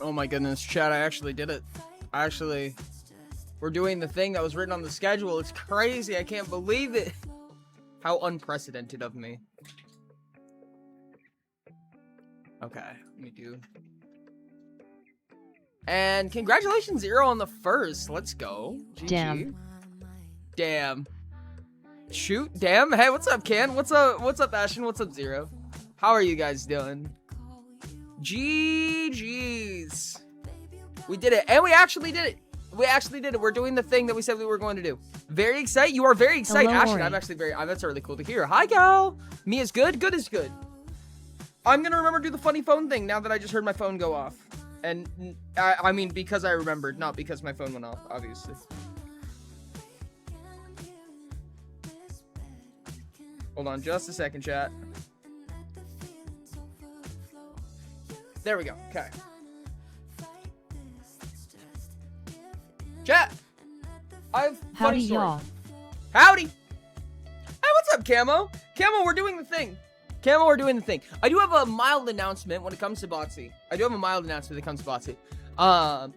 Oh my goodness, chat, I actually did it. We're doing the thing that was written on the schedule. It's crazy. I can't believe it. How unprecedented of me. Okay, let me do. And congratulations, Zero, on the first. Let's go. GG. Damn. Shoot. Damn. Hey, what's up, Ken? What's up, Ashton? What's up, Zero? How are you guys doing? GG's. We did it. And we actually did it. We're doing the thing that we said we were going to do. Very excited. You are very excited. Hello, Ashton, I'm actually that's really cool to hear. Hi, gal. Me is good. Good is good. I'm going to remember to do the funny phone thing now that I just heard my phone go off. And I mean, because I remembered, not because my phone went off, obviously. Hold on just a second, chat. There we go. Okay. Chat. Howdy, y'all. Howdy. Hey, what's up, Camo? Camo, we're doing the thing. I do have a mild announcement when it comes to Botsy. I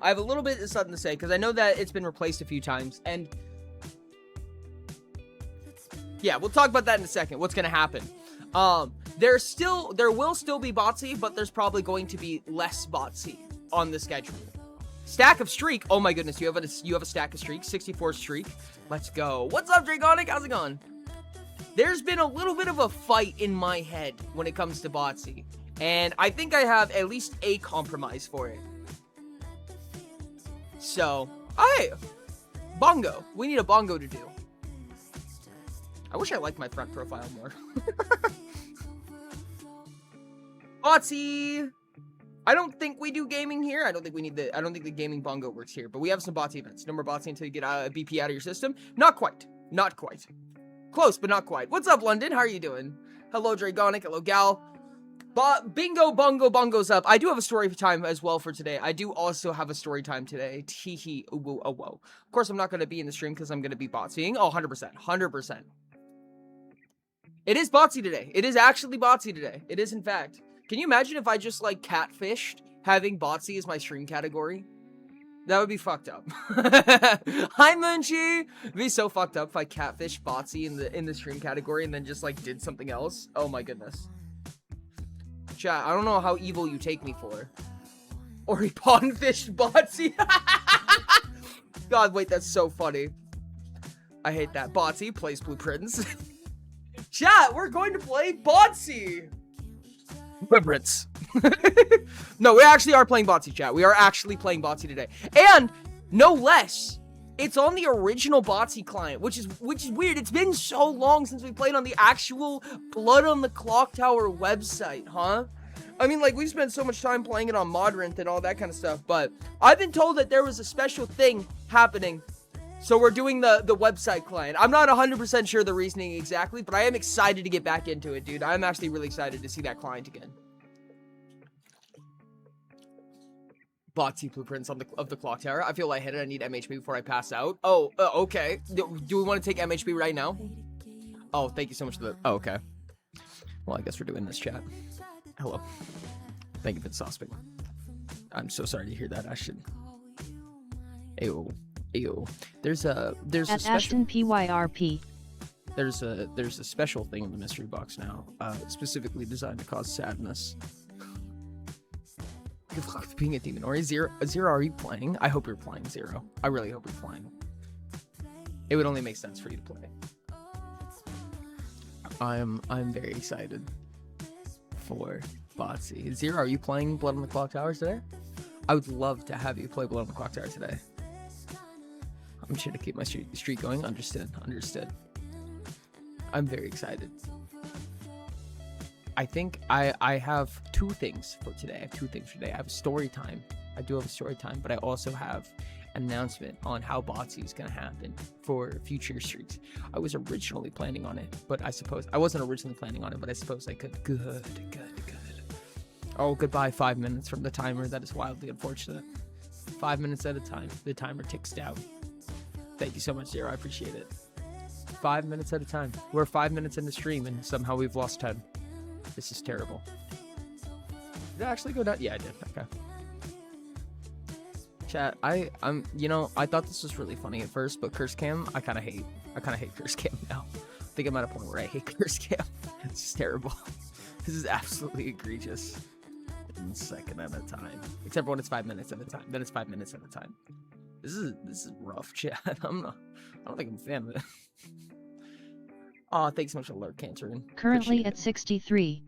have a little bit of something to say because I know that it's been replaced a few times, and yeah, we'll talk about that in a second. What's gonna happen? There will still be Botsy, but there's probably going to be less Botsy on the schedule. Stack of streak. Oh my goodness, you have a stack of streak, 64 streak. Let's go. What's up, Dragonic? How's it going? There's been a little bit of a fight in my head when it comes to Botsy, and I think I have at least a compromise for it. So, hey, bongo. We need a bongo to do. I wish I liked my front profile more. Botsy. I don't think we do gaming here. I don't think the gaming bongo works here, but we have some Botsy events. No more Botsy until you get a BP out of your system. Not quite. Close, but not quite. What's up, London? How are you doing? Hello, Dragonic. Hello, Gal. Bingo, bongo, bongo's up. I do have a story time as well for today. I do also have a story time today. Teehee, ooh, oh, whoa. Of course, I'm not going to be in the stream because I'm going to be Botsying. Oh, 100%. 100%. It is Botsy today. It is actually Botsy today. It is, in fact. Can you imagine if I just, like, catfished having Botsy as my stream category? That would be fucked up. Hi, Munchie! It'd be so fucked up if I catfished Botsy in the stream category and then just, like, did something else. Oh, my goodness. Chat, I don't know how evil you take me for. Or he pawnfished Botsy. God, wait, that's so funny. I hate that. Botsy plays Blueprints. Chat, we're going to play Botsy. Blueprints. No, we actually are playing Botsy, chat. We are actually playing Botsy today. And, no less, it's on the original Botsy client, which is weird. It's been so long since we played on the actual Blood on the Clock Tower website, huh? I mean, like, we spent so much time playing it on Modrint and all that kind of stuff, but I've been told that there was a special thing happening, so we're doing the website client. I'm not 100% sure the reasoning exactly, but I am excited to get back into it, dude. I'm actually really excited to see that client again. Botsy Blueprints of the Clock Tower. I feel lightheaded. I need MHB before I pass out. Oh, okay. Do we want to take MHB right now? Oh, thank you so much for the... Oh, okay. Well, I guess we're doing this, chat. Hello. Thank you for the sauce pick. I'm so sorry to hear that, Ashton. Ayo. There's a special... Ashton PYRP. There's a special thing in the mystery box now, specifically designed to cause sadness. Good luck with being a demon. Or Zero, are you playing? I hope you're playing, Zero. I really hope you're playing. It would only make sense for you to play. I'm very excited for Botsy. Zero, are you playing Blood on the Clock Tower today? I would love to have you play Blood on the Clock Tower today. I'm trying to keep my streak going. Understood. I'm very excited. I think I have two things for today. I have a story time. I do have a story time, but I also have an announcement on how Botsy is going to happen for future streaks. I was originally planning on it, but I suppose I wasn't originally planning on it, but I suppose I could. Good. Oh, goodbye 5 minutes from the timer. That is wildly unfortunate. 5 minutes at a time. The timer ticks down. Thank you so much, Zero. I appreciate it. 5 minutes at a time. We're 5 minutes in the stream, and somehow we've lost 10. This is terrible. Did it actually go down? Yeah, I did. Okay. Chat, I thought this was really funny at first, but curse cam, I kind of hate curse cam now. I think I'm at a point where I hate curse cam. It's just terrible. This is absolutely egregious. 1 second at a time. Except for when it's 5 minutes at a time. Then it's 5 minutes at a time. This is rough, chat. I don't think I'm a fan of it. Aw, thanks so much for alert cancering. Currently at 63.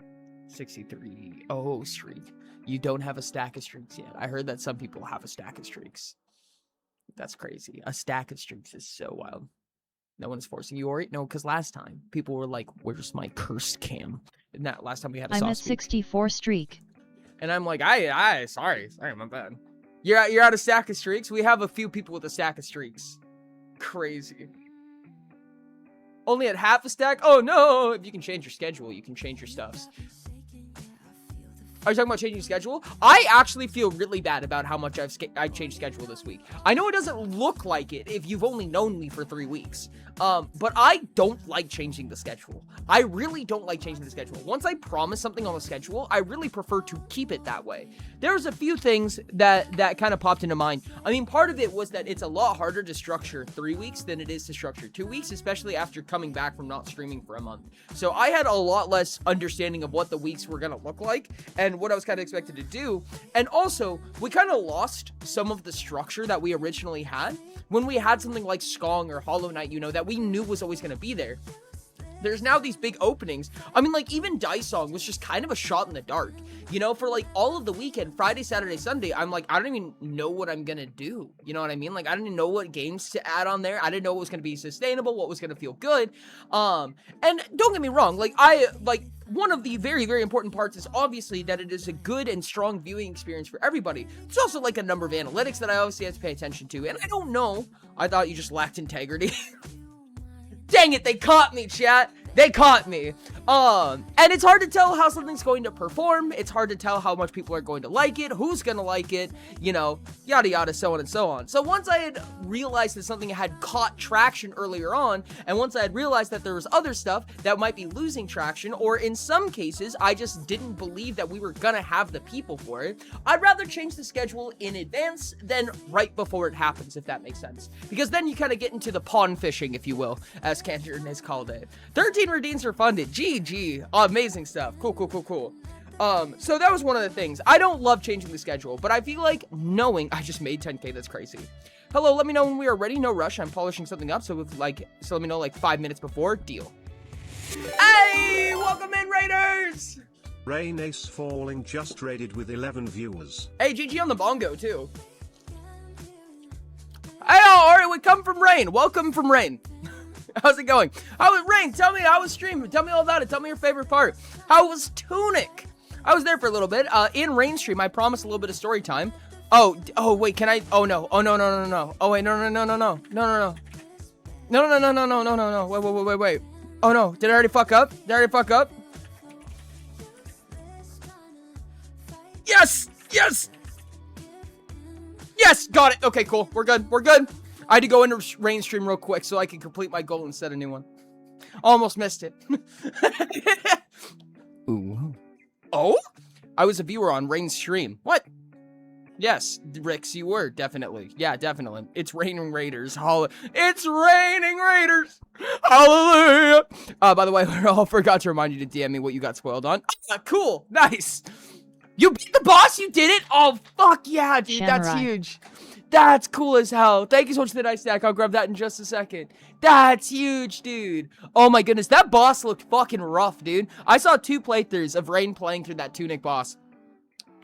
63. Oh, streak. You don't have a stack of streaks yet. I heard that some people have a stack of streaks. That's crazy. A stack of streaks is so wild. No one is forcing you, Ori? No, because last time people were like, "Where's my cursed cam?" And that last time we had a I'm soft at speak. 64 streak. And I'm like, sorry, my bad. You're out of stack of streaks. We have a few people with a stack of streaks. Crazy. Only at half a stack? Oh no! If you can change your schedule, you can change your stuffs. Are you talking about changing schedule? I actually feel really bad about how much I've changed schedule this week. I know it doesn't look like it if you've only known me for 3 weeks. But I don't like changing the schedule. I really don't like changing the schedule. Once I promise something on the schedule, I really prefer to keep it that way. There's a few things that kind of popped into mind. I mean, part of it was that it's a lot harder to structure 3 weeks than it is to structure 2 weeks, especially after coming back from not streaming for a month. So I had a lot less understanding of what the weeks were going to look like and what I was kind of expected to do. And also, we kind of lost some of the structure that we originally had when we had something like Skong or Hollow Knight, that we knew was always going to be there. There's now these big openings. I mean, like, even Dice Song was just kind of a shot in the dark. For like all of the weekend, Friday, Saturday, Sunday, I'm like, I don't even know what I'm gonna do. You know what I mean? Like, I didn't know what games to add on there. I didn't know what was gonna be sustainable, what was gonna feel good. And don't get me wrong, one of the very, very important parts is obviously that it is a good and strong viewing experience for everybody. There's also like a number of analytics that I obviously have to pay attention to. And I don't know. I thought you just lacked integrity. Dang it, they caught me, chat. They caught me. And it's hard to tell how something's going to perform. It's hard to tell how much people are going to like it, who's going to like it, yada yada, so on and so on. So once I had realized that something had caught traction earlier on, and once I had realized that there was other stuff that might be losing traction, or in some cases, I just didn't believe that we were going to have the people for it, I'd rather change the schedule in advance than right before it happens, if that makes sense. Because then you kind of get into the pawn fishing, if you will, as Canton has called it. 13 redeems are funded. GG. Amazing stuff. Cool. So that was one of the things. I don't love changing the schedule, but I feel like knowing I just made 10K. That's crazy. Hello, let me know when we are ready. No rush. I'm polishing something up. So let me know like 5 minutes before. Deal. Hey, welcome in, Raiders. Rain Ace Falling just raided with 11 viewers. Hey, GG on the bongo too. Hey, alright, we come from Rain. Welcome from Rain. How's it going? How was Rain? Tell me how was streaming. Tell me all about it. Tell me your favorite part. How was Tunic? I was there for a little bit. In Rain stream, I promised a little bit of story time. Oh, wait, can I? Oh, no. Oh, no. Oh, wait, no. Wait. Oh, no. Did I already fuck up? Yes! Got it. Okay, cool. We're good. I had to go into Rain stream real quick so I could complete my goal and set a new one. Almost missed it. Ooh. Oh? I was a viewer on Rain stream. What? Yes, Rix, you were, definitely. Yeah, definitely. It's raining Raiders. It's raining Raiders! Hallelujah! By the way, I all forgot to remind you to DM me what you got spoiled on. Cool. Nice. You beat the boss? You did it? Oh, fuck yeah, dude. That's huge. That's cool as hell. Thank you so much for the nice stack. I'll grab that in just a second. That's huge, dude. Oh my goodness. That boss looked fucking rough, dude. I saw 2 playthroughs of Rain playing through that Tunic boss.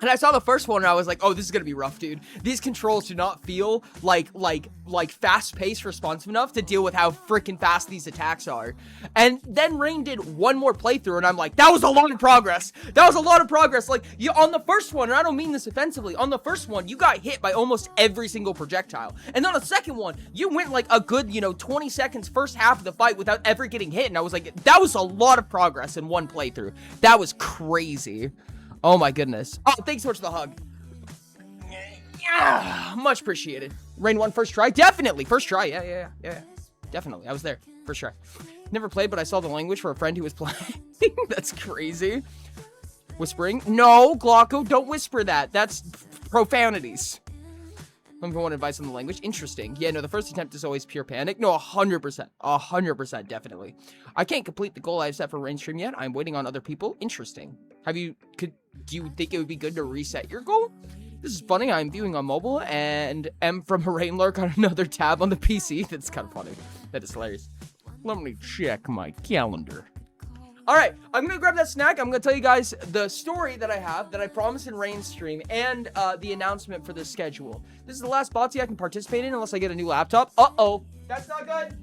And I saw the first one and I was like, oh, this is gonna be rough, dude. These controls do not feel like fast-paced, responsive enough to deal with how freaking fast these attacks are. And then Rain did one more playthrough and I'm like, that was a lot of progress. Like, on the first one, and I don't mean this offensively, on the first one, you got hit by almost every single projectile. And on the second one, you went like a good, 20 seconds first half of the fight without ever getting hit. And I was like, that was a lot of progress in one playthrough. That was crazy. Oh my goodness. Oh, thanks so much for the hug. Yeah, much appreciated. Rain 1 first try? Definitely. First try. Yeah. Definitely. I was there. First try. Never played, but I saw the language for a friend who was playing. That's crazy. Whispering? No, Glocko, don't whisper that. That's profanities. Let me want advice on the language. Interesting. Yeah, no, the first attempt is always pure panic. No, 100%. 100%, definitely. I can't complete the goal I've set for rain stream yet. I'm waiting on other people. Interesting. Do you think it would be good to reset your goal? This is funny. I'm viewing on mobile and am from a rain lurk on another tab on the PC. That's kind of funny. That is hilarious. Let me check my calendar. All right, I'm going to grab that snack. I'm going to tell you guys the story that I have that I promised in Rain Stream and the announcement for the schedule. This is the last Botsy I can participate in unless I get a new laptop. Uh-oh. That's not good.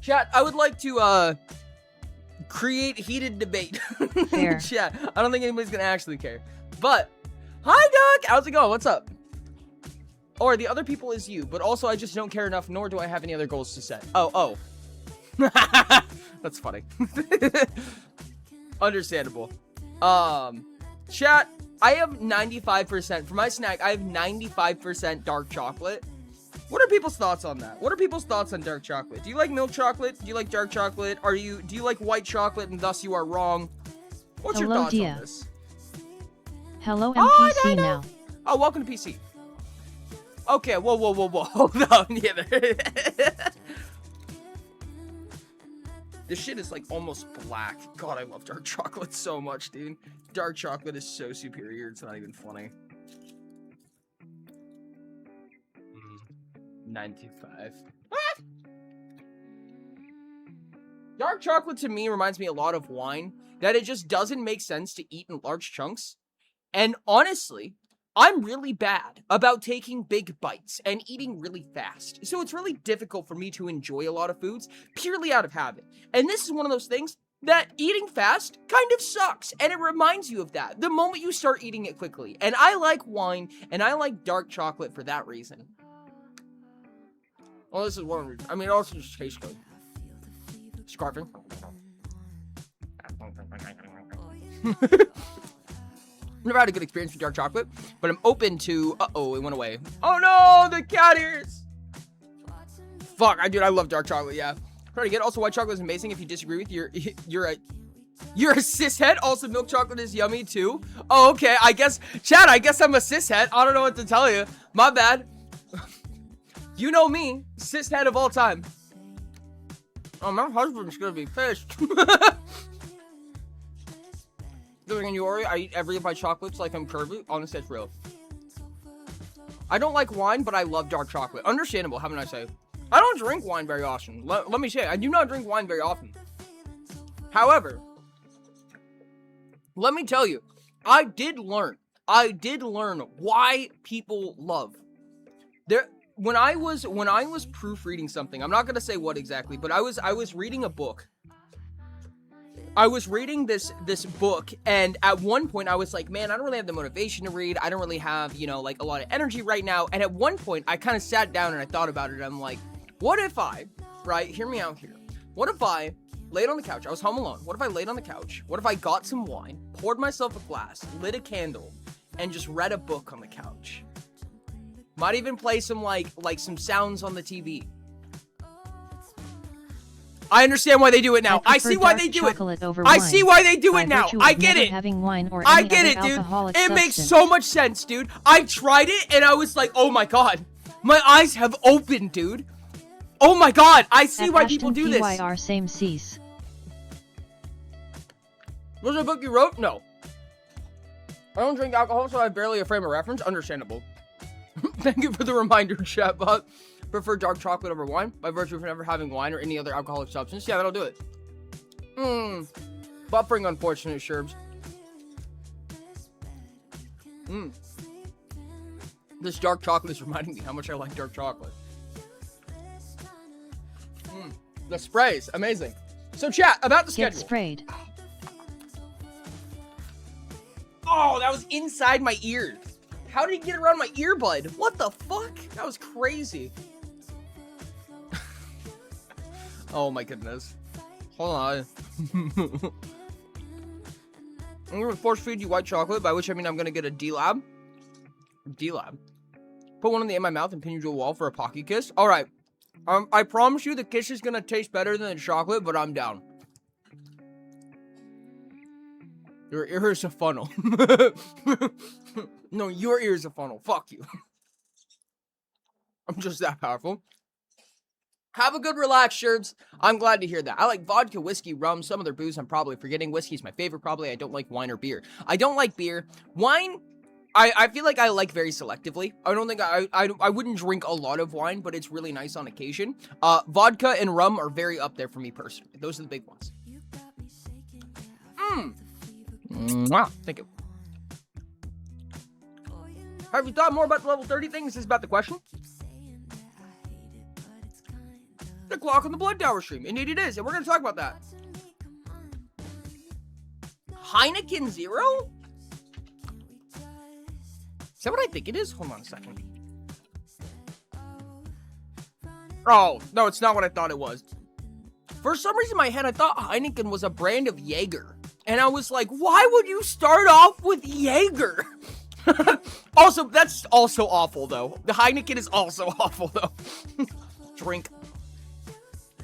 Chat, I would like to, create heated debate. Fair. Chat, I don't think anybody's gonna actually care. But, hi, Doug! How's it going? What's up? Or the other people is you, but also I just don't care enough, nor do I have any other goals to set. Oh. That's funny. Understandable. Chat, I have 95%, for my snack, I have 95% dark chocolate. What are people's thoughts on that? What are people's thoughts on dark chocolate? Do you like milk chocolate? Do you like dark chocolate? Do you like white chocolate and thus you are wrong? What's your thoughts on this? Hello, NPC now. Oh, welcome to PC. Okay, whoa. Hold on. Yeah. This shit is like almost black. God, I love dark chocolate so much, dude. Dark chocolate is so superior, it's not even funny. 95. What? Dark chocolate to me reminds me a lot of wine, that it just doesn't make sense to eat in large chunks. And honestly, I'm really bad about taking big bites and eating really fast. So it's really difficult for me to enjoy a lot of foods purely out of habit. And this is one of those things that eating fast kind of sucks. And it reminds you of that the moment you start eating it quickly. And I like wine and I like dark chocolate for that reason. Well, this is one reason. I mean, it also just tastes good. Scarfing. Never had a good experience with dark chocolate, but I'm open to... Uh-oh, it went away. Oh no, the cat ears! Fuck, I love dark chocolate, yeah. Try to get. Also, white chocolate is amazing. If you disagree with you're a cishead. Also, milk chocolate is yummy too. Oh, okay. I guess, Chad, I guess I'm a cishead. I don't know what to tell you. My bad. You know me, cishead of all time. Oh, my husband's gonna be pissed. Doing you worry, I eat every of my chocolates like I'm curvy. Honestly, that's real. I don't like wine, but I love dark chocolate. Understandable, haven't I say? I don't drink wine very often. Let me say, I do not drink wine very often. However, let me tell you, I did learn why people love. When I was proofreading something, I'm not gonna say what exactly, but I was reading a book. I was reading this book, and at one point I was like, man, I don't really have the motivation to read. I don't really have, like a lot of energy right now. And at one point I kind of sat down and I thought about it. And I'm like, what if I, right, hear me out here. What if I laid on the couch? I was home alone. What if I laid on the couch? What if I got some wine, poured myself a glass, lit a candle, and just read a book on the couch? Might even play some like some sounds on the TV. I understand why they do it now. I see why they do it. I see why they do it now. I get it. I get it, dude. It makes so much sense, dude. I tried it and I was like, oh my god. My eyes have opened, dude. Oh my god. I see why people do this. PYR same cease. Was it a book you wrote? No. I don't drink alcohol, so I have barely a frame of reference. Understandable. Thank you for the reminder, chatbot. Prefer dark chocolate over wine by virtue of never having wine or any other alcoholic substance. Yeah, that'll do it. Buffering, unfortunate, Sherbs. This dark chocolate is reminding me how much I like dark chocolate. The sprays, amazing. So, chat, about the schedule. Get sprayed. Oh, that was inside my ear. How did he get around my earbud? What the fuck? That was crazy. Oh my goodness. Hold on. I'm gonna force feed you white chocolate, by which I mean I'm gonna get a D-Lab. D-Lab. Put one on the end of my mouth and pin you to a wall for a pocky kiss. Alright. I promise you the kiss is gonna taste better than the chocolate, but I'm down. Your ear is a funnel. No, your ear is a funnel. Fuck you. I'm just that powerful. Have a good relax, Sherbs. I'm glad to hear that. I like vodka, whiskey, rum, some other booze I'm probably forgetting. Whiskey's my favorite, probably. I don't like wine or beer. I don't like beer. Wine, I feel like I like very selectively. I don't think I wouldn't drink a lot of wine, but it's really nice on occasion. Vodka and rum are very up there for me personally. Those are the big ones. Wow, thank you. Have you thought more about the level 30 thing? Is this about the question? The clock on the Blood Tower stream. Indeed it is, and we're going to talk about that. Heineken Zero? Is that what I think it is? Hold on a second. Oh, no, it's not what I thought it was. For some reason in my head, I thought Heineken was a brand of Jaeger. And I was like, why would you start off with Jaeger? Also, that's also awful, though. The Heineken is also awful, though. Drink.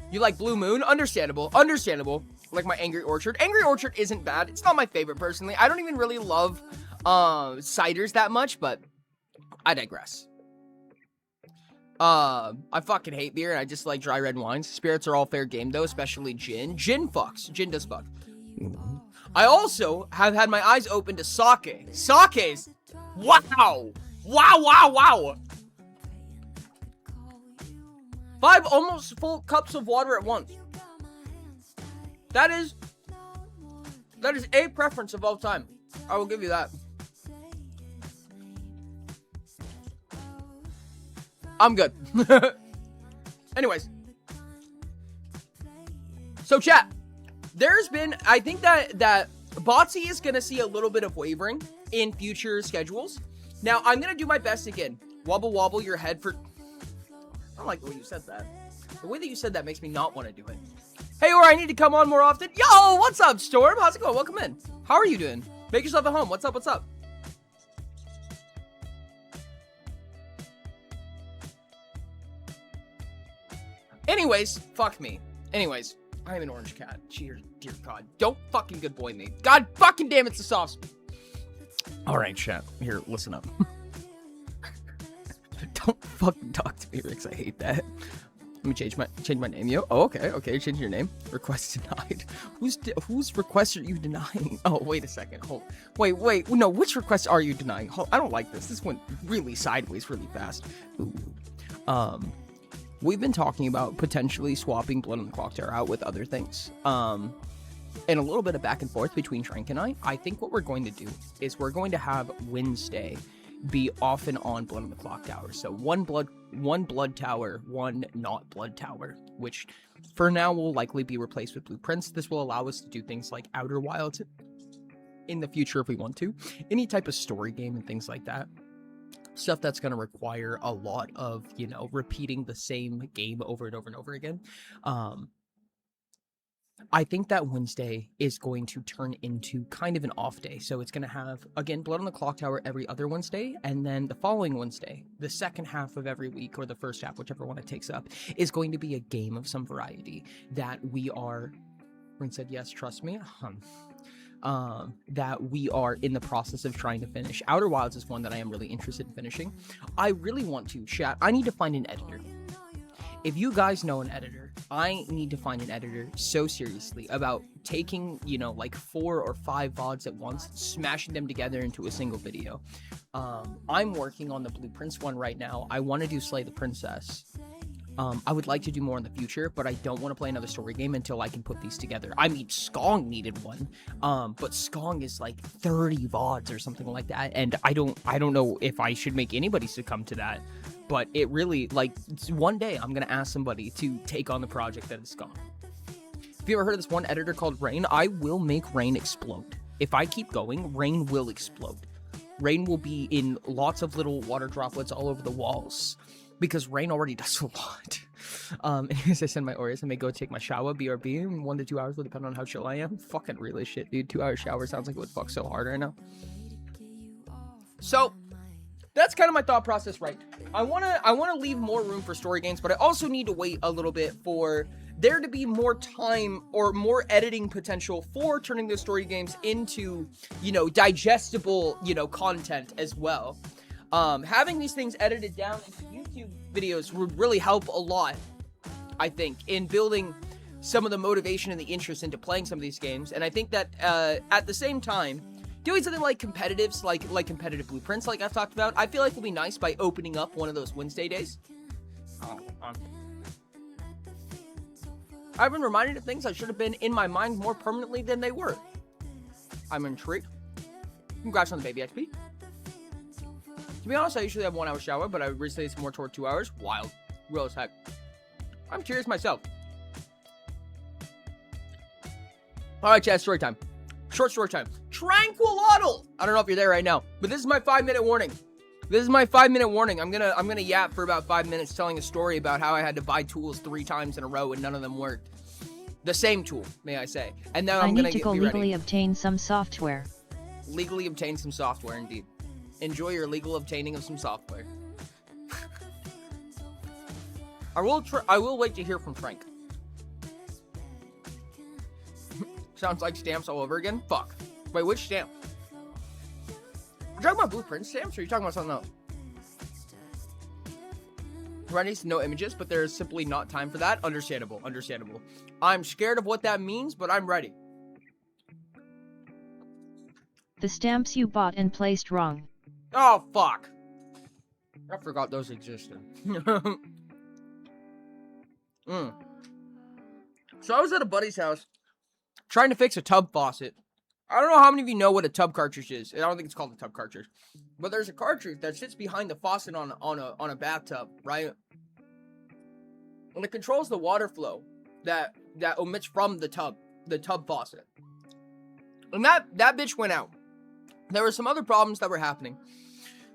You like Blue Moon? Understandable. Understandable. Like my Angry Orchard. Angry Orchard isn't bad. It's not my favorite, personally. I don't even really love ciders that much, but I digress. I fucking hate beer, and I just like dry red wines. Spirits are all fair game, though, especially gin. Gin fucks. Gin does fuck. I also have had my eyes open to sake. Sake's. Wow. Wow, wow, wow. 5 almost full cups of water at once. That is a preference of all time. I will give you that. I'm good. Anyways. So chat, there's been, I think that Botsy is going to see a little bit of wavering in future schedules. Now, I'm going to do my best again. Wobble wobble your head for... I don't like the way you said that. The way that you said that makes me not want to do it. Hey, or I need to come on more often. Yo, what's up, Storm? How's it going? Welcome in. How are you doing? Make yourself at home. What's up? What's up? Anyways, fuck me. Anyways, I'm an orange cat. Cheers, dear God. Don't fucking good boy me. God fucking damn, it's a soft spot. All right, chat. Here, listen up. Don't fucking talk to me, Rix. I hate that. Let me change my name, yo. Oh, okay. Change your name. Request denied. Whose request are you denying? Oh, wait a second. Wait. No, which request are you denying? I don't like this. This went really sideways really fast. Ooh. We've been talking about potentially swapping Blood on the Clock Tower out with other things. And a little bit of back and forth between Trank and I. I think what we're going to do is we're going to have Wednesday be off and on Blood on the Clock Tower. So one blood tower, one not blood tower, which for now will likely be replaced with blueprints. This will allow us to do things like Outer Wilds in the future if we want to. Any type of story game and things like that. Stuff that's going to require a lot of, repeating the same game over and over and over again. I think that Wednesday is going to turn into kind of an off day. So it's going to have, again, Blood on the Clock Tower every other Wednesday. And then the following Wednesday, the second half of every week, or the first half, whichever one it takes up, is going to be a game of some variety that we are... Rin said, yes, trust me. That we are in the process of trying to finish. Outer Wilds is one that I am really interested in finishing. I really want to, chat. I need to find an editor. If you guys know an editor, I need to find an editor so seriously about taking, like 4 or 5 VODs at once, smashing them together into a single video. I'm working on the Blueprints one right now. I want to do Slay the Princess. I would like to do more in the future, but I don't want to play another story game until I can put these together. I mean, Skong needed one, but Skong is like 30 VODs or something like that, and I don't know if I should make anybody succumb to that, but it really, one day I'm gonna ask somebody to take on the project that is Skong. Have you ever heard of this one editor called Rain? I will make Rain explode. If I keep going, Rain will explode. Rain will be in lots of little water droplets all over the walls. Because Rain already does a lot. As I send my Oreos, I may go take my shower, BRB, in 1 to 2 hours will depend on how chill I am. Fucking really shit, dude. 2 hour shower sounds like it would fuck so hard right now. So, that's kind of my thought process, right? I wanna leave more room for story games, but I also need to wait a little bit for there to be more time or more editing potential for turning those story games into, you know, digestible, you know, content as well. Having these things edited down into YouTube videos would really help a lot, I think, in building some of the motivation and the interest into playing some of these games. And I think that at the same time, doing something like competitives, like competitive blueprints, like I've talked about, I feel like will be nice by opening up one of those Wednesday days. I've been reminded of things I should have been in my mind more permanently than they were. I'm intrigued. Congrats on the baby XP. To be honest, I usually have 1 hour shower, but I recently it's more toward 2 hours. Wild. Real as heck. I'm curious myself. Alright, chat, story time. Short story time. Tranquiladdle! I don't know if you're there right now, but this is my 5-minute warning. This is my 5-minute warning. I'm gonna yap for about 5 minutes telling a story about how I had to buy tools 3 times in a row and none of them worked. The same tool, may I say. And then I I'm need gonna to go be legally ready. obtain some software. Legally obtain some software, indeed. Enjoy your legal obtaining of some software. I will wait to hear from Frank. Sounds like stamps all over again. Fuck. Wait, which stamp? Are you talking about blueprint stamps, or are you talking about something else? Ready to no images, but there is simply not time for that. Understandable. Understandable. I'm scared of what that means, but I'm ready. The stamps you bought and placed wrong. Oh, fuck. I forgot those existed. So I was at a buddy's house trying to fix a tub faucet. I don't know how many of you know what a tub cartridge is. I don't think it's called a tub cartridge. But there's a cartridge that sits behind the faucet on a bathtub, right? And it controls the water flow that emits from the tub faucet. And that bitch went out. There were some other problems that were happening,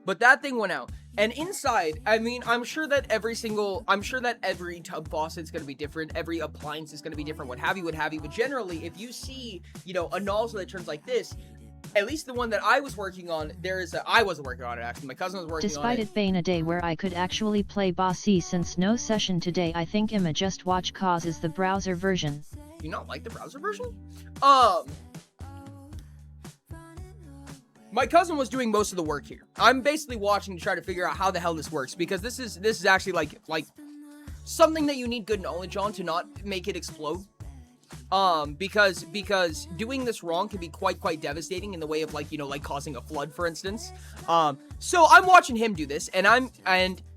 but that thing went out. And inside, I mean, I'm sure that every tub faucet is going to be different. Every appliance is going to be different, what have you. But generally, if you see, you know, a nozzle that turns like this, at least the one that I was working on, I wasn't working on it, actually. My cousin was working on it. Despite it being a day where I could actually play Bossy since no session today, I think I'ma just watch cause is the browser version. Do you not like the browser version? My cousin was doing most of the work here. I'm basically watching to try to figure out how the hell this works, because this is actually like something that you need good knowledge on to not make it explode. Because doing this wrong can be quite devastating in the way of, like, you know, like causing a flood, for instance. So I'm watching him do this, and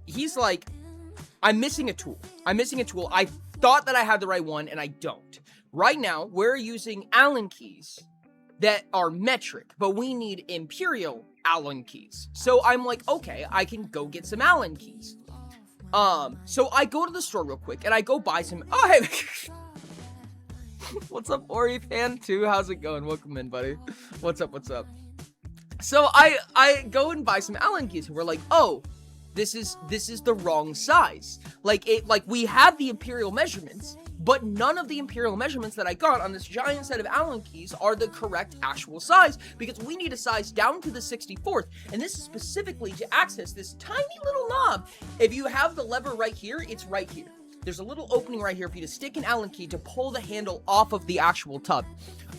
he's like, I'm missing a tool. I thought that I had the right one, and I don't. Right now, we're using Allen keys that are metric, but we need imperial Allen keys. So I'm like, okay, I can go get some Allen keys. So I go to the store real quick, and I go buy some. Oh, hey. What's up, Ori fan 2? How's it going? Welcome in, buddy. What's up? So I go and buy some Allen keys, and we're like, oh, this is the wrong size. Like we had the imperial measurements, but none of the imperial measurements that I got on this giant set of Allen keys are the correct actual size, because we need a size down to the 64th, and this is specifically to access this tiny little knob. If you have the lever right here, it's right here. There's a little opening right here for you to stick an Allen key to pull the handle off of the actual tub.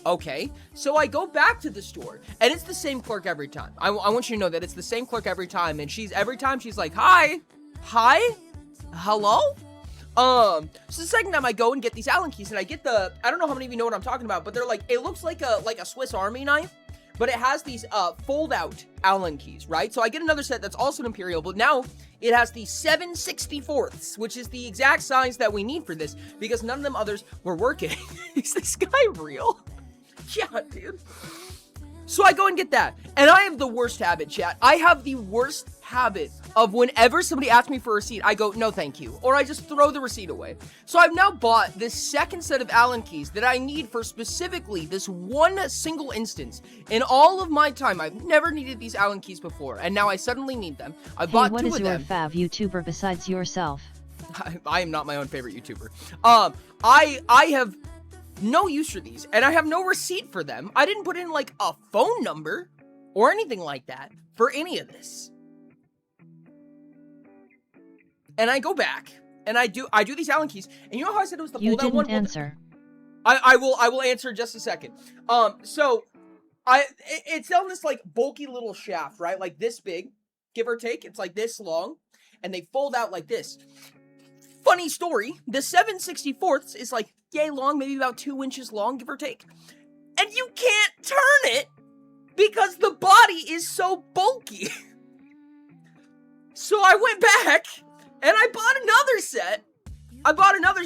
Okay, so I go back to the store, and it's the same clerk every time. I want you to know that it's the same clerk every time, and every time she's like, hi, hello? So the second time I go and get these Allen keys, and I get I don't know how many of you know what I'm talking about, but they're like, it looks like a Swiss Army knife, but it has these fold-out Allen keys, right? So I get another set that's also an imperial, but now it has the 7/64ths, which is the exact size that we need for this, because none of them others were working. Is this guy real? Yeah, dude. So I go and get that, and I have the worst habit, chat. I have the worst habit of whenever somebody asks me for a receipt, I go, no thank you, or I just throw the receipt away. So I've now bought this second set of Allen keys that I need for specifically this one single instance. In all of my time, I've never needed these Allen keys before, and now I suddenly need them. I bought two of them. What is your fav YouTuber besides yourself? I am not my own favorite YouTuber. I have no use for these, and I have no receipt for them. I didn't put in like a phone number or anything like that for any of this. And I go back and I do these Allen keys, and you know how I said it was the You fold-out one? didn't answer. I will answer in just a second. So it's on this like bulky little shaft, right? Like this big, give or take. It's like this long, and they fold out like this. Funny story, the 7/64 is like yay long, maybe about 2 inches long, give or take. And you can't turn it because the body is so bulky. So I went back and I bought another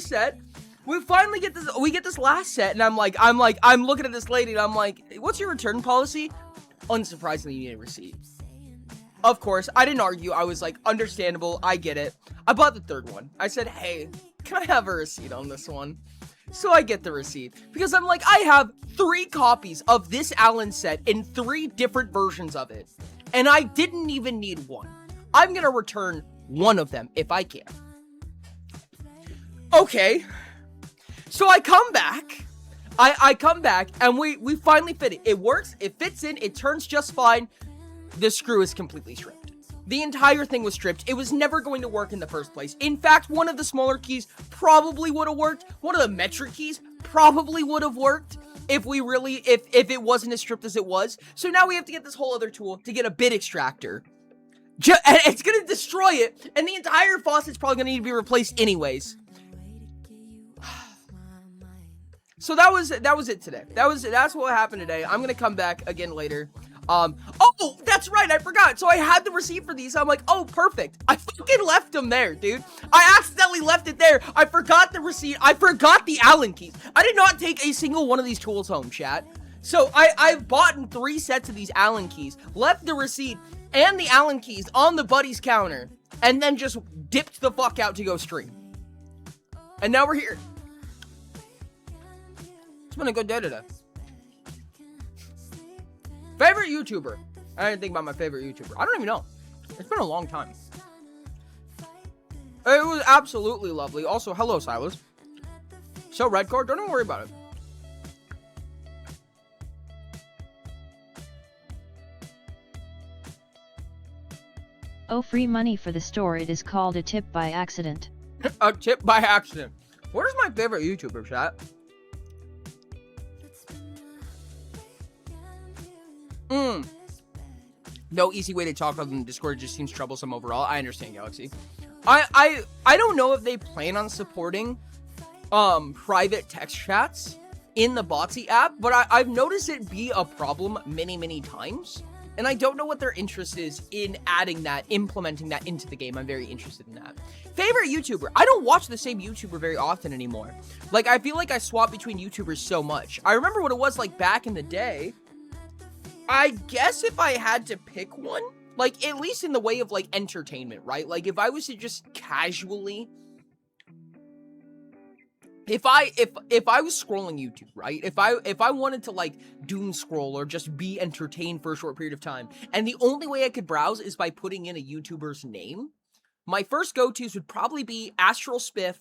set. We finally get this last set, and I'm looking at this lady, and I'm like, what's your return policy? Unsurprisingly, you need a receipt. Of course, I didn't argue. I was like, understandable, I get it. I bought the third one. I said, hey, can I have a receipt on this one? So I get the receipt, because I'm like, I have 3 copies of this Allen set in 3 different versions of it, and I didn't even need one. I'm gonna return one of them if I can. Okay. So I come back. I come back, and we finally fit it. It works, it fits in, it turns just fine. The screw is completely stripped. The entire thing was stripped. It was never going to work in the first place. In fact, one of the smaller keys probably would have worked. One of the metric keys probably would have worked if it wasn't as stripped as it was. So now we have to get this whole other tool to get a bit extractor. And it's going to destroy it, and the entire faucet's probably going to need to be replaced anyways. So that was it today. That's what happened today. I'm gonna come back again later. Oh, that's right, I forgot. So I had the receipt for these. I'm like, oh, perfect. I fucking left them there, dude. I accidentally left it there. I forgot the receipt. I forgot the Allen keys. I did not take a single one of these tools home, chat. So I've bought 3 sets of these Allen keys, left the receipt and the Allen keys on the buddy's counter, and then just dipped the fuck out to go stream. And now we're here. It's been a good day today. Favorite YouTuber? I didn't think about my favorite YouTuber. I don't even know. It's been a long time. It was absolutely lovely. Also, hello, Silas. So, Redcore, don't even worry about it. Oh, free money for the store. It is called a tip by accident. A tip by accident. What is my favorite YouTuber, chat? No easy way to talk other than Discord. Just seems troublesome overall. I understand, Galaxy. I don't know if they plan on supporting private text chats in the Botsy app, but I've noticed it be a problem many times, and I don't know what their interest is in adding that, implementing that into the game. I'm very interested in that. Favorite YouTuber? I don't watch the same YouTuber very often anymore. Like, I feel like I swap between YouTubers so much. I remember what it was like back in the day. I guess if I had to pick one, like, at least in the way of, like, entertainment, right? Like, if I was to just casually, if I was scrolling YouTube, right? If I wanted to, like, doom scroll or just be entertained for a short period of time, and the only way I could browse is by putting in a YouTuber's name, my first go-tos would probably be Astral Spiff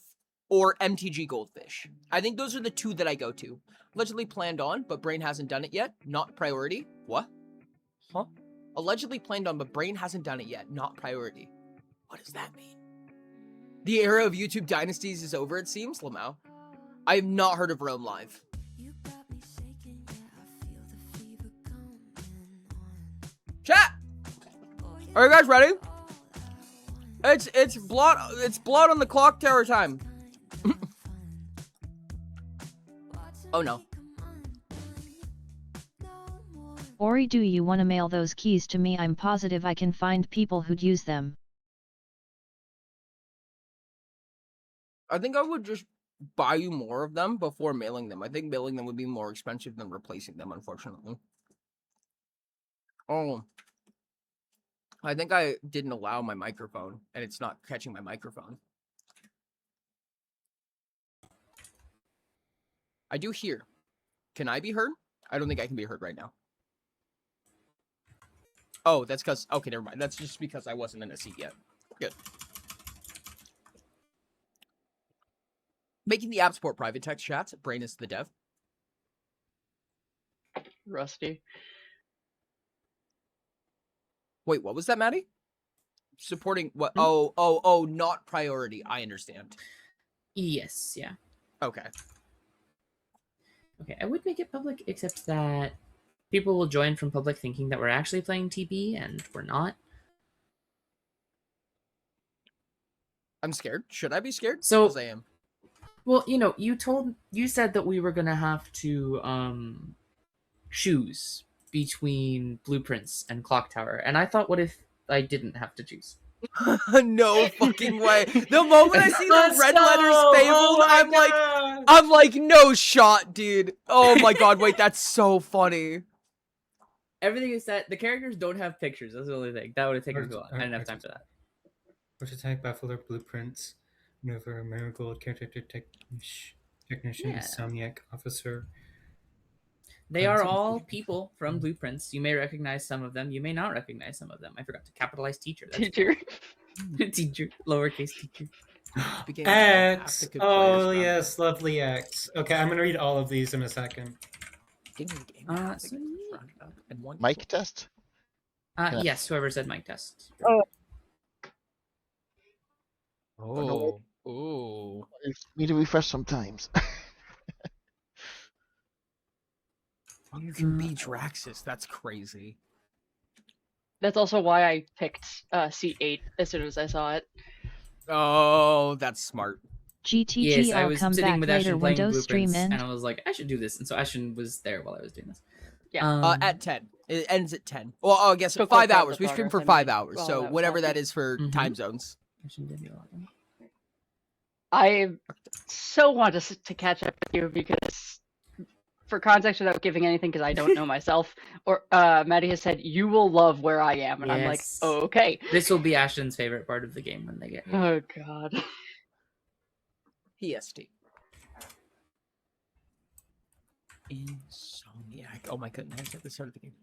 or MTG Goldfish. I think those are the 2 that I go to. Allegedly planned on, but Brain hasn't done it yet. Not priority. What? Huh? Allegedly planned on, but Brain hasn't done it yet. Not priority. What does that mean? The era of YouTube dynasties is over, it seems, Lamau. I have not heard of Rome Live. Chat! Are you guys ready? It's blood on the clock tower time. Oh no. Ori, do you wanna mail those keys to me? I'm positive I can find people who'd use them. I think I would just buy you more of them before mailing them. I think mailing them would be more expensive than replacing them, unfortunately. Oh. I think I didn't allow my microphone, and it's not catching my microphone. I do hear. Can I be heard? I don't think I can be heard right now. Oh, that's because... Okay, never mind. That's just because I wasn't in a seat yet. Good. Making the app support private text chats. Brain is the dev. Rusty. Wait, what was that, Maddie? Supporting what? Oh, not priority. I understand. Yes, yeah. Okay. Okay, I would make it public, except that people will join from public thinking that we're actually playing TP, and we're not. I'm scared. Should I be scared? So- 'Cause I am. Well, you said that we were gonna have to choose between Blueprints and Clock Tower, and I thought, what if I didn't have to choose? No fucking way. The moment I see the Let's red go! letters fabled, Oh my I'm like, no shot, dude. Oh my god, wait, that's so funny. Everything is set. The characters don't have pictures. That's the only thing. That would have taken too long. I didn't have time for that. First attack, Baffler, Blueprints, Maneuver, Marigold, Caretaker, Technician, Yeah. Insomniac, Officer. They are all people from Blueprints. You may recognize some of them. You may not recognize some of them. I forgot to capitalize teacher. That's Teacher. teacher. Lowercase teacher. Beginning to have X! to good Oh, players, man. yes, lovely X. Okay, I'm gonna read all of these in a second. Beginning of the game, Uh, have to so get neat. rounded up and one Mic kill. test? Yeah. Yes, whoever said mic test. Oh. Ooh. Need to refresh sometimes. You can be Draxus. That's crazy. That's also why I picked seat 8 as soon as I saw it. Oh, that's smart. GTG, Yes, I I'll was come sitting back with later. Ashton playing Windows stream Blueprints, in. and I was like, I should do this. And so Ashton was there while I was doing this. Yeah. At 10. It ends at 10. Well, I guess So 5 quick, hours. We progress, stream for I 5 mean. hours. Well, So that was whatever that fine. is for Mhm. time zones. Ashton did do a lot. I so want to catch up with you because, for context, without giving anything, because I don't know myself, or Maddie has said you will love where I am, and I'm like, Yes. oh, okay. This will be Ashton's favorite part of the game when they get here. Oh god. PST. Insomniac. Oh my goodness, at the start of the game.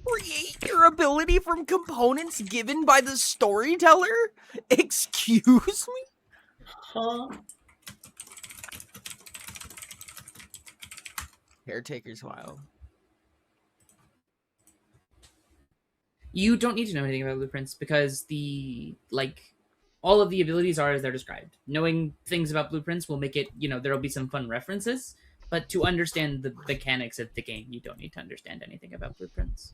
Create your ability from components given by the storyteller? Excuse me? Huh? Caretaker's wild. You don't need to know anything about Blueprints because all of the abilities are as they're described. Knowing things about Blueprints will make it, there'll be some fun references, but to understand the mechanics of the game, you don't need to understand anything about Blueprints.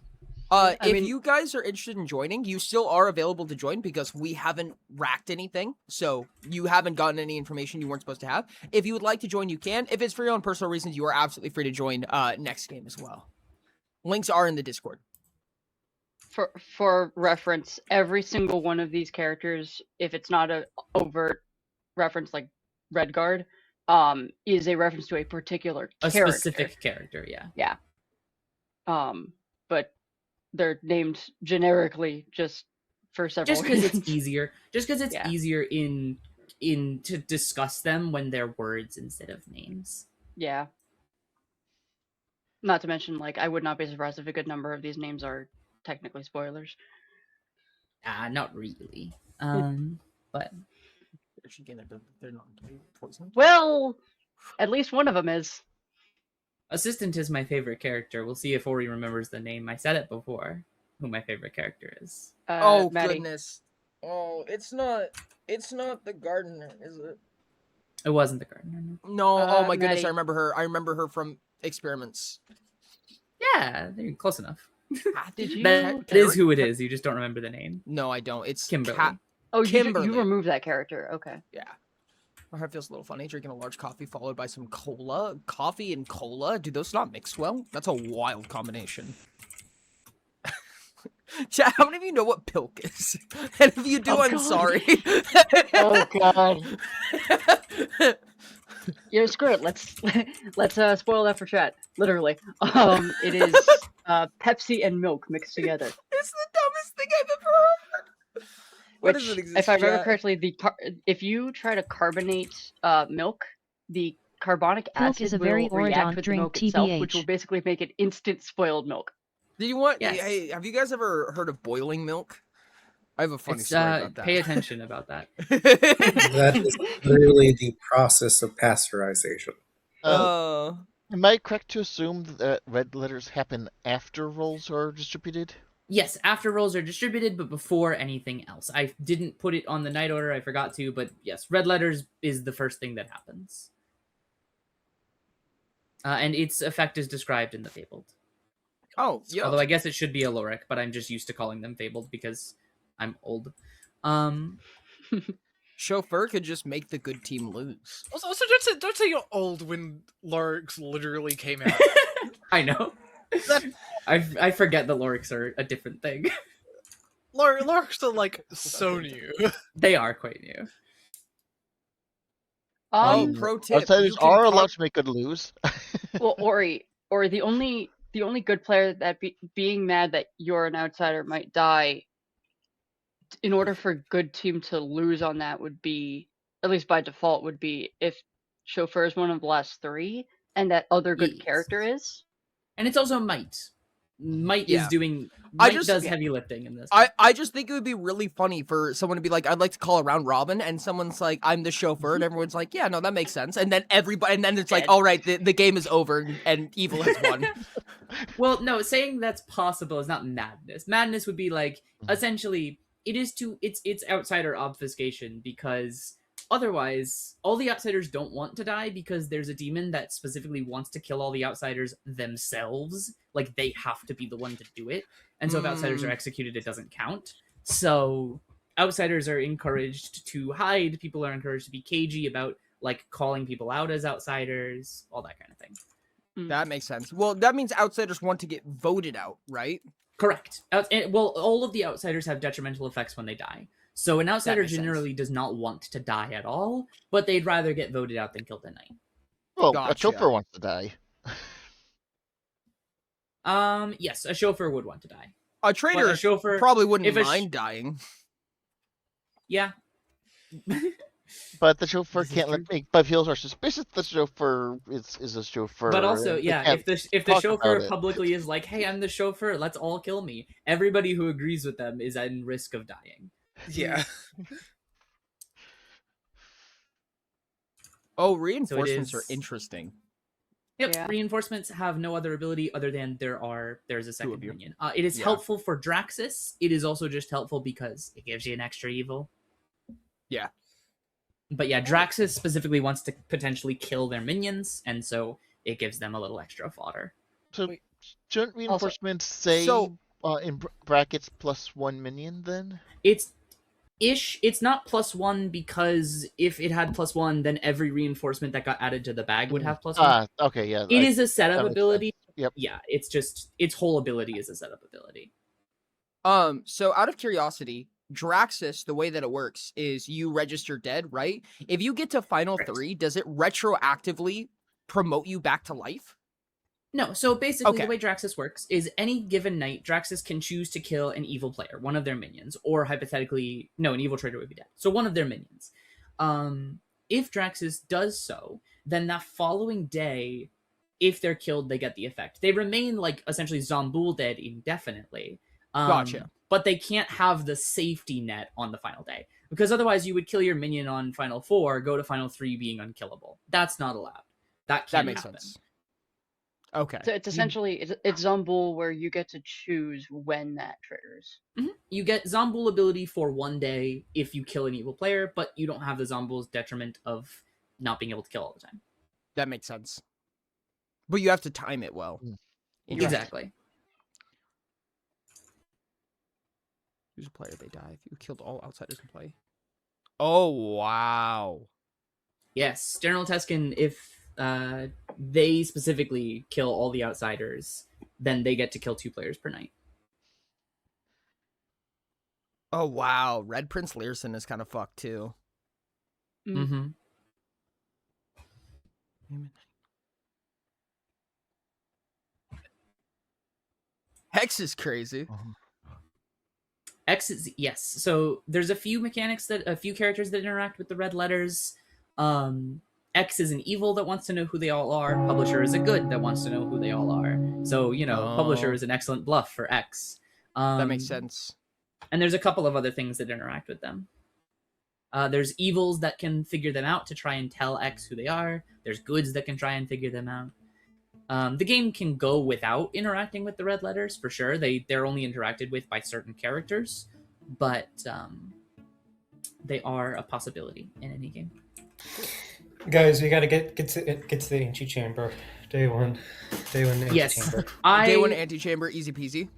I If mean- you guys are interested in joining, you still are available to join because we haven't racked anything. So you haven't gotten any information you weren't supposed to have. If you would like to join, you can. If it's for your own personal reasons, you are absolutely free to join next game as well. Links are in the Discord. For reference, every single one of these characters, if it's not a overt reference like Redguard, is a reference to a particular A character. specific character, yeah. But they're named generically just for several Just because reasons. it's easier. Just because it's Yeah. easier in to discuss them when they're words instead of names. Yeah. Not to mention, like, I would not be surprised if a good number of these names are technically spoilers. Not really. But They're not poisoned. Well, at least one of them is. Assistant is my favorite character. We'll see if Ori remembers the name. I said it before. Who my favorite character is. Oh Maddie. goodness. Oh, it's not the gardener, is it? It wasn't the gardener. No. No, oh my goodness, Maddie. I remember her. I remember her from experiments. Yeah, they're close enough. Did you? That is who it is. You just don't remember the name. No, I don't. It's Kimberly. Oh, Kimberly. you removed that character. Okay. Yeah. My heart feels a little funny drinking a large coffee followed by some cola. Coffee and cola? Do those not mix well? That's a wild combination. Chat, how many of you know what pilk is? And if you do, Oh, I'm God. sorry. Oh god. Yeah, screw it. Let's spoil that for chat. Literally. It is Pepsi and milk mixed together. It's the dumbest thing I've ever heard. Why Which, does it exist, if I remember chat? correctly, if you try to carbonate milk, the carbonic Milk acid is a will very react Oridont with the drink, milk itself, which TBH. will basically make it instant spoiled milk. Do you want? Yes. Hey, have you guys ever heard of boiling milk? I have a funny It's, story about that. pay attention about that. That is literally the process of pasteurization. Oh. Am I correct to assume that red letters happen after rolls are distributed? Yes, after rolls are distributed, but before anything else. I didn't put it on the night order, I forgot to, but yes, red letters is the first thing that happens. And its effect is described in the Fabled. Oh, yeah. Although I guess it should be a Lorik, but I'm just used to calling them Fabled because I'm old. Chauffeur could just make the good team lose. Also, don't say you're old when Lorix literally came out. I know. I forget that Loriks are a different thing. Lorix are like so new. They are quite new. Pro tip. Outsiders you can are talk- allowed to make good lose. Well, Ori, the only good player that being mad that you're an outsider might die. In order for a good team to lose on that would be, at least by default, would be if Chauffeur is one of the last 3 and that other good Yes. character is. And it's also Might. Might Yeah. is doing. I Might just- does yeah. heavy lifting in this. I just think it would be really funny for someone to be like, I'd like to call around Robin, and someone's like, I'm the chauffeur, and everyone's like, yeah, no, that makes sense. And then it's like, Dead. all right, the game is over, and evil has won. Well, no, saying that's possible is not madness. Madness would be like essentially it's outsider obfuscation, because otherwise all the outsiders don't want to die because there's a demon that specifically wants to kill all the outsiders themselves. Like they have to be the one to do it. And so if outsiders are executed, it doesn't count. So outsiders are encouraged to hide. People are encouraged to be cagey about like calling people out as outsiders, all that kind of thing. That makes sense. Well, that means outsiders want to get voted out, right? Correct. Well, all of the outsiders have detrimental effects when they die. So an outsider makes sense. generally does not want to die at all, but they'd rather get voted out than killed at night. Well, Gotcha. a chauffeur wants to die. Yes, a chauffeur would want to die. A But traitor a chauffeur, probably wouldn't if a mind dying. yeah, But the chauffeur This is can't let me. But if heels are suspicious, the chauffeur is a chauffeur. but also, and they yeah, can't if the talk chauffeur about it. publicly is like, "Hey, I'm the chauffeur. Let's all kill me," everybody who agrees with them is at risk of dying. Yeah. Oh, reinforcements are is- interesting. Yep, Yeah. reinforcements have no other ability other than there's a second of you. minion. It is Yeah. helpful for Draxus. It is also just helpful because it gives you an extra evil. Yeah. But yeah, Draxus specifically wants to potentially kill their minions, and so it gives them a little extra fodder. So Wait. shouldn't reinforcements say So- in brackets +1 minion then? It's not +1 because if it had +1, then every reinforcement that got added to the bag would have +1. Okay, yeah. It is a setup makes ability. sense. Yep. Yeah, it's just its whole ability is a setup ability. So out of curiosity, Draxus, the way that it works is you register dead, right? If you get to final Right. 3, does it retroactively promote you back to life? No, so basically Okay. the way Draxus works is any given night, Draxus can choose to kill an evil player, one of their minions, or hypothetically, no, an evil traitor would be dead. So one of their minions. If Draxus does so, then that following day, if they're killed, they get the effect. They remain like essentially Zomboul dead indefinitely. Gotcha. But they can't have the safety net on the final day. Because otherwise you would kill your minion on final 4, go to final 3 being unkillable. That's not allowed. That That can't makes happen. sense. Okay. So it's essentially it's Zomboul where you get to choose when that triggers. You get Zomboul ability for one day if you kill an evil player, but you don't have the Zomboul's detriment of not being able to kill all the time. That makes sense. But you have to time it well. Mm. Interesting. Exactly. Who's a player? They die if you killed all outsiders in play. Oh, wow. Yes, General Teskin, if they specifically kill all the outsiders, then they get to kill 2 players per night. Oh, wow. Red Prince Learson is kind of fucked, too. Mm-hmm. Hex is crazy. X is yes. So there's a few characters that interact with the red letters. X is an evil that wants to know who they all are. Publisher is a good that wants to know who they all are. So Publisher Oh. is an excellent bluff for X. That makes sense. And there's a couple of other things that interact with them. There's evils that can figure them out to try and tell X who they are. There's goods that can try and figure them out. The game can go without interacting with the red letters, for sure. They're only interacted with by certain characters, but they are a possibility in any game. Guys, we gotta get to the antechamber. Day one Yes, antechamber. Day one antechamber, easy peasy.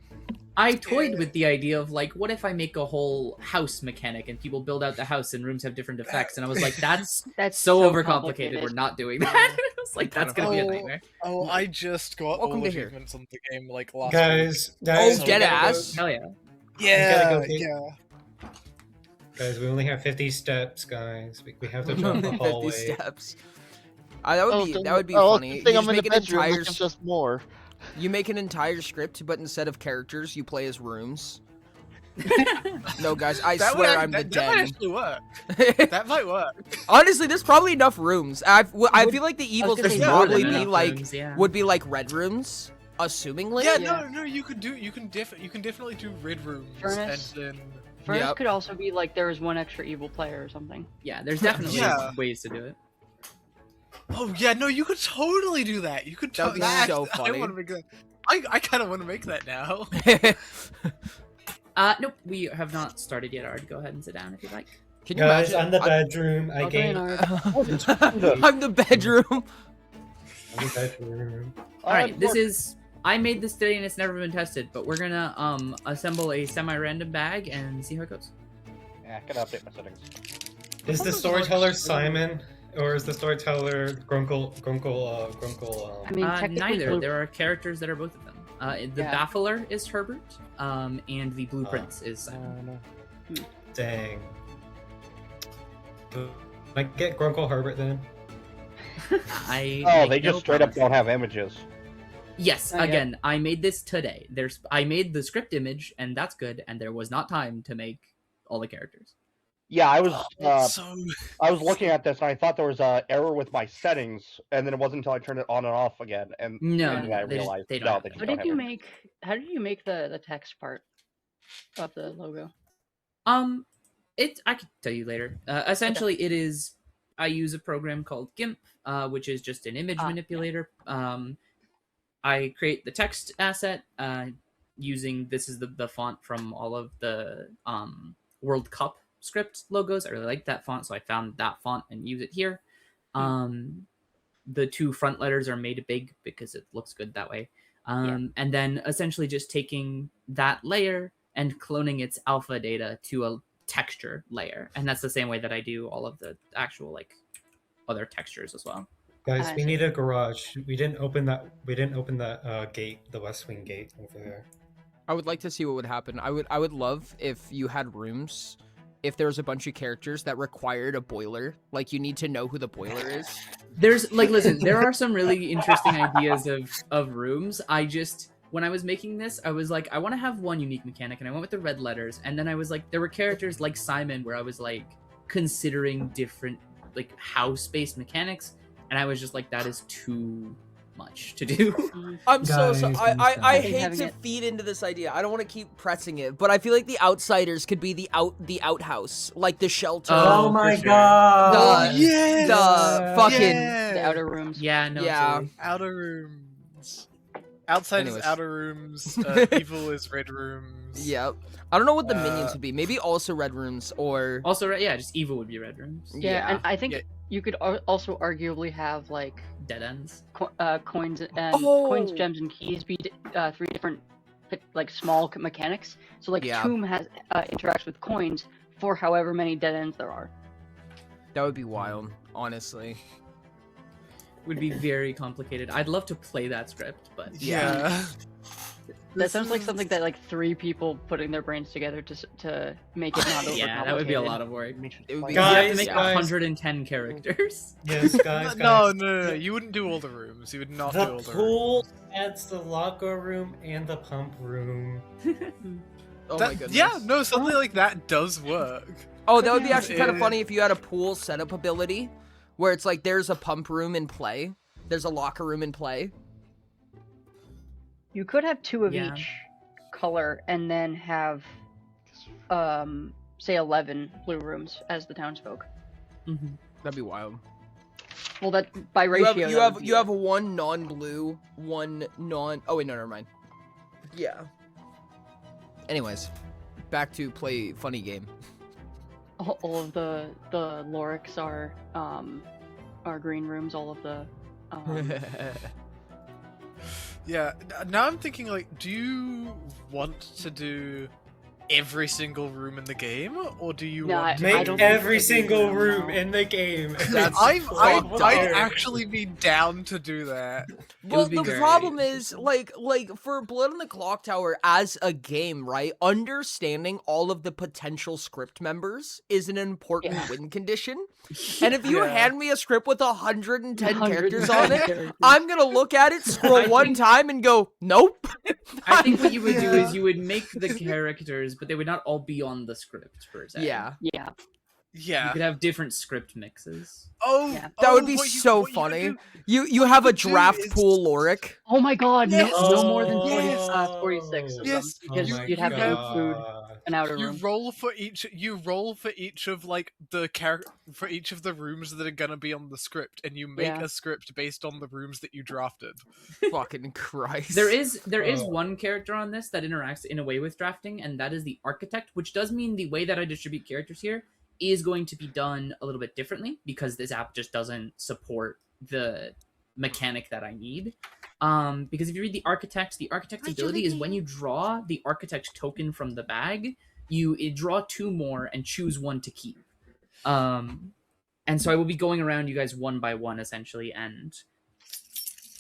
I toyed with the idea of like, what if I make a whole house mechanic and people build out the house and rooms have different effects? And I was like, that's so overcomplicated. complicated. We're not doing that. I was like, that's gonna be a nightmare. Oh, I just got Welcome all to here. achievements on the game like last week. Guys, Oh, we dead gotta ass. Hell yeah. Yeah, gotta go yeah. Guys, we only have 50 steps, guys. We have to jump the 50 hallway. steps. That would be Oh, funny. good You thing just I'm in make the an bedroom. entire It's just more. You make an entire script, but instead of characters, you play as rooms. No, guys, I That swear would I'm the that might den. actually work. That might work. Honestly, there's probably enough rooms. I feel like the evils gonna would say, probably more than be enough like rooms, yeah. would be like red rooms, assumingly. Yeah, Yeah. no, you can definitely do red rooms Furnace. and then Furnace Yep. could also be like there was one extra evil player or something. Yeah, there's definitely Yeah. ways to do it. oh yeah, no, you could totally do that. You could That'd be that- so I funny. want to make that. I kind of want to make that now. Nope, we have not started yet. Ard, go ahead and sit down if you like. Can you Guys, imagine? I'm the bedroom. I Okay, gained. Nard. I'm the bedroom. I'm the bedroom. All right, this is. I made this today and it's never been tested, but we're gonna assemble a semi-random bag and see how it goes. Yeah, I gotta update my settings. Is the storyteller Simon, or is the storyteller Grunkle? I mean, technically, Neither. Blue- There are characters that are both of them. The Yeah. Baffler is Herbert, and the Blueprints is Simon. Dang. Can I get Grunkle Herbert then? I Oh, make they no just straight up promises. don't have images. Yes, Oh, yeah. again, I made this today. I made the script image, and that's good. And there was not time to make all the characters. Yeah, I was So I was looking at this and I thought there was a error with my settings, and then it wasn't until I turned it on and off again, and No, then no, I they just- realized they don't no, have they it. just How don't did have you images. make? How did you make the text part of the logo? I could tell you later. Essentially, it is. I use a program called GIMP, which is just an image yeah. manipulator. I create the text asset using this is the font from all of the World Cup script logos. I really like that font, so I found that font and use it here. The two front letters are made big because it looks good that way. And then essentially just taking that layer and cloning its alpha data to a texture layer, and that's the same way that I do all of the actual like other textures as well. Guys, we need a garage. We didn't open that. Gate, the West Wing gate over there. I would like to see what would happen. I would love if you had rooms, if there was a bunch of characters that required a boiler. Like you need to know who the boiler is. There's like, listen, there are some really interesting ideas of rooms. When I was making this, I was like, I want to have one unique mechanic, and I went with the red letters. And then I was like, there were characters like Simon, where I was like considering different like house-based mechanics, and I was just like, that is too much to do. I'm so Guys, I hate having to it- feed into this idea. I don't want to keep pressing it, but I feel like the outsiders could be the outhouse, like the shelter. Oh my for sure. god! The- yes, the fucking The outer rooms. Yeah, no, Yeah. absolutely. outer rooms. Outside Anyways. is outer rooms. Evil is red rooms. Yep. I don't know what the minions Uh, would be. Maybe also red rooms or Also, yeah, just evil would be red rooms. Yeah, and I think Yeah. you could also arguably have like Dead ends. coins and Oh! coins, gems, and keys be three different like small mechanics. So like Yeah. Tomb has interacts with coins for however many dead ends there are. that would be wild, honestly. Would be very complicated. I'd love to play that script, but Yeah. That sounds like something that like three people putting their brains together to make it not overcomplicated. yeah, that would be a lot of work. It would be You have to Guys, make guys. 110 characters. Yes, guys. No. You wouldn't do all the rooms. You would not do The all the rooms. pool adds the locker room and the pump room. Oh That- my goodness. Yeah, no, something like that does work. Oh, that would be Yeah. actually kind of funny if you had a pool setup ability where it's like there's a pump room in play, there's a locker room in play. You could have two of Yeah. each color and then have say 11 blue rooms as the townsfolk. Mm-hmm. That'd be wild. Well, that by You ratio. have you that have would be you it. have one non-blue, one non. Oh wait, no, never mind. Yeah. Anyways, back to play funny game. All of the Lorics are green rooms. All of the Yeah, now I'm thinking, like, do you want to do every single room in the game, or do you No, want to Make don't every think single every room room, no. in the game. That's I'd fucked up. actually be down to do that. Well, would be the very problem is, interesting. like for Blood on the Clock Tower as a game, right? Understanding all of the potential script members is an important Yeah. win condition. And if you Yeah. hand me a script with 110 characters 110 on it, characters. I'm gonna look at it, scroll I one think- time, and go, nope. I think what you would do Yeah. is you would make the characters, but they would not all be on the script per se. Yeah, Yeah. You Yeah. could have different script mixes. Oh, Yeah. that would be what you- so what you could funny. do- You what have you a could do draft is- pool Loric. Oh my God! Yes. No more than Yes. 46 of Yes. them, because Oh my you'd have to God. include an outer You room. roll for each. You roll for each of like the for each of the rooms that are gonna be on the script, and you make Yeah. a script based on the rooms that you drafted. Fucking Christ. There is Oh. one character on this that interacts in a way with drafting, and that is the architect, which does mean the way that I distribute characters here is going to be done a little bit differently because this app just doesn't support the mechanic that I need. Because if you read the architect's ability is when you draw the architect token from the bag, you draw 2 more and choose 1 to keep. And so I will be going around you guys one by one essentially, and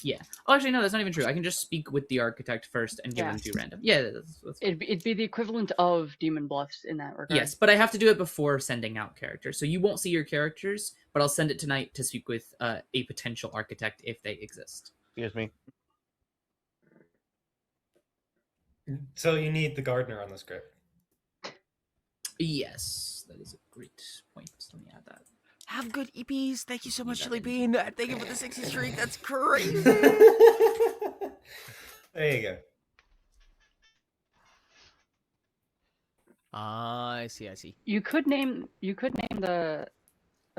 yeah. Oh, actually, no, that's not even true. I can just speak with the architect first and give Yeah. them 2 random. Yeah, that's It'd be the equivalent of Demon Bluffs in that regard. yes, but I have to do it before sending out characters. So you won't see your characters, but I'll send it tonight to speak with a potential architect if they exist. Excuse me. So you need the gardener on the script. Yes, that is a great point. Let me add that. Have good EPs. Thank you so much, that Chili in. Bean. Thank you for the 60 streak. That's crazy. There you go. I see. You could name the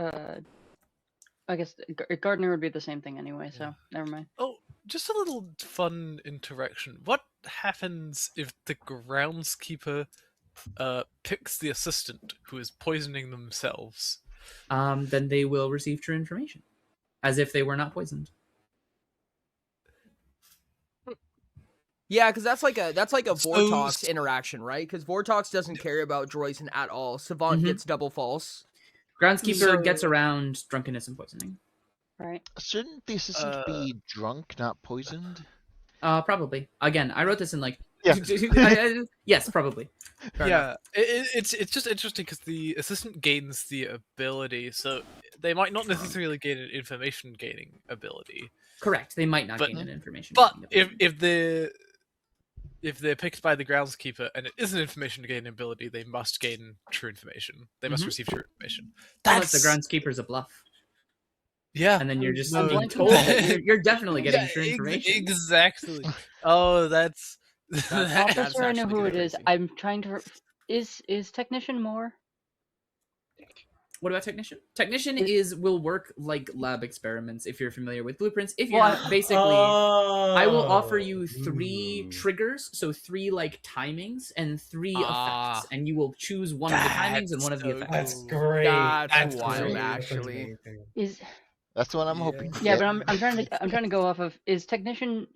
I guess Gardener would be the same thing anyway, so never mind. Oh, just a little fun interaction. What happens if the groundskeeper picks the assistant who is poisoning themselves? Then they will receive true information, as if they were not poisoned. Yeah, because that's like a Vortox So- interaction, right? Because Vortox doesn't care about Droysen at all. Savant Mhm. gets double false. Groundskeeper So- gets around drunkenness and poisoning. Right. Shouldn't the assistant be drunk, not poisoned? Probably. Again, I wrote this in like. Yeah. Yes, probably. Fair enough. Yeah, it's just interesting because the assistant gains the ability, so they might not necessarily gain an information gaining ability. Correct. They might not But- gain an information. But gaining if they're picked by the groundskeeper and it is an information gaining ability, they must gain true information. They must Mhm. receive true information. unless the groundskeeper's a bluff, Yeah. and then you're just No. being told that you're definitely getting Yeah, true information. Exactly. Oh, that's That's Officer, I know actually who it is. crazy. I'm trying to. Is Technician more? What about technician? Technician will work like lab experiments if you're familiar with blueprints. If you're Well, not, basically, I will offer you 3 Ooh. triggers, so 3 like timings and 3 Ah. effects, and you will choose one of the timings and one of the That's so effects. That's great. That's great. wild, That's actually. amazing. Is That's what I'm hoping. yeah, but I'm trying to go off of is Technician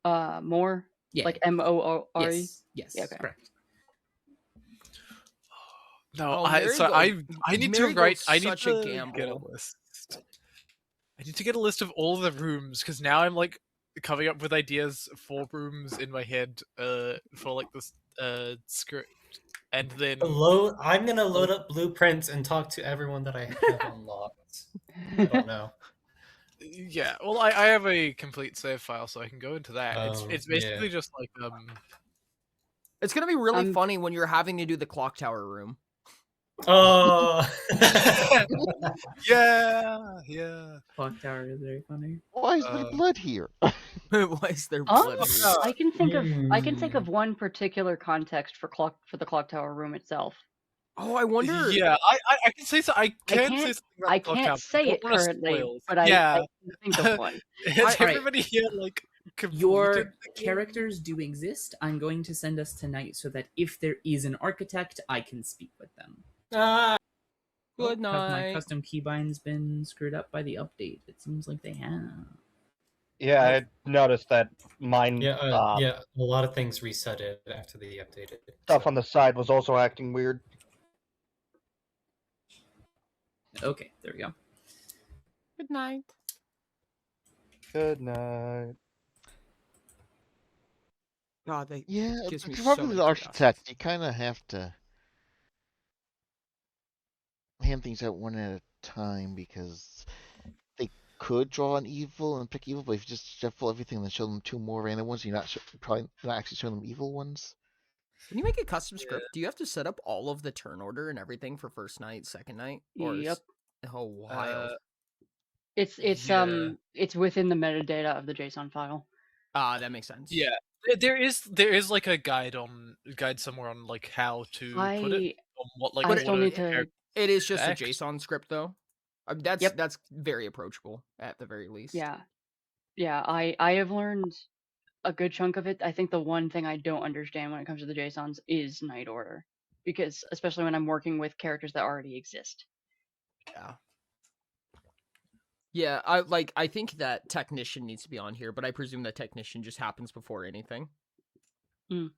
more Yeah. like MORE? yes. Yeah, okay. Correct. No, Oh, I need to write. Marigold's I need such a to get a gamble. list. I need to get a list of all the rooms because now I'm like coming up with ideas for rooms in my head. For like this script, and then I'm gonna load up blueprints and talk to everyone that I have unlocked. I don't know. yeah. Well, I have a complete save file, so I can go into that. Oh, It's basically yeah. just like It's gonna be really I'm- funny when you're having to do the clock tower room. Oh. Yeah. Clock tower is very funny. Why is there blood here? Why is there blood here? I can think Hmm. of one particular context for the clock tower room itself. Oh, I wonder. Yeah, I can say so. I can say something about I the clock can't tower. say I it don't wanna currently, spoil. but I Yeah. can think of one. Is Alright. everybody here like completed Your the game? characters do exist. I'm going to send us tonight so that if there is an architect, I can speak with them. Ah. Good Have my night. custom keybinds been screwed up by the update? It seems like they have. Yeah, I noticed that mine Yeah, a lot of things reset it after they updated it. stuff on the side was also acting weird. Okay, there we go. Good night. Good night. God, they Yeah, gives me if you're so working many with the curiosities. architect, you kind of have to hand things out one at a time because they could draw an evil and pick evil, but if you just shuffle everything and then show them two more random ones, you're probably not actually showing them evil ones. Can you make a custom script? Do you have to set up all of the turn order and everything for first night, second night? Or Yep. Oh, wild. It's within the metadata of the JSON file. Ah, that makes sense. Yeah, there is like a guide somewhere on like how to put it on what like I still order need to. character It is just a X. JSON script, though. That's Yep. that's very approachable at the very least. Yeah. I have learned a good chunk of it. I think the one thing I don't understand when it comes to the JSONs is night order, because especially when I'm working with characters that already exist. Yeah. Yeah, I think that technician needs to be on here, but I presume that technician just happens before anything. Oh,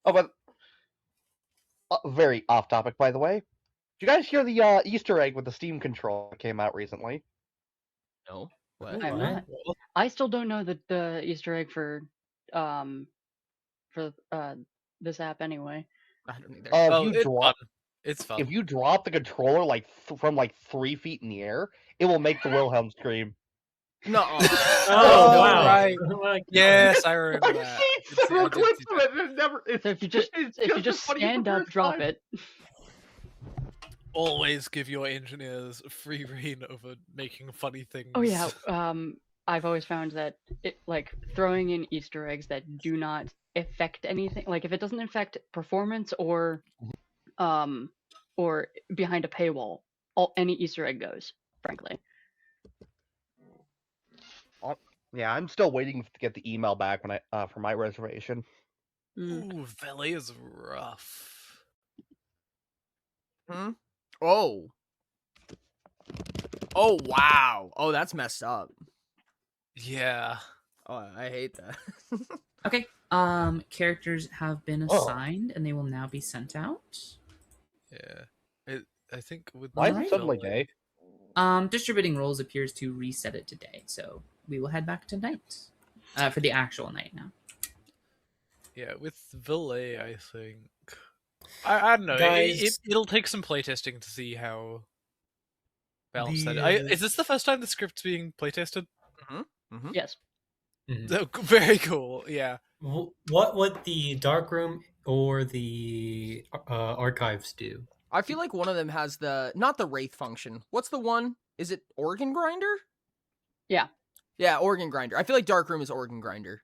but very off topic, by the way. Did you guys hear the Easter egg with the Steam control that came out recently? No. I have not. I still don't know the Easter egg for this app anyway. I don't either. It's fun. If you drop the controller like from like 3 feet in the air, it will make the Wilhelm scream. No. Oh, wow. Right. Like, Yes, I remember I've that. seen several clips of it, and it never. So if you just stand up, drop it. Always give your engineers free reign over making funny things. Oh yeah. I've always found that like throwing in Easter eggs that do not affect anything, like if it doesn't affect performance or behind a paywall, any Easter egg goes, frankly. Yeah, I'm still waiting to get the email back when I for my reservation. Ooh, valet is rough. Oh. Oh, wow. Oh, that's messed up. Yeah. Oh, I hate that. Okay. Characters have been assigned and they will now be sent out. Yeah. I think with Why is Alright. it suddenly day? Distributing roles appears to reset it today, so we will head back to night. For the actual night now. Yeah, with valet, I think I don't know. Guys, It'll take some playtesting to see how balanced that is. Is this the first time the script's being playtested? Yes. Oh, very cool. Yeah. What would the darkroom or the archives do? I feel like one of them has not the Wraith function. What's the one? Is it Organ Grinder? Yeah. Yeah, Organ Grinder. I feel like Darkroom is Organ Grinder.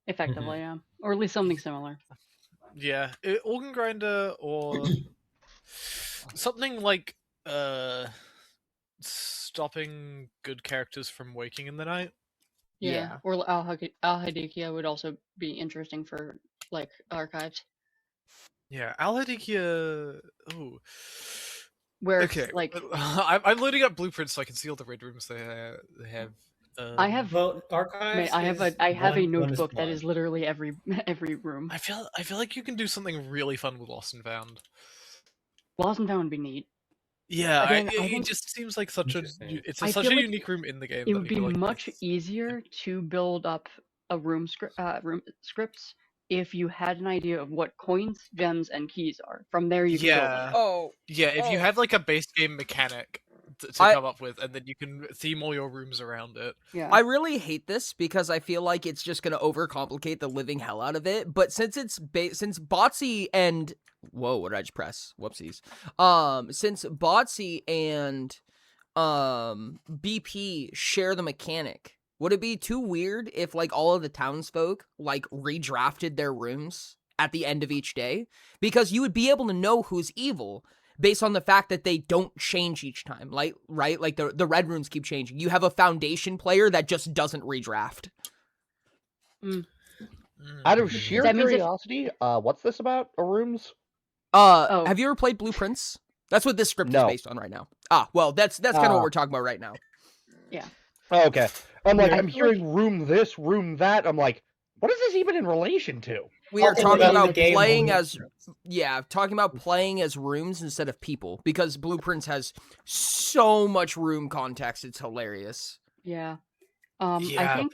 Effectively, yeah. Or at least something similar. Yeah. Organ grinder or something like stopping good characters from waking in the night. Yeah. Or Al-Hadikia would also be interesting for like archives. Yeah, Al-Hadikia. Ooh. Where okay, it's like I'm loading up blueprints so I can see all the red rooms they have. I have archives. I have a notebook that is literally every room. I feel like you can do something really fun with Lost and Found. Lost and Found would be neat. Yeah, Again, it just seems like such a such a like unique room in the game. It would be much easier to build up a room scripts if you had an idea of what coins, gems, and keys are. From there, you can build it. Oh. Yeah, if you have like a base game mechanic to I- come up with, and then you can theme all your rooms around it. Yeah. I really hate this because I feel like it's just going to overcomplicate the living hell out of it. But since it's since Botsy and what did I just press? Whoopsies. Since Botsy and BP share the mechanic, would it be too weird if like all of the townsfolk like redrafted their rooms at the end of each day? Because you would be able to know who's evil based on the fact that they don't change each time, like, right? Like the red rooms keep changing. You have a foundation player that just doesn't redraft. Out of sheer That means if- curiosity, what's this about? Rooms? Oh. Have you ever played Blueprints? That's what this script No. is based on right now. Ah, well, that's kind of what we're talking about right now. Yeah. Oh, okay. I'm like, Yeah. I'm hearing room this, room that. I'm like, what is this even in relation to? We are Talking talking about the about game playing only. as talking about playing as rooms instead of people, because Blueprints has so much room context. It's hilarious. Yeah. Yeah. I think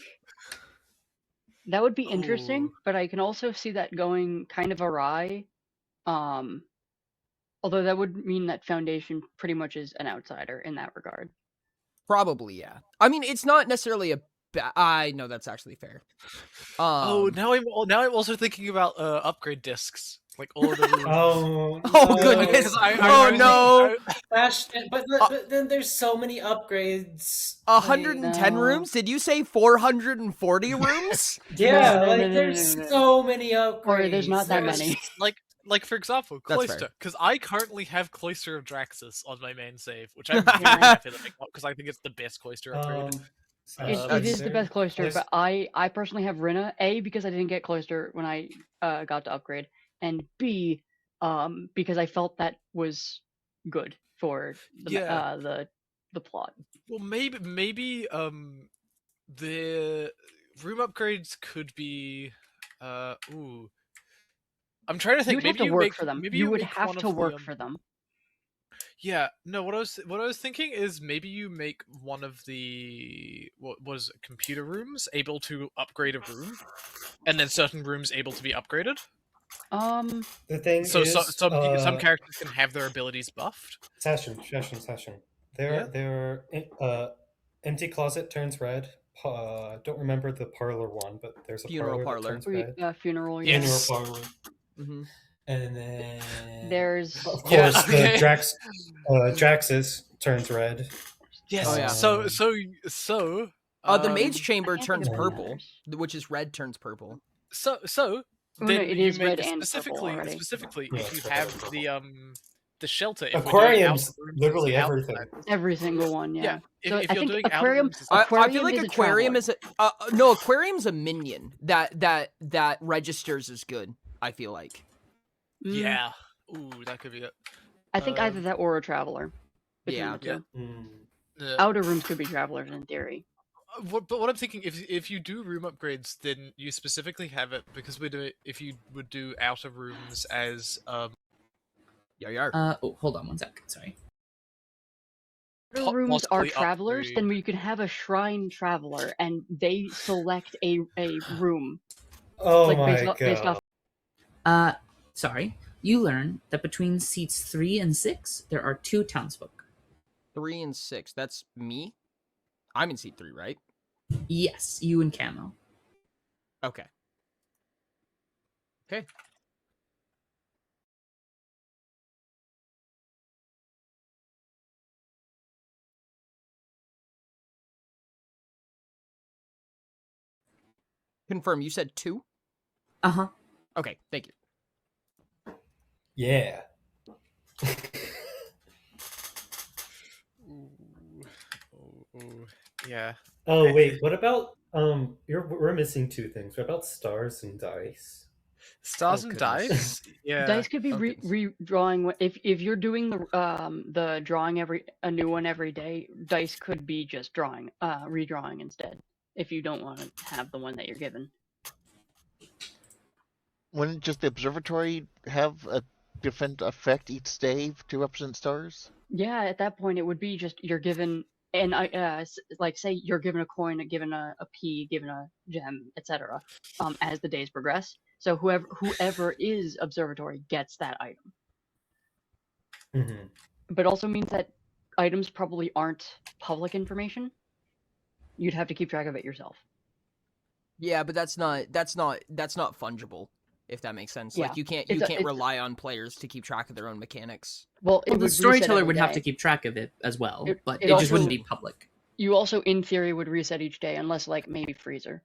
that would be interesting, Ooh. but I can also see that going kind of awry. Although that would mean that Foundation pretty much is an outsider in that regard. Probably, yeah. I mean, it's not necessarily a I know that's actually fair. Now I'm also thinking about upgrade discs, like all of the rooms. Oh, Oh, no. goodness. Because I Oh, was no. But then there's so many upgrades. 110 No. rooms? Did you say 440 rooms? Yeah, No, like no, there's no. so many upgrades. Or there's not that There's- many. like for example, That's fair. Cloister, because I currently have Cloister of Draxus on my main save, which I'm very happy that I got because I think it's the best Cloister upgrade. It is the best Cloister, but I personally have Rinna, A, because I didn't get Cloister when I got to upgrade, and B, because I felt that was good for the plot. Well, maybe the room upgrades could be ooh. I'm trying to You think. would have Maybe to you work make for them. Maybe You would make have one to of the, work for them. Yeah, no. What I was thinking is maybe you make one of the what was it, computer rooms able to upgrade a room, and then certain rooms able to be upgraded. The thing So is, some characters can have their abilities buffed. Session. There, empty closet turns red. Don't remember the parlor one, but there's a Funeral parlor that parlor. turns red. Funeral, yeah. Funeral Yes. parlor. Mm-hmm. And then There's of Yeah, course okay. the Draxus turns red. Yes. Oh, yeah. So. The Maid's I Chamber can't turns think of any purple, others. which is red turns purple. So Oh, then no, it you is make red and purple specifically already. Yeah, if you it's have purple. the shelter. If we're doing Aquarium's outer rooms literally as everything. outlets- Every single one, yeah. Yeah, if- So if I you're think doing outer aquarium. rooms as I Aquarium feel like is aquarium a is a no, aquarium's a minion that registers as good. I feel like. traveler. Yeah. Ooh, that could be it. I think either that or a traveler. Between Yeah. the two. Mm. Outer rooms could be travelers in theory. But what I'm thinking, if you do room upgrades, then you specifically have it because if you would do outer rooms as Yar. Oh, hold on one sec. Sorry. Outer rooms are possibly travelers, upgrade. then we could have a shrine traveler, and they select a room. Oh Like, my based god. off. Sorry. You learn that between seats 3 and 6, there are 2 townsfolk. 3 and 6. That's me. I'm in seat 3, right? Yes, you and Camo. Okay. Okay. Confirm. You said 2? Uh-huh. Okay. Thank you. Yeah. yeah. Oh wait, what about we're missing 2 things. What about stars and dice? Stars Oh, and goodness. dice. Yeah. Dice could be Oh, goodness. redrawing. If you're doing the drawing a new one every day, dice could be just redrawing instead. If you don't want to have the one that you're given. Wouldn't just the observatory have a different effect each day to represent stars? Yeah, at that point it would be just you're given, and like say you're given a coin, given a pea, given a gem, etc. As the days progress. So whoever is observatory gets that item. Mm-hmm. But also means that items probably aren't public information. You'd have to keep track of it yourself. Yeah, but that's not fungible, if that makes sense. Yeah, Like you can't it's rely on players to keep track of their own mechanics. well, it Well, the would reset storyteller every would have to day. keep track of it as well, but it it just wouldn't also- be public. You also, in theory, would reset each day, unless like maybe freezer.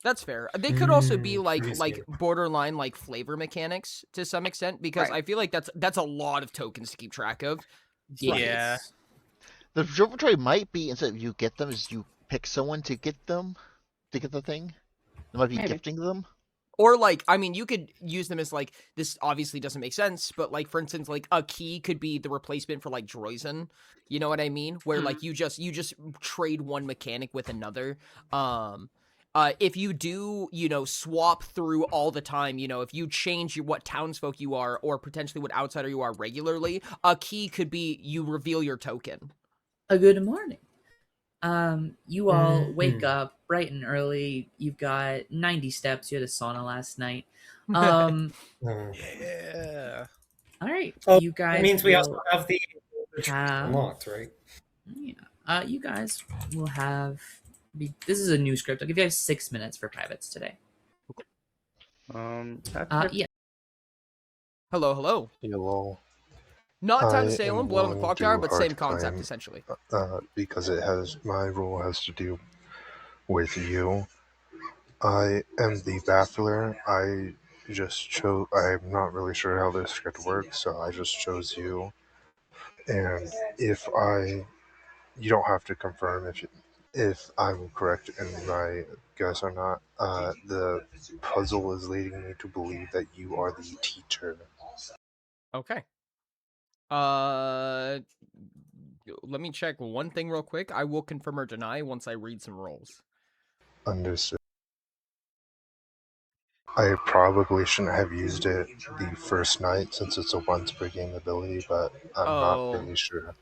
That's fair. They could also be freezing. like borderline like flavor mechanics to some extent, because Right. I feel like that's a lot of tokens to keep track of. Yeah. The observatory might be, instead of you get them, is you pick someone to get them, to get the thing. It might be Maybe. gifting them. Or like, I mean, you could use them as like, this obviously doesn't make sense, but like for instance, like a key could be the replacement for like Droizen. You know what I mean? Where like you just trade one mechanic with another. If you do, swap through all the time, if you change what townsfolk you are or potentially what outsider you are regularly, a key could be you reveal your token. A good morning. You all wake Mhm. up bright and early. You've got 90 steps. You had a sauna last night. Yeah. All right, Oh, you guys. that means we also will have the have- unlocked, right? Yeah. You guys will have. This is a new script. I'll give you guys 6 minutes for privates today. Yeah. Hello, hello. Hello. Not Town I of Salem, am Blood on the willing Clock to Tower, but hard same concept claim, essentially. Because my role has to do with you. I am the baffler. I just chose. I'm not really sure how this script works, so I just chose you. And you don't have to confirm if I'm correct in my guess or not. The puzzle is leading me to believe that you are the teacher. Okay. Let me check one thing real quick. I will confirm or deny once I read some rolls. Understood. I probably shouldn't have used it the first night since it's a once per game ability, but I'm not really sure.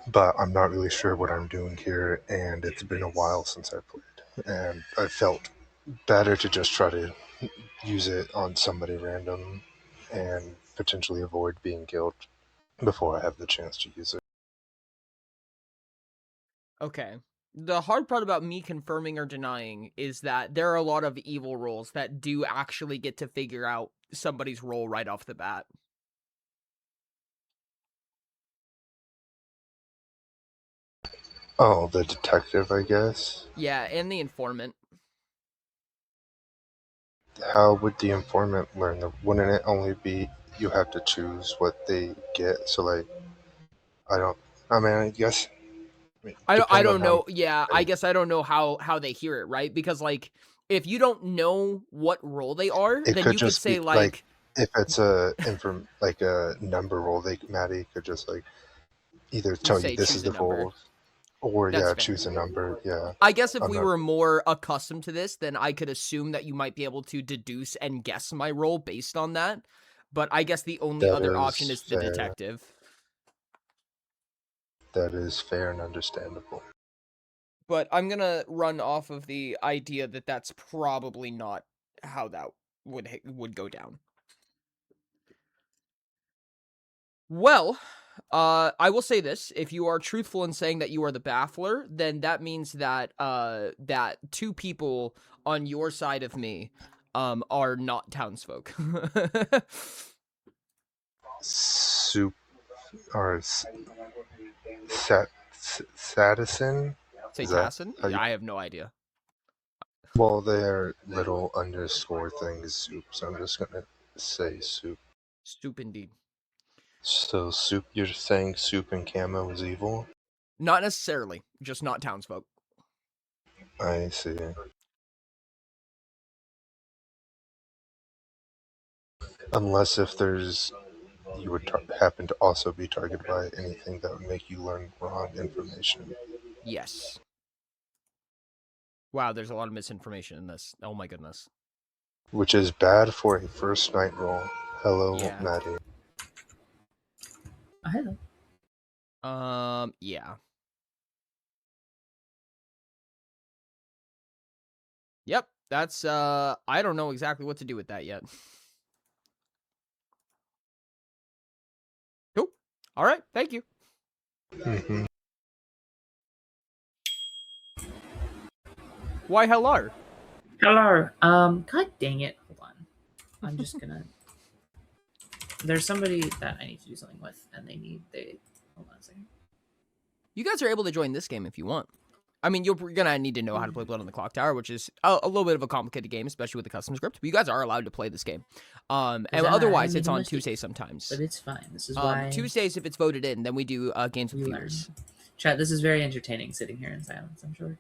But I'm not really sure what I'm doing here, and it's been a while since I played, and I felt better to just try to use it on somebody random and potentially avoid being killed before I have the chance to use it. Okay. The hard part about me confirming or denying is that there are a lot of evil rolls that do actually get to figure out somebody's role right off the bat. Oh, the detective, I guess? Yeah, and the informant. How would the informant learn that? Wouldn't it only be you have to choose what they get? So, like, I guess. I depend on don't how- know. Yeah, I guess I don't know how they hear it, right? Because like if you don't know what role they are, It then could you could just say be like if it's a number roll, Maddie could just like either tell you say this choose is a the number. roll, or That's fair. choose a number. Yeah. I guess if I'm we not- were more accustomed to this, then I could assume that you might be able to deduce and guess my role based on that. But I guess the only That other is option is the fair. detective. That is fair and understandable. But I'm gonna run off of the idea that that's probably not how that would go down. Well, I will say this: if you are truthful in saying that you are the baffler, then that means that that two people on your side of me are not townsfolk. Soup or Sadison? Say Is that Tassin? how you- I have no idea. Well, they're little underscore things, soup. So I'm just gonna say soup. Soup indeed. So soup, you're saying soup and camo is evil? Not necessarily, just not townsfolk. I see. Unless if you would happen to also be targeted by anything that would make you learn wrong information. Yes. Wow, there's a lot of misinformation in this. Oh my goodness. Which is bad for a first night roll. Hello, Yeah. Maddie. Hello. Yeah. Yep, that's I don't know exactly what to do with that yet. Cool. All right, thank you. Mhm. Why hello? Hello. God dang it. Hold on. I'm just gonna. There's somebody that I need to do something with, and Hold on a second. You guys are able to join this game if you want. I mean, you're gonna need to know how to play Blood on the Clock Tower, which is a little bit of a complicated game, especially with the custom script. But you guys are allowed to play this game. And otherwise, it's on Tuesdays sometimes. But it's fine. This is why Tuesdays, if it's voted in, then we do games with we learn. viewers. Chat. This is very entertaining sitting here in silence. I'm sure.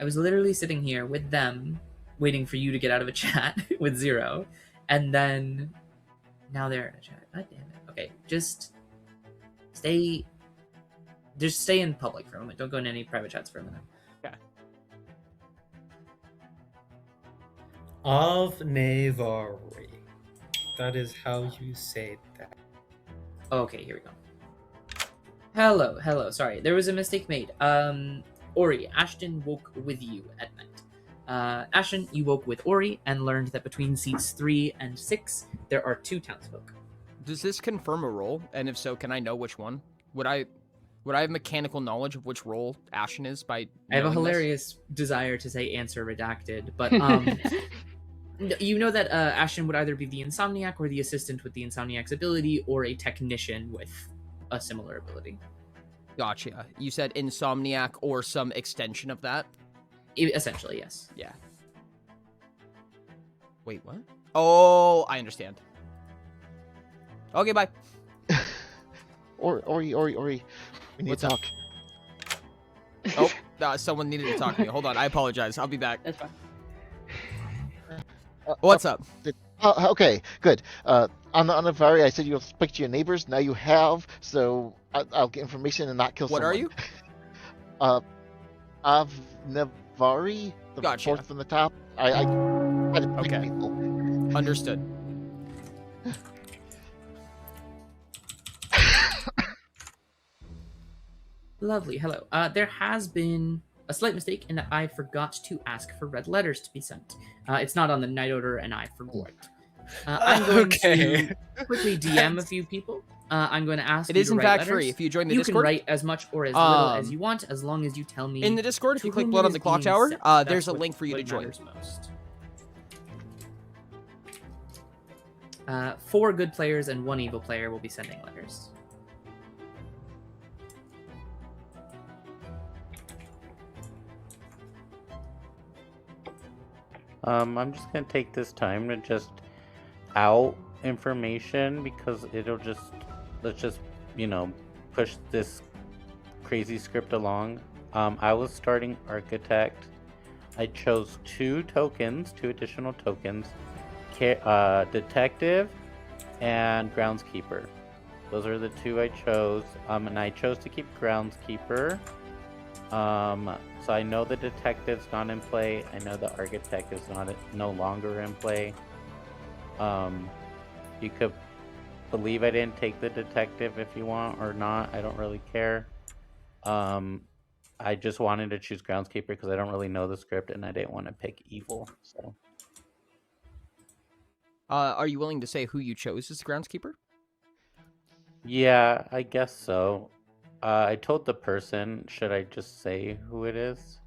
I was literally sitting here with them, waiting for you to get out of a chat with Zero, and then now they're in a chat. God damn it. Okay, just stay in public for a moment. Don't go in any private chats for a minute. Okay. Of Navarre. That is how you say that. Okay, here we go. Hello. Sorry, there was a mistake made. Ori, Ashton woke with you at night. Ashton, you woke with Ori and learned that between seats 3 and 6, there are 2 townsfolk. Does this confirm a role? And if so, can I know which one? Would I have mechanical knowledge of which role Ashton is by I have a knowing hilarious desire to say answer redacted, but you know that Ashton would either be the Insomniac or the assistant with the Insomniac's ability, or a technician with a similar ability. Gotcha. You said Insomniac or some extension of that? Essentially, yes. Yeah. Wait, what? Oh, I understand. Okay, bye. Ori, we need What's to up? talk. Oh, someone needed to talk to me. Hold on, I apologize. I'll be back. That's fine. What's up? Okay, good. On the very, I said you'll speak to your neighbors. Now you have, so I'll get information and not kill What someone. are you? Av Navari, the Gotcha. fourth from the top. I had to pick Okay. people. Understood. Lovely. Hello. There has been a slight mistake in that I forgot to ask for red letters to be sent. It's not on the night order, and I forgot. I'm going to quickly DM a few people. I'm going to ask. It you is to in write fact letters. free if you join the You Discord. can write as much or as little as you want, as long as you tell me. In the Discord, if you to click whom Blood it on is the Clock being Tower, sent. That's there's a what- link for you what to join. matters most. 4 good players and 1 evil player will be sending letters. I'm just gonna take this time to just out information because let's just push this crazy script along. I was starting architect. I chose 2 additional tokens, detective and groundskeeper. Those are the 2 I chose. And I chose to keep groundskeeper. So I know the detective's not in play. I know the architect is no longer in play. You could believe I didn't take the detective if you want or not. I don't really care. I just wanted to choose groundskeeper because I don't really know the script and I didn't want to pick evil. So Are you willing to say who you chose as the groundskeeper? yeah, I guess so. I told the person. Should I just say who it is?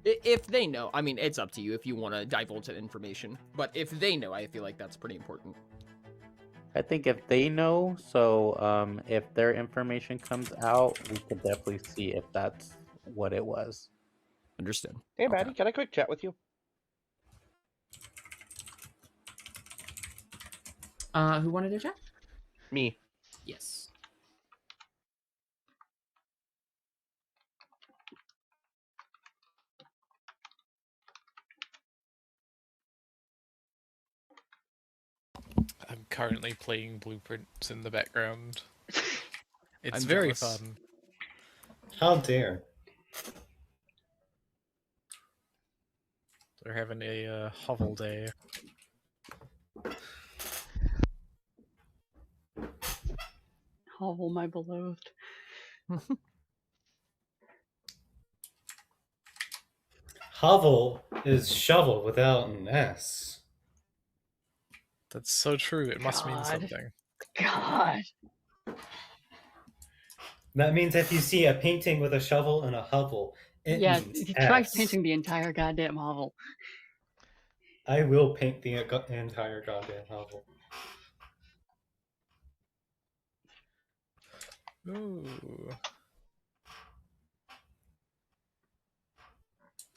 If they know, I mean, it's up to you if you want to divulge that information. But if they know, I feel like that's pretty important. I think if they know, so if their information comes out, we could definitely see if that's what it was. Understood. Hey, Maddie, can I quick chat with you? Who wanted to chat? Me. Yes. I'm currently playing Blueprints in the background. It's I'm very jealous. fun. How dare. They're having a hovel day. Hovel, my beloved. Hovel is shovel without an S. That's so true. It must mean God. something. God. That means if you see a painting with a shovel and a hovel, it Yeah, means try S. painting the entire goddamn hovel. I will paint the entire goddamn hovel. Ooh.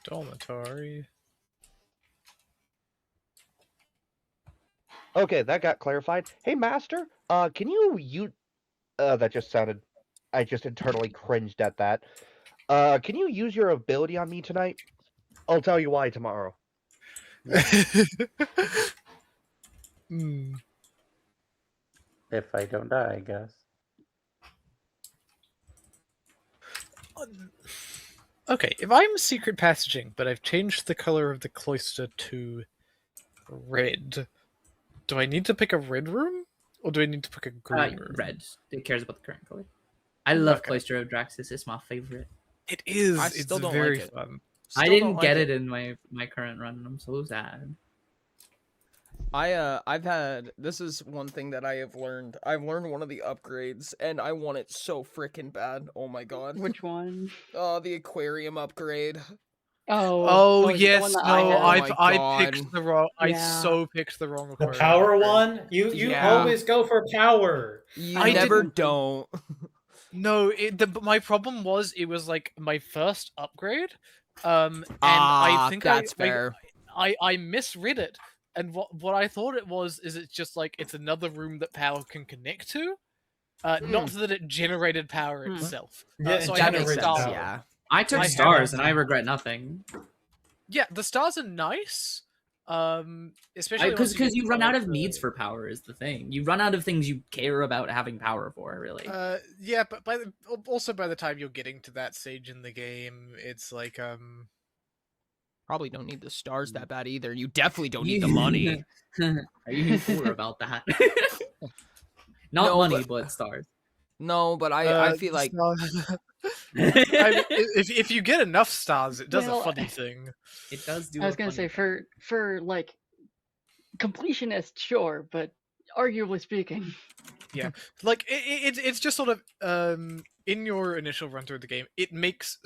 Dormitory. Okay, that got clarified. Hey, Master, can you that just sounded, I just internally cringed at that. Can you use your ability on me tonight? I'll tell you why tomorrow. Hmm. If I don't die, I guess. Okay, if I'm secret passaging, but I've changed the color of the cloister to red, do I need to pick a red room? Or do I need to pick a green room? Red. It cares about the current color. I love Okay. Cloister of Draxus. It's my favorite. It is. I It's still don't very like it. fun. I Still didn't don't get like it in my current run, and I'm so sad. I've had, this is one thing that I have learned. I've learned one of the upgrades, and I want it so freaking bad. Oh my god. Which one? The aquarium upgrade. Oh is it the yes, one that no, I have? I God. picked the wrong. I Yeah. so picked the wrong. The aquarium power upgrade. one? You Yeah. always go for power. You I never didn't- don't. No, but my problem was it was like my first upgrade, and I think that's fair. I misread it, and what I thought it was is it's just like it's another room that power can connect to, not that it generated power itself. Yeah, so it I have a That makes generates sense, star. power. yeah. I took I have stars, a- and I regret nothing. Yeah, the stars are nice. Especially once Because get you to, run like, out of the- needs for power is the thing. You run out of things you care about having power for, really. Yeah, but by the time you're getting to that stage in the game, it's like Probably don't need the stars that bad either. You definitely don't need You- the money. Are you sure about that? Not No, money, but- but stars. No, but I feel like if you get enough stars, it does Well, a funny thing. It does do. I was gonna say for like completionist, sure, but arguably speaking, Yeah, like it's just sort of in your initial run through the game, it makes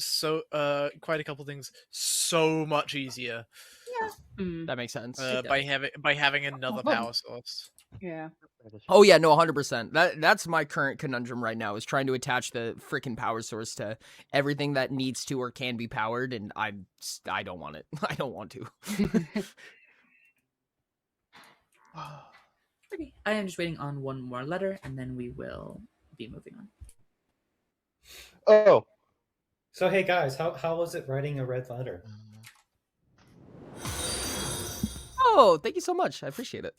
quite a couple things so much easier. that makes sense. By having another power source. Yeah. Oh yeah, no, 100%. That's my current conundrum right now, is trying to attach the freaking power source to everything that needs to or can be powered, and I don't want it. I don't want to. Okay, I am just waiting on one more letter, and then we will be moving on. Oh, So hey guys, how was it writing a red letter? Oh, thank you so much. I appreciate it.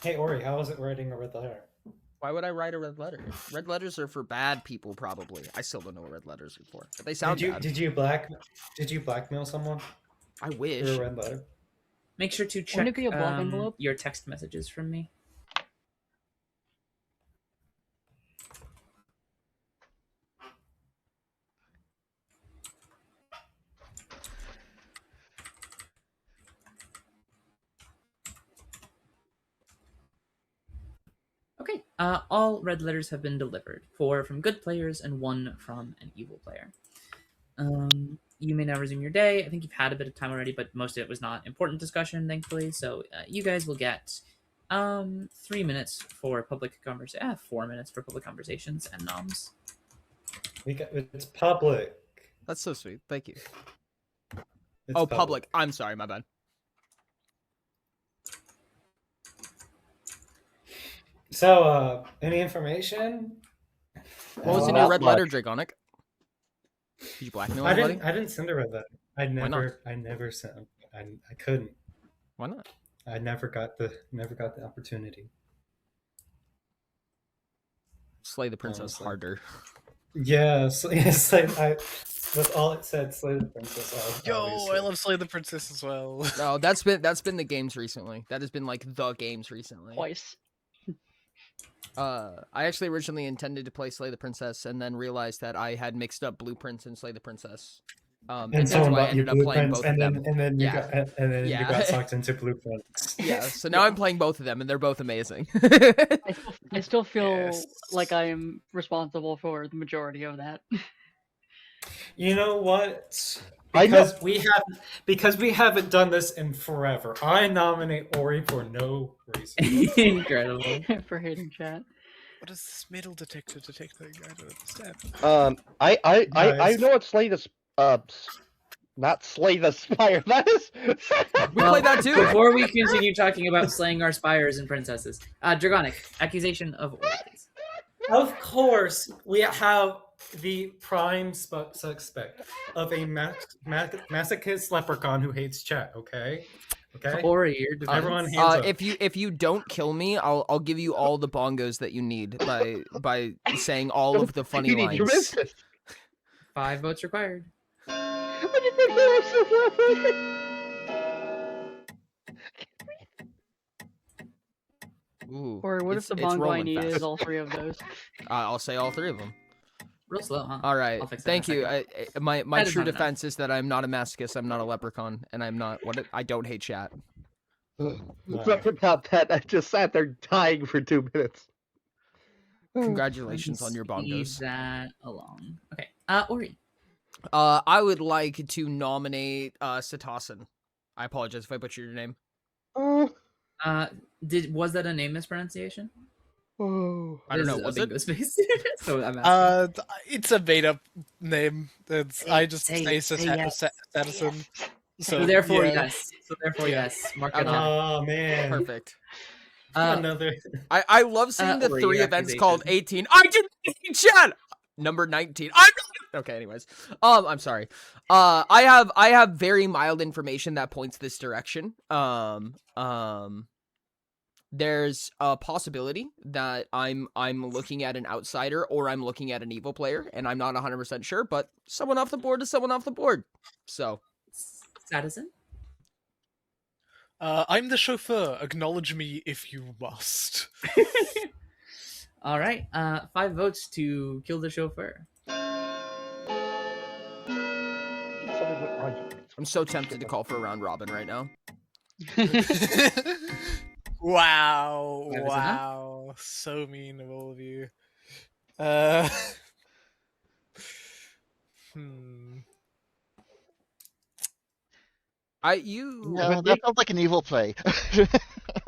Hey Ori, how was it writing a red letter? Why would I write a red letter? Red letters are for bad people, probably. I still don't know what red letters are for, but they sound bad. Did you blackmail someone I for wish. a red letter? Make sure to Wouldn't check it be a block envelope? your text messages from me. Okay, all red letters have been delivered. 4 from good players and 1 from an evil player. You may now resume your day. I think you've had a bit of time already, but most of it was not important discussion, thankfully. So you guys will get 3 minutes for public conversation. 4 minutes for public conversations and noms. It's public. That's so sweet. Thank you. It's Oh, public. I'm sorry, my bad. So, any information? What was in Not your red letter, much. Dragonic? Did you blackmail I anybody? didn't send a red letter. I not? never sent. I couldn't. Why not? I never got the opportunity. Slay the princess Honestly. harder. Yeah, that's all it said. Slay the princess. Yo, obviously. I love Slay the Princess as well. No, that's been the games recently. That has been like the games recently. Twice. I actually originally intended to play Slay the Princess, and then realized that I had mixed up Blueprints and Slay the Princess. And that's someone why I bought you ended up playing blueprints, both and of then them. you Yeah. got and then you Yeah. got sucked into blueprints. Yeah, so now I'm playing both of them, and they're both amazing. I still feel Yes. like I am responsible for the majority of that. You know what? I know. Because we haven't done this in forever. I nominate Ori for no reason. Incredible. For hating chat. What is this metal detector detecting? I don't understand. I Guys. know what Slay the not Slay the Spire. That is. We played that too. Before we continue talking about slaying our spires and princesses, Dragonic, accusation of orgies. Of course, we have the prime suspect of a masochist leprechaun who hates chat. Okay. Ori, your defense. Everyone hands up. if you don't kill me, I'll give you all the bongos that you need by saying all of the funny You need your lines. business. 5 votes required. What do you think that was so Ooh, Or what if the it's bongo I rolling need fast. is all 3 of those? I'll say all 3 of them. Real slow, huh? All right, I'll fix that in a thank you. second. My That is true not enough. defense is that I'm not a masochist, I'm not a leprechaun, and I'm not I don't hate chat. Sorry about that. I just sat there dying for 2 minutes. Congratulations on your Leave bongos. that alone. Okay, Ori. I would like to nominate Satasan. I apologize if I butchered your name. Was that a name mispronunciation? Oh. I don't know. This is Was a it? bingo space. So I'm asking. It's a made up name. I just Say say yes. Sadison. So therefore, yeah. yes. So therefore, yes. Mark it Okay. off. Oh man. Perfect. Another. I love seeing the Ori, 3 your events called accusation. 18. I didn't hate chat. Number 19. Okay, anyways. I'm sorry. I have very mild information that points this direction. There's a possibility that I'm looking at an outsider or I'm looking at an evil player, and I'm not 100% sure, but someone off the board is someone off the board. So, Sadison? I'm the chauffeur. Acknowledge me if you must. All right. 5 votes to kill the chauffeur. I'm so tempted to call for a round robin right now. Wow. That is Wow. So mean of all of you. No, that sounds like an evil play. I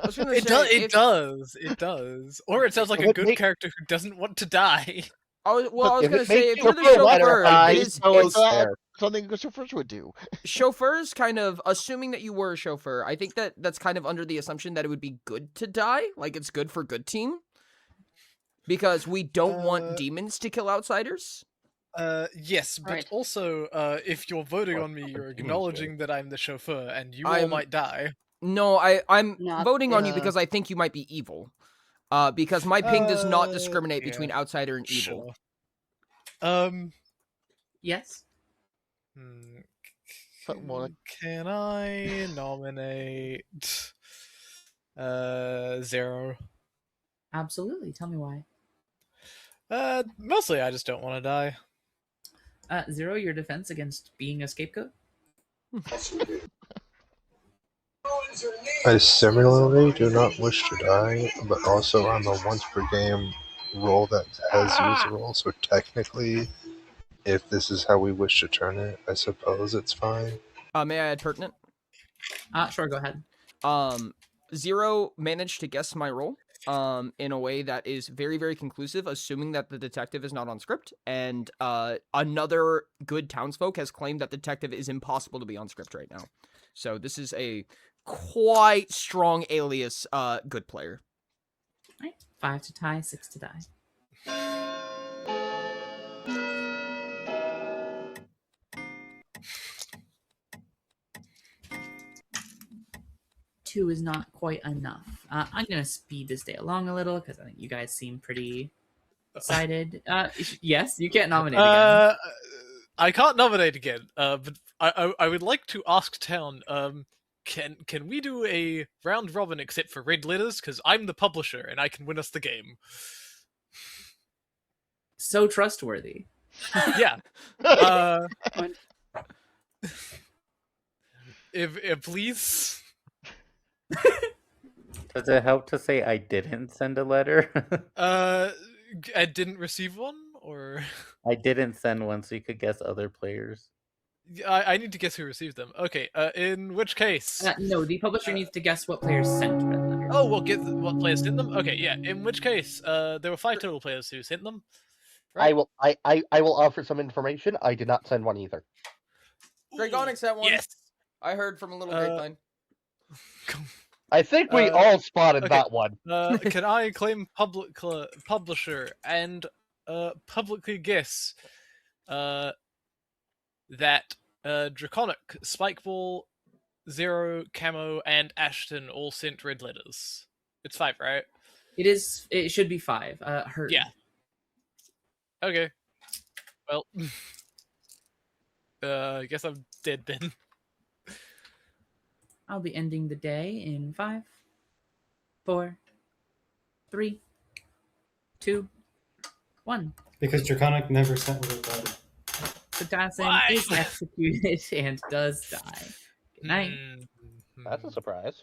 was gonna It say, does. It does. Or it sounds like a good character who doesn't want to die. I was If gonna it say, makes if you you're the feel better, chauffeur, I is so it's fair. Something good chauffeurs would do. chauffeurs kind of assuming that you were a chauffeur. I think that's kind of under the assumption that it would be good to die, like it's good for good team, because we don't want demons to kill outsiders. Yes, but Right. also, if you're voting on me, you're acknowledging that I'm the chauffeur, and you all I'm- might die. No, I'm Not, voting on you because I think you might be evil. Because my ping does not discriminate yeah, between outsider and evil. Sure. Yes. Something more like Can I nominate Zero? Absolutely. Tell me why. Mostly I just don't want to die. Zero, your defense against being a scapegoat? I similarly do not wish to die, but also I'm a once per game role that has used the role, so technically, if this is how we wish to turn it, I suppose it's fine. May I add pertinent? Sure, go ahead. Zero managed to guess my role in a way that is very, very conclusive, assuming that the detective is not on script, and another good townsfolk has claimed that the detective is impossible to be on script right now. So this is a quite strong alias good player. All right. 5 to tie, 6 to die. 2 is not quite enough. I'm going to speed this day along a little because I think you guys seem pretty excited. Yes, you can't nominate again. I can't nominate again, but I would like to ask Town, can we do a round robin except for red letters? Because I'm the publisher and I can win us the game. So trustworthy. Yeah. When- If please. Does it help to say I didn't send a letter? I didn't receive one, or I didn't send one, so you could guess other players. I need to guess who received them. Okay. In which case? No, the publisher needs to guess what players sent red letters. Oh, we'll get what players sent them. Okay, yeah. In which case, there were 5 total players who sent them. I will offer some information. I did not send one either. Dragonic sent one. Yes. I heard from a little grapevine. I think we all spotted okay. that one. Can I claim publisher and publicly guess that Draconic, Spikeball, Zero, Camo, and Ashton all sent red letters? It's 5, right? It should be 5. Heard. Yeah. Okay. Well, I guess I'm dead then. I'll be ending the day in 5, 4, 3, 2, 1. Because Draconic never sent a letter. Assassin Why? is executed and does die. Good night. That's a surprise.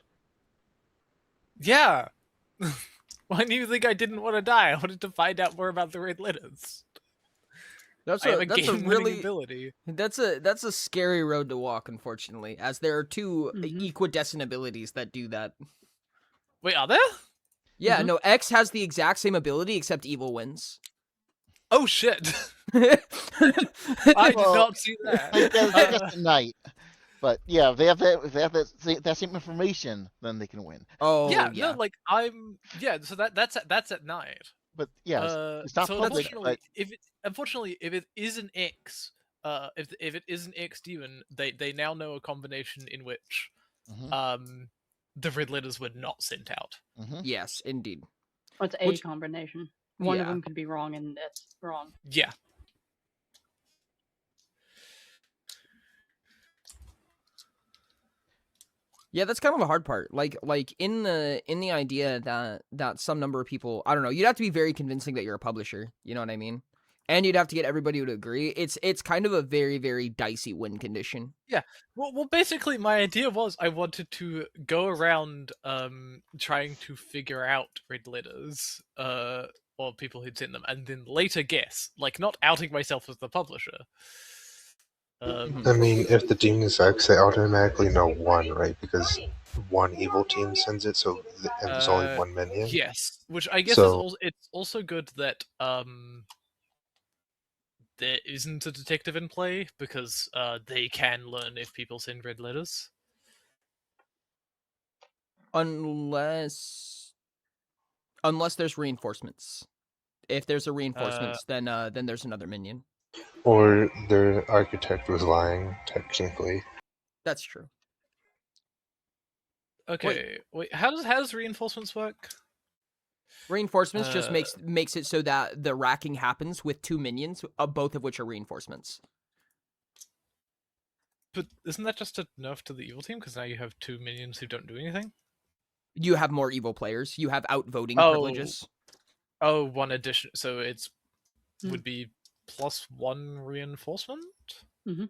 Yeah. Why do you think I didn't want to die? I wanted to find out more about the red letters. That's I have a a that's a game-winning really ability. that's a scary road to walk, unfortunately, as there are 2 equidistant abilities that do that. Wait, are there? Yeah, no, X has the exact same ability except evil wins. Oh shit! I did Well, not see that. That's at night. But yeah, if they have that same information, then they can win. Oh yeah, no, like so that's at night. But yeah, it's not so public. But unfortunately, if it is an X, if it is an X demon, they now know a combination in which, the red letters were not sent out. Yes, indeed. It's a combination. One of them could be wrong, and that's wrong. Yeah. Yeah, that's kind of a hard part. Like in the idea that some number of people, I don't know, you'd have to be very convincing that you're a publisher. You know what I mean? And you'd have to get everybody to agree. It's kind of a very, very dicey win condition. Yeah. Well, basically, my idea was I wanted to go around trying to figure out red letters or people who'd sent them, and then later guess, like not outing myself as the publisher. I mean, if the demon is X, they automatically know 1, right? Because 1 evil team sends it, so there's only 1 minion. Yes, which I guess So- it's also good that there isn't a detective in play, because they can learn if people send red letters. Unless there's reinforcements. If there's a reinforcements, then there's another minion. Or their architect was lying, technically. That's true. Okay, wait, how does reinforcements work? Reinforcements just makes it so that the racking happens with 2 minions, both of which are reinforcements. But isn't that just a nerf to the evil team? Because now you have 2 minions who don't do anything? You have more evil players. You have outvoting privileges. Oh, 1 addition. So it's would be +1 reinforcement?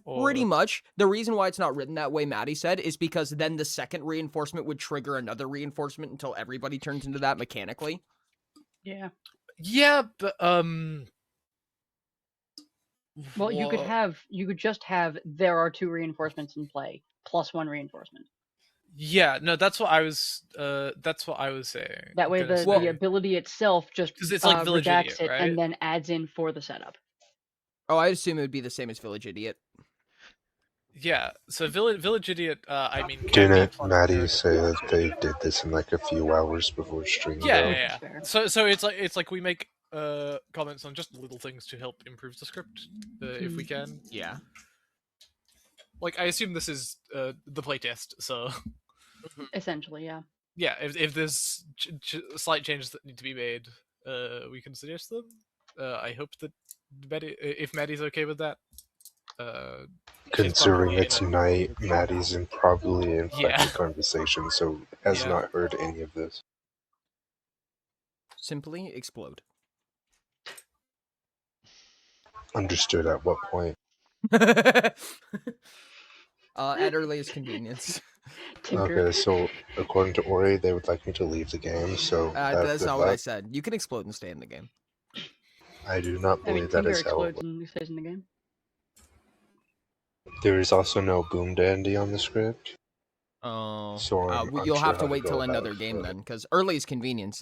Pretty much. The reason why it's not written that way, Maddie said, is because then the second reinforcement would trigger another reinforcement until everybody turns into that mechanically. Yeah. Yeah, but Well, you could just have there are 2 reinforcements in play +1 reinforcement. Yeah, no, that's what I was saying. That way, the ability itself just 'Cause it's like Village redacts Idiot, it right? and then adds in for the setup. Oh, I assume it would be the same as Village Idiot. Yeah, so Village Idiot, I mean... Didn't Maddie say that they did this in like a few hours before stream? Yeah. So it's like we make comments on just little things to help improve the script, if we can. Yeah. Like, I assume this is the playtest, so... Essentially, yeah. Yeah, if there's slight changes that need to be made, we can suggest them. I hope that if Maddie's okay with that. Considering probably it's in a- night, Maddie's in probably in Yeah. private conversation, so has Yeah. not heard any of this. Simply explode. Understood at what point? At earliest convenience. Tinker. Okay, so according to Ori, they would like me to leave the game, so That's after not what I that, said. You can explode and stay in the game. I do not I mean, believe that Tinker is how it explodes works. and stays in the game. There is also no Boom Dandy on the script. Oh, So I'm you'll unsure have to how wait go till about another it, game but- then, because earliest convenience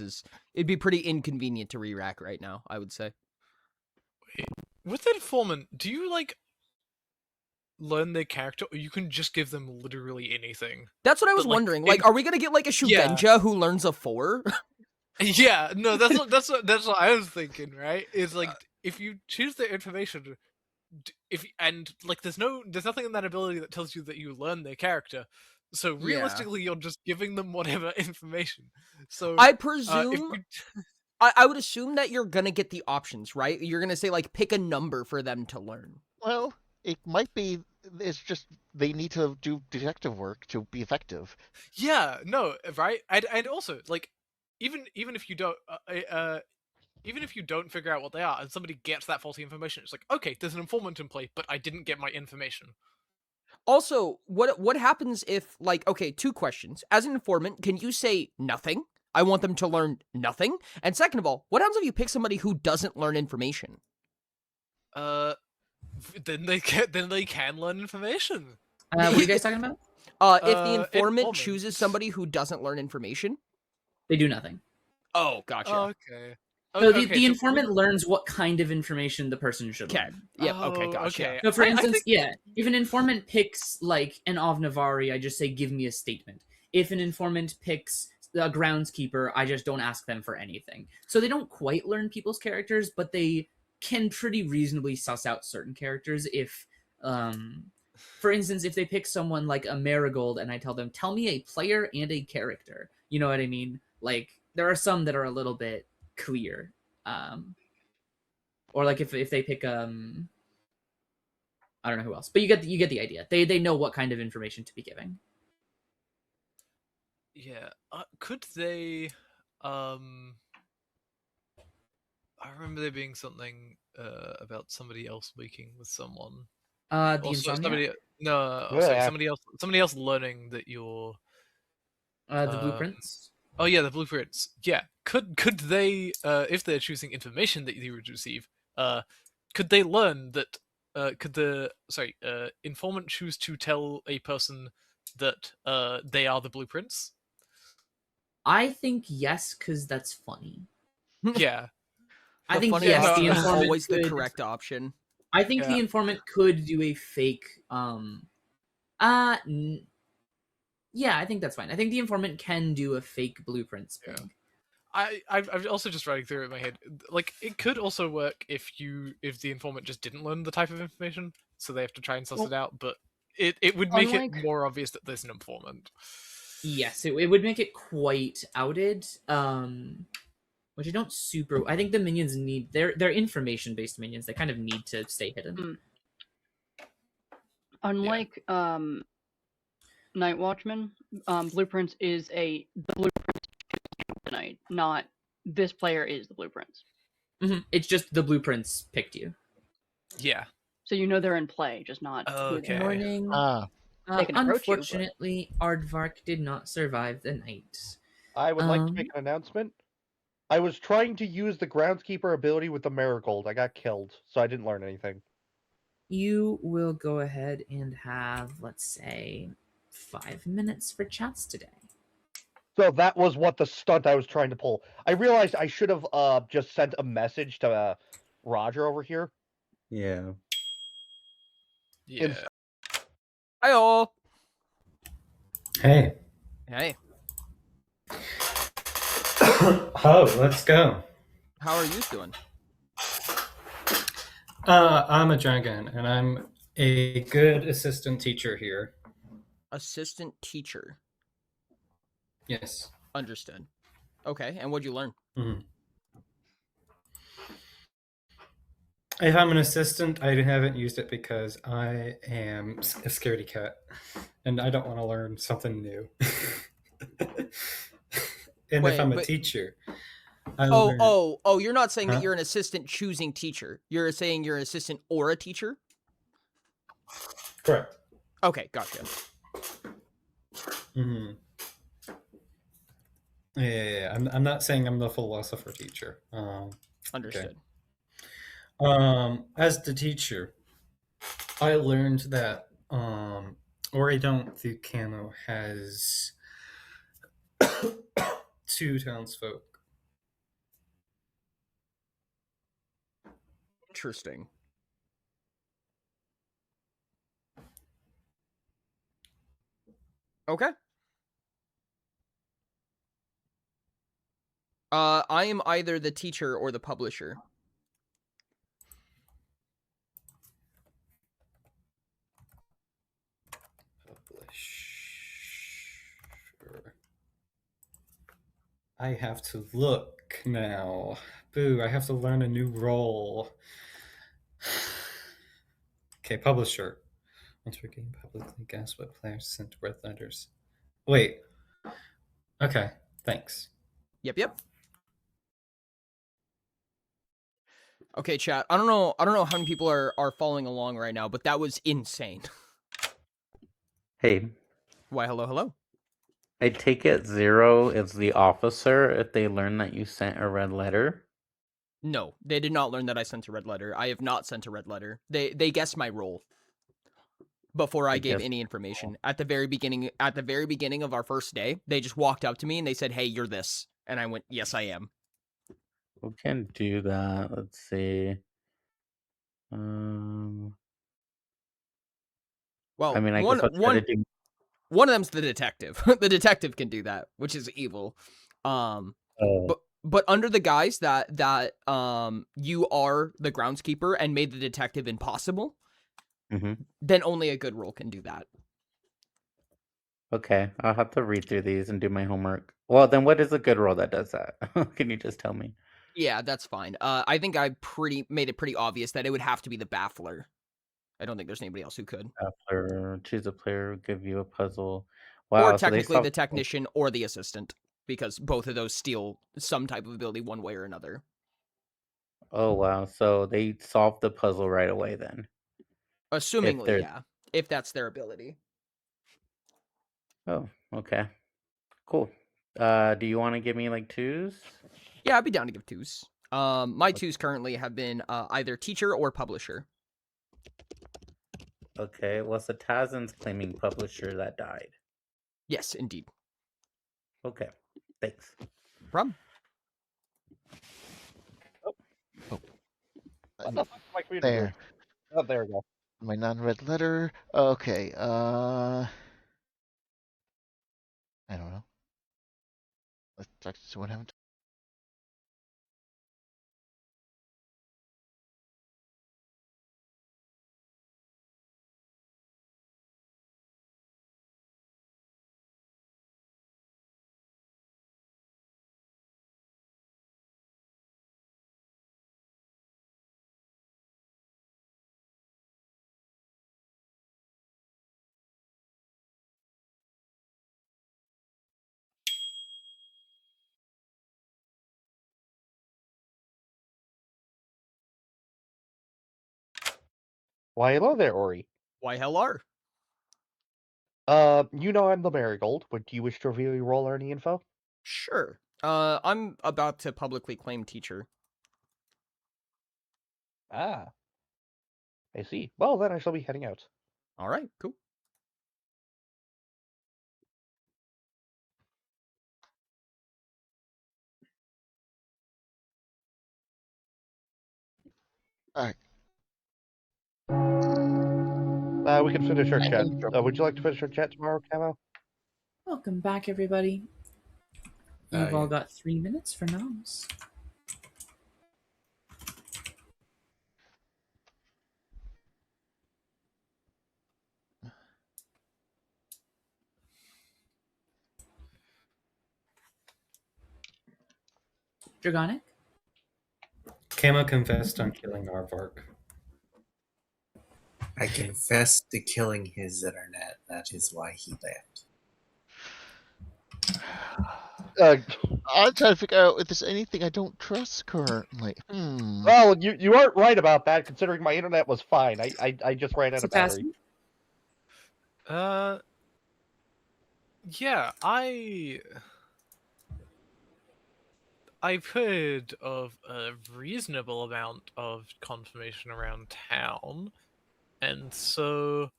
it'd be pretty inconvenient to re-rack right now, I would say. With Informant, do you like learn their character, or you can just give them literally anything? That's what I was But, like, wondering. it- Like, are we gonna get like a Yeah. Shugenja who learns a 4? Yeah, no, that's what I was thinking. Right? It's like if you choose their information, there's nothing in that ability that tells you that you learn their character. So Yeah. realistically, you're just giving them whatever information. So I if presume you I would assume that you're gonna get the options, right? You're gonna say like pick a number for them to learn. Well, it might be. It's just they need to do detective work to be effective. Yeah, no, right? And also, like, even if you don't, even if you don't figure out what they are, and somebody gets that faulty information, it's like, okay, there's an informant in play, but I didn't get my information. Also, what happens if like okay, 2 questions. As an informant, can you say nothing? I want them to learn nothing. And second of all, what happens if you pick somebody who doesn't learn information? Then they can learn information. What are you guys talking about? If the informant informant. chooses somebody who doesn't learn information, They do nothing. oh, gotcha. Okay. So Okay, the so- informant learns what kind of information the person should Okay. learn. Yep. Okay. Oh, Gotcha. okay. So, for I instance, think- yeah, if an informant picks like an Ovnavari, I just say, "Give me a statement." If an informant picks a groundskeeper, I just don't ask them for anything. So they don't quite learn people's characters, but they can pretty reasonably suss out certain characters. If, for instance, if they pick someone like a Marigold, and I tell them, "Tell me a player and a character," you know what I mean? Like there are some that are a little bit clear. Or like if they pick I don't know who else, but you get the idea. They know what kind of information to be giving. Yeah. Could they? I remember there being something about somebody else waking with someone. The Also, insomnia. somebody else learning that you're The blueprints. Oh yeah, the blueprints. Yeah. Could they, if they're choosing information that you would receive, could they learn that? Could the informant choose to tell a person that they are the blueprints? I think yes, because that's funny. Yeah. I The think funny yes, option the is informant always the could- correct option. I think the Yeah. informant could do a fake. Yeah, I think that's fine. I think the informant can do a fake blueprints Yeah. thing. I'm also just writing through it in my head. Like, it could also work if the informant just didn't learn the type of information, so they have to try and suss Well, it out. But it would make it unlike- more obvious that there's an informant. Yes, it would make it quite outed. Which I don't super. I think the minions need they're information based minions. They kind of need to stay hidden. Unlike Night Watchman, Blueprints is the blueprints tonight, not this player is the blueprints. It's just the blueprints picked you. Yeah. So you know they're in play, just not. who they Okay. are. Morning. They can approach you, but- Unfortunately, Aardvark did not survive the night. I would like to make an announcement. I was trying to use the groundskeeper ability with the Marigold. I got killed, so I didn't learn anything. You will go ahead and have, let's say, 5 minutes for chats today. So that was what the stunt I was trying to pull. I realized I should have just sent a message to Roger over here. Yeah. Yeah. Hi all. Hey. Hey. Oh, let's go. How are you doing? I'm a dragon, and I'm a good assistant teacher here. Assistant teacher. Yes. Understood. Okay, and what'd you learn? If I'm an assistant, I haven't used it because I am a scaredy cat, and I don't want to learn something new. And if Wait, I'm a but teacher, I oh, learn. oh, oh, you're not saying that Huh? you're an assistant choosing teacher. You're saying you're an assistant or a teacher? Correct. Okay, gotcha. Hmm. Yeah. I'm not saying I'm the philosopher teacher. Understood. As the teacher, I learned that Oridon Thucano has two townsfolk. Interesting. Okay. I am either the teacher or the publisher. Publisher. I have to look now. Boo, I have to learn a new role. Okay, publisher. Once we're getting publicly, guess what players sent red letters. Wait. Okay, thanks. Yep. Okay, chat. I don't know how many people are following along right now, but that was insane. Hey, Why, hello. I take it 0 is the officer if they learn that you sent a red letter. No, they did not learn that I sent a red letter. I have not sent a red letter. They guessed my role before I gave any information. At the very beginning of our first day, they just walked up to me and they said, "Hey, you're this." And I went, "Yes, I am." Who can do that? Let's see. Well, I mean, I guess I'll try to do. one of them's the detective. The detective can do that, which is evil. But under the guise that you are the groundskeeper and made the detective impossible, then only a good role can do that. Okay, I'll have to read through these and do my homework. Well, then what is a good role that does that? Can you just tell me? Yeah, that's fine. I think I made it pretty obvious that it would have to be the baffler. I don't think there's anybody else who could. Baffler, choose a player, give you a puzzle. Or Wow, so they technically solved the technician or the assistant, because both of those steal some type of ability one way or another. Oh wow, so they solved the puzzle right away then. Assumingly, yeah, if that's their ability. Oh, okay. Cool. Do you want to give me like 2s? Yeah, I'd be down to give 2s. My 2s currently have been either teacher or publisher. Okay, well, so Tazin's claiming publisher that died. Yes, indeed. Okay, thanks. Problem. What the fuck am I supposed to do? There. Oh, there we go. My non-red letter. Okay. I don't know. Let's talk to what happened. Why, hello there, Ori. Why, hell are? You know I'm the Marigold. Would you wish to reveal your role or any info? Sure. I'm about to publicly claim teacher. Ah. I see. Well, then I shall be heading out. All right, cool. All right. We can finish our chat. Would you like to finish our chat tomorrow, Camo? Welcome back, everybody. You've all got 3 minutes for noms. Dragonic? Kama confessed on killing Aardvark. I confess to killing his internet. That is why he left. I'm trying to figure out if there's anything I don't trust currently. Well, you aren't right about that, considering my internet was fine. I just ran out of battery. Yeah, I've heard of a reasonable amount of confirmation around town, and so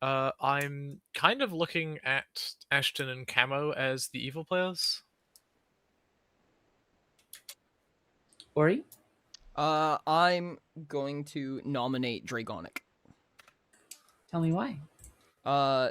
I'm kind of looking at Ashton and Camo as the evil players. Ori? I'm going to nominate Dragonic. Tell me why.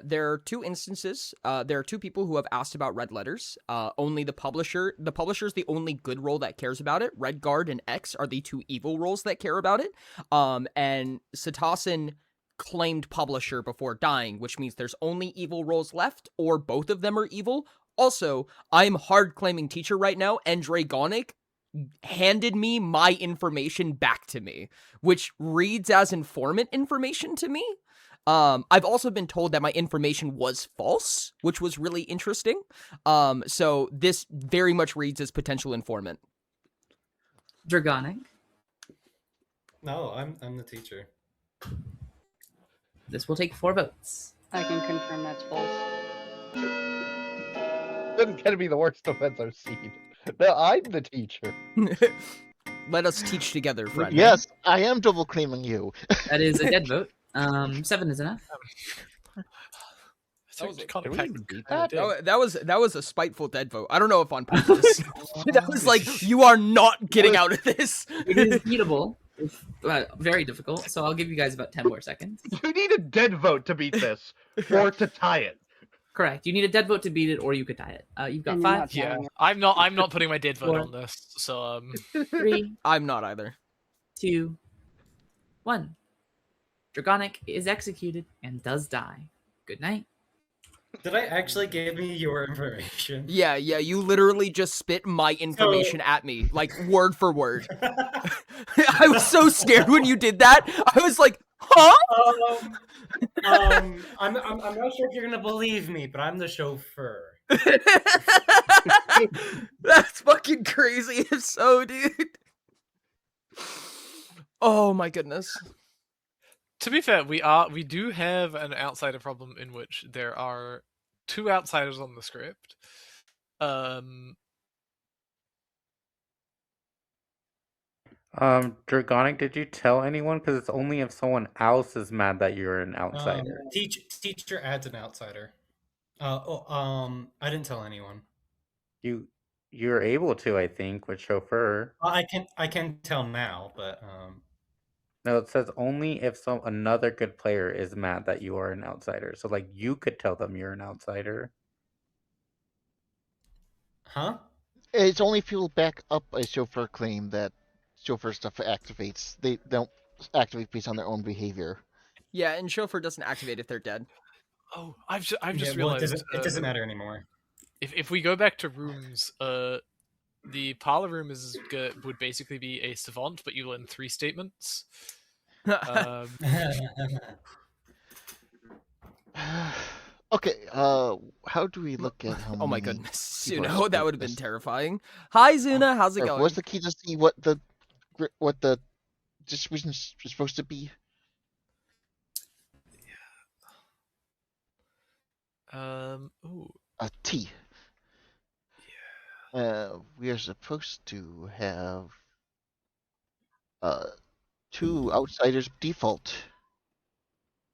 There are two instances. There are two people who have asked about red letters. Only the publisher. The publisher is the only good role that cares about it. Redguard and X are the two evil roles that care about it. And Satasin claimed publisher before dying, which means there's only evil roles left, or both of them are evil. Also, I'm hard claiming teacher right now, and Dragonic handed me my information back to me, which reads as informant information to me. I've also been told that my information was false, which was really interesting. So this very much reads as potential informant. Dragonic? No, I'm the teacher. This will take 4 votes. I can confirm that's false. This is gonna be the worst offense I've seen. No, I'm the teacher. Let us teach together, friend. Yes, I am double claiming you. That is a dead vote. 7 is enough. That was a spiteful dead vote. I don't know if on purpose. That was like, you are not getting out of this. It is beatable. It's very difficult, so I'll give you guys about 10 more seconds. You need a dead vote to beat this, or to tie it. Correct. You need a dead vote to beat it, or you could tie it. You've got 5. Yeah, I'm not putting my dead vote on this. So 3. I'm not either. 2. 1. Dragonic is executed and does die. Good night. Did I actually give me your information? Yeah, you literally just spit my information at me, like word for word. I was so scared when you did that. I was like, huh? I'm not sure if you're gonna believe me, but I'm the chauffeur. That's fucking crazy if so, dude. Oh my goodness. to be fair, we do have an outsider problem in which there are 2 outsiders on the script. Dragonic, did you tell anyone? Because it's only if someone else is mad that you're an outsider. Teacher adds an outsider. I didn't tell anyone. You're able to, I think, with chauffeur. I can tell now, but No, it says only if another good player is mad that you are an outsider. So like you could tell them you're an outsider. Huh? It's only if people back up a chauffeur claim that chauffeur stuff activates. They don't activate based on their own behavior. Yeah, and chauffeur doesn't activate if they're dead. Oh, I've just well, realized it doesn't matter anymore. If we go back to rooms, the parlor room would basically be a savant, but you learn 3 statements. Okay, how do we look at how Oh my many goodness, people are Zuno, that would have been this? terrifying. Hi, Zuna, how's it Or going? what's the key to see what the distribution is supposed to be? Ooh. A T. We are supposed to have 2 outsiders default.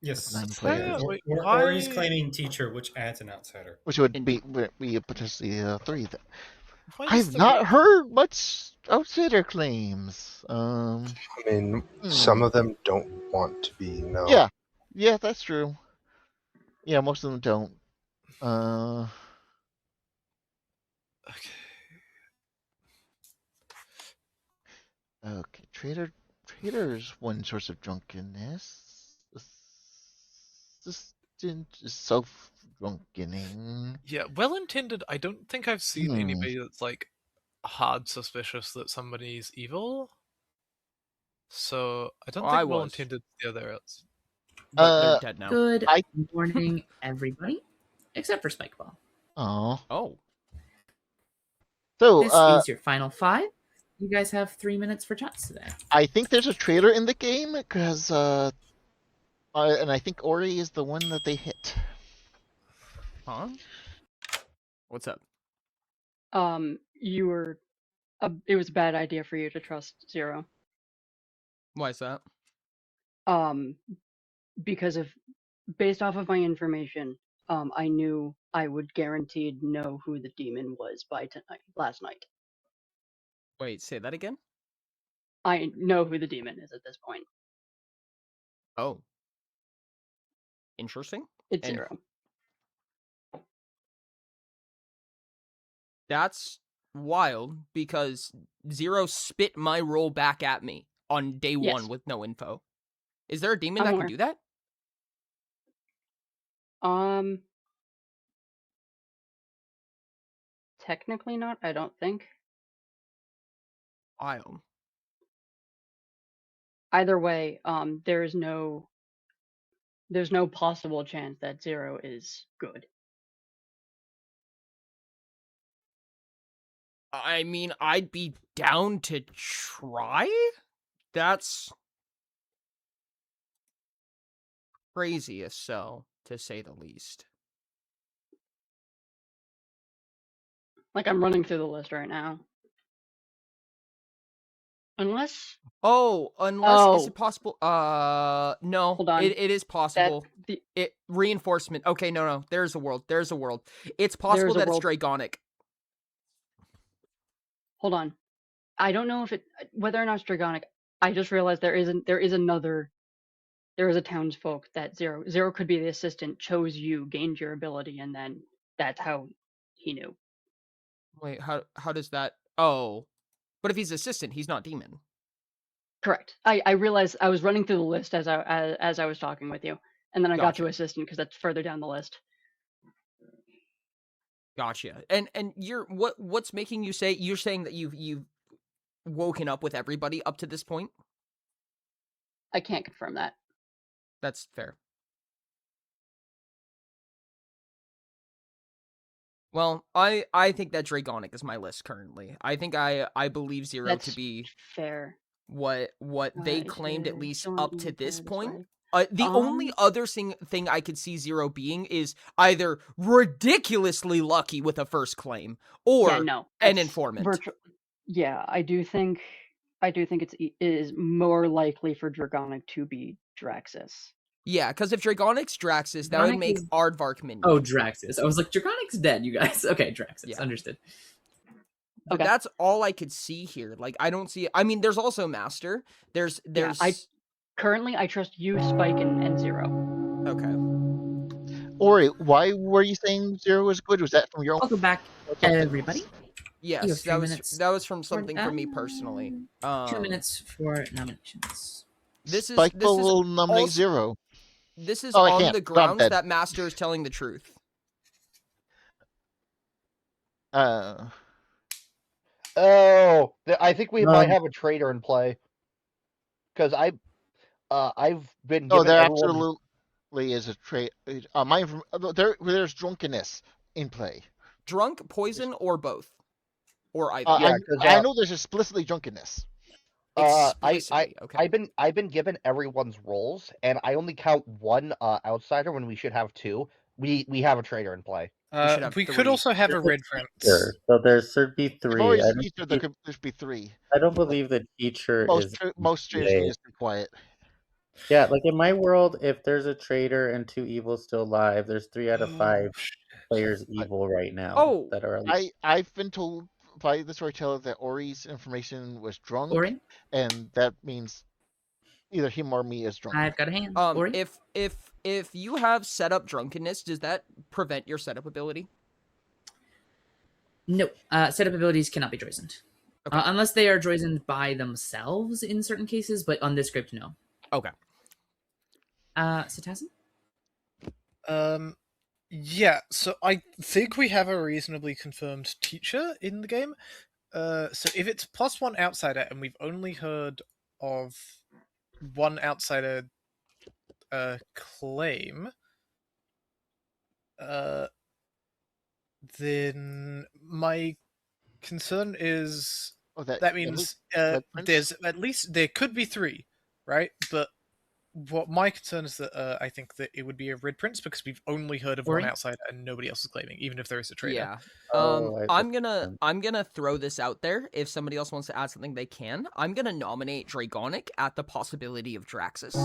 Yes. 9 players. Or he's claiming teacher, which adds an outsider. Which would be potentially 3. Why I've is not heard much outsider claims. I mean, some of them don't want to be known. Yeah, that's true. Yeah, most of them don't. Okay, trader's one source of drunkenness. Assistant is self-drunkening. Yeah, well intended. I don't think I've seen anybody that's like hard suspicious that somebody's evil. So I don't I think was. Volunteer did the other else. But they're dead now. Good I- morning, everybody, except for Spikeball. Oh. Oh. So, This is your final 5. You guys have 3 minutes for chats today. I think there's a traitor in the game because, and I think Ori is the one that they hit. Huh? What's up? You were. It was a bad idea for you to trust Zero. Why is that? Because based off of my information, I knew I would guaranteed know who the demon was by last night. Wait, say that again? I know who the demon is at this point. Oh. Interesting. It's And Zero. That's wild because Zero spit my roll back at me on day Yes. 1 with no info. Is there a demon I'm that aware. can do that? Technically not, I don't think. Wild. Either way, there's no possible chance that Zero is good. I mean, I'd be down to try? That's crazy as so, to say the least. Like, I'm running through the list right now. Unless Is it possible? No. Hold on. It is possible. Reinforcement. Okay, no. There's a world. It's possible that it's Dragonic. Hold on. I don't know whether or not it's Dragonic. I just realized there is a townsfolk that Zero could be the assistant, chose you, gained your ability, and then that's how he knew. Wait, how does that? Oh, but if he's assistant, he's not demon. Correct. I realized I was running through the list as I was talking with you, and then I got to assistant because that's further down the list. Gotcha. And what's making you say you're saying that you've woken up with everybody up to this point? I can't confirm that. That's fair. Well, I think that Dragonic is my list currently. I think I believe Zero That's to be fair. What they claimed at least up to this point. Way. The only other thing I could see Zero being is either ridiculously lucky with a first claim or an informant. Yeah, I do think it is more likely for Dragonic to be Draxus. Yeah, because if Dragonic's Draxus, that would make Aardvark minion. Oh, Draxus. I was like, Dragonic's dead, you guys. Okay, Draxus. Yeah. Understood. But that's all I could see here. Like, I don't see... I mean, there's also Master. There's... Yeah, currently, I trust you, Spike, and Zero. Okay. Ori, why were you saying Zero was good? Was that from your own... Welcome back, everybody. Yes, that was from something from me personally. 2 minutes for nominations. Spike will nominate Zero. This is on the grounds that Master is telling the truth. I think we might have a traitor in play. Because I've been given there absolutely is a traitor. There's drunkenness in play. Drunk, poison, or both? Or either? I know there's explicitly drunkenness. Okay. I've been given everyone's roles, and I only count one outsider when we should have 2. We have a traitor in play. We could also have a red prince. Sure. So there should be 3. There could be 3. I don't believe the teacher is most traitors can just be quiet. Yeah, like in my world, if there's a traitor and 2 evil still alive, there's 3 out of 5 players evil right now that are alive. I've been told by the storyteller that Ori's information was drunk, and that means either him or me is drunk. I've got a hand. Ori? If you have setup drunkenness, does that prevent your setup ability? No, setup abilities cannot be poisoned. Okay. Unless they are poisoned by themselves in certain cases, but on this script, no. Okay. Cetazen? Yeah, so I think we have a reasonably confirmed teacher in the game. So if it's +1 outsider and we've only heard of one outsider claim, then my concern is that means there could be 3, right? But what my concern is that I think that it would be a red prince because we've only heard of one outsider and nobody else is claiming, even if there is a traitor. Yeah. Oh, I I'm gonna throw this out there. If somebody else wants to add something, they can. I'm gonna nominate Dragonic at the possibility of Draxus.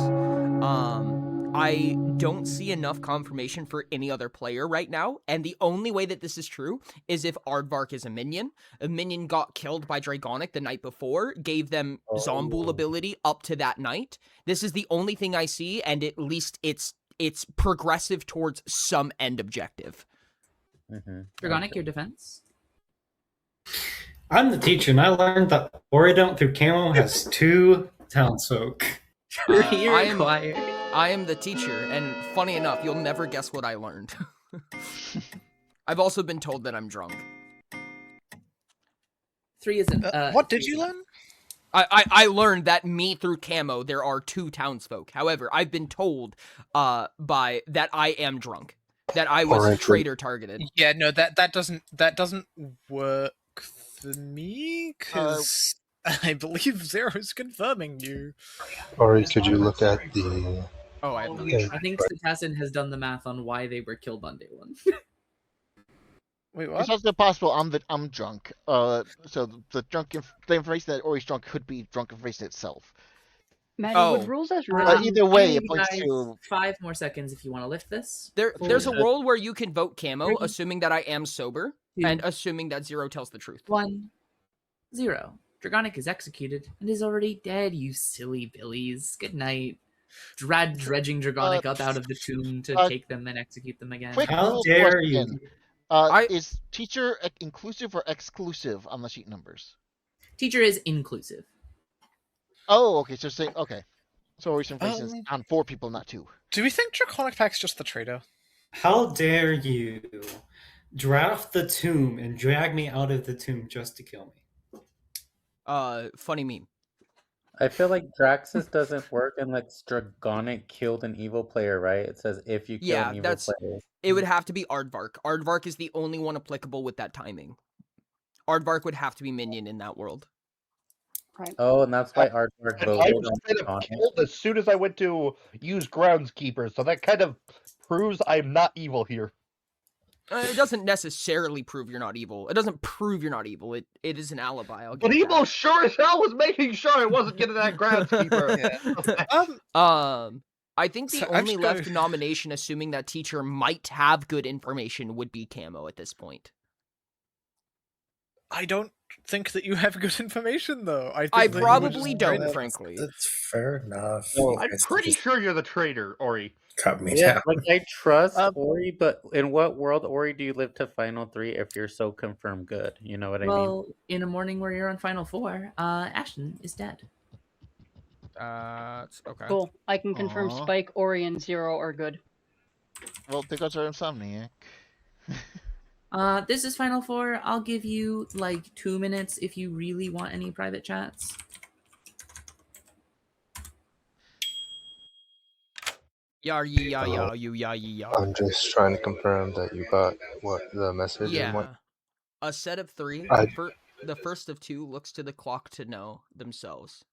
I don't see enough confirmation for any other player right now, and the only way that this is true is if Aardvark is a minion. A minion got killed by Dragonic the night before, gave them Zombool ability up to that night. This is the only thing I see, and at least it's progressive towards some end objective. Dragonic, your defense? I'm the teacher, and I learned that Oridont through Camo has 2 townsfolk. I am the teacher, and funny enough, you'll never guess what I learned. I've also been told that I'm drunk. 3 isn't. What did you learn? I learned that me through Camo there are 2 townsfolk. However, I've been told by that I am drunk, that I was traitor targeted. Yeah, no, that doesn't work for me because I believe Zero is confirming you. Ori, could you look at the? Oh, I think Stassin has done the math on why they were killed on day 1. Wait, It's also possible I'm drunk. So the information that Ori's drunk could be drunk information itself. Maddie, would rules as But either way, it Give you points guys to 5 more seconds if you want to lift this. There's a world where you can vote Camo, 3, assuming that I am sober, 2, and assuming that Zero tells the truth. 1, 0. Dragonic is executed and is already dead, you silly billies. Good night. Dredging Dragonic up out of the tomb to take them and execute them again. Quick How rule dare question. you? Is teacher inclusive or exclusive on the sheet numbers? Teacher is inclusive. Oh, okay. So say okay. So Ori's information is on 4 people, not 2. Do we think Draconic Pack's just the traitor? How dare you draft the tomb and drag me out of the tomb just to kill me? Funny meme. I feel like Draxus doesn't work unless Dragonic killed an evil player, right? It says if you kill an evil player. It would have to be Aardvark. Aardvark is the only one applicable with that timing. Aardvark would have to be minion in that world. Right. Oh, and that's why Aardvark I voted was on kind of Dragonic. killed as soon as I went to use Groundskeeper, so that kind of proves I'm not evil here. It doesn't necessarily prove you're not evil. It doesn't prove you're not evil. It is an alibi. I'll But give Emo sure as hell was making sure I wasn't getting that Groundskeeper. I think the only left nomination, assuming that teacher might have good information, would be Camo at this point. I don't think that you have good information, though. I probably don't, frankly. That's fair enough. I'm pretty sure you're the traitor, Ori. Cut me Yeah, down. like I trust Ori, but in what world, Ori, do you live to Final 3 if you're so confirmed good? You know what I mean? Well, in a morning where you're on Final 4, Ashton is dead. Okay. Cool. I can confirm Aw. Spike, Ori, and Zero are good. Well, there goes our Insomniac. This is Final 4. I'll give you like 2 minutes if you really want any private chats. Yeah, yeah. I'm just trying to confirm that you got what the message and what. A set of 3. I- The first of 2 looks to the clock to know themselves.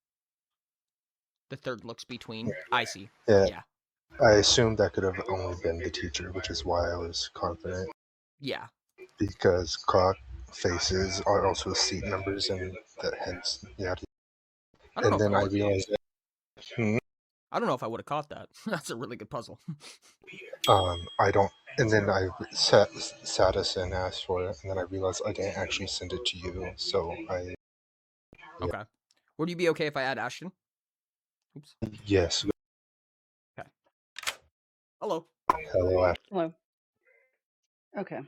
The third looks between. I see. Yeah. I assumed that could have only been the teacher, which is why I was confident. Yeah. Because clock faces are also seat numbers, and that hence, yeah. I don't And know then if I I would- realized that. I don't know if I would have caught that. That's a really good puzzle. I don't. And then I sat us and asked for it, and then I realized I didn't actually send it to you, so I. Yeah. Okay. Would you be okay if I add Ashton? Oops. Yes. Okay. Hello. Hello. Hello. Okay.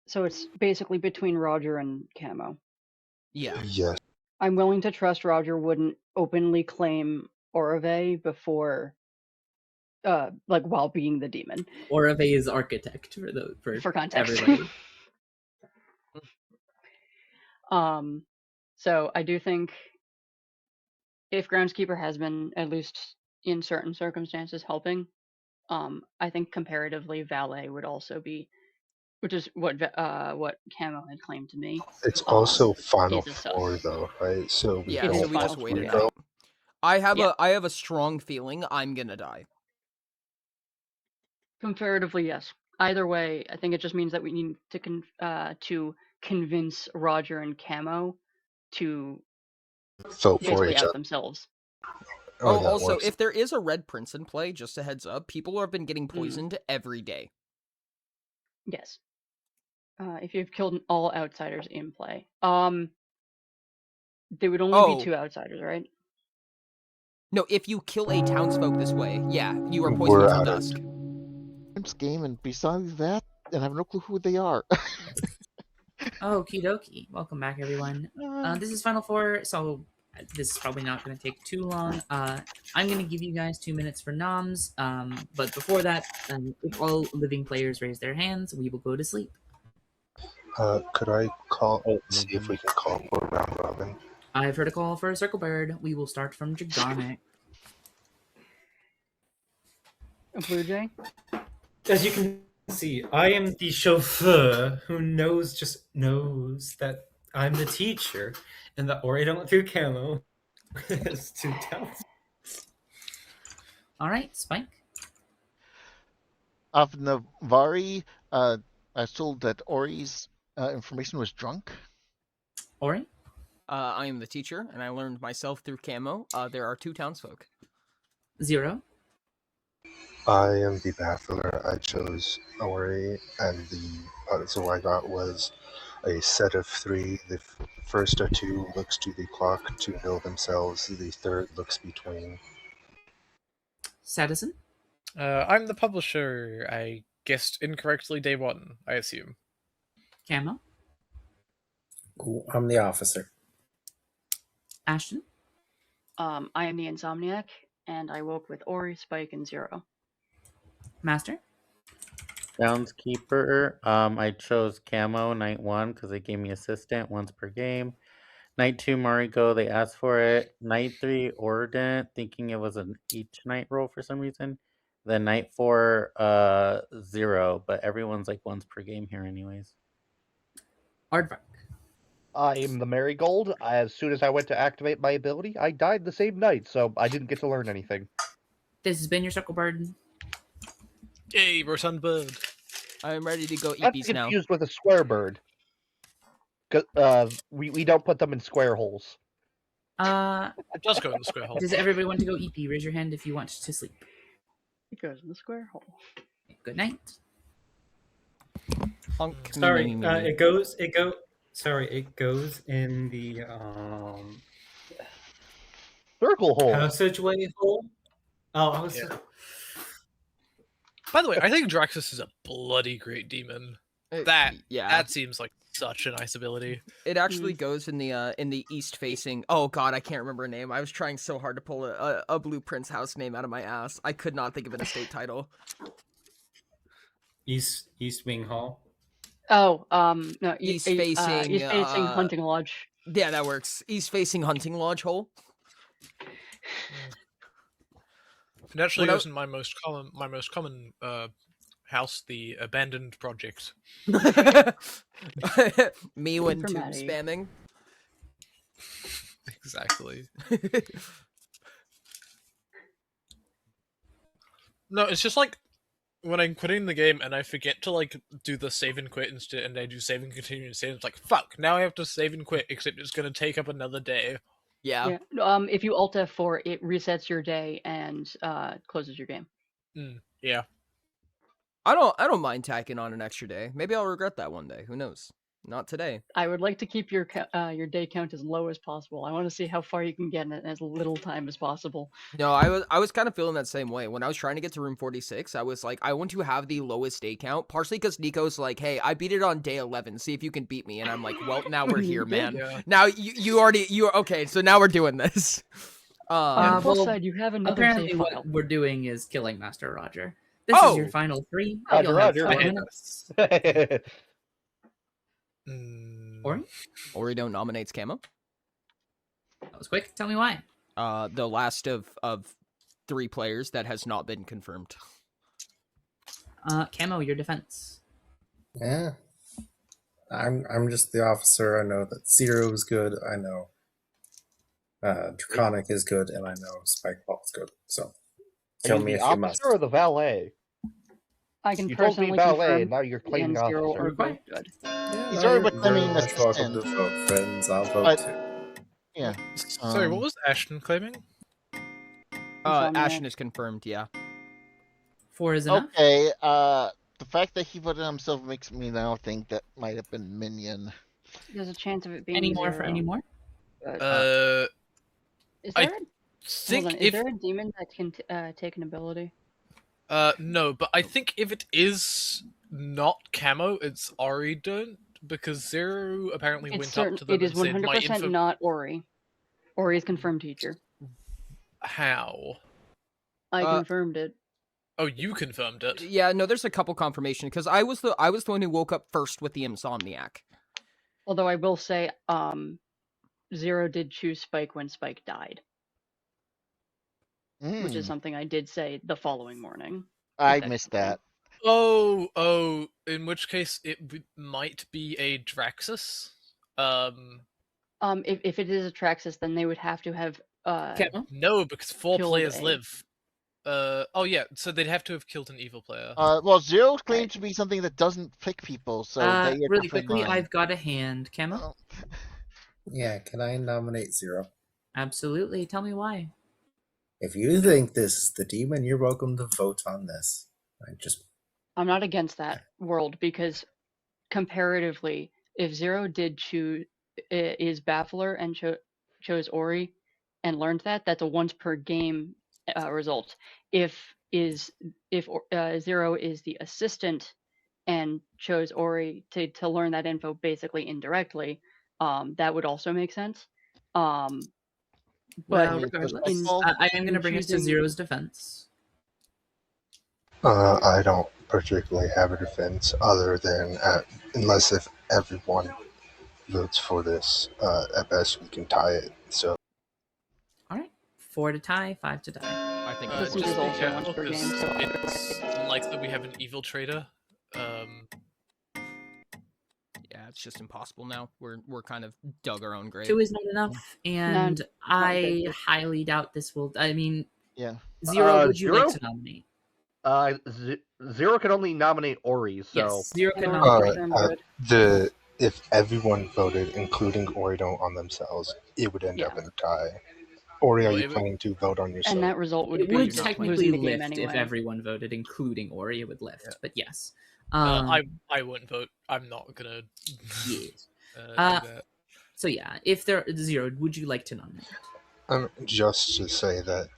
So it's basically between Roger and Camo. Yeah. Yes. I'm willing to trust Roger wouldn't openly claim Orave before, like while being the demon. Orave is architect for context. everybody. So I do think if Groundskeeper has been, at least in certain circumstances, helping, I think comparatively Valet would also be, which is what Camo had claimed to me. It's also Final He's a Four sus. though, right? So we Yeah, It so is don't we want just Final wait Four, it yeah. Rico. out. I Yeah. have a strong feeling I'm gonna die. Comparatively, yes. Either way, I think it just means that we need to convince Roger and Camo to Vote for basically each out other. themselves. Oh, that also, works. if there is a red prince in play, just a heads up, people have been getting poisoned every day. Yes. If you've killed all outsiders in play. There would only be 2 outsiders, right? No, if you kill a townsfolk this way, yeah, you are poisoned We're till out dusk. This game, and besides that, and I have no clue who they are. Okie dokie. Welcome back, everyone. This is Final Four, so this is probably not going to take too long. I'm going to give you guys 2 minutes for noms, but before that, if all living players raise their hands, we will go to sleep. Could I see if we can call for round robin? I've heard a call for a circle bird. We will start from Dragonic. A Blue Jay? As you can see, I am the chauffeur who just knows that I'm the teacher, and that Ori don't do camo. It's 2 talents. All right, Spike. Of Navari, I was told that Ori's information was drunk. Ori? I am the teacher, and I learned myself through Camo. There are 2 townsfolk. 0. I am the baffler. I chose Ori, and the puzzle I got was a set of 3. The first of 2 looks to the clock to know themselves. The third looks between. Sadison? I'm the publisher. I guessed incorrectly day 1, I assume. Camo? Ooh, I'm the officer. Ashton? I am the Insomniac, and I woke with Ori, Spike, and 0. Master? Groundskeeper. I chose Camo night 1 because they gave me assistant once per game. Night 2, Mariko, they asked for it. Night 3, Ordent, thinking it was an each night roll for some reason. Then night 4, 0, but everyone's like once per game here anyways. Aardvark. I'm the Marigold. As soon as I went to activate my ability, I died the same night, so I didn't get to learn anything. This has been your circle bird. Yay, we're sunbird. I'm ready to go That's EPs now. confused with a square bird. We don't put them in square holes. It does go in the square hole. Does everybody want to go EP? Raise your hand if you want to sleep. It goes in the square hole. Good night. Sorry, it goes in the circle hole. Passageway hole. Oh, I was. Yeah. By the way, I think Draxus is a bloody great demon. That seems like such a nice ability. It actually goes in the east facing. Oh god, I can't remember a name. I was trying so hard to pull a Blueprints house name out of my ass. I could not think of an estate title. East Wing Hall. Oh, no, East facing Hunting Lodge. Yeah, that works. East facing Hunting Lodge hole. It actually goes in my most common house, the abandoned project. Me when tomb spamming. Exactly. No, it's just like when I'm quitting the game and I forget to like do the save and quit instead, and I do save and continue instead. It's like fuck. Now I have to save and quit, except it's gonna take up another day. Yeah. If you Alt F4, it resets your day and closes your game. Yeah. I don't mind tacking on an extra day. Maybe I'll regret that one day. Who knows? Not today. I would like to keep your day count as low as possible. I want to see how far you can get in as little time as possible. No, I was kind of feeling that same way. When I was trying to get to room 46, I was like, I want to have the lowest day count, partially because Nico's like, hey, I beat it on day 11. See if you can beat me. And I'm like, well, now we're here, man. Yeah. Now you're okay. So now we're doing this. On the plus side, you have another apparently save what file. we're doing is killing Master Roger. This is your final 3. Roger. Ori? Ori don't nominates Camo. That was quick. Tell me why. The last of 3 players that has not been confirmed. Camo, your defense. Yeah. I'm just the officer. I know that Zero is good. I know Draconic is good, and I know Spikeball is good. So Are kill you me the if you must. officer or the valet? I can You told me personally valet, confirm and now you're claiming and Zero officer. are both good. Yeah, He's no, already you're very becoming much welcome to assistant. vote, friends. I'll vote But too. yeah, Sorry, what was Ashton claiming? Insomniac. Ashton is confirmed, yeah. 4 is enough. okay. The fact that he voted himself makes me now think that might have been Minion. There's a chance of it being Any more Zero. for any more? But, is I there a, think hold on, if is there a demon that can take an ability? no, but I think if it is not Camo, it's Ori don't, because Zero apparently It's went up to them it is and said, "My 100% info." not Ori. Ori is confirmed teacher. How? I confirmed it. Oh, you confirmed it. Yeah, no, there's a couple confirmation because I was the one who woke up first with the Insomniac. Although I will say, Zero did choose Spike when Spike died, which is something I did say the following morning. I missed that. Oh, in which case it might be a Draxus. If it is Atraxis, then they would have to have no, because 4 killed players a- live. Oh yeah, so they'd have to have killed an evil player. Well, Zero claimed to be something that doesn't pick people, so they are Really different quickly, line. I've got a hand. Camo? Yeah, can I nominate Zero? Absolutely. Tell me why. If you think this is the demon, you're welcome to vote on this. I'm not against that world because comparatively, if Zero did choose is Baffler and chose Ori and learned that, that's a once per game result. If Zero is the assistant and chose Ori to learn that info basically indirectly, that would also make sense. But Well, regardless, I am going to bring us to choosing- Zero's defense. I don't particularly have a defense other than unless if everyone votes for this, at best we can tie it. So. All right, 4 to tie, 5 to die. I think This is also once per game, so it's likely we have an evil trader. Yeah, it's just impossible now. We're kind of dug our own grave. 2 is not enough, and I highly doubt this will. I mean, Zero, would you like to nominate? Zero can only nominate Ori, so Yes, Zero can nominate. If everyone voted, including Oridon on themselves, it would end up in a tie. Ori, are you planning to vote on yourself? And that result would It be would losing technically the game lift anyway. if everyone voted, including Ori. It would lift, but yes. I wouldn't vote. I'm not gonna. Yeah. do that. So yeah, if there Zero, would you like to nominate? Just to say that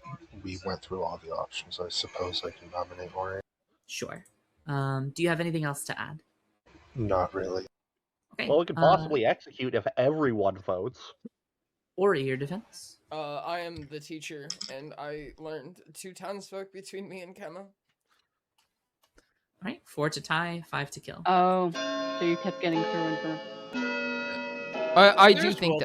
we went through all the options, I suppose I can nominate Ori. Sure. Do you have anything else to add? Not really. Okay. Well, we could possibly execute if everyone votes. Ori, your defense. I am the teacher, and I learned 2 townsfolk between me and Kema. All right, 4 to tie, 5 to kill. Oh, so you kept getting through and through. I do think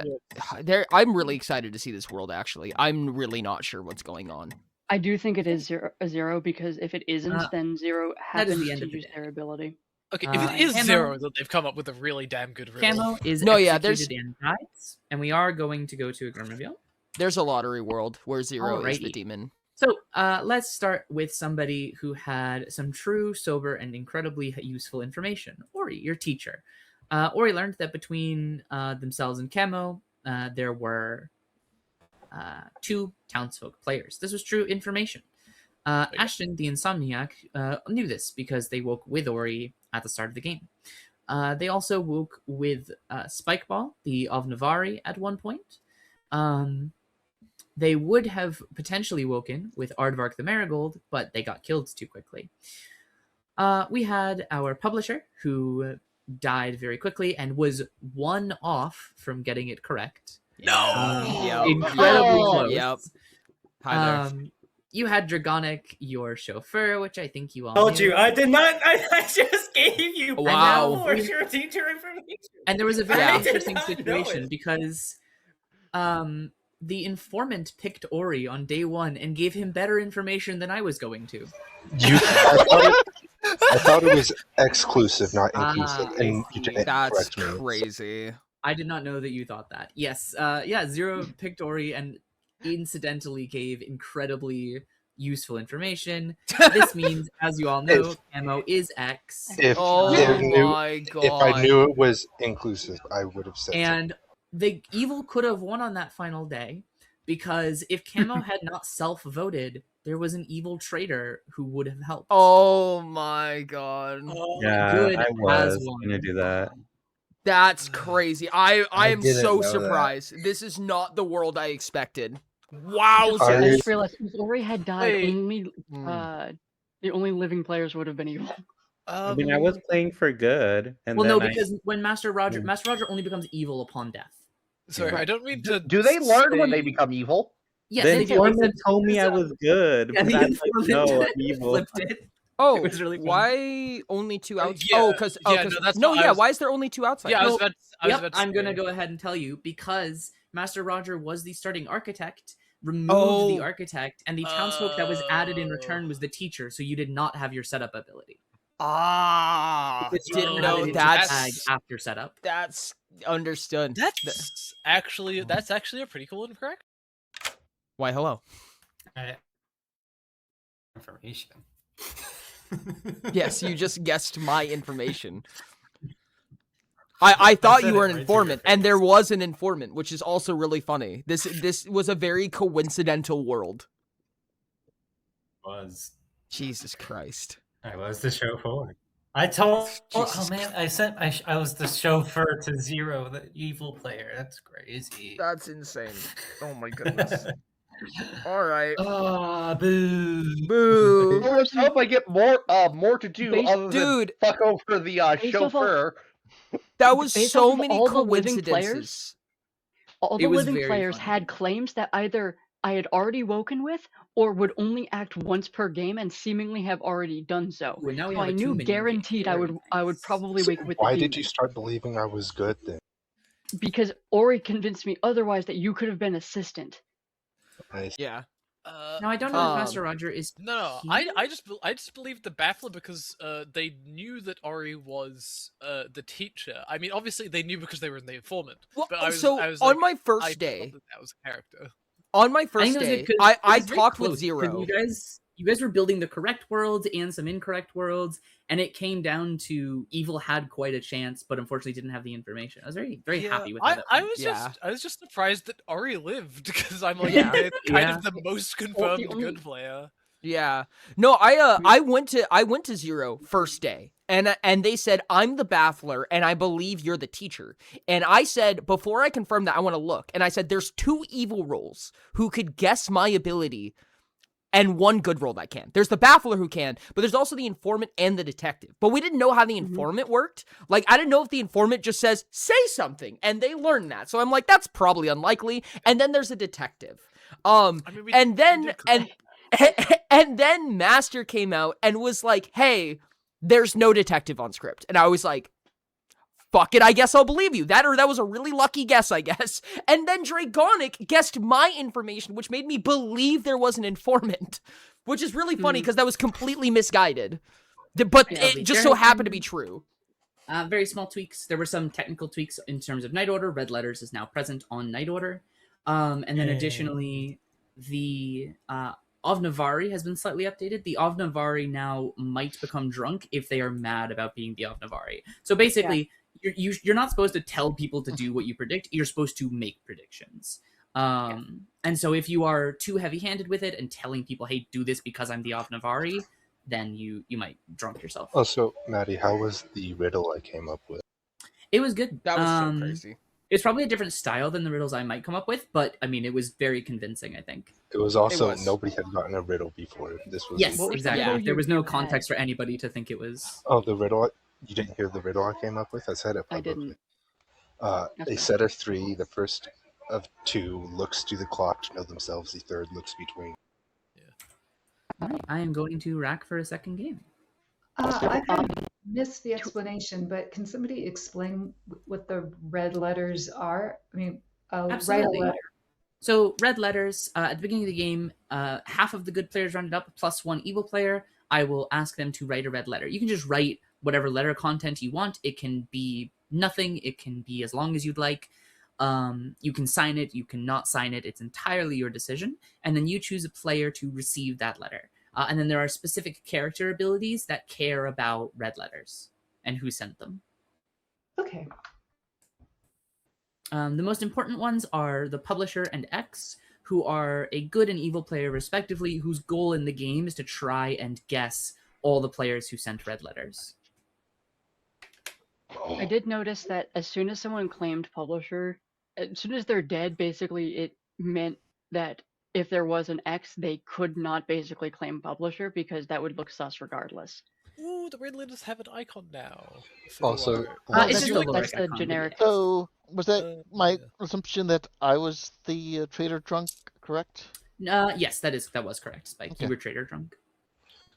that I'm really excited to see this world. Actually, I'm really not sure what's going on. I do think it is zero because if it isn't, then Zero that is happens the end to of the use their ability. Okay, if it is Camo- Zero, that they've come up with a really damn good riddle. Camo is No, yeah, executed and dies, and we are going to go to a grim reveal. There's a lottery world where Zero is the Alrighty. demon. So let's start with somebody who had some true, sober, and incredibly useful information. Ori, your teacher. Ori learned that between themselves and Camo, there were 2 townsfolk players. This was true information. Ashton, the Insomniac, knew this because they woke with Ori at the start of the game. They also woke with Spikeball, the of Navari, at one point. They would have potentially woken with Aardvark the Marigold, but they got killed too quickly. We had our publisher, who died very quickly and was 1 off from getting it correct. Yep. Incredibly close. Yep. Hi there. You had Dragonic, your chauffeur, which I think you all Told knew. you, I did not. I just gave you Wow. for sure teacher information. And there was a very I did interesting not know situation it. because the informant picked Ori on day 1 and gave him better information than I was going to. I thought it was exclusive, not inclusive, I and you see. didn't That's correct me. So crazy. I did not know that you thought that. Yes, yeah, Zero picked Ori and incidentally gave incredibly useful information. This means, as you all know, Camo is X. If my if I god. knew it was inclusive, I would have said so. And the evil could have won on that final day, because if Camo had not self-voted, there was an evil traitor who would have helped. Oh my god. Yeah, Good I as was one. gonna do that. That's crazy. I am didn't so know that. surprised. This is not the world I expected. I Wowzers. just realized if Ori had died, Wait. only the only living players would have been evil. I mean, I was playing for good, and Well, then no, because when Master Roger only becomes evil upon death. Sorry, I don't mean to. Do they learn when they say- become evil? Yes, the they do. informant except- told me I was good, Yeah, but the I'm like, informant no, I'm evil. flipped it. Oh, It was really fun. why only 2 outside? yeah, oh, because yeah, no, that's no, what I yeah. was- Why is there only 2 outside? Yeah, I was Well, about. I was Yep, about to I'm gonna say- go ahead and tell you, because Master Roger was the starting architect, removed Oh. the architect, and the townsfolk that was added in return was the teacher, so you did not have your setup ability. Ah, Because you didn't added know it to that's tag after setup. that's understood. That's actually a pretty cool incorrect. Why? Hello. Information. Yes, you just guessed my information. I thought said you were it an right to informant, your and there was an informant, which is also really funny. This was a very coincidental world. Was Jesus Christ. I was the chauffeur. I told. Jesus Oh man, I was the chauffeur to Zero, the evil player. That's crazy. That's insane. Oh my goodness. All right. Ah, boo. Boo. I just hope I get more to do Based- other than Dude, fuck over the Based off of- chauffeur. that was based so off of many all the living coincidences. All It the was living very players funny. had claims that either I had already woken with, or would only act once per game, and seemingly have already done so. Ooh, and now we So have I a knew 2-minion game. guaranteed I would Very nice. probably So wake with why the did you demon. start believing I was good then? Because Ori convinced me otherwise that you could have been assistant. Yeah. Now, I don't know if Master Roger is. No, here? I just believed the baffler because they knew that Ori was the teacher. I mean, obviously they knew because they were in the informant. Well, But I was so like, on my I first thought day, that was a character. on my I think first it was day, because I it was very talked with close, 'cause Zero. You guys were building the correct worlds and some incorrect worlds, and it came down to evil had quite a chance, but unfortunately didn't have the information. I was very, very happy with that. I was Yeah. I was just surprised that Ori lived because I'm like, Yeah. they're kind Yeah. of the most confirmed only- good player. Yeah. No, I went to Zero first day. And they said, "I'm the baffler and I believe you're the teacher." And I said, before I confirm that, I want to look. And I said, there's 2 evil roles who could guess my ability and 1 good role that can. There's the baffler who can, but there's also the informant and the detective. But we didn't know how the informant worked. Like, I didn't know if the informant just says, "Say something," and they learn that. So I'm like, that's probably unlikely. And then there's a detective. I mean, we And then did and then Master came out and was like, "Hey, there's no detective on script." And I was like, "Fuck it, I guess I'll believe you." That was a really lucky guess, I guess. And then Dragonic guessed my information, which made me believe there was an informant, which is really funny because that was completely misguided. But Yeah, it just so happened to be true. Very small tweaks. There were some technical tweaks in terms of Night Order. Red Letters is now present on Night Order. And then additionally, the Ovnavari has been slightly updated. The Ovnavari now might become drunk if they are mad about being the Ovnavari. So basically, you're not supposed to tell people to do what you predict. You're supposed to make predictions. And so if you are too heavy-handed with it and telling people, "Hey, do this because I'm the Ovnavari," then you might drunk yourself. Also, Maddie, how was the riddle I came up with? It was good. That was so crazy. It's probably a different style than the riddles I might come up with, but I mean, it was very convincing, I think. It was also was. nobody had gotten a riddle before. This was Yes, What was the exactly. riddle There was no you had? context for anybody to think it was. Oh, the riddle. You didn't hear the riddle I came up with? I said it I publicly. didn't. A set of 3. The first of 2 looks to the clock to know themselves. The third looks between. I am going to rack for a second game. I kind of missed the explanation, but can somebody explain what the red letters are? I mean, write a Absolutely. letter. So red letters at the beginning of the game, half of the good players rounded up plus one evil player. I will ask them to write a red letter. You can just write whatever letter content you want. It can be nothing. It can be as long as you'd like. You can sign it. You cannot sign it. It's entirely your decision. And then you choose a player to receive that letter. And then there are specific character abilities that care about red letters and who sent them. Okay. The most important ones are the publisher and X, who are a good and evil player respectively, whose goal in the game is to try and guess all the players who sent red letters. I did notice that as soon as someone claimed publisher, as soon as they're dead, basically it meant that if there was an X, they could not basically claim publisher because that would look sus regardless. Ooh, the red letters have an icon now. Also, it's just a lower that's the icon, generic. So was that my assumption that I was the trader drunk? Correct. Yes, that was correct, Spike. Okay. You were trader drunk.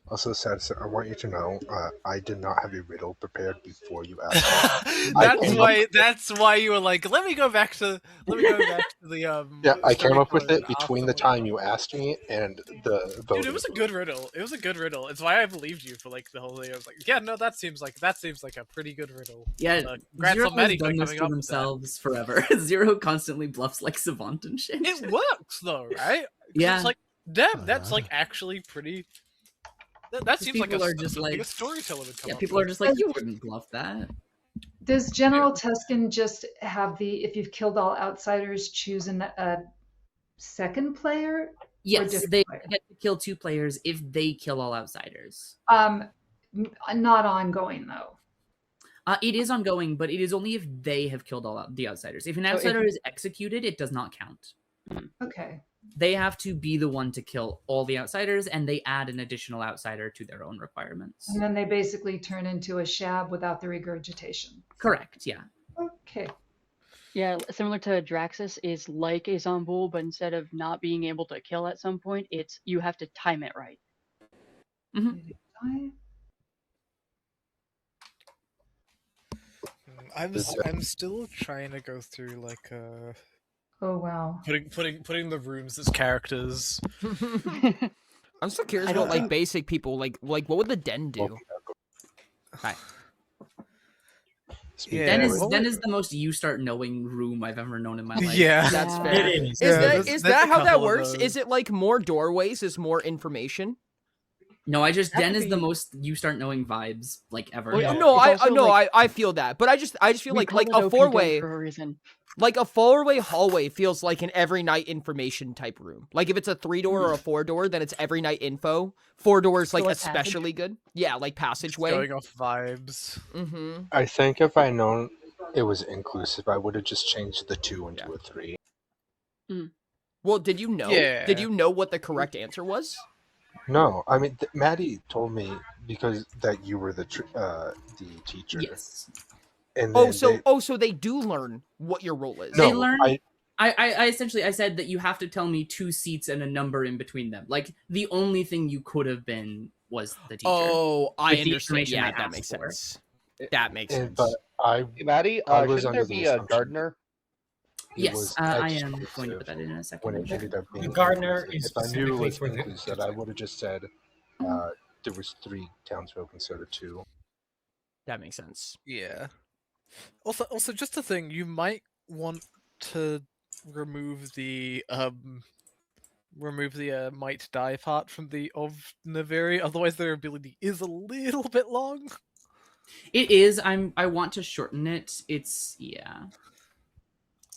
Also, Sadison, I want you to know, I did not have a riddle prepared before you asked me. That's why you were like, let me go back to the Yeah, I came up with storyteller it between the time you asked me and the vote. Dude, it was a good riddle. It was a good riddle. It's why I believed you for like the whole thing. I was like, yeah, no, that seems like a pretty good riddle. Yeah, congrats Zero on Maddie has done for this coming to up with that. themselves forever. Zero constantly bluffs like Savant and shit. It works though, right? 'Cause Yeah. It's like, damn, that's like actually pretty. That seems like people a, are just something like a storyteller would come Yeah, up people with. are just like, you wouldn't bluff that. Does General Tuscan just have the, if you've killed all outsiders, choose a second player? Yes, different they player? get to kill two players if they kill all outsiders. Not ongoing though. It is ongoing, but it is only if they have killed all the outsiders. If an So if- outsider is executed, it does not count. Okay. They have to be the one to kill all the outsiders, and they add an additional outsider to their own requirements. And then they basically turn into a shab without the regurgitation. Correct, yeah. Okay. Yeah, similar to Draxus is like a Zomboul, but instead of not being able to kill at some point, it's you have to time it right. I'm still trying to go through like Oh wow. putting the rooms as characters. I'm still curious I about don't like think- basic people. Like what would the den do? Hi. Den is the most you start knowing room I've ever known in my life. Yeah. That's Yeah. fair. It is. Is Yeah, that there's- is there's that a how that couple of works? those. Is it like more doorways is more information? No, I just That Den would is the be- most you start knowing vibes like ever. No, It's also, like- I feel that, but I just feel We like call it a OP Den four-way, for a reason. like a four-way hallway feels like an every night information type room. Like if it's a 3-door or a 4-door, then it's every night info. 4 doors like like passage? especially good. Yeah, like passageway. Going off vibes. Mm-hmm. I think if I known it was inclusive, I would have just changed the 2 into a 3. Well, did you know? Yeah. Did you know what the correct answer was? No, I mean Maddie told me because that you were the teacher. Yes. And Oh, then so they do learn what your role is. They learn. I essentially I said that you have to tell me 2 seats and a number in between them. Like the only thing you could have been was the teacher. Oh, I With the understand. information Yeah, I that asked makes for. sense. That makes And- sense. But I, Hey, Maddie, I was shouldn't there under the be a assumption gardener? it Yes, was I am exclusive going to put that in a second. when it ended up being The gardener inclusive. is If I knew it was specifically for the- inclusive, I would have just said there was 3 townsfolk instead of 2. That makes sense. Yeah. Also, just a thing, you might want to remove the might die part from the of Naviri, otherwise their ability is a little bit long. It is. I want to shorten it. It's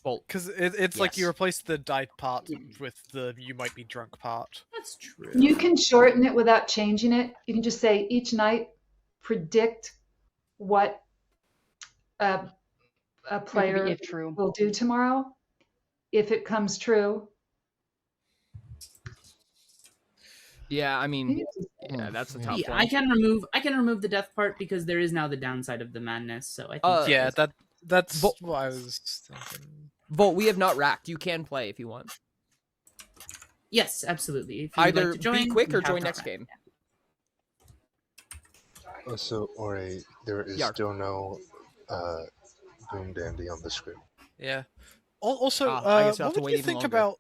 Well, because it's like you yes. replace the die part with the you might be drunk part. That's true. You can shorten it without changing it. You can just say each night predict what a player if true. will do tomorrow. If it comes true, Yeah, I mean, yeah, that's a tough Yeah, one. I can remove the death part because there is now the downside of the madness. So I think Yeah, that's Vol- what I was thinking. Volt, we have not racked. You can play if you want. yes, absolutely. If you'd Either like to join, be quick we or have join not next racked. game. Also, Ori, there is Yeah. still no Boom Dandy on the script. Yeah. Also, I guess you'll have what to would wait you even think longer. about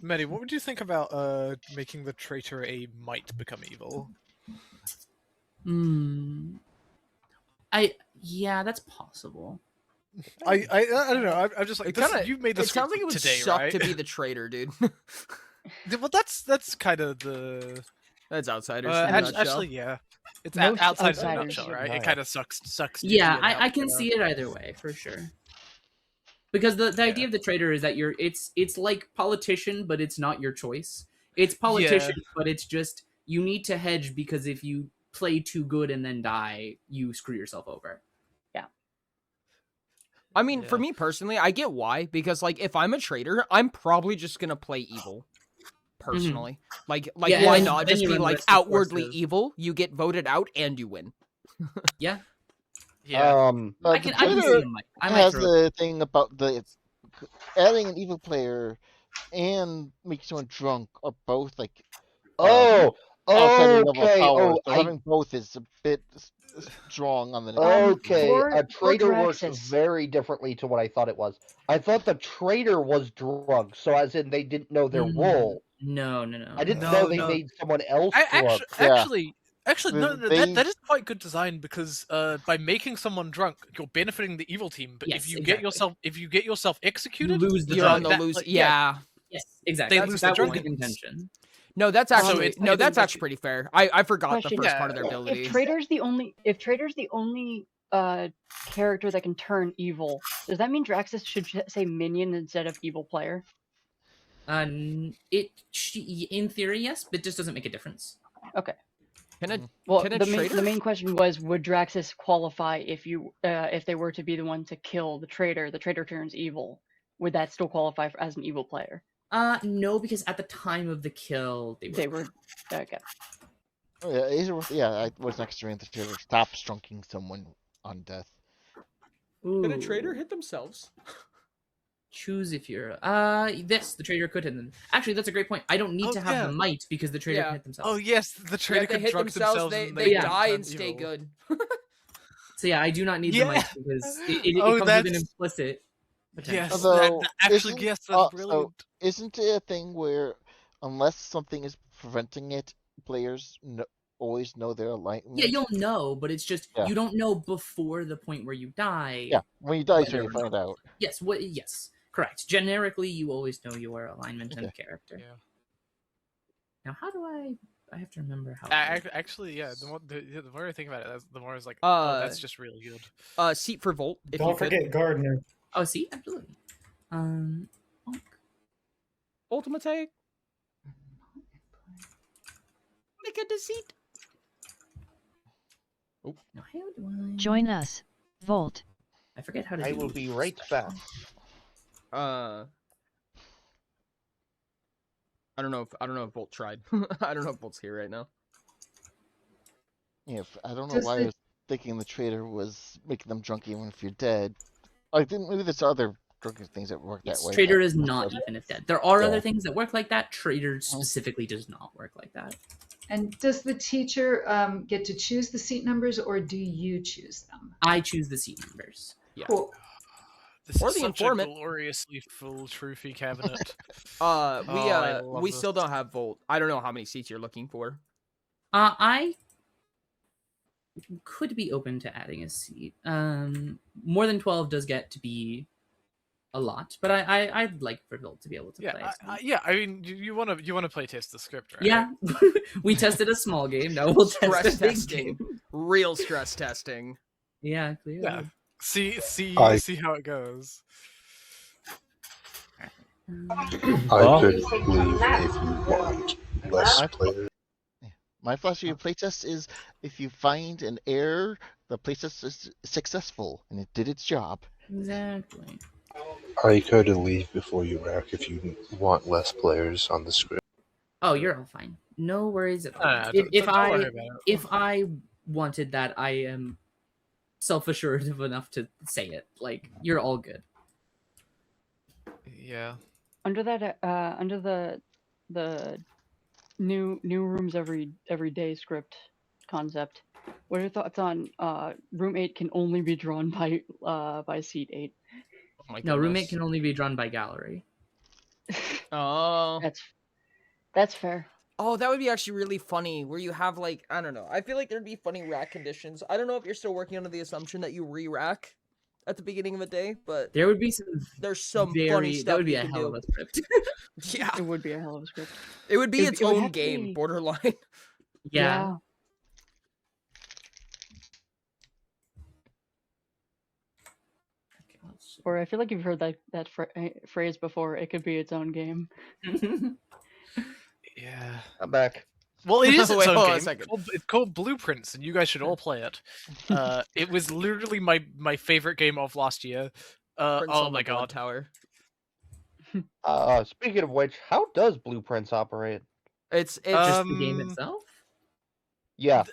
Mehdi, what would you think about making the traitor a might become evil? Yeah, that's possible. I don't know. I'm just like It this. kind of. You made the It sounds script like it would today, suck right? to be the traitor, dude. Well, that's kind of the. That's outsiders. in a nutshell. Actually, yeah. It's Most outside in a outsiders- nutshell, right? It Nice. kind of sucks to Yeah, be an I can outsider. see it either way for sure. Because the idea of the traitor is that it's like politician, but it's not your choice. It's politician, but it's just you need to hedge because if you play too good and then die, you screw yourself over. I mean, for me personally, I get why, because like if I'm a traitor, I'm probably just gonna play evil. Personally, like Yeah, why and not then just you be run the like risk, of course, outwardly of- evil? You get voted out and you win. Yeah, Yeah. I The can see traitor him. I might has throw the thing about the adding an evil player and making someone drunk are both like Oh, outside the level of okay. power. Oh, So having both is a bit strong on the. Okay, for- a traitor for works Draxus. very differently to what I thought it was. I thought the traitor was drunk, so as in they didn't know their role. No. I didn't No, know they no. made someone else drunk. Actually, no, They- that is quite good design because by making someone drunk, you're benefiting the evil team. But Yes, if you exactly. get yourself executed, You lose the You're on drunk. the lose. like, Yeah. Yes, exactly. They lose that the was the drunkenness. intention. No, that's So actually it- no, it- that's it- actually pretty fair. I forgot the Question. first Yeah. part of their ability. If Traitor's the only character that can turn evil, does that mean Draxus should say minion instead of evil player? In theory, yes, but it just doesn't make a difference. Okay. Well, can a the traitor? main question was, would Draxus qualify if they were to be the one to kill the traitor? The traitor turns evil. Would that still qualify as an evil player? No, because at the time of the kill, They were okay. I was next to the traitor. Stop drunking someone on death. Can a traitor hit themselves? Choose if you're the traitor could hit them. Actually, that's a great point. I don't need Oh, to have yeah. the might because the traitor Yeah. can hit themselves. Oh yes, the Yeah, traitor if they can hit drunk themselves, and they Yeah. die turn and stay evil. good. So yeah, I do not need Yeah. the might because it Oh, comes with that's- an implicit. potential. Yes, Although, actually, isn't- yes, that's so brilliant. isn't it a thing where unless something is preventing it, players always know their alignment? Yeah, you'll know, but it's just Yeah. you don't know before the point where you die. Yeah, when you die, whether so you or find out. Yes, yes, correct. Generically, you always know your alignment and character. Yeah. Now, how do I have to remember how. Actually, yeah. The more I think about it, the more I was like, oh, that's just really good. Seat for Volt. If Don't you could. forget Gardner. Oh, see, absolutely. Ultimate take. Make a deceit. Now, how do I Join us, Volt. I forget how to. I do will this. be right back. I don't know if Volt tried. I don't know if Volt's here right now. Yeah, I don't know Does why the- I was thinking the traitor was making them drunk even if you're dead. I think maybe there's other drunken things that work Yes, that way. traitor but- is not even if dead. There are Yeah. other things that work like that. Traitor specifically does not work like that. And does the teacher get to choose the seat numbers, or do you choose them? I choose the seat numbers. Yeah. Cool. This Or is the such informant. a gloriously full trophy cabinet. I love we this. still don't have Volt. I don't know how many seats you're looking for. I could be open to adding a seat. More than 12 does get to be a lot, but I'd like for Volt to be able to play. Yeah. I mean, you want to play test the script, right? Yeah, we tested a small game. Now we'll test Stress a big testing. game. Real stress testing. Yeah, clearly. Yeah. See how it goes. I could leave if you want less players. My philosophy of playtest is if you find an error, the playtest is successful and it did its job. Exactly. I could leave before you rack if you want less players on the script. Oh, you're all fine. No worries at all. Don't worry about it. If I wanted that, I am self-assured enough to say it. Like, you're all good. Yeah. Under that, under the new rooms every day script concept, what are your thoughts on room 8 can only be drawn by seat 8? Oh my No, roommate goodness. can only be drawn by gallery. Oh. That's fair. Oh, that would be actually really funny, where you have, like, I don't know. I feel like there'd be funny rack conditions. I don't know if you're still working under the assumption that you re-rack at the beginning of a day, but There would be some there's some funny very stuff that would be you a can hell do. of a script. Yeah. It would be a hell of a script. It would be It- its it would own have to game, be- borderline. Yeah. Yeah. Or I feel like you've heard that phrase before. It could be its own game. Yeah. I'm back. Well, it is its Wait, own hold on a game. second. It's called Blueprints, and you guys should all play it. It was literally my favorite game of last year. Prince Oh on my the Blood god. Tower. Speaking of which, how does Blueprints operate? It's Just the game itself? Yeah.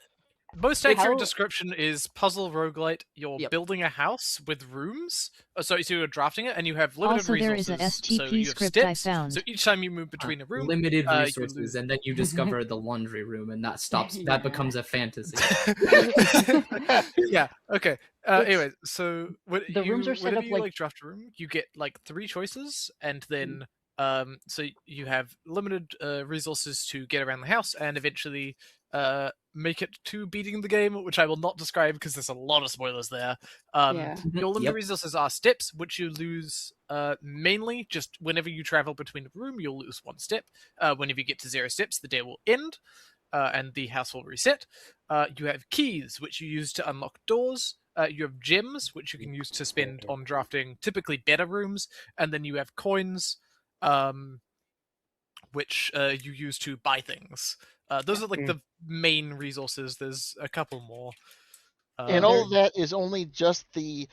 Most How- accurate description is puzzle roguelite. You're Yep. building a house with rooms. So you're drafting it, and you have limited Also, there is resources. a so STP you have script I steps. found. So each time you move between a room, Limited you resources, lose- and then you discover the laundry room, and that stops. Yeah. That becomes a fantasy. Yeah. Okay. Anyway, so The rooms are set whenever up you like- draft a room, you get like 3 choices, and then so you have limited resources to get around the house, and eventually make it to beating the game, which I will not describe because there's a lot of spoilers there. Yeah. Your limited Yep. resources are steps, which you lose mainly just whenever you travel between a room, you'll lose 1 step. Whenever you get to 0 steps, the day will end, and the house will reset. You have keys, which you use to unlock doors. You have gems, which you can use to spend on drafting typically better rooms, and then you have coins, which you use to buy things. Those are like the main resources. There's a couple more. And all of that is only just the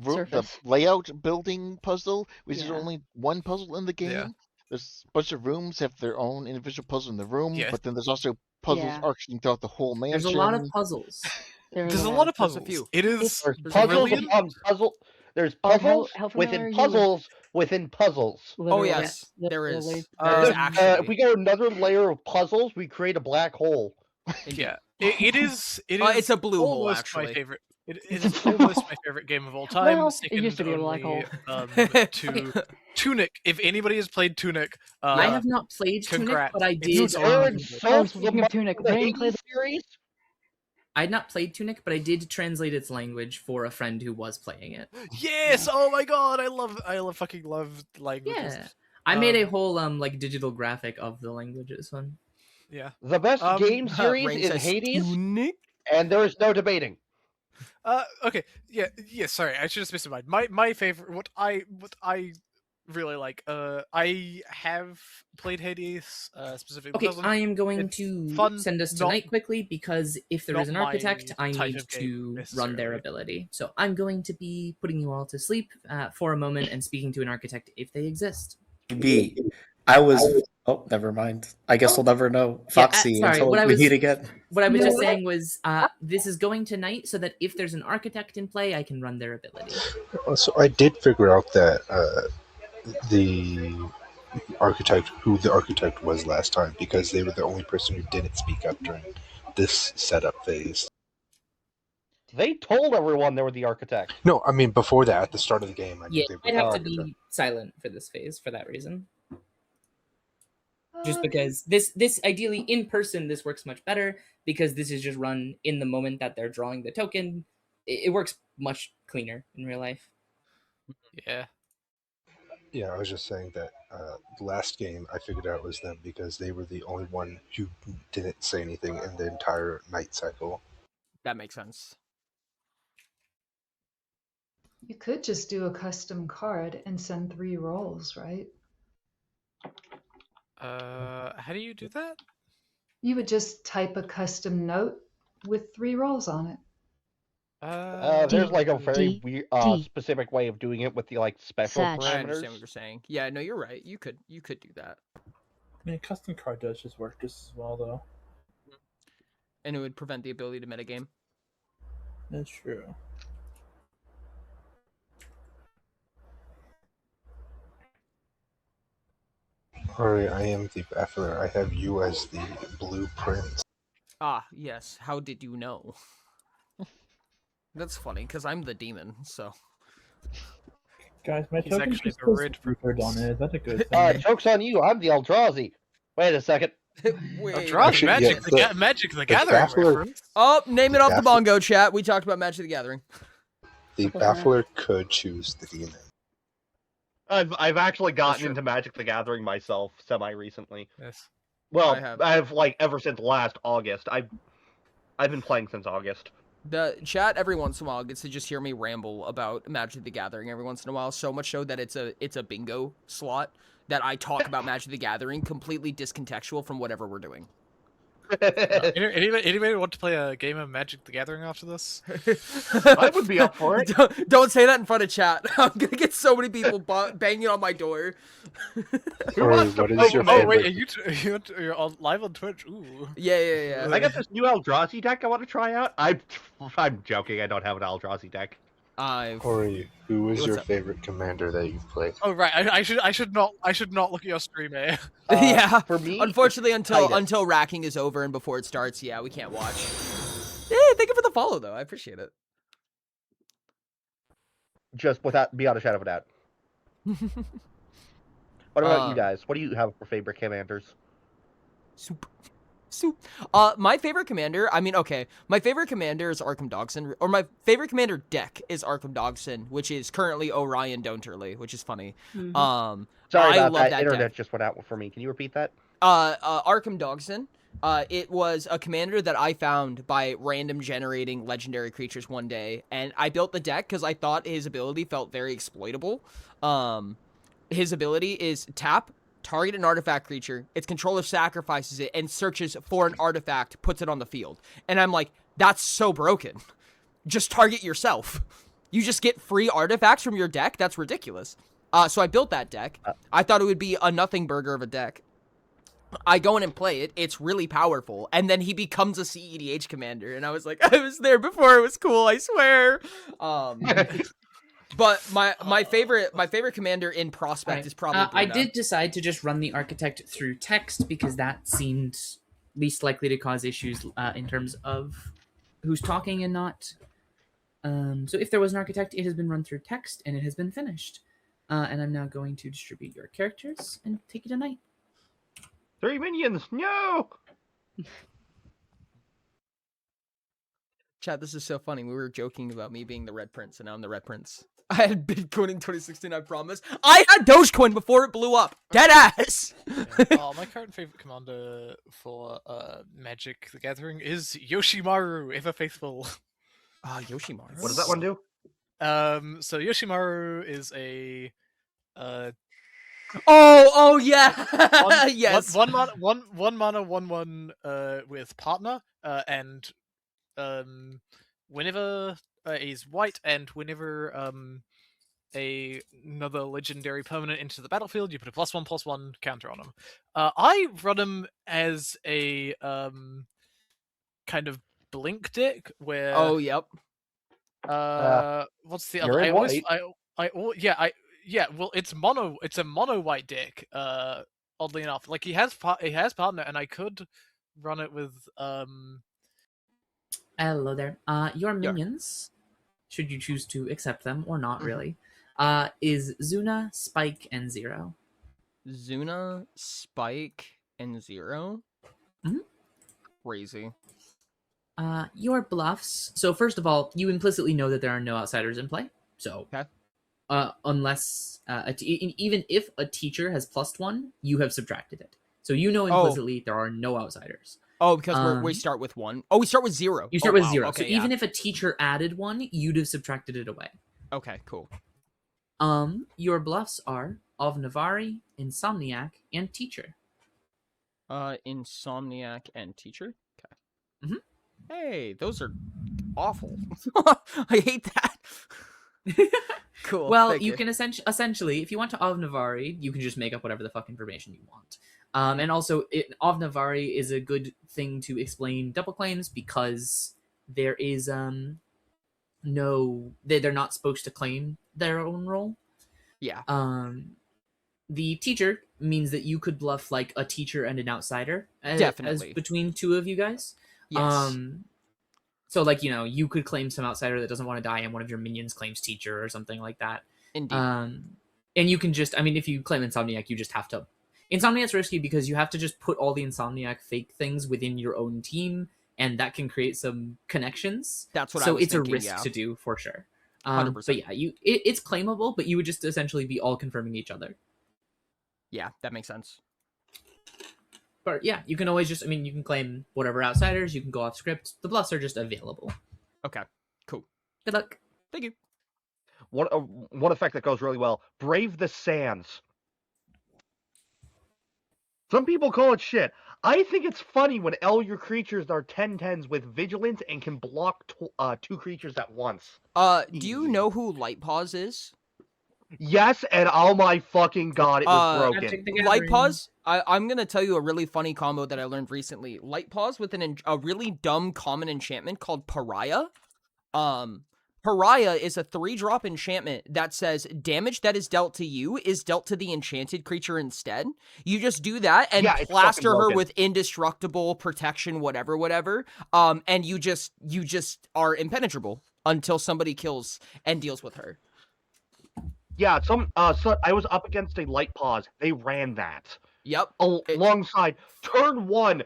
the Surface. layout building puzzle, which is Yeah. only one puzzle in the game. Yeah. There's a bunch of rooms have their own individual puzzle in the room, Yeah. but then there's also puzzles Yeah. arcing throughout the whole mansion. There's a lot of puzzles. There's a lot of There's a puzzles. few. It is There's There's puzzles brilliant. upon puzzle. There's Oh, how puzzles familiar are within you with- puzzles within puzzles. Oh Literally. yes, there is. Literally. There is Um, actually. If we go another layer of puzzles, we create a black hole. Yeah, it is. It It's is a blue hole, almost actually. my favorite. It is almost my favorite game of all time. Well, it second used to be a black only, hole. to Tunic. If anybody has played Tunic, I have not played congrats. Tunic, but I It's did. so Aaron good. Oh, Sons speaking of Tunic, the Rain played Hades series. I had not played Tunic, but I did translate its language for a friend who was playing it. Yes! Oh my god! I fucking love languages. Yeah, I made a whole like digital graphic of the languages one. Yeah. The best game series Rain is says Hades, Tunic? and there is no debating. Okay. Yeah. Sorry, I should have specified. My favorite. What I really like. I have played Hades specifically. Okay, because I am going it's to fun, send us not- tonight quickly because if there is not an architect, my I type need of game, to run their necessarily. ability. So I'm going to be putting you all to sleep for a moment and speaking to an architect if they exist. B. I was. Oh, never mind. I guess we'll never know Foxy sorry, until what I we was- meet again. What I was No. just saying was, this is going tonight so that if there's an architect in play, I can run their ability. So I did figure out that the who the architect was last time, because they were the only person who didn't speak up during this setup phase. They told everyone they were the architect. No, I mean before that, at the start of the game, I Yeah, knew they were I'd the have to architect. be silent for this phase for that reason. Just because this ideally in person, this works much better because this is just run in the moment that they're drawing the token. It works much cleaner in real life. Yeah. Yeah, I was just saying that the last game I figured out was them because they were the only one who didn't say anything in the entire night cycle. That makes sense. You could just do a custom card and send 3 rolls, right? How do you do that? You would just type a custom note with 3 rolls on it. There's like a very D, weird, D. specific way of doing it with the like special Sag. I understand parameters. what you're saying. Yeah, no, you're right. You could do that. I mean, a custom card does just work just as well, though. And it would prevent the ability to metagame. That's true. Alright, I am the baffler. I have you as the blueprint. Ah, yes. How did you know? That's funny, because I'm the demon, so... Guys, my He's token actually just the says red Rupert on it. Is that a good thing? Joke's on you. I'm the Eldrazi. Wait a second. Wait. Actually, yeah, Magic the the Gathering Baffler, reference. Oh, name it the off the Baffler, bongo chat. We talked about Magic the Gathering. the Baffler could choose the demon. I've actually gotten true. into Magic the Gathering myself semi recently. Yes. Well, I have. I've like ever since last August. I've been playing since August. The chat every once in a while gets to just hear me ramble about Magic the Gathering every once in a while, so much so that it's a bingo slot that I talk about Magic the Gathering completely discontextual from whatever we're doing. Anybody want to play a game of Magic the Gathering after this? I would be up for it. Don't say that in front of chat. I'm gonna get so many people banging on my door. What is your Oh wait, favorite? you're on, live on Twitch? Ooh. Yeah. I got this new Eldrazi deck I want to try out. I'm joking. I don't have an Eldrazi deck. Corey, who is What's your up? favorite commander that you've played? Oh right, I should not look at your stream, eh? Yeah. For me, unfortunately, it's until racking is over and before it starts, yeah, we can't watch. Hey, thank you for the follow though. I appreciate it. Just without beyond a shadow of a doubt. What about you guys? What do you have for favorite commanders? Soup. My favorite commander, my favorite commander is Arkham Dogson, or my favorite commander deck is Arkham Dogson, which is currently Orion Don'terly, which is funny. Sorry I about love that. Internet deck. just went out for me. Can you repeat that? Arkham Dogson, it was a commander that I found by random generating legendary creatures one day, and I built the deck because I thought his ability felt very exploitable. His ability is tap, target an artifact creature, its controller sacrifices it, and searches for an artifact, puts it on the field. And I'm like, that's so broken. Just target yourself. You just get free artifacts from your deck? That's ridiculous. So I built that deck. I thought it would be a nothing burger of a deck. I go in and play it. It's really powerful. And then he becomes a CEDH commander. And I was like, I was there before it was cool, I swear. But my favorite commander in Prospect is probably I Bruna. did decide to just run the architect through text because that seemed least likely to cause issues in terms of who's talking and not. So if there was an architect, it has been run through text and it has been finished. And I'm now going to distribute your characters and take you tonight. 3 minions! No! Chad, this is so funny. We were joking about me being the Red Prince, and now I'm the Red Prince. I had Bitcoin in 2016, I promise. I had Dogecoin before it blew up. Dead ass! My current favorite commander for Magic the Gathering is Yoshimaru, Ever Faithful. Yoshimaru. What does that one do? So Yoshimaru is a Oh yeah. Yes. One mana, 1/1 with partner, and whenever he's white, and whenever another legendary permanent into the battlefield, you put a +1/+1 counter on him. I run him as a kind of blink deck where. Oh yep. What's the you're other? in white. Well, it's a mono white deck. Oddly enough, like he has partner, and I could run it with Hello there. Your minions, should you choose to accept them or not, really, is Zuna, Spike, and Zero. Zuna, Spike, and Zero. Crazy. Your bluffs. So first of all, you implicitly know that there are no outsiders in play. So, unless even if a teacher has +1, you have subtracted it. So you know implicitly there are no outsiders. Oh, because we start with 1. Oh, we start with 0. You start with 0. Okay, so even if a teacher added 1, you'd have subtracted it away. Okay, cool. Your bluffs are of Navari, Insomniac, and Teacher. Insomniac and Teacher. Okay. Mm-hmm. Hey, those are awful. I hate that. Cool. Well, thank you can essentially, if you want to of Navari, you can just make up whatever the fuck information you want. And also, of Navari is a good thing to explain double claims because there is they're not supposed to claim their own role. Yeah. The teacher means that you could bluff like a teacher and an outsider Definitely. as between two of you guys. Yes. So like, you could claim some outsider that doesn't want to die and one of your minions claims teacher or something like that. Indeed. And you can just, I mean, if you claim Insomniac, you just have to. Insomniac's risky because you have to just put all the Insomniac fake things within your own team, and that can create some connections. That's what I so was it's thinking, a risk yeah. to do for sure. 100%. But yeah, it's claimable, but you would just essentially be all confirming each other. Yeah, that makes sense. But yeah, you can always just, I mean, you can claim whatever outsiders, you can go off script. The bluffs are just available. Okay, cool. Good luck. Thank you. One effect that goes really well: Brave the Sands. Some people call it shit. I think it's funny when all your creatures are 10/10s with vigilance and can block 2 creatures at once. Do you know who Light Paws is? Yes, and oh my fucking god, it was broken. Light Paws, I'm gonna tell you a really funny combo that I learned recently. Light Paws with a really dumb common enchantment called Pariah. Pariah is a 3-drop enchantment that says damage that is dealt to you is dealt to the enchanted creature instead. You just do that and plaster her with indestructible protection, whatever. And you just are impenetrable until somebody kills and deals with her. Yeah, so I was up against a Light Paws. They ran that. Yep. Alongside turn 1,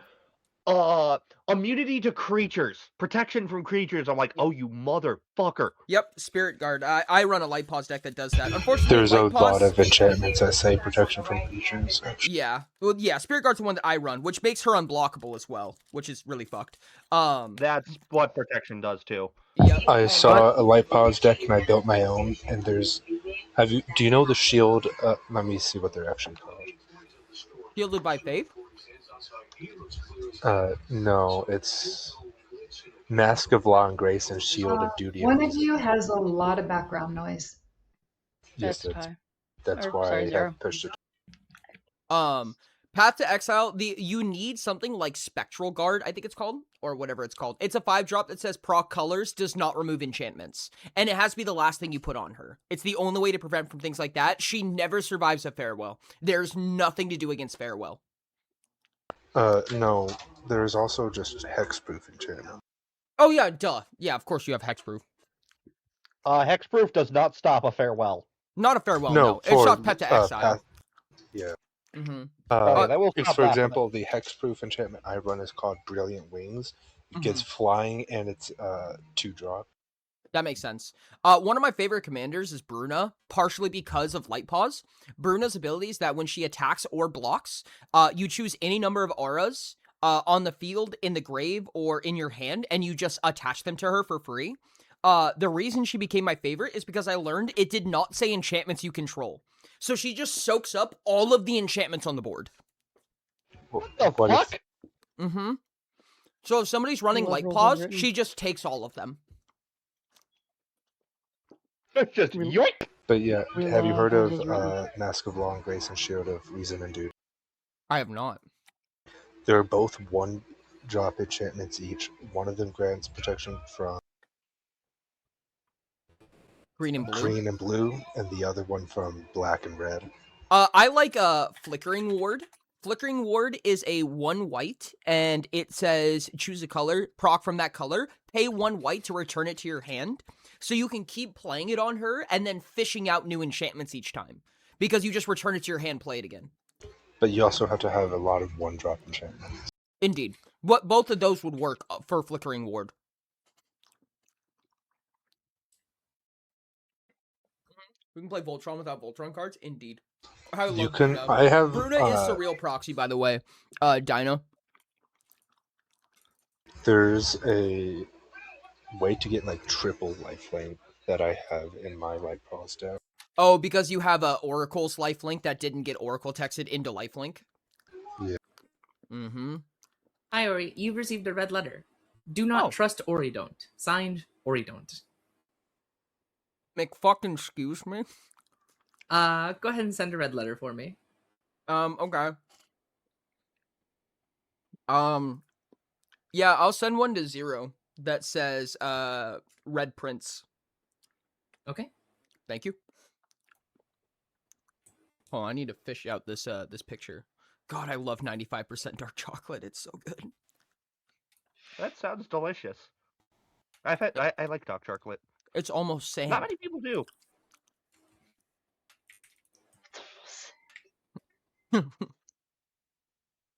immunity to creatures, protection from creatures. I'm like, oh, you motherfucker. Yep, Spirit Guard. I run a Light Paws deck that does that. Unfortunately, There's a Light Paws, lot of enchantments that say protection from creatures. Actually. Yeah, well, yeah. Spirit Guard's the one that I run, which makes her unblockable as well, which is really fucked. That's what protection does too. Yep. I saw a Light Paws deck and I built my own. And there's, do you know the shield? Let me see what they're actually called. Shielded by Faith? No, it's Mask of Law and Grace and Shield of Duty. One of you has a lot of background noise. Yes, that's why I have pushed it. Path to Exile, you need something like Spectral Guard, I think it's called, or whatever it's called. It's a 5-drop that says proc colors, does not remove enchantments. And it has to be the last thing you put on her. It's the only way to prevent from things like that. She never survives a Farewell. There's nothing to do against Farewell. No, there's also just Hexproof enchantment. Oh yeah, duh. Yeah, of course you have Hexproof. Hexproof does not stop a Farewell. Not a Farewell, no. It stops Path to Exile. Yeah. Mm-hmm. For example, the Hexproof enchantment I run is called Brilliant Wings. It gets flying and it's 2-drop. That makes sense. One of my favorite commanders is Bruna, partially because of Light Paws. Bruna's ability is that when she attacks or blocks, you choose any number of auras on the field, in the grave, or in your hand, and you just attach them to her for free. The reason she became my favorite is because I learned it did not say enchantments you control. So she just soaks up all of the enchantments on the board. What the fuck? Mm-hmm. So if somebody's running Light Paws, she just takes all of them. Just yoink! But yeah, have you heard of Mask of Law and Grace and Shield of Reason and Duty? I have not. They're both 1-drop enchantments each. One of them grants protection from Green and blue, and the other one from black and red. I like Flickering Ward. Flickering Ward is a 1 white, and it says choose a color, proc from that color, pay 1 white to return it to your hand. So you can keep playing it on her and then fishing out new enchantments each time. Because you just return it to your hand, play it again. But you also have to have a lot of 1-drop enchantments. Indeed. Both of those would work for Flickering Ward. We can play Voltron without Voltron cards? Indeed. I love Bruna. Bruna is surreal proxy, by the way. Dino. There's a way to get like triple lifelink that I have in my Light Paws deck. Oh, because you have a Oracle's lifelink that didn't get Oracle texted into lifelink? Yeah. Mm-hmm. Hi, Ori. You've received a red letter. Do not trust Ori don't. Signed, Ori don't. McFucking excuse me? Go ahead and send a red letter for me. Okay. Yeah, I'll send one to Zero that says, Red Prince. Okay. Thank you. Oh, I need to fish out this picture. God, I love 95% dark chocolate. It's so good. That sounds delicious. I like dark chocolate. It's almost sand. Not many people do.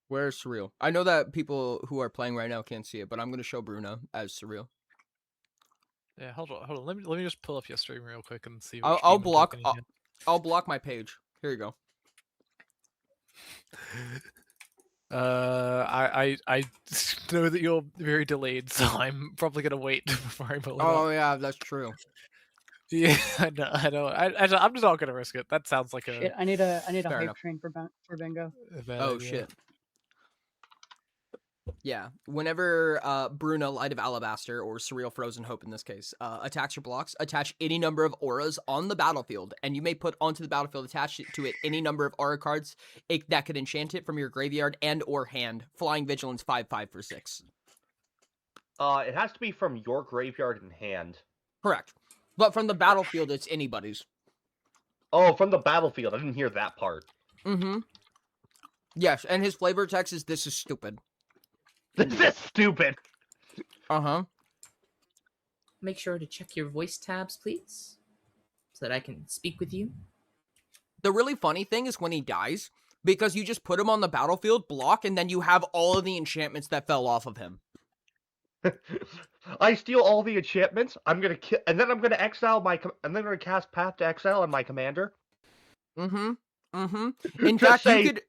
Where's Surreal? I know that people who are playing right now can't see it, but I'm gonna show Bruno as Surreal. Yeah, hold on. Let me just pull up your stream real quick and see. I'll block. I'll block my page. Here you go. I know that you're very delayed, so I'm probably gonna wait before I pull it up. Oh yeah, that's true. Yeah, I know. I'm just not gonna risk it. That sounds like a. Shit, I need a Fair hype enough. train for bingo. Oh shit. Yeah, whenever Bruno, Light of Alabaster, or Surreal Frozen Hope in this case, attacks your blocks, attach any number of auras on the battlefield, and you may put onto the battlefield attached to it any number of aura cards that could enchant it from your graveyard and or hand, flying vigilance 5/5 for 6. It has to be from your graveyard in hand. Correct. But from the battlefield, it's anybody's. Oh, from the battlefield. I didn't hear that part. Mm-hmm. Yes, and his flavor text is, "This is stupid." This is stupid. Uh-huh. Make sure to check your voice tabs, please, so that I can speak with you. The really funny thing is when he dies, because you just put him on the battlefield, block, and then you have all of the enchantments that fell off of him. I steal all the enchantments. I'm gonna kill, and then I'm gonna exile my, and then I'm gonna cast Path to Exile on my commander. Mm-hmm. Mm-hmm. In Just fact, you say, could,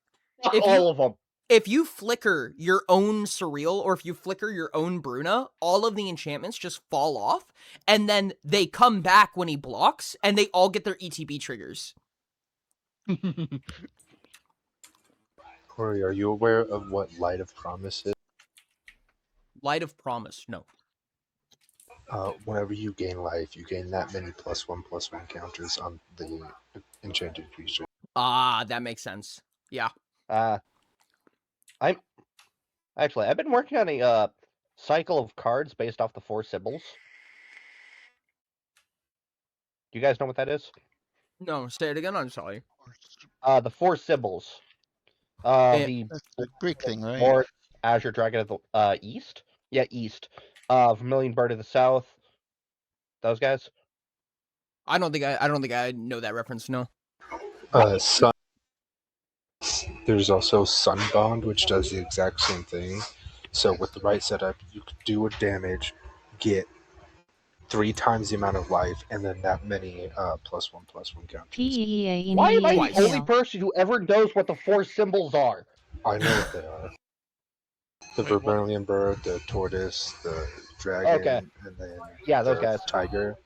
fuck if all you, of them. if you flicker your own Surreal, or if you flicker your own Bruna, all of the enchantments just fall off, and then they come back when he blocks, and they all get their ETB triggers. Corey, are you aware of what Light of Promise is? Light of Promise, no. Whenever you gain life, you gain that many +1/+1 counters on the enchanted creature. Ah, that makes sense. Yeah. I've been working on a cycle of cards based off the 4 symbols. Do you guys know what that is? No, say it again. I'm sorry. The 4 symbols. The Greek thing, right? Lord, Azure Dragon of the East. Yeah, East. Vermilion Bird of the South. Those guys. I don't think I know that reference. No. Sun. There's also Sunbond, which does the exact same thing. So with the right setup, you could do a damage, get 3 times the amount of life, and then that many +1/+1 counters. Why am I the only person who ever knows what the 4 symbols are? I know what they are. The Vermilion Bird, the Tortoise, the Dragon, Okay. and then those the guys. Tiger.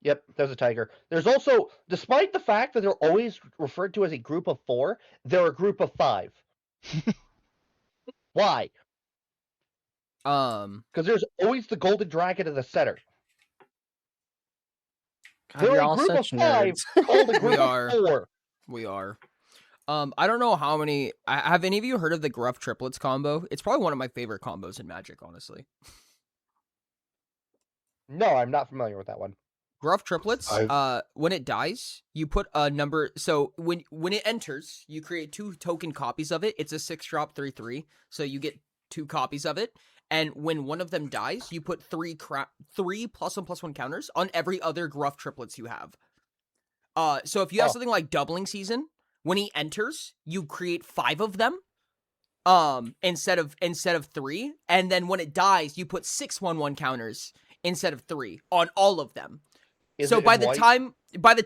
Yep, there's a tiger. There's also, despite the fact that they're always referred to as a group of 4, they're a group of 5. Why? Because there's always the golden dragon in the center. God, They're you're a all group of such 5 nerds. called a group We of are. 4. We are. I don't know how many. Have any of you heard of the Gruff Triplets combo? It's probably one of my favorite combos in Magic, honestly. No, I'm not familiar with that one. Gruff Triplets, when it dies, you put a number. So when it enters, you create 2 token copies of it. It's a 6-drop 3/3, so you get 2 copies of it. And when one of them dies, you put 3 +1/+1 counters on every other Gruff Triplets you have. So if you have something like Doubling Season, when he enters, you create 5 of them. Instead of 3, and then when it dies, you put 6/1/1 counters instead of 3 on all of them. So by the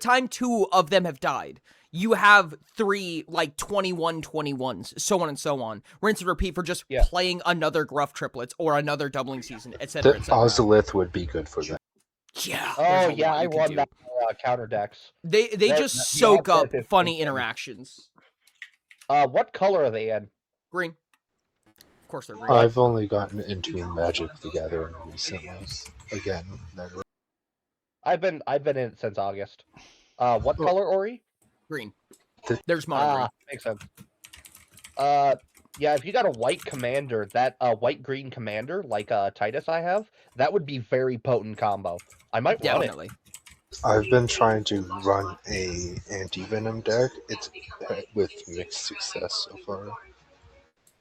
time 2 of them have died, you have 3 like 21/21s, so on and so on. Rinse and repeat for just playing another Gruff Triplets or another Doubling Season, etc. The Ozolith would be good for that. Yeah. Oh yeah, I won that counter decks. They just soak up funny interactions. What color are they in? Green. Of course they're green. I've only gotten into Magic the Gathering recently. Again, I've been in it since August. What color, Ori? Green. There's mono green. Makes sense. Yeah, if you got a white commander, that white green commander like Titus I have, that would be very potent combo. I might want it. I've been trying to run a anti-venom deck. It's with mixed success so far.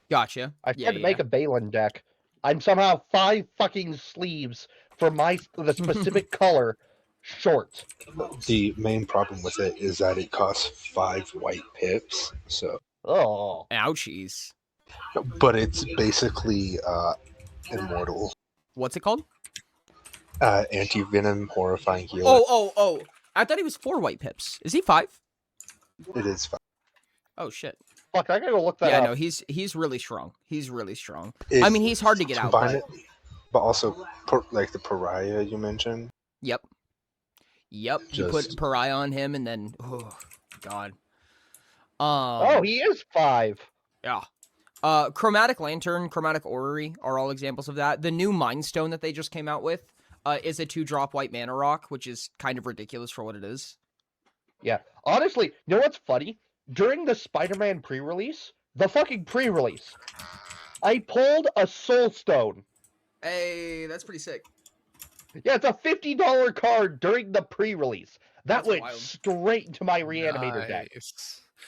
Gotcha. I tried to make a Balin deck. I'm somehow 5 fucking sleeves for the specific color short. The main problem with it is that it costs 5 white pips. So Oh. Ouchies. But it's basically immortal. What's it called? Anti-venom horrifying healer. Oh. I thought he was 4 white pips. Is he 5? It is 5. Oh, shit. Fuck, I gotta go look that Yeah, up. no, he's really strong. He's really strong. It- I mean, he's hard to get out, combine but... it, but also like the pariah you mentioned. Yep. You put pariah on him, and then... Oh, God. Oh, he is 5. Yeah. Chromatic Lantern, Chromatic Orrery are all examples of that. The new Mind Stone that they just came out with is a 2-drop white mana rock, which is kind of ridiculous for what it is. Yeah. Honestly, you know what's funny? During the Spider-Man pre-release, the fucking pre-release, I pulled a Soul Stone. Hey, that's pretty sick. Yeah, it's a $50 card during the pre-release. That That's went wild. straight into my Reanimator deck.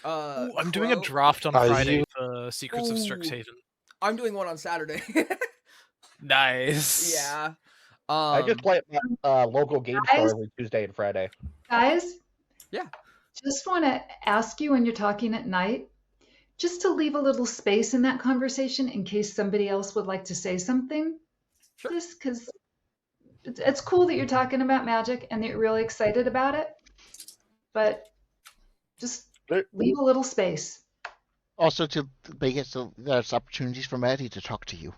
Ooh, I'm doing a draft on Friday for Secrets of Strixhaven. I'm doing one on Saturday. Nice. Yeah. I just play at my local game store Guys? every Tuesday and Friday. Guys? Yeah. Just want to ask you when you're talking at night, just to leave a little space in that conversation in case somebody else would like to say something. Sure. Just because it's cool that you're talking about magic and that you're really excited about it, but just leave a little space. Also, to make it so there's opportunities for Maddie to talk to you.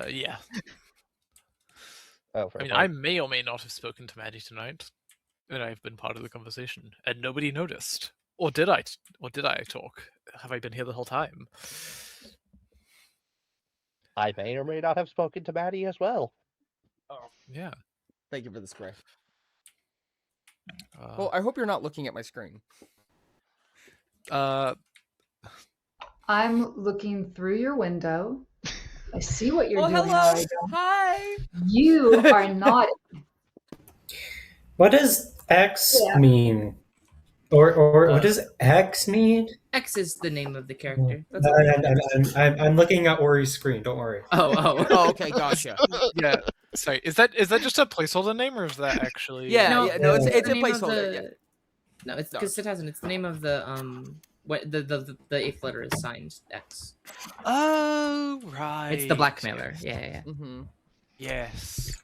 Yeah. Oh, I mean, I may or may not have spoken to Maddie tonight, and I've been part of the conversation, and nobody noticed. Or did I? Or did I talk? Have I been here the whole time? I may or may not have spoken to Maddie as well. Oh, yeah. Thank you for the spray. Well, I hope you're not looking at my screen. I'm looking through your window. I see what you're Oh, doing. hello. Ryder. Hi. You are not. What does X Yeah. mean? Or what does X mean? X is the name of the character. That's No, all. I'm looking at Ori's screen. Don't worry. Oh, okay, gotcha. Yeah. Sorry, is that just a placeholder name, or is that actually? No, it's the a name of placeholder. the- Yeah. No, it's because it hasn't. It's the name of the what the 8th letter is signed X. Oh, right. It's the blackmailer. Yeah. Mm-hmm. Yes.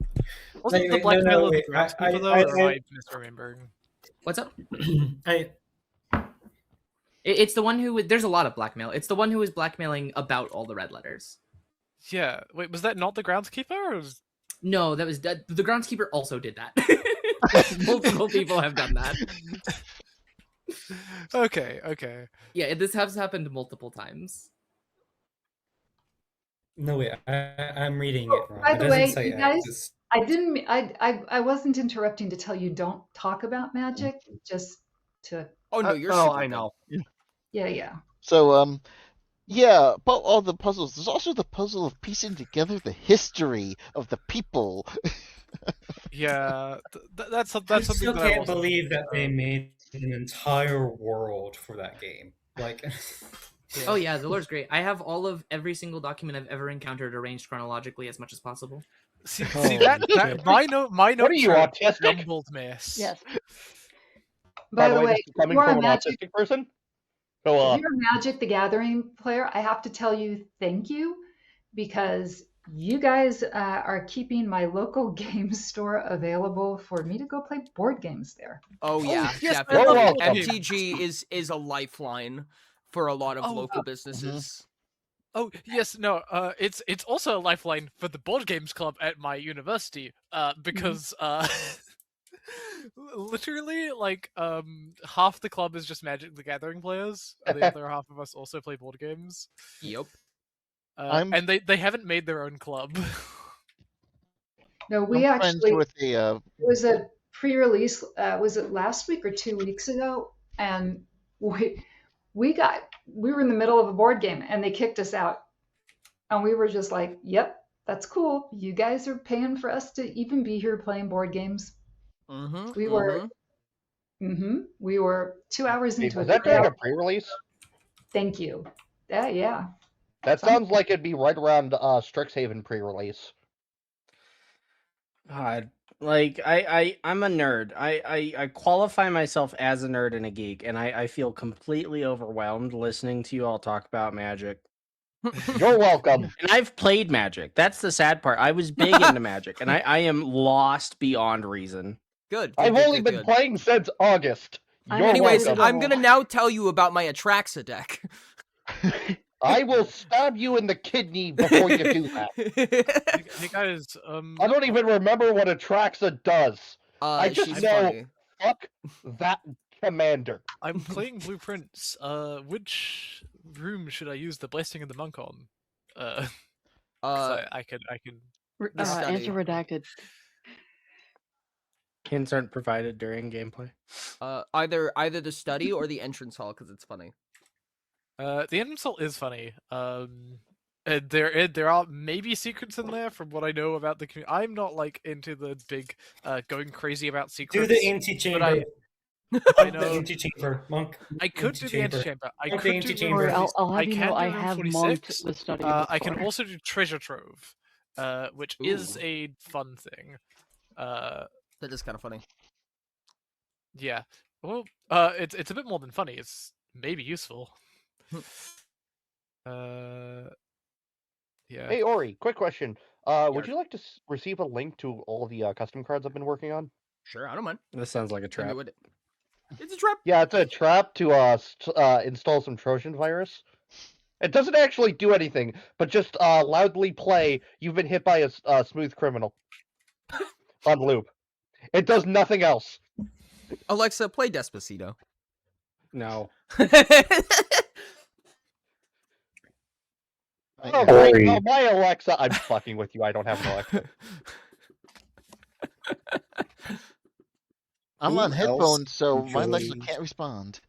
Wasn't the Wait, blackmailer wait, the groundskeeper, though, or am I misremembering? What's up? I It's the one who. There's a lot of blackmail. It's the one who is blackmailing about all the red letters. Yeah. Wait, was that not the groundskeeper? Or was... No, that was the groundskeeper also did that. Multiple people have done that. Okay. Yeah, this has happened multiple times. No wait, I'm reading it wrong. By It the doesn't way, say you guys, X. It's- I didn't. I wasn't interrupting to tell you don't talk about magic. Just to. Oh no, you're. Oh, super I good. know. Yeah. So, yeah, about all the puzzles, there's also the puzzle of piecing together the history of the people. Yeah, that's I something still that I can't wasn't believe that they aware of. made an entire world for that game. Like, Oh yeah, the lore's great. I have all of every single document I've ever encountered arranged chronologically as much as possible. See Oh, that shit. my notes What are you, are autistic? jumbled mess. Yes. By the way, this is if coming you are from a an Magic, autistic person. So, if you're a Magic the Gathering player, I have to tell you thank you because you guys are keeping my local game store available for me to go play board games there. Oh yeah, yes, I definitely. love MTG is a lifeline for a lot of local businesses. Oh yes, no. It's also a lifeline for the board games club at my university. Because literally, like, half the club is just Magic the Gathering players, and the other half of us also play board games. Yep. And they haven't made their own club. No, we I'm friends actually. with It was a pre-release. Was it last week or 2 weeks ago? And we were in the middle of a board game, and they kicked us out. And we were just like, "Yep, that's cool. You guys are paying for us to even be here playing board games." Mm-hmm. We were. We were 2 hours into was a that during a tryout. pre-release? Thank you. Yeah. That sounds like it'd be right around Strixhaven pre-release. I Like I'm a nerd. I qualify myself as a nerd and a geek, and I feel completely overwhelmed listening to you all talk about Magic. You're welcome. And I've played Magic. That's the sad part. I was big into Magic, and I am lost beyond reason. Good. I've only been playing since August. You're Anyways, welcome. I'm gonna now tell you about my Atraxa deck. I will stab you in the kidney before you do that. Hey guys, I don't even remember what Atraxa does. I just she's know, funny. fuck that commander. I'm playing Blueprints. Which room should I use the Blessing of the Monk on? 'Cause I can. Answer redacted. Hints aren't provided during gameplay. Either the study or the entrance hall because it's funny. The end result is funny. There are maybe secrets in there from what I know about the community. I'm not like into the big going crazy about secrets. Do the antechamber. I know. The antechamber. Monk. I could do the antechamber. I Monk could the do antechamber. I'll have I you can know, do I room have 46. monked the study I can before. also do treasure trove, which is Ooh. a fun thing. That is kind of funny. Yeah. Well, it's a bit more than funny. It's maybe useful. Yeah. Hey Ori, quick question. Would Yeah. you like to receive a link to all the custom cards I've been working on? Sure, I don't mind. This sounds like a Tell me trap. what it's a trap. Yeah, it's a trap to install some Trojan virus. It doesn't actually do anything, but just loudly play "You've been hit by a smooth criminal" on loop. It does nothing else. Alexa, play Despacito. No. Oh, my Alexa. I'm fucking with you. I don't have an Alexa. I'm Who on else headphones, so my Alexa enjoys- can't respond.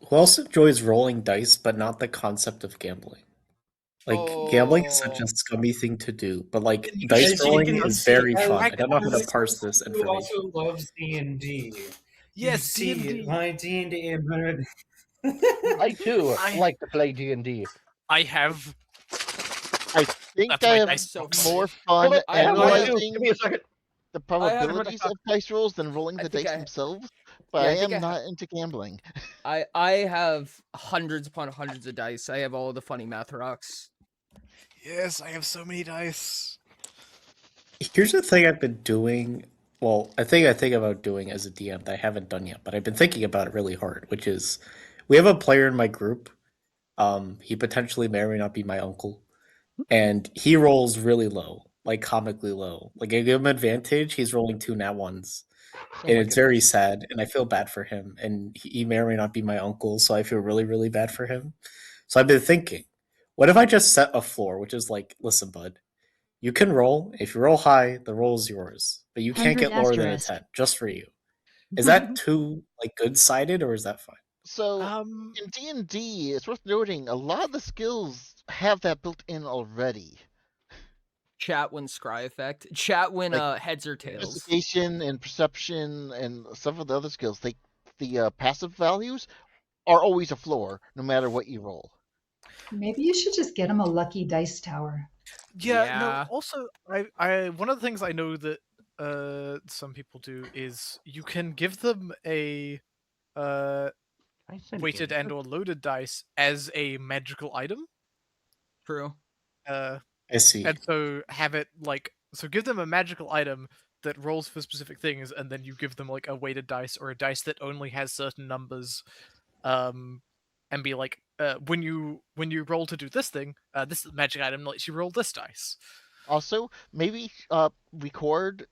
Who else enjoys rolling dice, but not the concept of gambling? Like, gambling is such a scummy thing to do, but like, dice As you rolling can is see, very fun. I don't know how to Alex parse this who information. also loves D&D. Yes, You D&D. see, my D&D. I too like to play D&D. I have. I think That's I my have dice so box. more Hold fun up, I have one too. analyzing Give me a second. the probabilities of dice rolls than rolling I the think dice I- themselves, but Yeah, I I think am I- not into gambling. I have hundreds upon hundreds of dice. I have all of the funny math rocks. Yes, I have so many dice. Here's the thing I've been doing. Well, I think about doing as a DM that I haven't done yet, but I've been thinking about it really hard, which is we have a player in my group. He potentially may or may not be my uncle. And he rolls really low, like comically low. Like I give him advantage, he's rolling 2 nat ones. Oh And my it's very goodness. sad, and I feel bad for him. And he may or may not be my uncle, so I feel really, really bad for him. So I've been thinking, what if I just set a floor, which is like, listen, bud, you can roll. If you roll high, the roll is yours. But you can't 100 get lower than a asterisk. 10, just for you. Is that too like good-sided, or is that fine? So Um, in D&D, it's worth noting a lot of the skills have that built in already. Chat win scry effect. Chat win Like, heads or tails. Investigation and perception and some of the other skills, the passive values are always a floor, no matter what you roll. Maybe you should just get him a lucky dice tower. yeah, Yeah. no. Also, I one of the things I know that some people do is you can give them a weighted and or loaded dice as a magical item. True. I see. And so have it like give them a magical item that rolls for specific things, and then you give them like a weighted dice or a dice that only has certain numbers, and be like, when you roll to do this thing, this magic item lets you roll this dice. Also, maybe record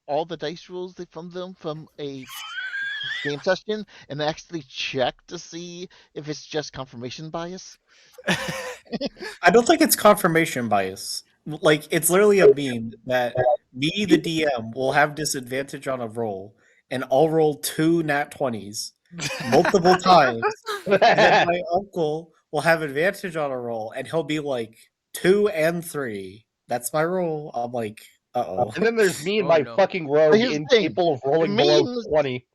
all the dice rolls from them from a game session and actually check to see if it's just confirmation bias. I don't think it's confirmation bias. Like, it's literally a meme that me, the DM, will have disadvantage on a roll, and I'll roll 2 nat 20s multiple times, and then my uncle will have advantage on a roll, and he'll be like 2 and 3. That's my roll. I'm like, uh-oh. And then there's me and Oh, my no. fucking rogue But here's the thing, incapable of rolling below memes- 20.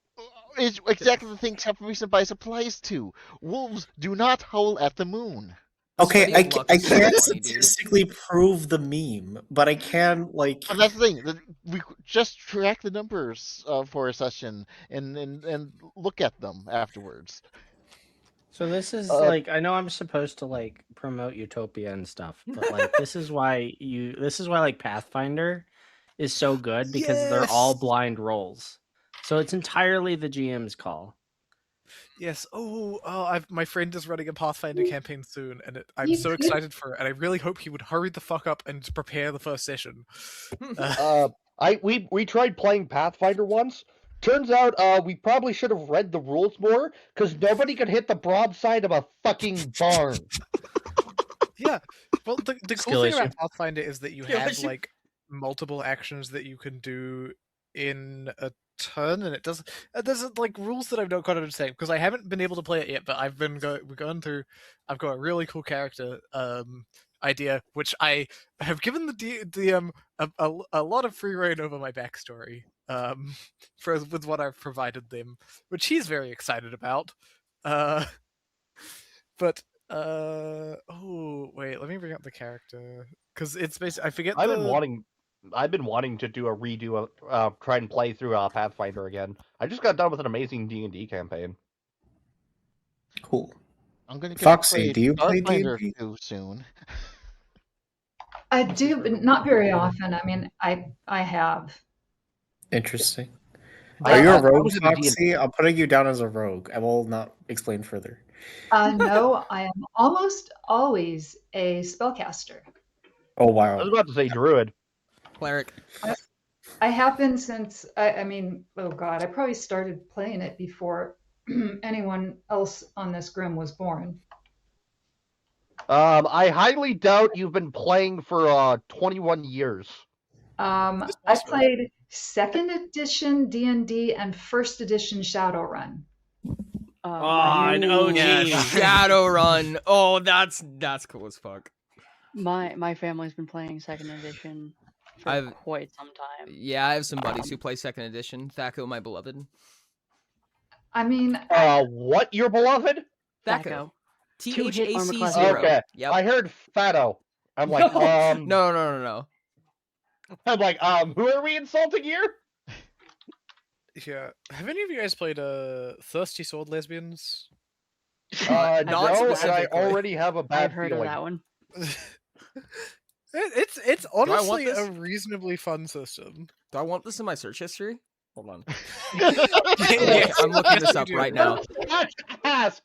It's exactly the thing confirmation bias applies to. Wolves do not howl at the moon. Okay, study of luck I is so can't funny, dude. statistically prove the meme, but I can like. And that's the thing. We just track the numbers for a session and look at them afterwards. So this is Uh, like I know I'm supposed to like promote Utopia and stuff, but like this is why like Pathfinder is so good because they're all Yes! blind rolls. So it's entirely the GM's call. Yes. My friend is running a Pathfinder campaign soon, and I'm You so could- excited for it. And I really hope he would hurry the fuck up and prepare the first session. We tried playing Pathfinder once. Turns out we probably should have read the rules more because nobody could hit the broadside of a fucking barn. Yeah. Well, the Skill cool thing issue. about Pathfinder is that you Skill have issue. like multiple actions that you can do in a turn, and it does. There's like rules that I've not quite understand because I haven't been able to play it yet. But I've been we're going through. I've got a really cool character idea, which I have given the DM a lot of free reign over my backstory. With what I've provided them, which he's very excited about. But oh wait, let me bring up the character because it's basically I forget. I've been wanting to do a redo of try and play through Pathfinder again. I just got done with an amazing D&D campaign. Cool. I'm gonna get Foxy, to play do you play Starfinder D&D? too soon. I do, but not very often. I mean, I have. Interesting. I- Are you a I rogue, was in the D&D. Foxy? I'm putting you down as a rogue. I will not explain further. No, I am almost always a spellcaster. Oh I was wow. about to say druid. Cleric. I have been since I mean, oh god, I probably started playing it before anyone else on this grim was born. I highly doubt you've been playing for 21 years. I played second edition D&D and first edition Shadowrun. an OG. Yeah, Shadowrun. Oh, that's cool as fuck. My family's been playing second edition for quite some time. Yeah, I have some buddies who play second edition. Thaco, my beloved. I mean, what your beloved? Thaco. Two-hit armor class THAC0. Okay, Yep. I heard Fatto. I'm like, No. I'm like, who are we insulting here? Yeah. Have any of you guys played Thirsty Sword Lesbians? No, Not and I specifically. already have a bad I've heard feeling. of that one. It's I want honestly this? a reasonably fun system. Do I want this in my search history? Hold on. Yes, I'm looking this yes, you up do. right now. Let's ask,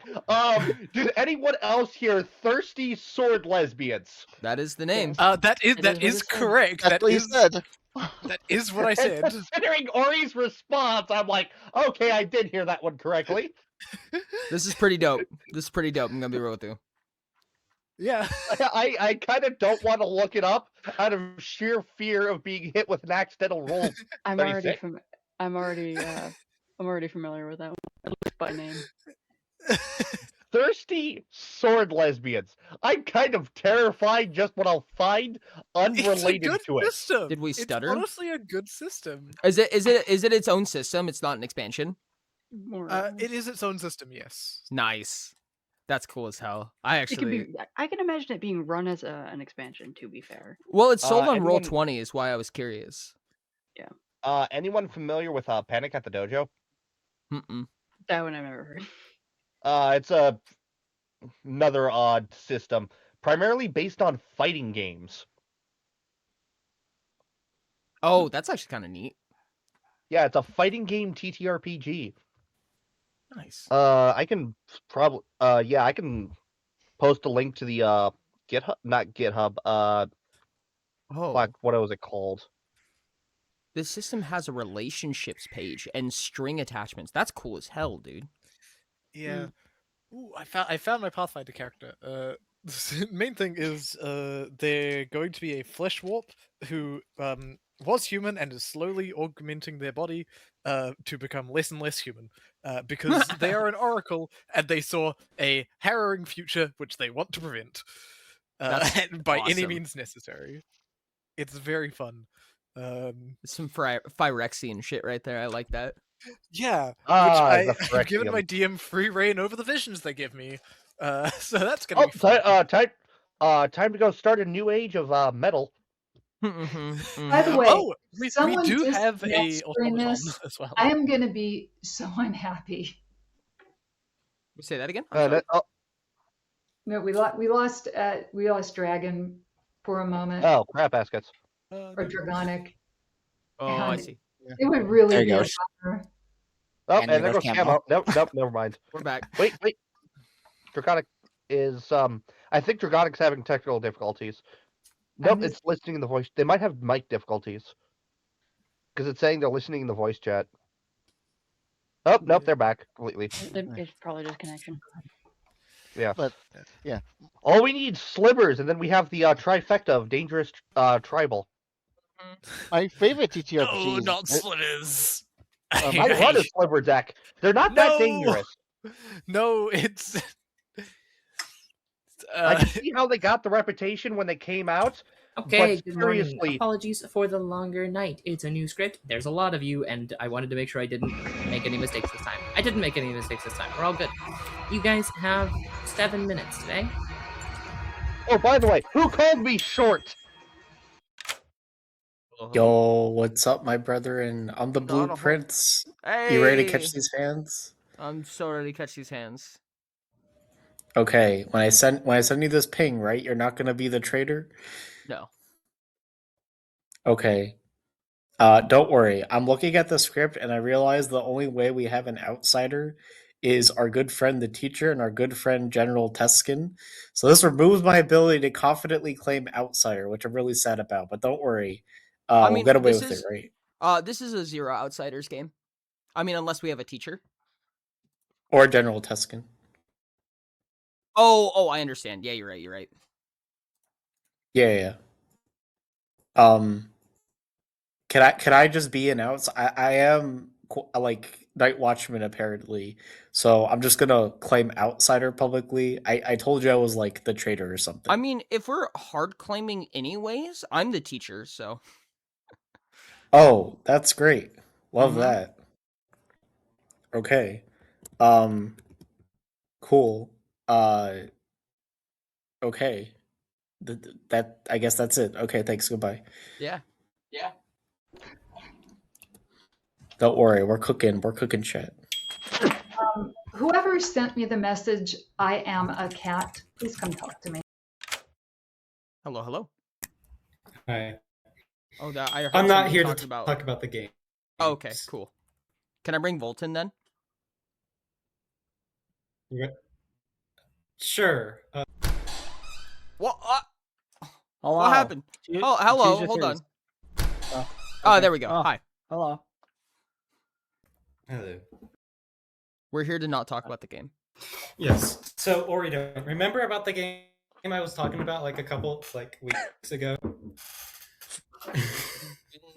did anyone else hear thirsty sword lesbians? That is the name. That is what it said. correct. That's what he said. That is what I And said. considering Ori's response, I'm like, okay, I did hear that one correctly. This is pretty dope. I'm gonna be real with you. Yeah. I kind of don't want to look it up out of sheer fear of being hit with an accidental roll. I'm 36. already familiar with that one, at least by name. Thirsty sword lesbians. I'm kind of terrified just what I'll find unrelated it's a to good it. system. Did we stutter? It's honestly a good system. Is it its own system? It's not an expansion. More or less. It is its own system, yes. Nice. That's cool as hell. I It could actually. be. I can imagine it being run as an expansion. To be fair. Well, it's sold on anyone- Roll20, is why I was curious. Anyone familiar with Panic at the Dojo? Mm-mm. That one I've never heard. It's another odd system, primarily based on fighting games. Oh, that's actually kind of neat. Yeah, it's a fighting game TTRPG. Nice. I can probably I can post a link to the GitHub, not GitHub. Oh, Fuck, what was it called? this system has a relationships page and string attachments. That's cool as hell, dude. Yeah. Ooh, I found my Pathfinder character. The main thing is they're going to be a flesh warp who was human and is slowly augmenting their body to become less and less human because they are an oracle and they saw a harrowing future which they want to prevent by any awesome. means necessary. It's very fun. Some Phyrexian shit right there. I like that. Yeah, which Ah, I, the I've given Phyrexian. my DM free reign over the visions they give me. So that's gonna be fun. Time to go start a new age of metal. By the way, Oh, we someone do have a disconnects during automaton this. as well. I am gonna be so unhappy. Say that again. I'm sorry. No, we lost Dragon for a moment. Oh, crap baskets. Or Dragonic. Oh, I And see. It would really There be you a go. bummer. Oh, And and there there goes goes Camo. Camo. Nope, never mind. We're back. Wait. Draconic is I think Dragonic's having technical difficulties. Nope, it's listening in the voice. They might have mic difficulties. Because it's saying they're listening in the voice chat. Oh, nope, they're back completely. It's probably just connection. Yeah. But yeah, All we need is slivers, and then we have the trifecta of dangerous tribal. my favorite TTRPG No, is not slivers. I run a sliver deck. They're not that dangerous. No, it's. I can see how they got the reputation when they came out. Okay, but good morning. seriously, Apologies for the longer night. It's a new script. There's a lot of you, and I wanted to make sure I didn't make any mistakes this time. I didn't make any mistakes this time. We're all good. You guys have 7 minutes today. Oh, by the way, who called me short? Yo, what's up, my brother? And I'm the Blueprints. You ready to catch these hands? I'm so ready to catch these hands. Okay, when I send you this ping, right? You're not gonna be the traitor? No. Okay. Don't worry. I'm looking at the script and I realize the only way we have an outsider is our good friend the teacher and our good friend General Teskin. So this removes my ability to confidently claim outsider, which I'm really sad about. But don't worry. We'll get away with it, right? This is a 0 outsiders game. I mean, unless we have a teacher. Or General Teskin. Oh, I understand. Yeah, you're right. Yeah. Can I just be an outs? I am like Night Watchman apparently, so I'm just gonna claim outsider publicly. I told you I was like the traitor or something. I mean, if we're hard claiming anyways, I'm the teacher, so. Oh, that's great. Love that. Okay. Cool. Okay. That I guess that's it. Okay, thanks. Goodbye. Yeah. Don't worry, we're cooking chat. Whoever sent me the message, I am a cat, please come talk to me. Hello. Hi. Oh, I heard I'm not somebody here to talk talk about the game. Oh, okay, cool. Can I bring Volton then? Sure. What? Hello. What happened? Hello. Hold on. Oh, there we go. Hi. Hello. Hello. We're here to not talk about the game. Yes. So, Orito, remember about the game I was talking about like a couple weeks ago?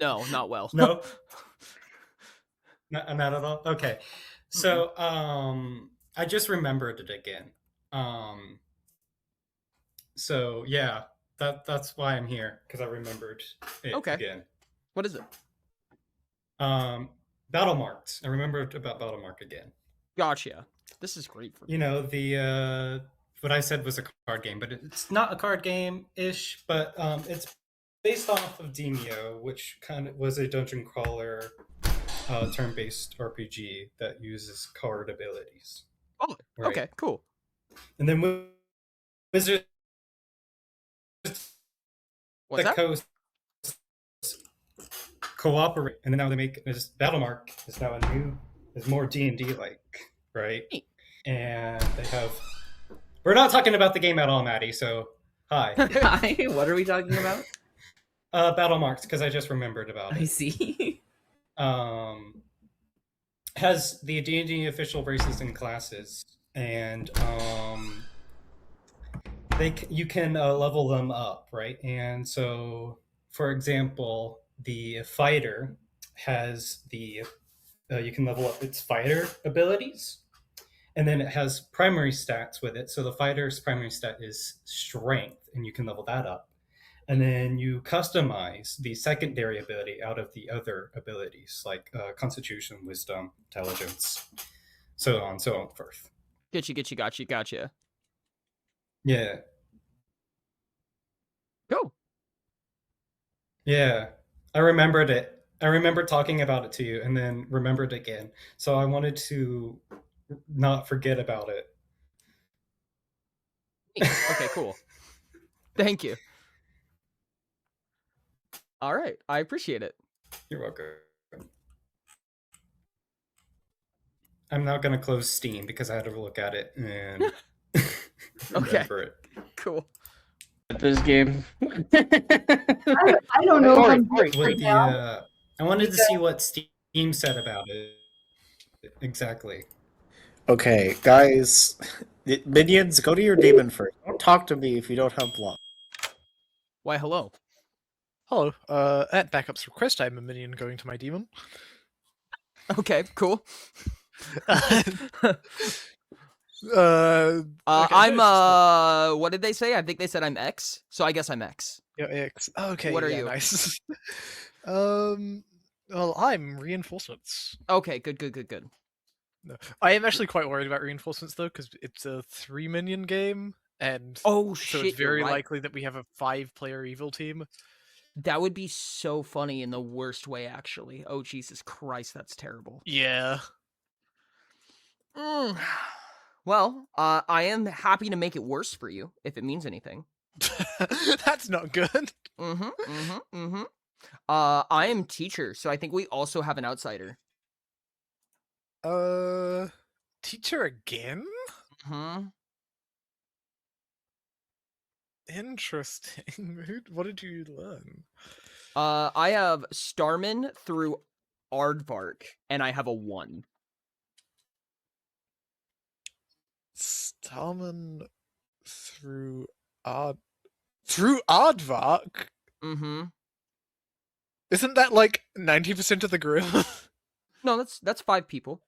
No, not well. No. Not at all. Okay. So, I just remembered it again. So yeah, that's why I'm here, because I remembered it again. What is it? Battle Marked. I remembered about Battle Mark again. Gotcha. This is great for me. You know, the what I said was a card game, but it's not a card game-ish, but it's based off of Demio, which kind of was a dungeon crawler turn-based RPG that uses card abilities. Oh, okay, cool. And then Wizards What's that? Coast cooperate, and then now they make this Battlemark is now is more D&D like, right? And they have. We're not talking about the game at all, Maddie. So hi. Hi. What are we talking about? Battle Marks, because I just remembered about it. I see. Has the D&D official races and classes, and you can level them up, right? And so, for example, the fighter has you can level up its fighter abilities, and then it has primary stats with it. So the fighter's primary stat is strength, and you can level that up. And then you customize the secondary ability out of the other abilities, like constitution, wisdom, intelligence, so on and so forth. Gotcha. Yeah. Go. Yeah. I remembered it. I remember talking about it to you and then remembered again. So I wanted to not forget about it. Okay, cool. Thank you. All right, I appreciate it. You're welcome. I'm not going to close Steam because I had to look at it and remember it. Cool. This game. I don't know if I'm good With right the, now. I wanted to see what Steam said about it. Exactly. Okay, guys, minions, go to your demon first. Don't talk to me if you don't have block. Why, hello. Hello. At Backup's request, I'm a minion going to my demon. Okay, cool. Okay, I'm no, what did they say? I think they said I'm X, so I guess I'm X. You're X. Okay. What are yeah, you? Nice. Well, I'm reinforcements. Okay, good. No. I am actually quite worried about reinforcements though, because it's a 3-minion game, and Oh so shit, it's very you're right. likely that we have a 5-player evil team. That would be so funny in the worst way, actually. Oh Jesus Christ, that's terrible. Yeah. Well, I am happy to make it worse for you, if it means anything. That's not good. I am teacher, so I think we also have an outsider. Teacher again? Interesting. What did you learn? I have Starman through Aardvark, and I have a 1. Starman through Aardvark? Isn't that like 90% of the group? No, that's 5 people.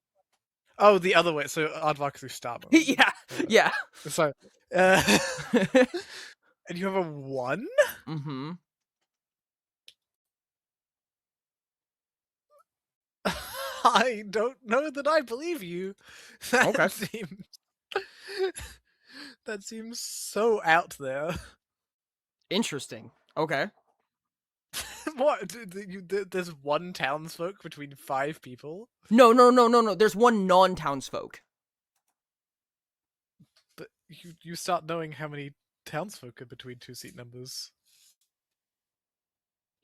Oh, the other way. So Aardvark through Starman. yeah. So, and you have a 1? I don't know that I believe you. Okay. That seems so out there. Interesting. Okay. What? There's 1 townsfolk between 5 people? No. There's 1 non-townsfolk. But you start knowing how many townsfolk are between 2 seat numbers.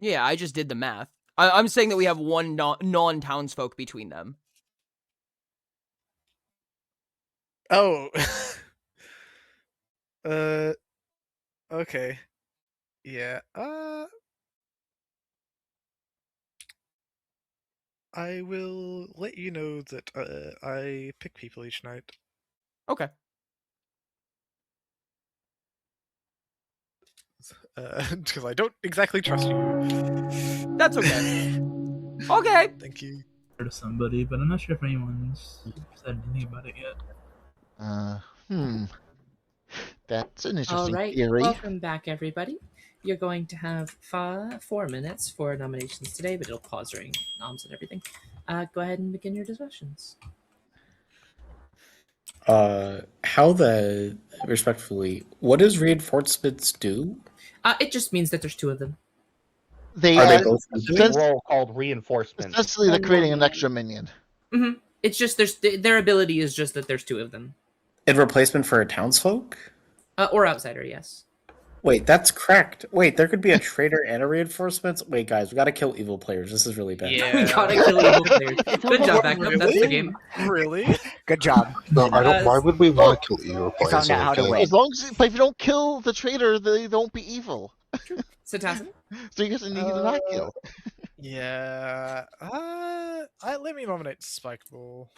Yeah, I just did the math. I'm saying that we have 1 non-townsfolk between them. Oh. Okay. Yeah. I will let you know that I pick people each night. Okay. Because I don't exactly trust you. That's okay. Okay. Thank you. To somebody, but I'm not sure if anyone's said anything about it yet. That's an All interesting right, theory. welcome back, everybody. You're going to have 4 minutes for nominations today, but it'll pause during noms and everything. Go ahead and begin your discussions. Respectfully, what does reinforcements do? It just means that there's 2 of them. They Are they add both a moving? Role called reinforcement. essentially they're creating an extra minion. It's just their ability is just that there's 2 of them. In replacement for a townsfolk? Or outsider, yes. Wait, that's cracked. Wait, there could be a traitor and a reinforcements? Wait, guys, we gotta kill evil players. This is really bad. Yeah. We gotta kill evil players. Good job, Backup. That's the game. Really? Good job. No, I don't. Why would we want to kill evil players? found out how to okay? win. As long as, but if you don't kill the traitor, they don't be evil. Satassin? So you guys need to not kill. Yeah. Let me nominate Spikeball.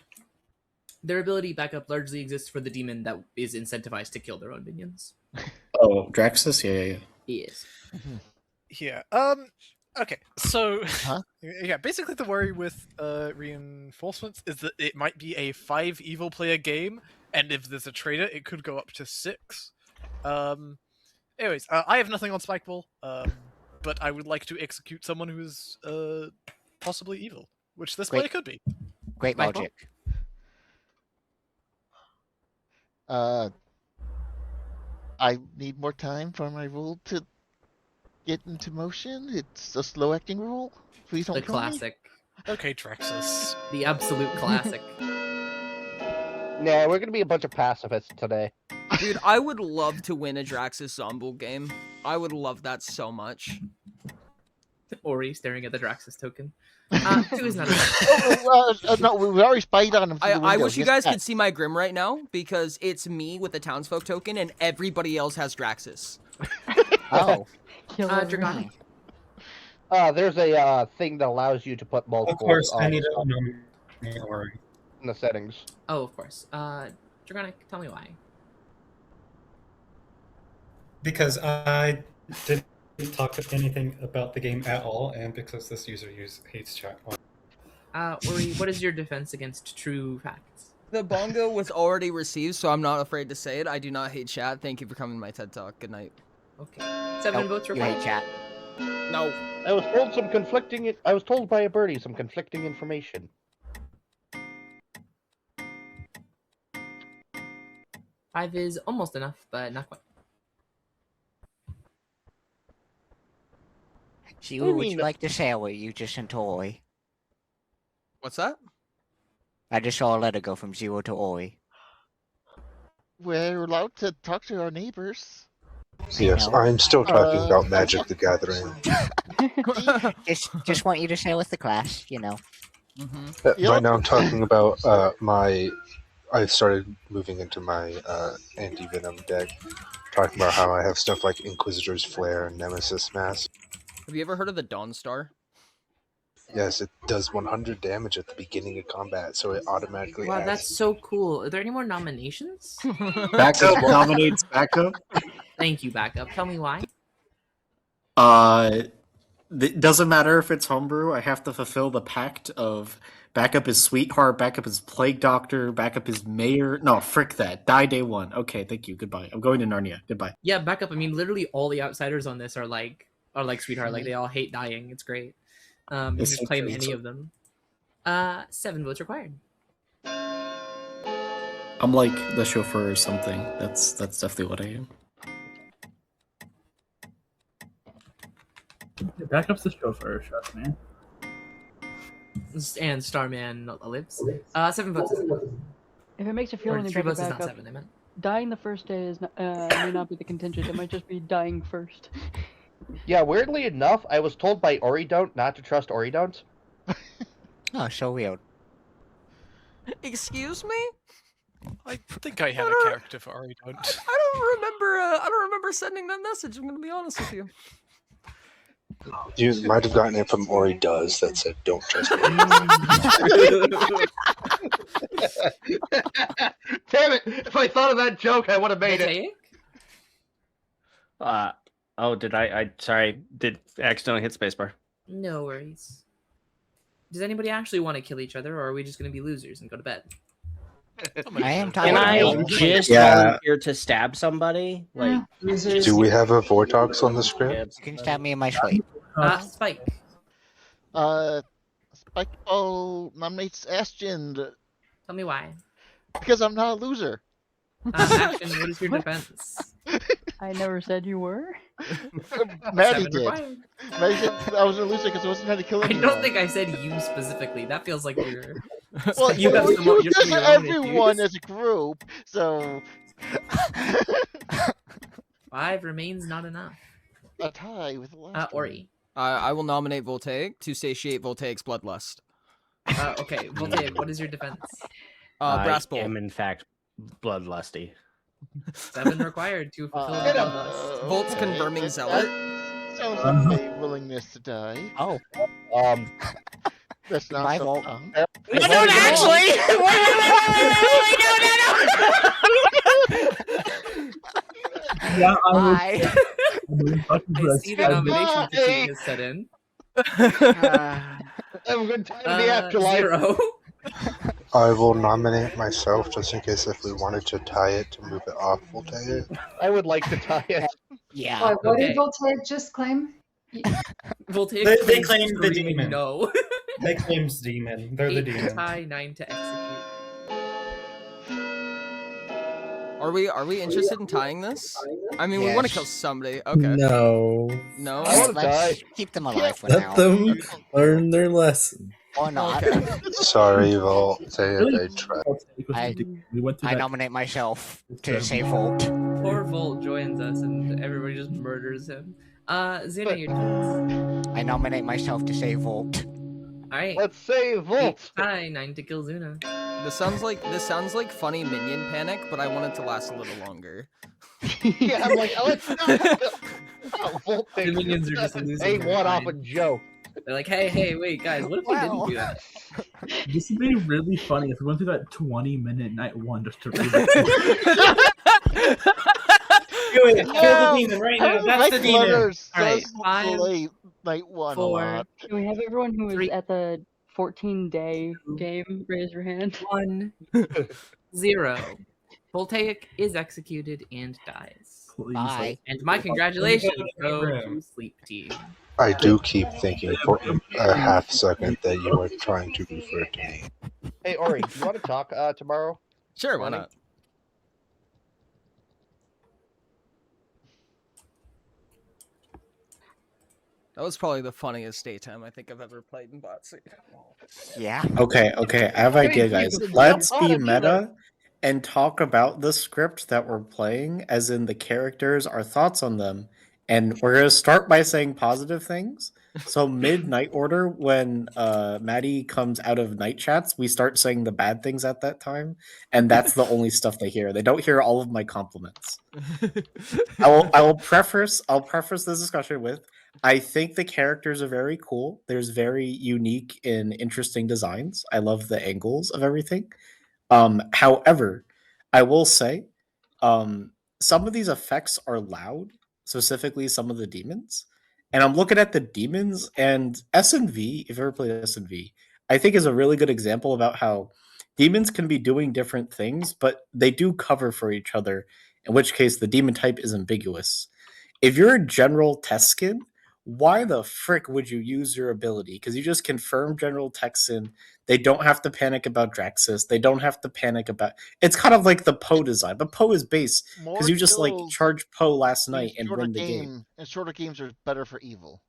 Their ability backup largely exists for the demon that is incentivized to kill their own minions. Oh, Draxus? Yeah. Yes. Yeah. Okay. So, yeah. Basically, the worry with reinforcements is that it might be a 5 evil player game, and if there's a traitor, it could go up to 6. Anyways, I have nothing on Spikeball. But I would like to execute someone who is possibly evil, which this player could be. Great logic. I need more time for my rule to get into motion. It's a slow acting rule. Please don't The kill me. classic. Okay, Drexus. The absolute classic. Nah, we're gonna be a bunch of pacifists today. Dude, I would love to win a Draxus Zombul game. I would love that so much. Ori staring at the Draxus token. 2 is not No, we already spied on him through the I window. wish you Just guys that. could see my Grim right now, because it's me with the Townsfolk token, and everybody else has Draxus. Oh. Dragonic. There's a thing that allows you to put multiple. Of course, I need to nominate Ori. In the settings. Oh, of course. Dragonic, tell me why. Because I didn't talk anything about the game at all, and because this user hates chat. Ori, what is your defense against true facts? The bongo was already received, so I'm not afraid to say it. I do not hate chat. Thank you for coming to my TED Talk. Good night. Okay. 7 votes required. You hate chat. No. I was told some conflicting. I was told by a birdie some conflicting information. Five is almost enough, but not quite. Shiwa, would you like to share what you just sent to Ori? What's that? I just saw a letter go from Zero to Ori. We're allowed to talk to our neighbors. Yes, I'm still talking about Magic the Gathering. just want you to share with the class, you know. Right now I'm talking about I started moving into my anti-venom deck, talking about how I have stuff like Inquisitor's Flare and Nemesis Mask. Have you ever heard of the Dawn Star? Yes, it does 100 damage at the beginning of combat, so it automatically Wow, adds... that's so cool. Are there any more nominations? Backup nominates backup. Thank you, backup. Tell me why. It doesn't matter if it's homebrew. I have to fulfill the pact of backup is sweetheart, backup is plague doctor, backup is mayor. No, frick that. Die day one. Okay, thank you. Goodbye. I'm going to Narnia. Goodbye. Yeah, backup. I mean, literally all the outsiders on this are like sweetheart. Like they all hate dying. It's great. You can It's just so claim true. any of them. 7 votes required. I'm like the chauffeur or something. That's definitely what I am. Yeah, backup's the chauffeur, trust me. And Starman lives. 7 votes. If it makes you feel Or any 3 better, votes is not backup, 7, I meant. dying the first day is not, may not be the contingent. It might just be dying first. Yeah, weirdly enough, I was told by Ori don't not to trust Ori don't. Oh, so weird. Excuse me? I think I had a character for Ori don't. I don't remember sending that message. I'm gonna be honest with you. You might have gotten it from Ori Does that said, don't trust me. Damn it! If I thought of that joke, I would have made it. Oh, did I sorry, did accidentally hit spacebar. No worries. Does anybody actually want to kill each other, or are we just going to be losers and go to bed? I am Can I just volunteer to stab somebody? Like, Do we have a Vortox on the script? You can stab me in my sleep. Spike. Spike Ball nominates Astion Tell me why. because I'm not a loser. Action, what is your defense? I never said you were. Maddie 7 did. required. Maddie said I was a loser because I wasn't trying to kill I anyone. don't think I said you specifically. That feels like you're... Well, you have some- you you're some said of your own everyone issues. as a group, so 5 remains not enough. a tie with the last Ori. I will nominate Voltaic to satiate Voltaic's bloodlust. Okay, Voltaic, what is your defense? Brass Bowl. I am in fact bloodlusty. 7 required to fulfill the bloodlust. Volt's confirming zealot. Sounds like a willingness to die. Oh. That's not Bye, so Volt. dumb. No, don't actually! Yeah, Bye. I see the nomination fatigue has set in. Have a good time in the afterlife. 0. I will nominate myself just in case if we wanted to tie it to move it off Voltaic. I would like to tie it. Yeah. What Okay. did Voltaic just claim? Voltaic They claims claim the screaming demon. No. They claims demon. They're the 8 to demon. tie, 9 to execute. Are we interested in tying this? I mean, we want to kill Yes. somebody. Okay. No. No. I want to die. Let's keep them alive for Let now. them learn their lesson. Or not. Okay. Sorry, Voltaire, I tried. I nominate myself to say Volt. Poor Volt joins us and everybody just murders him. Xena, your turn. I nominate myself to say Volt. Alright. Let's say Volt. Hi, 9 to kill Xuna. This sounds like funny minion panic, but I want it to last a little longer. Yeah, I'm like, let's not Volt The thing. minions are just losing A their one off a mind. joke. They're like, hey, wait, guys, what if we didn't do that? This would be really funny if we went through that 20-minute night one just to read it. Do it. Kill the demon right now. That's the demon. Alright, Night 1 a 4, lot. Can we have everyone who was 3, at the 14-day game raise your hand? 1, 0. Voltaic is executed and dies. Please, Bye. And my congratulations go to Sleep Team. I do keep thinking for a half second that you are trying to refer to me. Hey, Ori, you want to talk tomorrow? Sure, why Morning? not? That was probably the funniest daytime I think I've ever played in Botsy. Yeah. Okay, I have an idea, guys. Jesus, Let's jump be on it, either. meta and talk about the script that we're playing, as in the characters, our thoughts on them, and we're gonna start by saying positive things. So mid-night order, when Maddie comes out of night chats, we start saying the bad things at that time, and that's the only stuff they hear. They don't hear all of my compliments. I'll preface this discussion with, I think the characters are very cool. There's very unique and interesting designs. I love the angles of everything. However, I will say, some of these effects are loud, specifically some of the demons. And I'm looking at the demons, and S&V, if you ever played S&V, I think is a really good example about how demons can be doing different things, but they do cover for each other, in which case the demon type is ambiguous. If you're a general test skin, why the frick would you use your ability? Because you just confirm General Texan. They don't have to panic about Draxus. They don't have to panic about... It's kind of like the Poe design, but Poe is base, because you just like charge Poe last night and win the game. And shorter games are better for evil.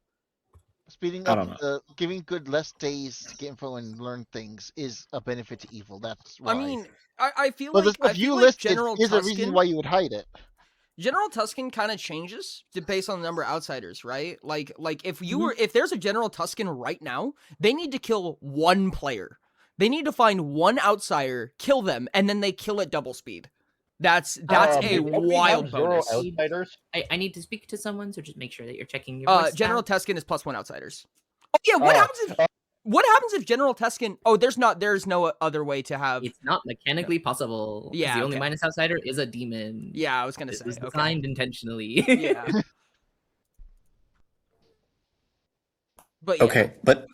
Speeding I don't up, giving good less days to get info and learn things is a benefit to evil. That's why. I mean, I feel But like the I stuff feel you like listed General is a Tusken. reason why you would hide it. General Tusken kind of changes based on the number of outsiders, right? Like if there's a General Tusken right now, they need to kill one player. They need to find one outsider, kill them, and then they kill at double speed. That's a wild bonus. Outsiders? I need to speak to someone, so just make sure that you're checking your voice. General Tusken is +1 outsiders. Oh yeah, what happens if General Tusken? Oh, there's no other way to have. It's not mechanically possible. 'Cause Yeah, the only okay. minus outsider is a demon. Yeah, I was gonna It say. was Okay. designed intentionally. Yeah. But yeah. Okay, but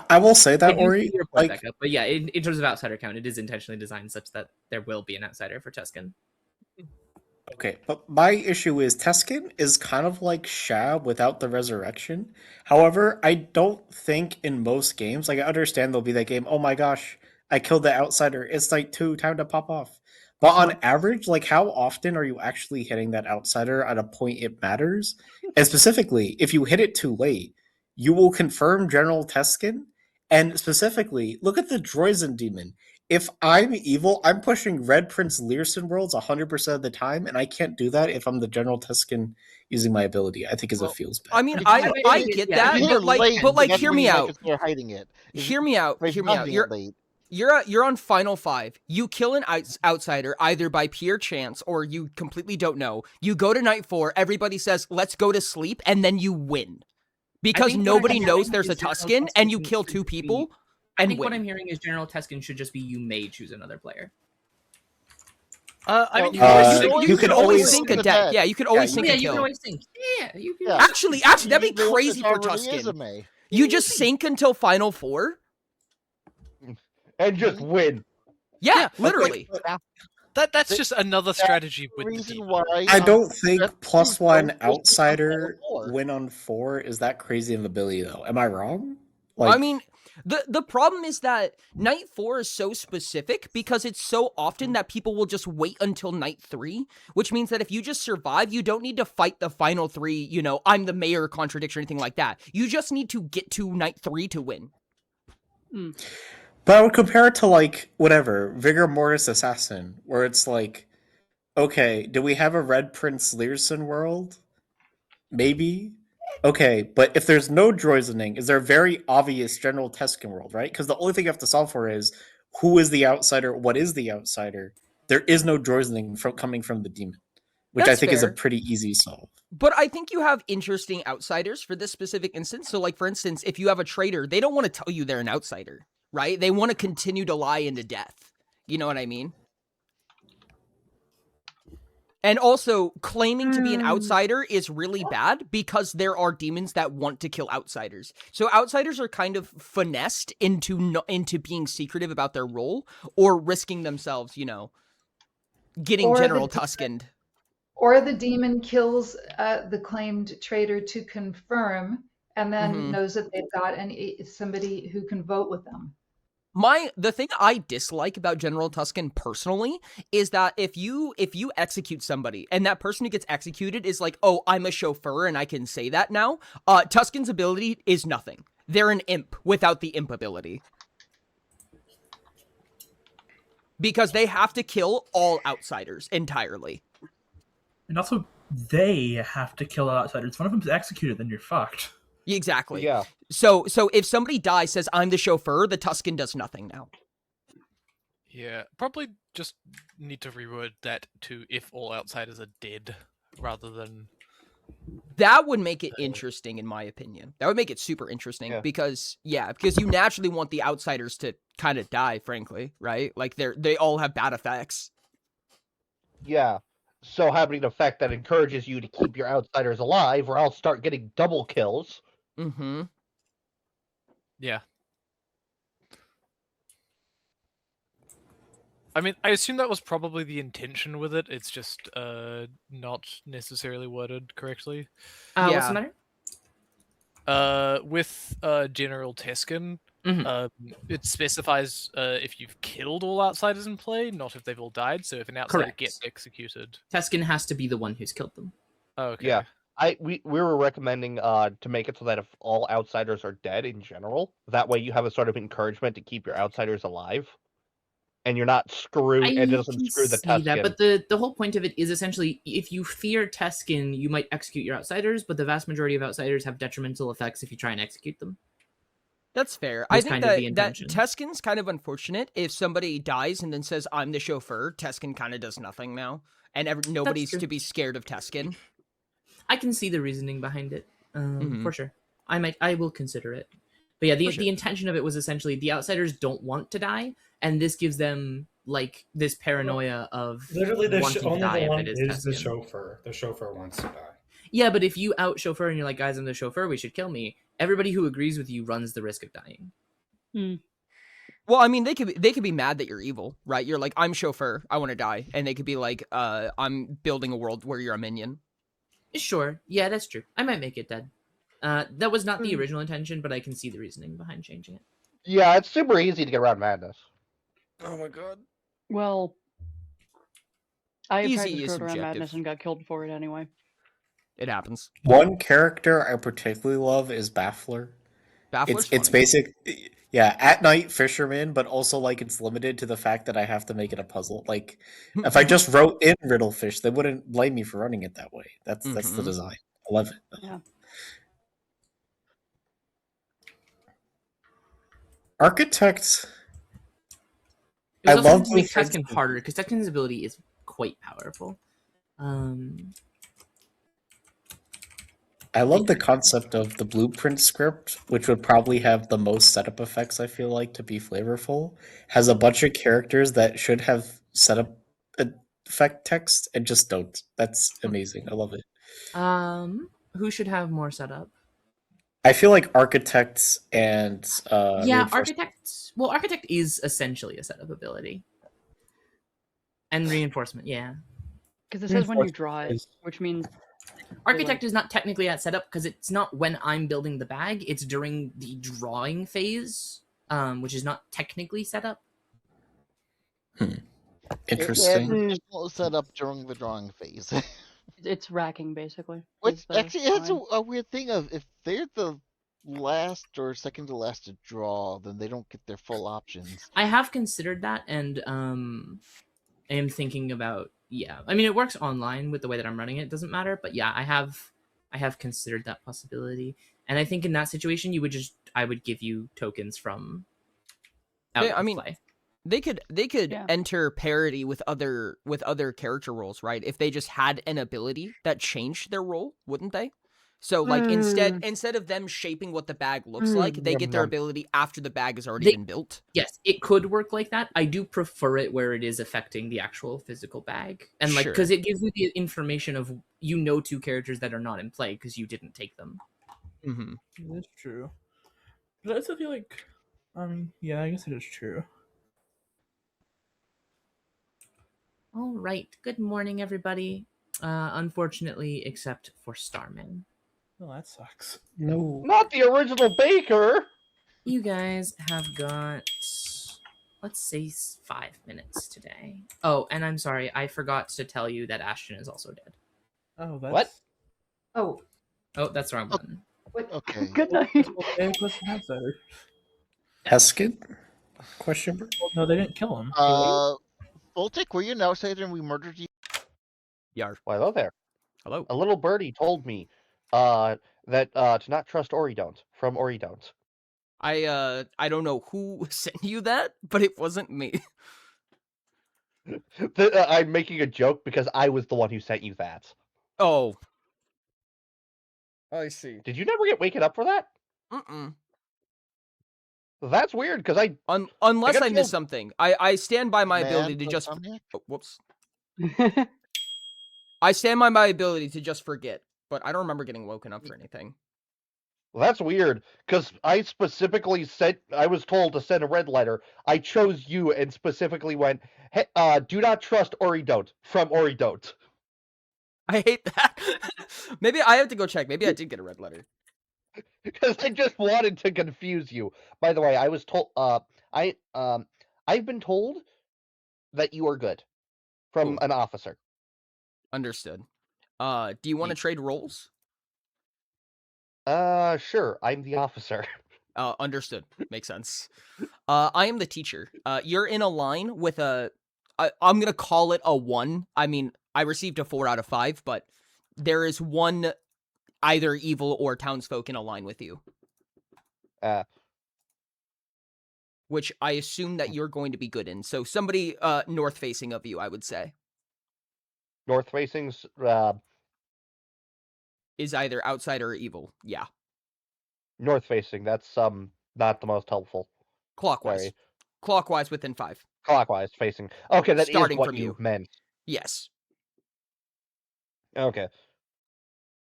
I will say that, I do Ori, see your point, like, Becca, but yeah, in terms of outsider count, it is intentionally designed such that there will be an outsider for Tusken. okay, but my issue is Teskin is kind of like Shab without the resurrection. However, I don't think in most games, like I understand there'll be that game, oh my gosh, I killed the outsider, it's night 2, time to pop off. But on average, like how often are you actually hitting that outsider at a point it matters? And specifically, if you hit it too late, you will confirm General Teskin. And specifically, look at the Droizen Demon. If I'm evil, I'm pushing Red Prince Learson worlds 100% of the time, and I can't do that if I'm the General Teskin using my ability. I think it feels bad. I mean, I get that, but like, hear me out. They're hiding it. Hear me out. You're on Final 5. You kill an outsider either by pure chance or you completely don't know. You go to night 4. Everybody says, "Let's go to sleep," and then you win because nobody knows there's a Tusken, and you kill 2 people. I think what I'm hearing is General Tusken should just be you may choose another player. I mean, you can always sync a deck. Yeah, you could always sync a you kill. can always sync. Yeah, you can. Actually, that'd be crazy for Tusken. You just sync until Final 4 and just win. Yeah, literally. That's just another strategy with the reason demon. why. I don't think +1 outsider win on 4 is that crazy of ability though. Am I wrong? I mean, The problem is that night 4 is so specific because it's so often that people will just wait until night 3, which means that if you just survive, you don't need to fight the final 3, you know, I'm the mayor contradiction or anything like that. You just need to get to night 3 to win. But I would compare it to, like, whatever, Vigor Mortis Assassin, where it's like, okay, do we have a Red Prince Learson world? Maybe. Okay, but if there's no droidening, is there a very obvious general Teskin world, right? Because the only thing you have to solve for is who is the outsider, what is the outsider. There is no droidening coming from the demon, which That's I think is a fair. pretty easy solve. But I think you have interesting outsiders for this specific instance. So, like, for instance, if you have a traitor, they don't want to tell you they're an outsider, right? They want to continue to lie into death. You know what I mean? And also, claiming to be an outsider is really bad because there are demons that want to kill outsiders. So outsiders are kind of finessed into being secretive about their role or risking themselves, you know, getting Or the General demon- Tuskened. Or the demon kills the claimed traitor to confirm, and then Mhm. knows that they've got somebody who can vote with them. The thing I dislike about General Tusken personally is that if you execute somebody and that person who gets executed is like, oh, I'm a chauffeur and I can say that now, Tusken's ability is nothing. They're an imp without the imp ability. Because they have to kill all outsiders entirely. And also, they have to kill outsiders. If one of them's executed, then you're fucked. Exactly. Yeah. So if somebody dies, says I'm the chauffeur, the Tusken does nothing now. Yeah, probably just need to reword that to if all outsiders are dead, rather than... That would make it interesting, in my opinion. That would make it super interesting because you naturally want the outsiders to kind of die, frankly, right? Like they all have bad effects. Yeah. So having an effect that encourages you to keep your outsiders alive, or else start getting double kills. Mm-hmm. Yeah. I mean, I assume that was probably the intention with it. It's just not necessarily worded correctly. What's the matter? With General Teskin, Mm-hmm. it specifies if you've killed all outsiders in play, not if they've all died. So if an outsider Correct. gets executed, Teskin has to be the one who's killed them. Okay. Yeah. We were recommending to make it so that if all outsiders are dead in general, that way you have a sort of encouragement to keep your outsiders alive. And you're not screwed, and it doesn't screw the see that, Tusken. but the whole point of it is essentially if you fear Teskin, you might execute your outsiders, but the vast majority of outsiders have detrimental effects if you try and execute them. That's fair. Was I think kind of the that intention. Teskin's kind of unfortunate. If somebody dies and then says, I'm the chauffeur, Teskin kind of does nothing now. And nobody's true. to be scared of Teskin. I can see the reasoning behind it, Mhm. for sure. I will consider it. But yeah, For sure. the intention of it was essentially the outsiders don't want to die, and this gives them like this paranoia of Literally, wanting to only die the if one it is is the Teskin. chauffeur. The chauffeur wants to die. Yeah, but if you out chauffeur and you're like, guys, I'm the chauffeur, we should kill me. Everybody who agrees with you runs the risk of dying. Well, I mean, they could be mad that you're evil, right? You're like, I'm chauffeur, I want to die, and they could be like, I'm building a world where you're a minion. Sure, yeah, that's true. I might make it dead. That was not the original intention, but I can see the reasoning behind changing it. Yeah, it's super easy to get around madness. Oh my god. Well, I Easy practiced is Road Around subjective. Madness and got killed for it anyway. It happens. One character I particularly love is Baffler. Baffler's It's funny. basic, yeah, at night fisherman, but also like it's limited to the fact that I have to make it a puzzle. Like if I just wrote in Riddlefish, they wouldn't blame me for running it that way. That's the Mhm. design. I love it. Yeah. Architect. It was I also love meant to make Blueprint's- Teskin harder because Teskin's ability is quite powerful. I love the concept of the blueprint script, which would probably have the most setup effects, I feel like, to be flavorful. Has a bunch of characters that should have setup effect text and just don't. That's amazing. I love it. Who should have more setup? I feel like architects and Yeah, Architect is essentially a setup ability. And reinforcement, yeah. Because it says when you draw it, which means Architect is not technically at setup because it's not when I'm building the bag. It's during the drawing phase, which is not technically set up. Interesting. It's set up during the drawing phase. It's racking basically. Which is the actually it's line. a weird thing of if they're the last or second to last to draw, then they don't get their full options. I have considered that, and I am thinking about I mean, it works online with the way that I'm running it. It doesn't matter, but yeah, I have considered that possibility, and I think in that situation, I would give you tokens from out I of mean, play. they could enter parity with other character roles, right? If they just had an ability that changed their role, wouldn't they? So like instead of them shaping what the bag looks like, they get their ability after the bag has already been built. Yes, it could work like that. I do prefer it where it is affecting the actual physical bag, and like because Sure. it gives you the information of two characters that are not in play because you didn't take them. Mm-hmm. That's true. But I also feel like, I mean, yeah, I guess it is true. All right. Good morning, everybody. Unfortunately, except for Starman. Well, that sucks. No. Not the original baker. You guys have got, let's say, 5 minutes today. Oh, and I'm sorry, I forgot to tell you that Ashton is also dead. Oh, that's... What? Oh. Oh, that's the wrong button. Okay. Good night. Heskin? Question mark? Well, no, they didn't kill him. Voltic, were you an outsider and we murdered you? Yar. Well, hello there. Hello. A little birdie told me that to not trust Ori don't from Ori don't. I don't know who sent you that, but it wasn't me. I'm making a joke because I was the one who sent you that. Oh. I see. Did you never get waken up for that? Mm-mm. That's weird because Unless gotta I feel- missed something. I stand by my ability to just Insomniac? whoops. I stand by my ability to just forget, but I don't remember getting woken up for anything. Well, that's weird because I specifically said I was told to send a red letter. I chose you and specifically went, hey, do not trust Ori don't from Ori don't. I hate that. Maybe I have to go check. Maybe I did get a red letter. Because I just wanted to confuse you. By the way, I was told I've been told that you are good from an officer. Understood. Do you want to trade roles? Sure. I'm the officer. Understood. Makes sense. I am the teacher. You're in a line with I'm gonna call it a 1. I mean, I received a 4 out of 5, but there is one either evil or townsfolk in a line with you. Which I assume that you're going to be good in. So somebody north facing of you, I would say. North facing's is either outsider or evil. Yeah. North facing. That's not the most helpful. Clockwise. Sorry. Clockwise within 5. Clockwise facing. Okay, that Starting is what from you you. meant. Yes. Okay.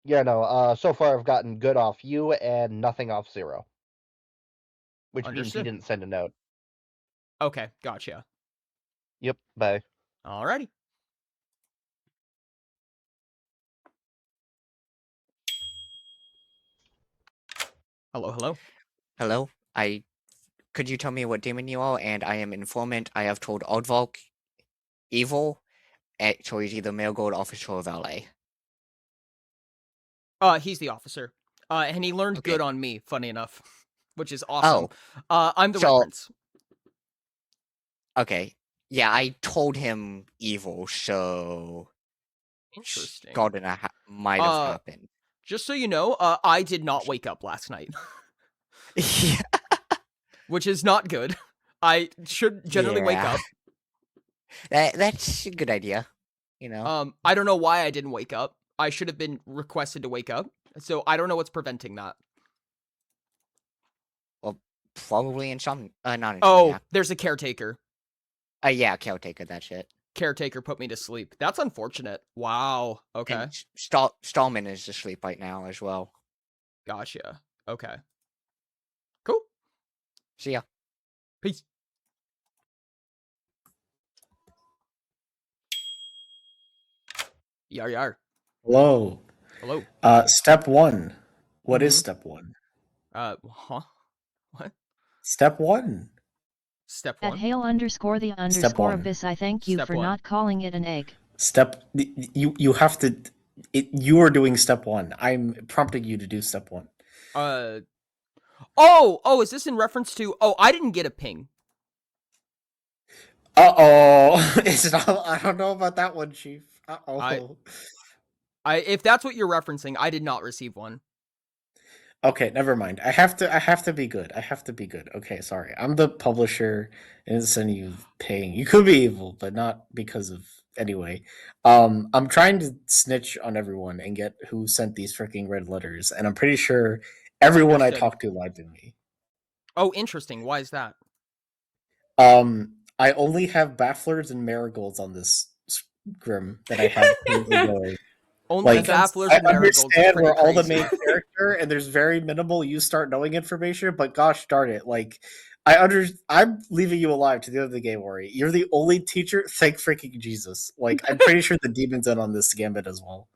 Yeah, no, so far I've gotten good off you and nothing off Zero. Which means he Understood. didn't send a note. Okay, gotcha. Yep, bye. Alrighty. Hello, hello. Hello. Could you tell me what demon you are? And I am informant. I have told Oddvalk evil. So he's either male gold officer or valet. He's the officer. And he learned good on me, funny enough. Which is awesome. Oh. I'm the Red Prince. Okay. Yeah, I told him evil, so Interesting. might have happened. Just so you know, I did not wake up last night. Yeah. Which is not good. I should generally wake up. That's a good idea. You know. I don't know why I didn't wake up. I should have been requested to wake up. So I don't know what's preventing that. Well, probably not insomnia. Oh, there's a caretaker. Yeah, caretaker, that's it. Caretaker put me to sleep. That's unfortunate. Wow. Okay. And Stallman is asleep right now as well. Gotcha. Okay. Cool. See ya. Peace. Hello. Hello. Step 1. What is Mhm. step 1? Huh? What? Step 1. Step At 1? Step Hail__Abyss, 1. I thank you Step for 1. not calling it an egg. You have to. You are doing step 1. I'm prompting you to do step 1. Oh, is this in reference to? Oh, I didn't get a ping. It's not. I don't know about that one, Chief. If that's what you're referencing, I did not receive one. Okay, never mind. I have to be good. I have to be good. Okay, sorry. I'm the publisher, and it's sending you paying. You could be evil, but not because of anyway. I'm trying to snitch on everyone and get who sent these freaking red letters, and I'm pretty sure everyone I Understood. talked to lied to me. Oh, interesting. Why is that? I only have bafflers and marigolds on this scrim that I have currently going. Only Like, bafflers I and marigolds is understand pretty we're all the crazy. main character, and there's very minimal you start knowing information, but gosh darn it, like I'm leaving you alive to the end of the game, Ori. You're the only teacher. Thank freaking Jesus. Like, I'm pretty sure the demon's in on this gambit as well.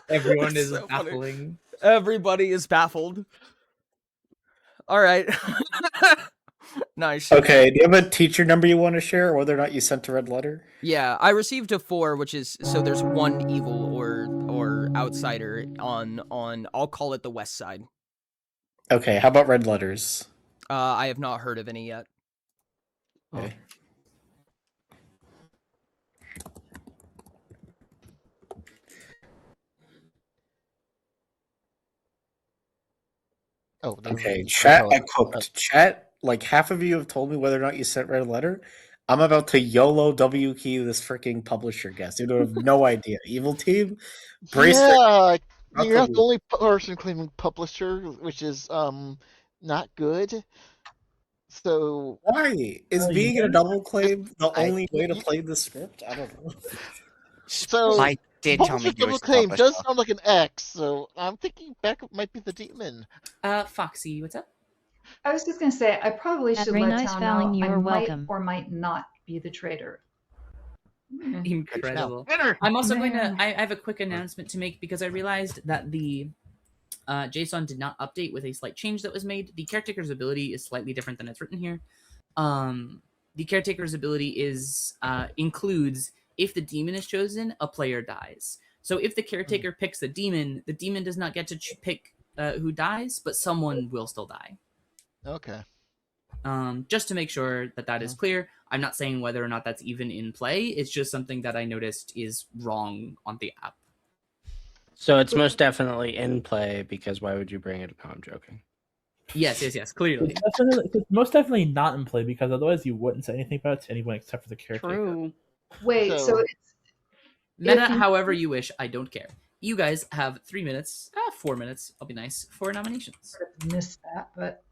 Everyone That's is so funny. baffling. Everybody is baffled. All right. Nice. Okay, do you have a teacher number you want to share, or whether or not you sent a red letter? Yeah, I received a 4, which is so there's one evil or outsider on I'll call it the west side. Okay, how about red letters? I have not heard of any yet. Okay. Oh, Okay, chat equipped. Chat, like half of you have told me whether or not you sent red letter. I'm about to YOLO W key this freaking publisher guest. You don't have no idea. Evil team, brace Yeah, for you're not the only person claiming publisher, which is not good. So why is being in a double claim the only way to you- play the script? I don't know. So Spike did tell me publisher he was double the claim does publisher. sound like an X, so I'm thinking backup might be the demon. Foxy, what's up? I was just gonna say I probably At should Ray let Nice town Fouling, know I you're might welcome. or might not be the traitor. Incredible. Winner! I'm also going to. Man. I have a quick announcement to make because I realized that the JSON did not update with a slight change that was made. The caretaker's ability is slightly different than it's written here. The caretaker's ability is includes if the demon is chosen, a player dies. So if the caretaker picks the demon does not get to pick who dies, but someone will still die. Okay. Just to make sure that is clear. I'm not saying whether or not that's even in play. It's just something that I noticed is wrong on the app. So it's most definitely in play because why would you bring it? No, I'm joking. Yes, clearly. It's most definitely not in play because otherwise you wouldn't say anything about it to anyone except for the caretaker. True. Wait, so it's Meta, if you- however you wish. I don't care. You guys have 3 minutes, 4 minutes. I'll be nice for nominations. missed that, but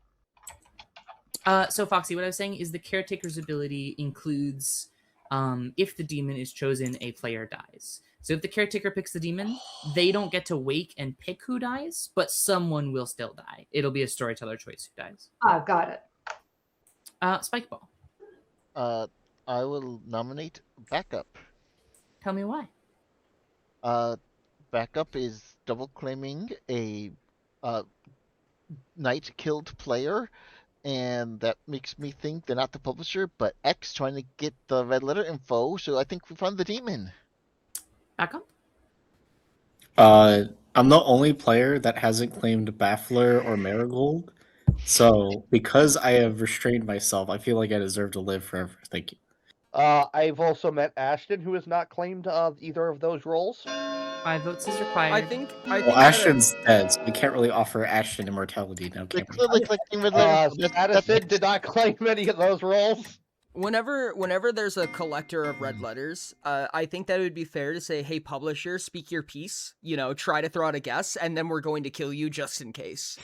So Foxy, what I was saying is the caretaker's ability includes if the demon is chosen, a player dies. So if the caretaker picks the demon, they don't get to wake and pick who dies, but someone will still die. It'll be a storyteller choice who dies. got it. Spike Ball. I will nominate backup. Tell me why. Backup is double claiming a knight killed player, and that makes me think they're not the publisher, but X trying to get the red letter info. So I think we found the demon. Backup. I'm the only player that hasn't claimed Baffler or Marigold. So because I have restrained myself, I feel like I deserve to live forever. Thank you. I've also met Ashton, who has not claimed either of those roles. 5 votes is required. I think Well, Ashton's dead, so we can't really offer Ashton immortality now, can we? Clearly collecting red letters. Addison did not claim any of those roles. Whenever there's a collector of red letters, I think that it would be fair to say, hey, publisher, speak your piece. You know, try to throw out a guess, and then we're going to kill you just in case.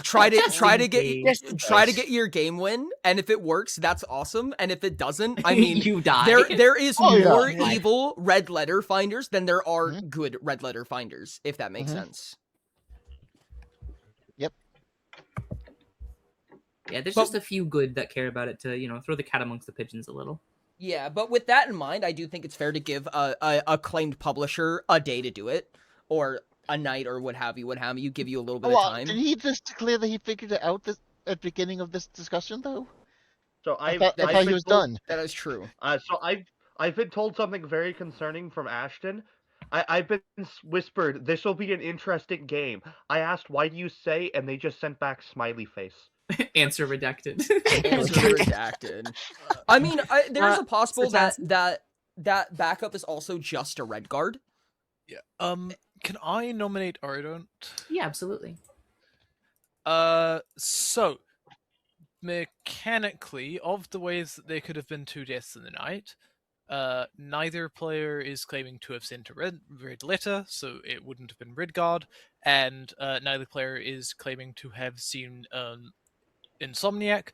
Try to get your game win, and if it works, that's awesome. And if it doesn't, I mean, you die. There is Oh, yeah. more evil red letter finders than there are good red letter finders, if that makes sense. Yep. Yeah, there's just a few good that care about it to, throw the cat amongst the pigeons a little. Yeah, but with that in mind, I do think it's fair to give a claimed publisher a day to do it, or a night, or what have you. Give you a little bit of Well, time. did he just declare that he figured it out this at the beginning of this discussion, though? So I thought he been was told- done. That is true. So I've been told something very concerning from Ashton. I've been whispered this will be an interesting game. I asked why do you say, and they just sent back smiley face. Answer redacted. Answer redacted. I mean, there's a possible that backup is also just a red guard. Yeah. Can I nominate Aridont? Yeah, absolutely. So mechanically, of the ways that there could have been 2 deaths in the night, neither player is claiming to have sent a red letter, so it wouldn't have been Redguard, and neither player is claiming to have seen Insomniac,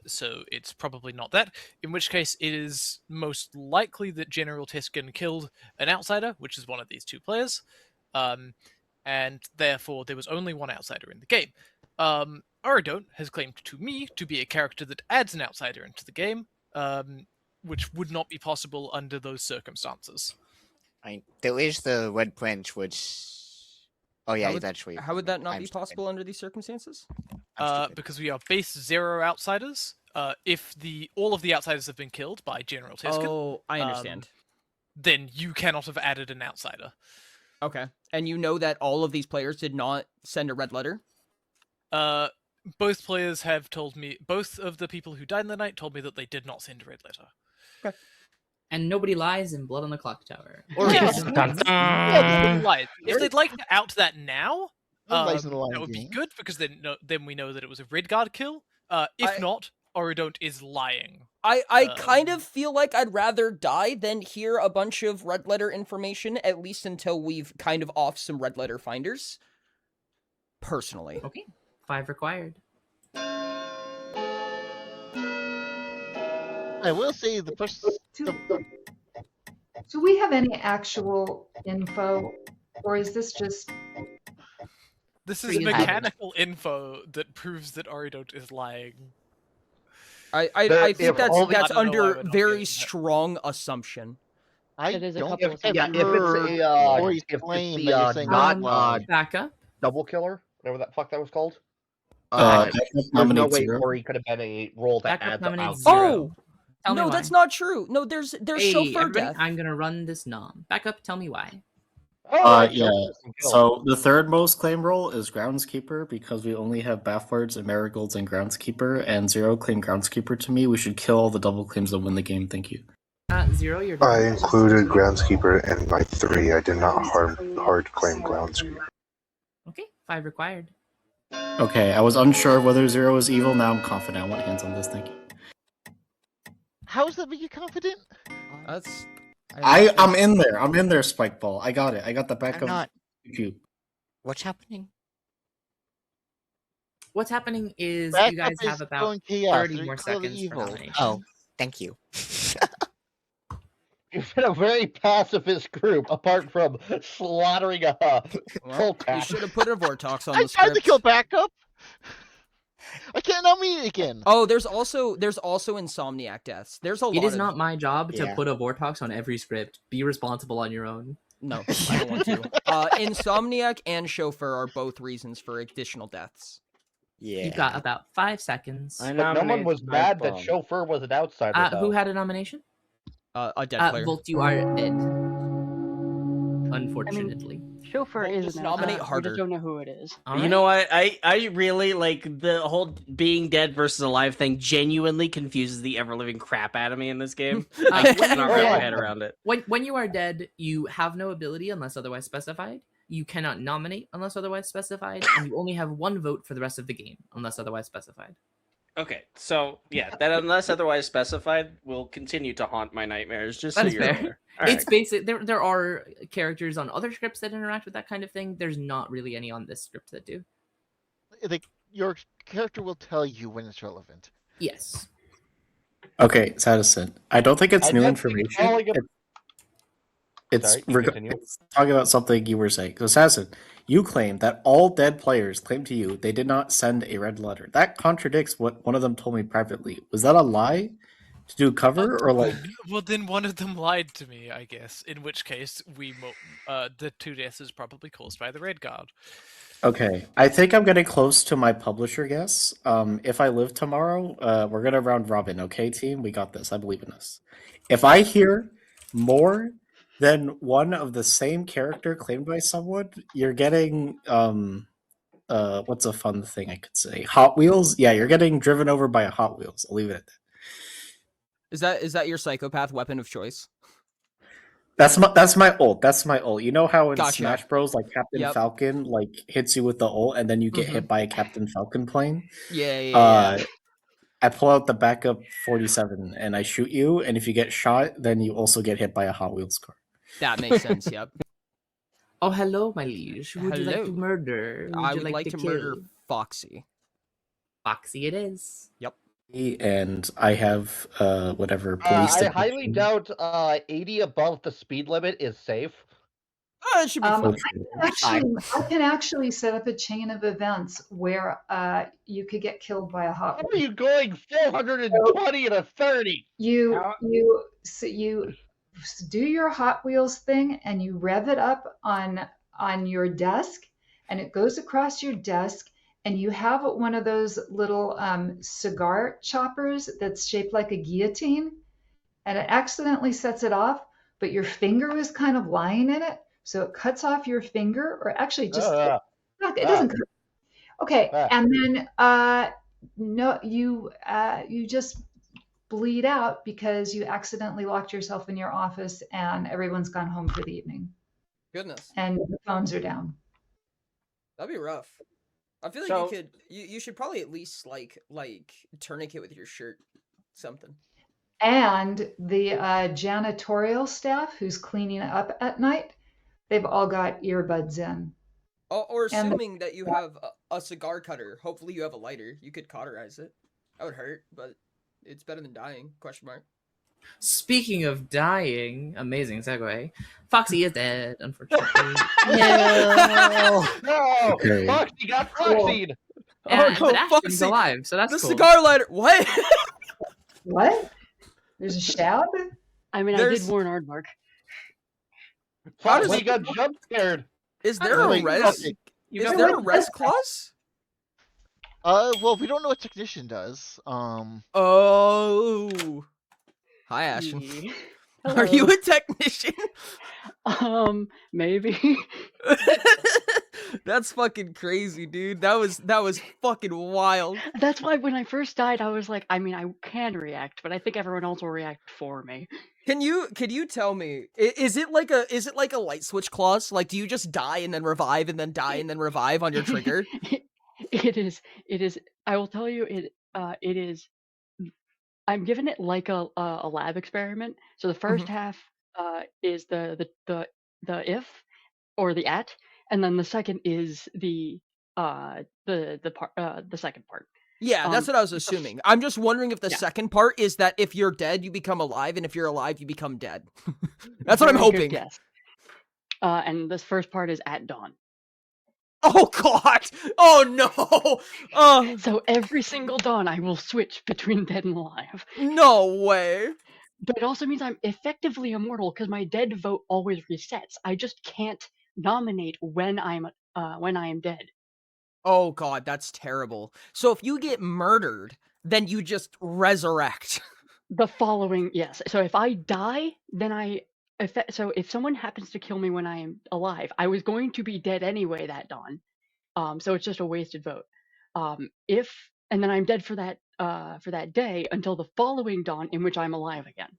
so it's probably not that. In which case, it is most likely that General Teskin killed an outsider, which is one of these 2 players, and therefore there was only one outsider in the game. Aridont has claimed to me to be a character that adds an outsider into the game, which would not be possible under those circumstances. There is the Red Prince, which... Oh yeah, he's actually... How would that not be possible under these circumstances? Because we are base 0 outsiders. If all of the outsiders have been killed by General Teskin... Oh, I understand. Then you cannot have added an outsider. Okay. And you know that all of these players did not send a red letter? Both players have told me... Both of the people who died in the night told me that they did not send a red letter. Okay. And nobody lies in Blood on the Clock Tower. Or if they'd like to out that now, lies in the line that would be game. good, because then we know that it was a Redguard kill. If not, Aridont is lying. I kind of feel like I'd rather die than hear a bunch of red letter information, at least until we've kind of off some red letter finders. Personally. Okay. 5 required. I will say the first. Do we have any actual info, or is this just? This is mechanical info that proves that Aridont is lying. I think that's under very strong assumption. I It is a don't couple of think Yeah, I've if it's heard a Corey's if claim it's that you're the saying not lied. Backup. double killer, whatever that fuck that was called. Backup There's no nominate way 0. Corey could have been a role that Backup adds nominate out. 0. Oh! Tell me No, why. that's not true. No, there's Hey, chauffeur everybody, death. I'm gonna run this nom. Backup, tell me why. Yeah. So the third most claimed role is Groundskeeper because we only have Bafflords and Marigolds and Groundskeeper, and 0 claimed Groundskeeper to me. We should kill all the double claims that win the game. Thank you. 0, you're I done. included Groundskeeper in my 3. I did not hard claim Groundskeeper. Okay, 5 required. Okay, I was unsure whether 0 is evil. Now I'm confident. I want hands on this. Thank you. How does that make you confident? That's. I'm in there. I'm in there, Spike Ball. I got it. I got the backup. not. Cube. What's happening? What's happening is Backup you guys is have about going chaos. 30 They're more clearly seconds evil. for nomination. Oh, thank you. You've been a very pacifist group, apart from slaughtering a full You pack. should have put a Vortox on I the tried to script. kill backup. I can't nominate again. Oh, there's also Insomniac deaths. There's a lot. It is of... not my job to Yeah. put a Vortox on every script. Be responsible on your own. No, I don't want to. Insomniac and Chauffeur are both reasons for additional deaths. Yeah. You've got about 5 seconds. But no one was mad that Chauffeur was an outsider. Who had a nomination? A dead player. Volt, you are dead. Unfortunately. Chauffeur is just an nominate outsider. We harder. just don't know who it is. You know what? I really like the whole being dead versus alive thing. Genuinely confuses the ever living crap out of me in this game. I cannot wrap my head around it. When you are dead, you have no ability unless otherwise specified. You cannot nominate unless otherwise specified, and you only have 1 vote for the rest of the game unless otherwise specified. Okay, so yeah, that unless otherwise specified will continue to haunt my nightmares. Just That so is you're fair. aware. It's basic. There are characters on other scripts that interact with that kind of thing. There's not really any on this script that do. Your character will tell you when it's relevant. Yes. Okay, Sadison. I don't think it's I new don't think information. calling him- It's, Sorry, you continue. it's talking about something you were saying. So, Sadison, you claim that all dead players claim to you they did not send a red letter. That contradicts what one of them told me privately. Was that a lie? To do cover or like? Well, then one of them lied to me, I guess. In which case, the 2 deaths is probably caused by the red guard. Okay, I think I'm getting close to my publisher guess. If I live tomorrow, we're gonna round robin. Okay, team, we got this. I believe in us. If I hear more than one of the same character claimed by someone, you're getting what's a fun thing I could say? Hot Wheels? Yeah, you're getting driven over by a Hot Wheels. I'll leave it at that. Is that your psychopath weapon of choice? That's my ult. That's my ult. You know how in Gotcha. Smash Bros, like Captain Yep. Falcon, like hits you with the ult, and then you get hit by a Captain Falcon plane. Yeah. I pull out the backup 47 and I shoot you, and if you get shot, then you also get hit by a Hot Wheels car. That makes sense. Yep. Oh, hello, my liege. Who would you like to Hello. murder? Who I you would like to murder kill? Foxy. Foxy it is. Yep. And I have whatever police. I highly doubt 80 above the speed limit is safe. It should be fun. I can actually set up a chain of events where you could get killed by a Hot How are you going 420 and a 30? You do your Hot Wheels thing and you rev it up on your desk, and it goes across your desk, and you have one of those little cigar choppers that's shaped like a guillotine, and it accidentally sets it off, but your finger is kind of lying in it, so it cuts off your finger, or actually just it doesn't cut. Okay, and then no, you just bleed out because you accidentally locked yourself in your office and everyone's gone home for the evening. Goodness. And the phones are down. That'd be rough. I feel like you should probably at least like tourniquet with your shirt, something. And the janitorial staff who's cleaning up at night, they've all got earbuds in. Or assuming that you have a cigar cutter, hopefully you have a lighter. You could cauterize it. That would hurt, but it's better than dying, question mark. Speaking of dying, amazing segue. Foxy is dead, unfortunately. No! Okay. Foxy got Foxied! And no, Ashton's Foxy! alive, so that's the cool. cigar lighter. What? What? There's a shout? I mean, I did warn Aardvark. How does He got jump scared. Is there a res? Is there a res clause? Well, we don't know what technician does. Oh. Hi, Ashton. Are you a technician? Maybe. That's fucking crazy, dude. That was fucking wild. That's why when I first died, I was like, I mean, I can react, but I think everyone else will react for me. Could you tell me, is it like a light switch clause? Like, do you just die and then revive and then die and then revive on your trigger? It is. I will tell you, it is. I'm giving it like a lab experiment. So the first half is the if or the at, and then the second is the second part. Yeah, that's what I was assuming. I'm just wondering if the second part is that if you're dead, you become alive, and if you're alive, you become dead. That's what I'm Very good hoping. guess. And this first part is at dawn. Oh God! Oh no! So every single dawn, I will switch between dead and alive. No way! But it also means I'm effectively immortal because my dead vote always resets. I just can't nominate when I am dead. Oh God, that's terrible. So if you get murdered, then you just resurrect. The following, yes. So if I die, then if someone happens to kill me when I am alive, I was going to be dead anyway that dawn. So it's just a wasted vote. And then I'm dead for that day until the following dawn in which I'm alive again.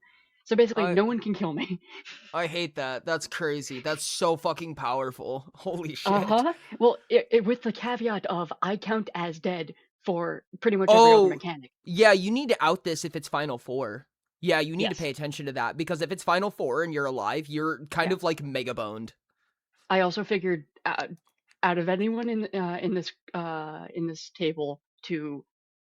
So basically, no one can kill me. I hate that. That's crazy. That's so fucking powerful. Holy shit. Well, with the caveat of I count as dead for pretty much every other mechanic. Yeah, you need to out this if it's Final Four. Yeah, you need to Yes. pay attention to that, because if it's Final Four and you're alive, you're kind of like mega boned. I also figured out of anyone in this table to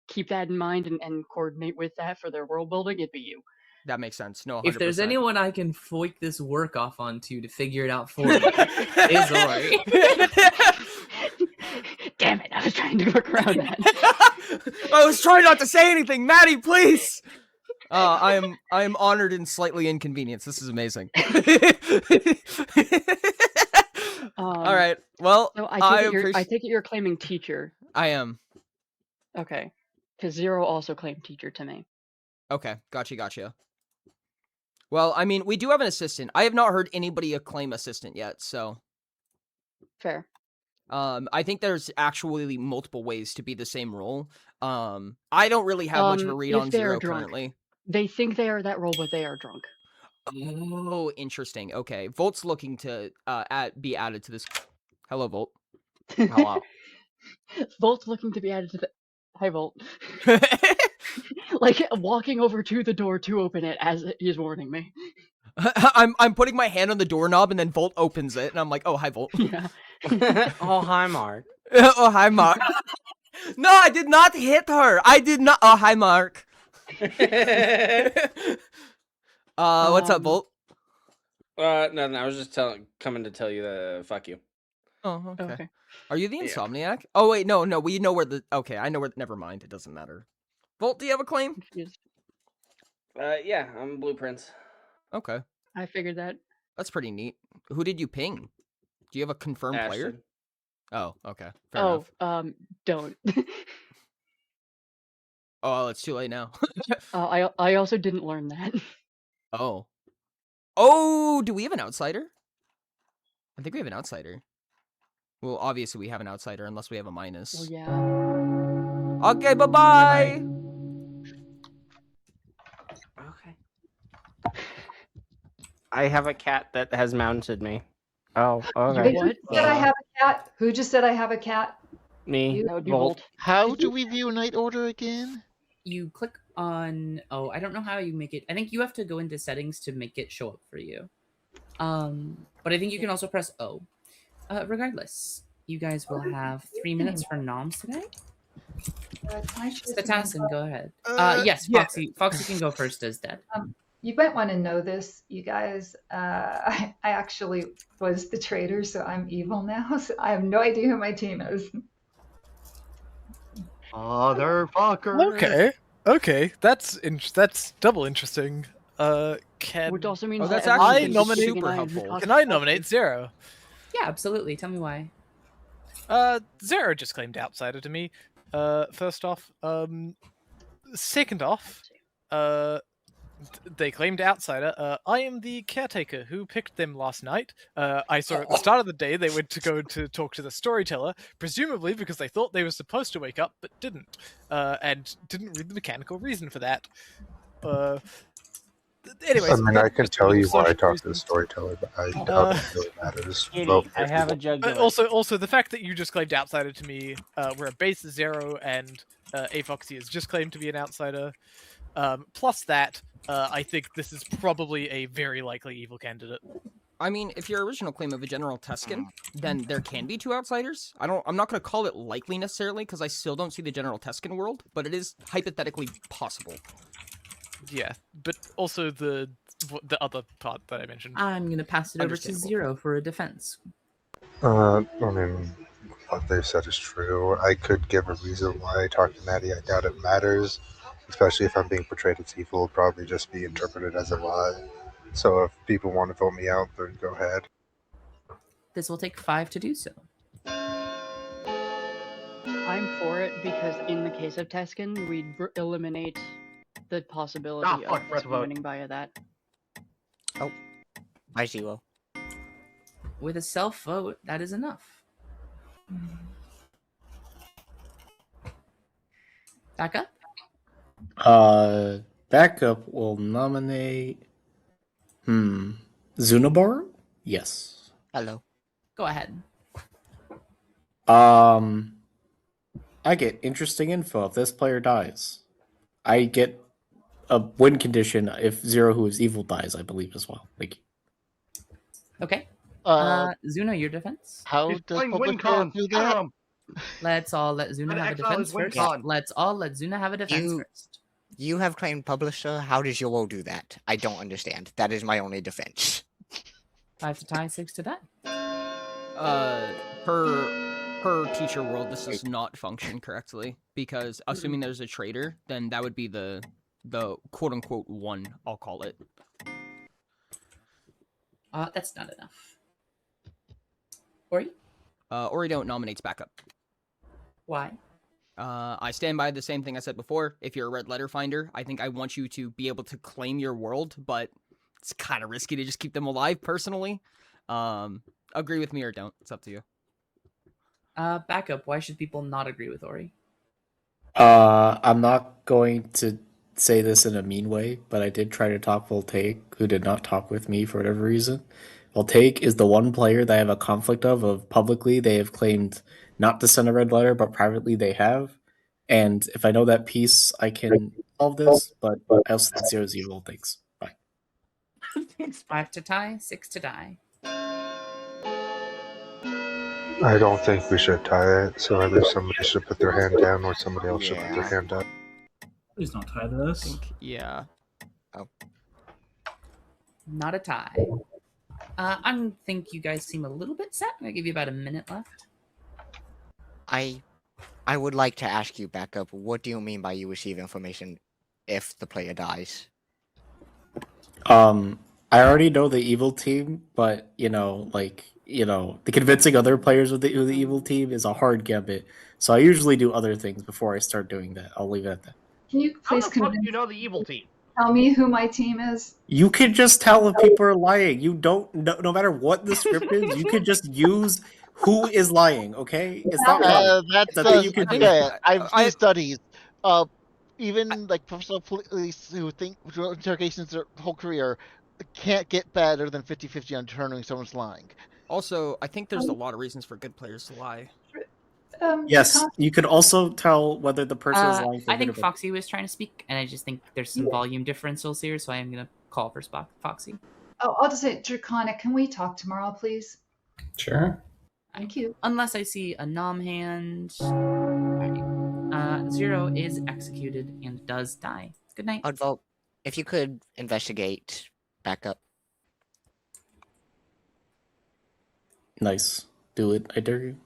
keep that in mind and coordinate with that for their world building, it'd be you. That makes sense. No, 100%. If there's anyone I can foik this work off onto to figure it out for me, is Ori. Damn it, I was trying to work around that. I was trying not to say anything. Maddie, please! I am honored and slightly inconvenienced. This is amazing. All right. Well, So I I take it you're I appreciate. take it you're claiming teacher. I am. Okay. Because Zero also claimed teacher to me. Okay. Gotcha. Well, I mean, we do have an assistant. I have not heard anybody claim assistant yet, so. Fair. I think there's actually multiple ways to be the same role. I don't really have much of a read If on they are Zero drunk. currently. They think they are that role, but they are drunk. Oh, interesting. Okay, Volt's looking to be added to this. Hello, Volt. Hello. Volt's looking to be added to the. Hi, Volt. Like walking over to the door to open it as he's warning me. I'm putting my hand on the doorknob and then Volt opens it and I'm like, oh hi Volt. Yeah. Oh hi Mark. Oh hi Mark. No, I did not hit her. I did not. Oh hi Mark. What's up, Volt? No, I was just coming to tell you that fuck you. Oh, okay. Okay. Are you the Yeah. insomniac? Oh wait, no, we know where the. Okay, I know where. Never mind. It doesn't matter. Volt, do you have a claim? Confused. Yeah, I'm Blueprints. Okay, I figured that. that's pretty neat. Who did you ping? Do you have a confirmed player? Ashton. Oh, okay. Fair enough. Don't. Oh, it's too late now. I also didn't learn that. Oh. Oh, do we have an outsider? I think we have an outsider. Well, obviously we have an outsider unless we have a minus. Well, yeah. Okay, bye-bye. Okay. I have a cat that has mounted me. Oh, Who okay. just said I have a cat? Who just said I have a cat? Me. You? That would be Volt. How do we view Night Order again? You click on. Oh, I don't know how you make it. I think you have to go into settings to make it show up for you. But I think you can also press O. Regardless, you guys will have 3 minutes for noms today. Statassin, go ahead. Yes, yeah. Foxy can go first as dead. You might want to know this, you guys. I actually was the traitor, so I'm evil now. So I have no idea who my team is. Motherfucker. Okay, that's double interesting. Can Which also means that's that actually I nominate? super helpful. Can I nominate Zero? Yeah, absolutely. Tell me why. Zero just claimed outsider to me. First off, second off, they claimed outsider. I am the caretaker who picked them last night. I saw at the start of the day they went to go to talk to the storyteller, presumably because they thought they were supposed to wake up but didn't, and didn't read the mechanical reason for that. Anyways, I mean, I can just tell you why I social talked to the reasons. storyteller, but I doubt it really matters. Kitty, Vote I for have a people. jugular. Also, the fact that you just claimed outsider to me, where a base is Zero and Avoxy has just claimed to be an outsider. Plus that, I think this is probably a very likely evil candidate. I mean, if your original claim of a General Tuscan, then there can be two outsiders. I'm not going to call it likely necessarily because I still don't see the General Tuscan world, but it is hypothetically possible. Yeah, but also the other part that I mentioned. I'm gonna pass it over to Understandable. Zero for a defense. I mean, what they said is true. I could give a reason why I talked to Maddie. I doubt it matters, especially if I'm being portrayed as evil. It'll probably just be interpreted as a lie. So if people want to vote me out, then go ahead. This will take 5 to do so. I'm for it because in the case of Teskin, we'd eliminate the possibility of fuck, breath vote. winning via that. Hi, Zero. With a self vote, that is enough. Back up. Backup will nominate. Zunabar? Yes. Hello. Go ahead. I get interesting info if this player dies. I get a win condition if Zero Who is Evil dies, I believe, as well. Thank you. Okay. Uh, Zuna, your defense. how He's does playing public WinCon. do Get that? him. Let's all let Zuna Gotta have a exile his defense first. WinCon. Let's all let Zuna have a defense first. You have claimed publisher. How does your role do that? I don't understand. That is my only defense. 5 to tie, 6 to die. Per teacher world, this does not function correctly because assuming there's a traitor, then that would be the the quote unquote one, I'll call it. That's not enough. Ori? Ori don't nominates backup. Why? I stand by the same thing I said before. If you're a red letter finder, I think I want you to be able to claim your world, but it's kind of risky to just keep them alive, personally. Agree with me or don't. It's up to you. Backup. Why should people not agree with Ori? I'm not going to say this in a mean way, but I did try to talk Voltaic, who did not talk with me for whatever reason. Voltaic is the one player that I have a conflict of publicly they have claimed not to send a red letter, but privately they have. And if I know that piece, I can solve this, but I also think Zero's evil. Thanks. Bye. 5 to tie, 6 to die. I don't think we should tie it, so either somebody should put their hand down or somebody else should put their hand up. Please don't tie this. Yeah. Not a tie. I think you guys seem a little bit set. I'm gonna give you about a minute left. I would like to ask you, Backup, what do you mean by you receive information if the player dies? I already know the evil team, but the convincing other players of the evil team is a hard gambit. So I usually do other things before I start doing that. I'll leave it at that. Can you How please the fuck do convince? you know the evil team? Tell me who my team is. You can just tell if people are lying. You don't no matter what the script is, you can just use who is lying, okay? It's not hard. That's That's what you can do. okay. I've seen studies. Even like professional police who think interrogations their whole career can't get better than 50-50 on determining someone's lying. Also, I think there's a lot of reasons for good players to lie. Yes, you could also tell whether the person is lying. For I think good or bad. Foxy was trying to speak, and I just think there's some volume differentials here, so I am gonna call for Foxy. Oh, I'll just say, Draconic, can we talk tomorrow, please? Sure. Thank you. Unless I see a nom hand. Alright. Zero is executed and does die. Good night. Oddvolt, if you could investigate Backup. Nice. Do it, I dare you.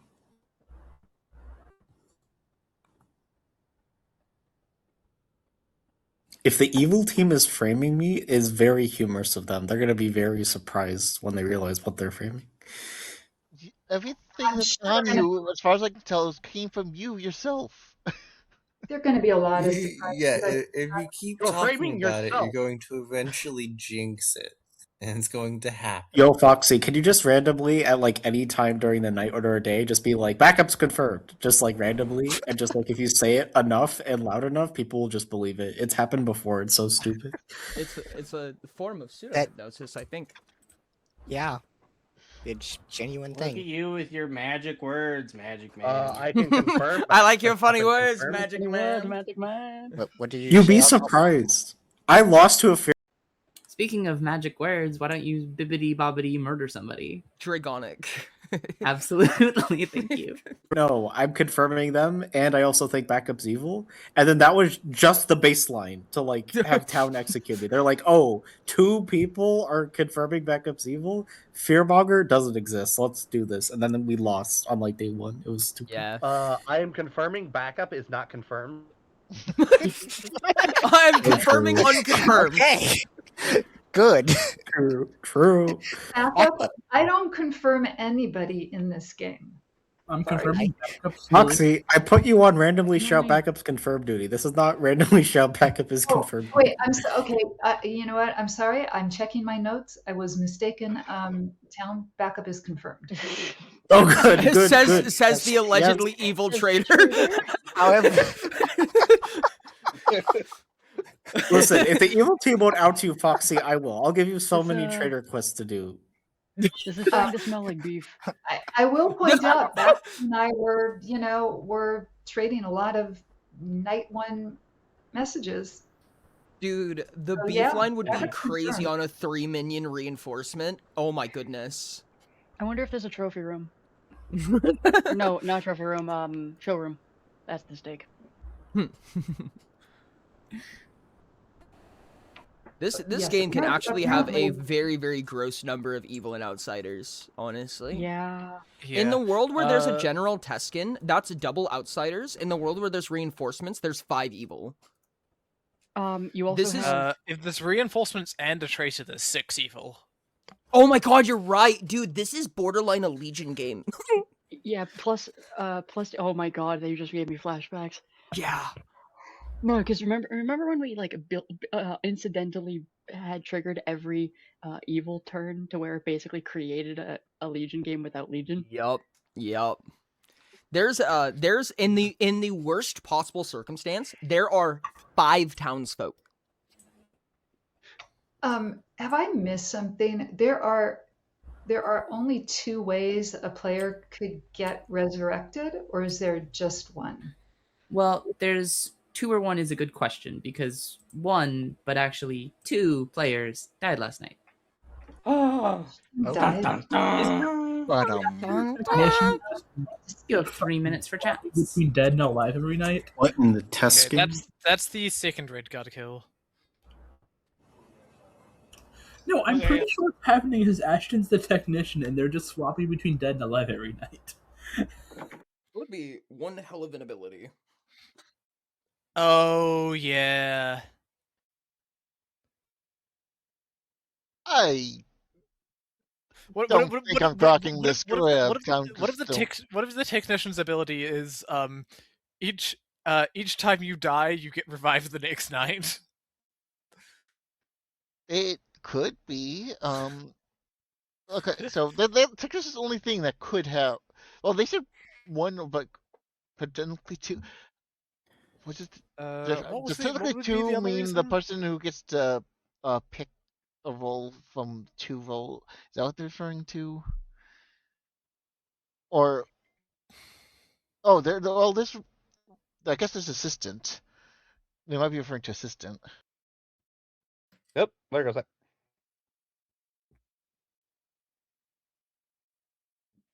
If the evil team is framing me, is very humorous of them. They're gonna be very surprised when they realize what they're framing. Everything that's on you, as far as I can tell, came from you yourself. There are going to be a lot of surprises. Yeah, if you keep You're talking framing about it, yourself. you're going to eventually jinx it, and it's going to happen. Yo, Foxy, can you just randomly at like any time during the night or a day just be like backup's confirmed, just like randomly, and just like if you say it enough and loud enough, people will just believe it. It's happened before. It's so stupid. It's a form of pseudo-hypnosis, I think. Yeah. It's a genuine Look at thing. you with your magic words, magic man. I can confirm. I like your funny words, confirm. magic man. Magic man. What did you You'd say? be surprised. I lost to a fair. Speaking of magic words, why don't you bibbity bobbity murder somebody? Dragonic. Absolutely, thank you. No, I'm confirming them, and I also think backup's evil. And then that was just the baseline to like have town executed. They're like, oh, 2 people are confirming backup's evil. Fearmonger doesn't exist. Let's do this. And then we lost on like day 1. It was stupid. Yeah. I am confirming backup is not confirmed. I'm confirming unconfirmed. Okay. Good. True. Backup, I don't confirm anybody in this game. I'm confirming backup's Moxie, I put you on randomly shout backup's confirmed duty. This is not randomly shout backup is confirmed. Wait, okay. You know what? I'm sorry. I'm checking my notes. I was mistaken. Town backup is confirmed. Oh, good. Says the allegedly evil traitor. However, listen, if the evil team won't out you, Foxy, I will. I'll give you so many traitor quests to do. This is starting to smell like beef. I will point out that and I were trading a lot of night 1 messages. Dude, the So, beef yeah, line would be that's crazy confirmed. on a 3 minion reinforcement. Oh my goodness. I wonder if there's a trophy room. No, not trophy room. Showroom. That's the mistake. This Yes, game can actually have a apparently- very, very gross number of evil and outsiders, honestly. Yeah. In the world where there's a general Teskin, that's double outsiders. In the world where there's reinforcements, there's 5 evil. You also This is- have. If there's reinforcements and a traitor, there's 6 evil. Oh my god, you're right, dude. This is borderline a Legion game. Yeah, plus. Oh my god, they just gave me flashbacks. Yeah. No, because remember when we like incidentally had triggered every evil turn to where it basically created a Legion game without Legion? Yup. There's in the worst possible circumstance, there are 5 townsfolk. Have I missed something? There are only 2 ways a player could get resurrected, or is there just one? Well, there's 2 or 1 is a good question because 1, but actually 2 players died last night. Oh. Died. You have 3 minutes for chat. Between dead and alive every night. What in the test Okay, game? that's the second red gotta kill. No, I'm Okay. pretty sure what's happening is Ashton's the technician, and they're just swapping between dead and alive every night. It would be one hell of an ability. Oh yeah. I What, don't think I'm talking this what script. if the technician's ability is each time you die you get revived the next night? It could be. Okay, so the technician is the only thing that could have. Well, they said 1, but potentially 2. Which is What does would be typically the 2 other mean the reason? person who gets to pick a role from 2 role? Is that what they're referring to? Or well, this I guess this assistant. They might be referring to assistant. Yep, there goes that.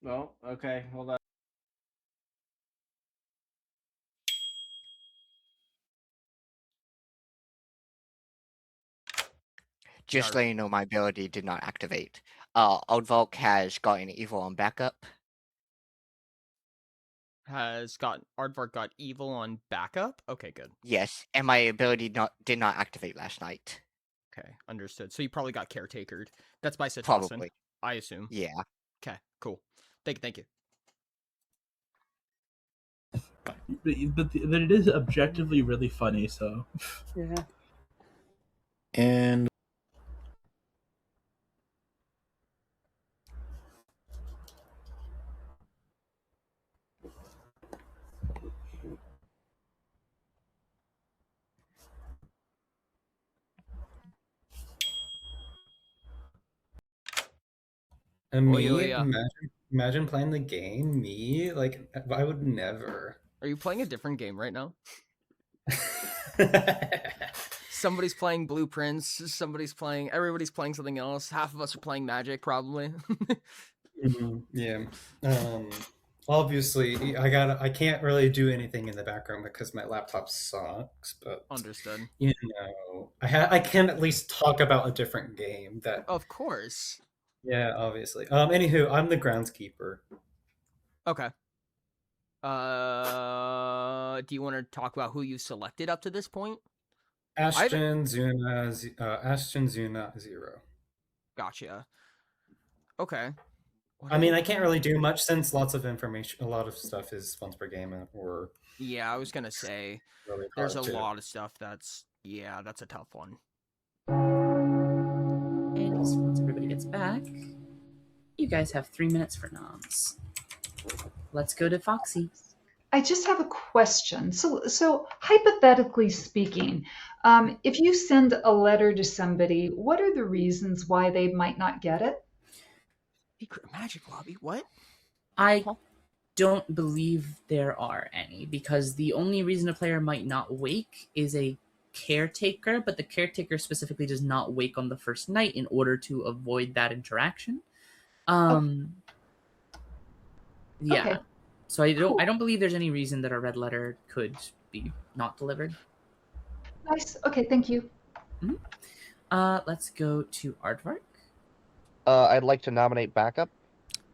No, okay, hold on. Just letting you know, my ability did not activate. Oldvolk has gotten evil on backup. Aardvark got evil on backup? Okay, good. Yes, and my ability did not activate last night. Okay, understood. So you probably got caretakered. That's by Citossen, Probably. I assume. Yeah. Okay, cool. Thank you. But it is objectively really funny, so. Yeah. And And Oh, me, yeah. imagine playing the game. Me, like I would never. Are you playing a different game right now? Somebody's playing Blueprints, everybody's playing something else. Half of us are playing Magic, probably. Yeah. Obviously, I can't really do anything in the background because my laptop sucks. But Understood. You know, I can at least talk about a different game that. Of course. Yeah, obviously. Anywho, I'm the groundskeeper. Okay. Do you want to talk about who you selected up to this point? Ashton, Zuna, Ashton, Zuna, 0. Gotcha. Okay. I mean, I can't really do much since a lot of stuff is once per game, or Yeah, I was gonna say really there's a hard to- lot of stuff that's a tough one. And once everybody gets back, you guys have 3 minutes for noms. Let's go to Foxy. I just have a question. So hypothetically speaking, if you send a letter to somebody, what are the reasons why they might not get it? Secret magic lobby? What? I don't believe there are any, because the only reason a player might not wake is a caretaker, but the caretaker specifically does not wake on the first night in order to avoid that interaction. Yeah. Okay. So I don't believe there's any reason that a red letter could be not delivered. Nice. Okay, thank you. Let's go to Aardvark. I'd like to nominate backup.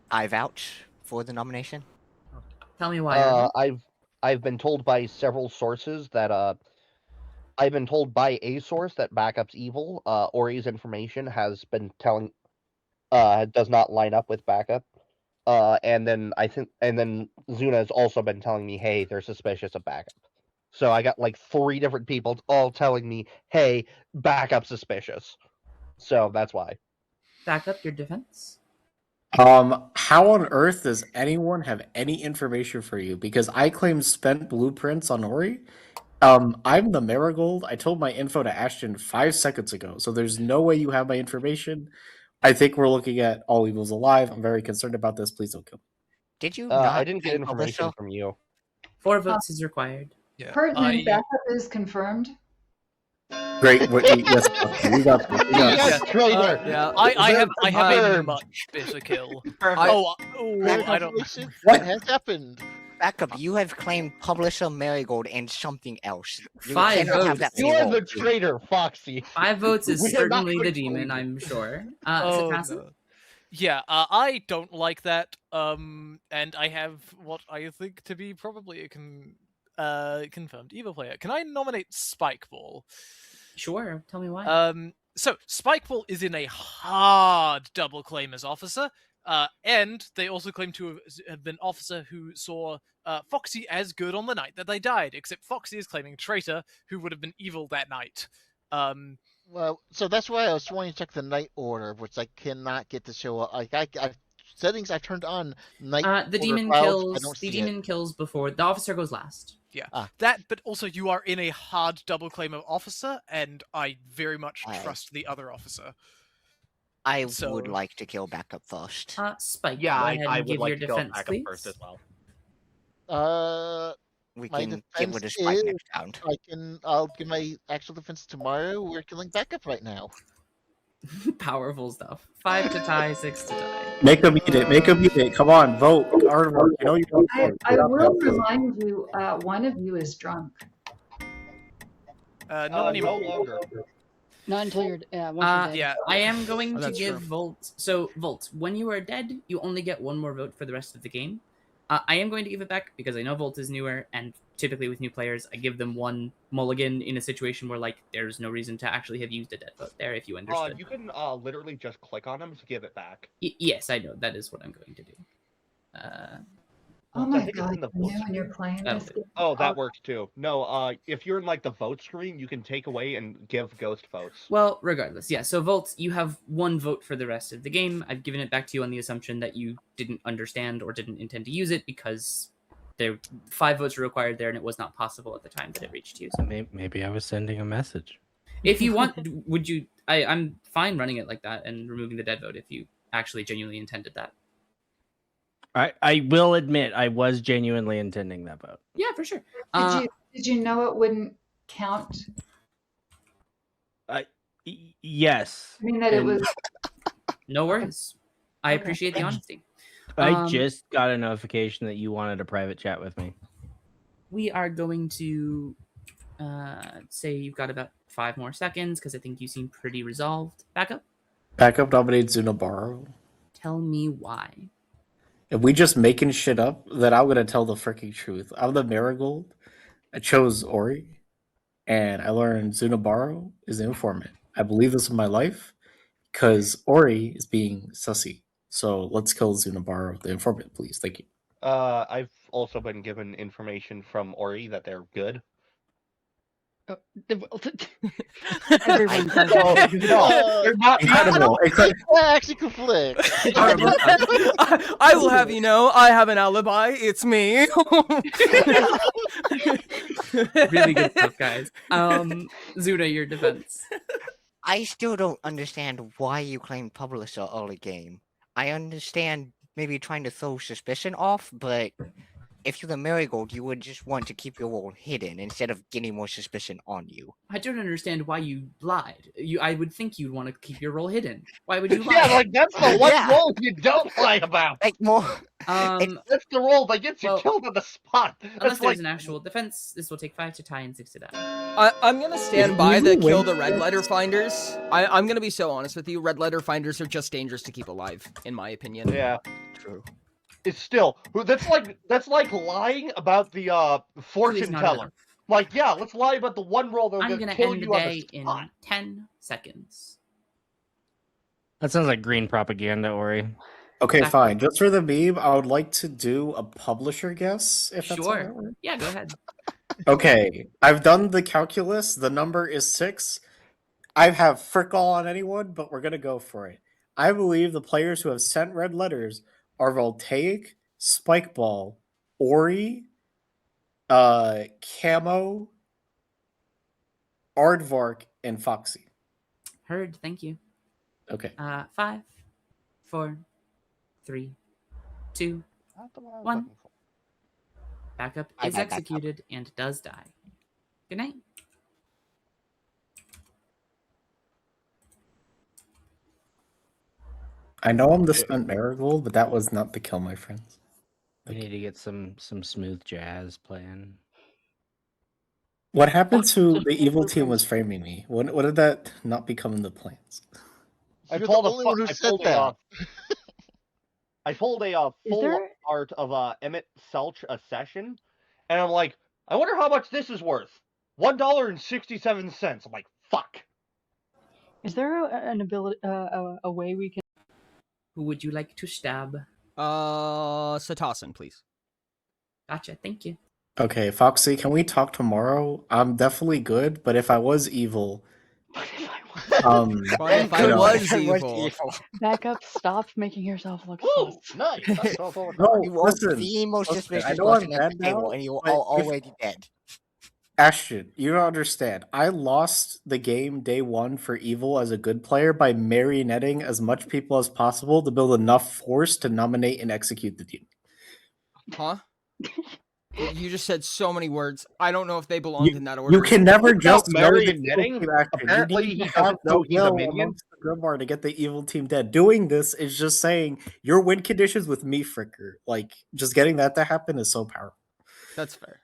I vouch for the nomination. Tell me why. Aardvark. I've been told by several sources that I've been told by a source that backup's evil. Ori's information has been telling does not line up with backup. And then Zuna has also been telling me, hey, they're suspicious of backup. So I got like 3 different people all telling me, hey, backup suspicious. So that's why. Backup your defense. How on earth does anyone have any information for you? Because I claim spent blueprints on Ori. I'm the Marigold. I told my info to Ashton 5 seconds ago, so there's no way you have my information. I think we're looking at All Evils Alive. I'm very concerned about this. Please don't kill me. Did you I didn't get information from you. 4 votes is required. Yeah. Pertinent backup is confirmed. Great. Yes, we got this. We got Yes, this. traitor. Yeah. I have a confirmed. much better kill. Perfect. I don't. What has happened? Backup, you have claimed publisher Marigold and something else. You 5 cannot have votes. that You many are the roles. traitor, Foxy. 5 votes is We are not certainly the going to demon, leave. I'm sure. Oh, Sakasa? no. Yeah, I don't like that. And I have what I think to be probably a confirmed evil player. Can I nominate Spikeball? Sure. Tell me why. So Spikeball is in a hard double claim as officer. And they also claim to have been officer who saw Foxy as good on the night that they died, except Foxy is claiming traitor who would have been evil that night. Well, so that's why I was wanting to check the night order, which I cannot get to show up. Like I settings I've turned on night. The order demon files, I kills. don't The see demon it. kills before the officer goes last. Yeah, that. But also, you are in a hard double claim of officer, and I very much Aye. trust the other officer. I So- would like to kill backup first. Spike. Yeah, go I- ahead I and would give like your to kill defense, backup please. first as well. We My can get defense rid of Spike is next round. I'll give my actual defense tomorrow. We're killing backup right now. Powerful stuff. 5 to tie, 6 to tie. Make them eat it. Make them eat it. Come on, vote. Aardvark, you know you don't vote. I will remind you, one of you is drunk. No longer. Not until you're once you're dead. I am going to that's give true. Volt. So, Volt, when you are dead, you only get 1 more vote for the rest of the game. I am going to give it back because I know Volt is newer, and typically with new players, I give them 1 mulligan in a situation where, like, there's no reason to actually have used a dead vote there, if you understood. You can literally just click on them to give it back. Yes, I know. That is what I'm going to do. Oh I my think it's god, in the you vote when you're playing That'll this do. game. Oh, that works too. No, if you're in like the vote screen, you can take away and give ghost votes. Well, regardless, yeah. So, Volt, you have 1 vote for the rest of the game. I've given it back to you on the assumption that you didn't understand or didn't intend to use it because there 5 votes were required there, and it was not possible at the time that it reached you. So, Maybe I was sending a message. if you want, would you? I'm fine running it like that and removing the dead vote if you actually genuinely intended that. I will admit I was genuinely intending that vote. Yeah, for sure. Did you know it wouldn't count? Yes. I mean that it And was. No worries. I Okay. appreciate the honesty. I just got a notification that you wanted a private chat with me. We are going to say you've got about 5 more seconds because I think you seem pretty resolved. Back up. Backup nominates Zunobaro. Tell me why. If we just making shit up, then I'm gonna tell the freaking truth. I'm the Marigold. I chose Ori, and I learned Zunobaro is the informant. I believe this in my life because Ori is being sussy. So let's kill Zunobaro, the informant, please. Thank you. I've also been given information from Ori that they're good. Everyone does No, it. no, they're not. Incredible. That actually conflicts. I will have you know, I have an alibi. It's me. Really good stuff, guys. Zuna, your defense. I still don't understand why you claimed publisher early game. I understand maybe trying to throw suspicion off, but if you're the Marigold, you would just want to keep your role hidden instead of getting more suspicion on you. I don't understand why you lied. I would think you'd want to keep your role hidden. Why would you lie? Yeah, like that's the one Yeah. role you don't lie about. Like more. That's the role that gets you well, killed on the spot. Unless That's there's like an actual defense, this will take 5 to tie and 6 to die. I'm gonna stand If by you the kill win- the red letter finders. I'm gonna be so honest with you. Red letter finders are just dangerous to keep alive, in my opinion. yeah. True. It's still that's like lying about the fortune not teller. Like, yeah, let's lie about the one role that'll I'm gonna kill end the you on day the in spot. 10 seconds. That sounds like green propaganda, Ori. Okay, Back fine. Just for the meme, I would like to do a publisher guess, if that's how that Sure. works. Yeah, go ahead. Okay, I've done the calculus. The number is 6. I have frick all on anyone, but we're gonna go for it. I believe the players who have sent red letters are Voltaic, Spikeball, Ori, Camo, Aardvark, and Foxy. Heard. Thank you. Okay. 5, 4, 3, 2, 1. Backup is backup. executed and does die. Good night. I know I'm the spent marigold, but that was not the kill, my friends. We need to get some smooth jazz playing. What happened to the evil team was framing me? What did that not become in the plans? I You're pulled the a only one who I said pulled that. I pulled a Is full there- art of Emmett Selch a session, and I'm like, I wonder how much this is worth. $1.67. I'm like, fuck. Is there an ability, a way we can? Who would you like to stab? Satasan, please. Gotcha. Thank you. Okay, Foxy, can we talk tomorrow? I'm definitely good, but if I was evil, But if I was evil. Back up. Stop making yourself look Ooh, sus. nice. That's all No, You are listen. the most listen, suspicious I know I'm person at bad the table, now, and you are but if- already dead. Ashton, you don't understand. I lost the game day 1 for evil as a good player by marionetting as much people as possible to build enough force to nominate and execute the team. Huh? You just said so many words. I don't know if they belonged in that order. You can never just know the marionetting? evil team action. Apparently You need he to have doesn't know the he's a will minion. amongst the Grimoire to get the evil team dead. Doing this is just saying your win conditions with me, Fricker. Like, just getting that to happen is so powerful. That's fair.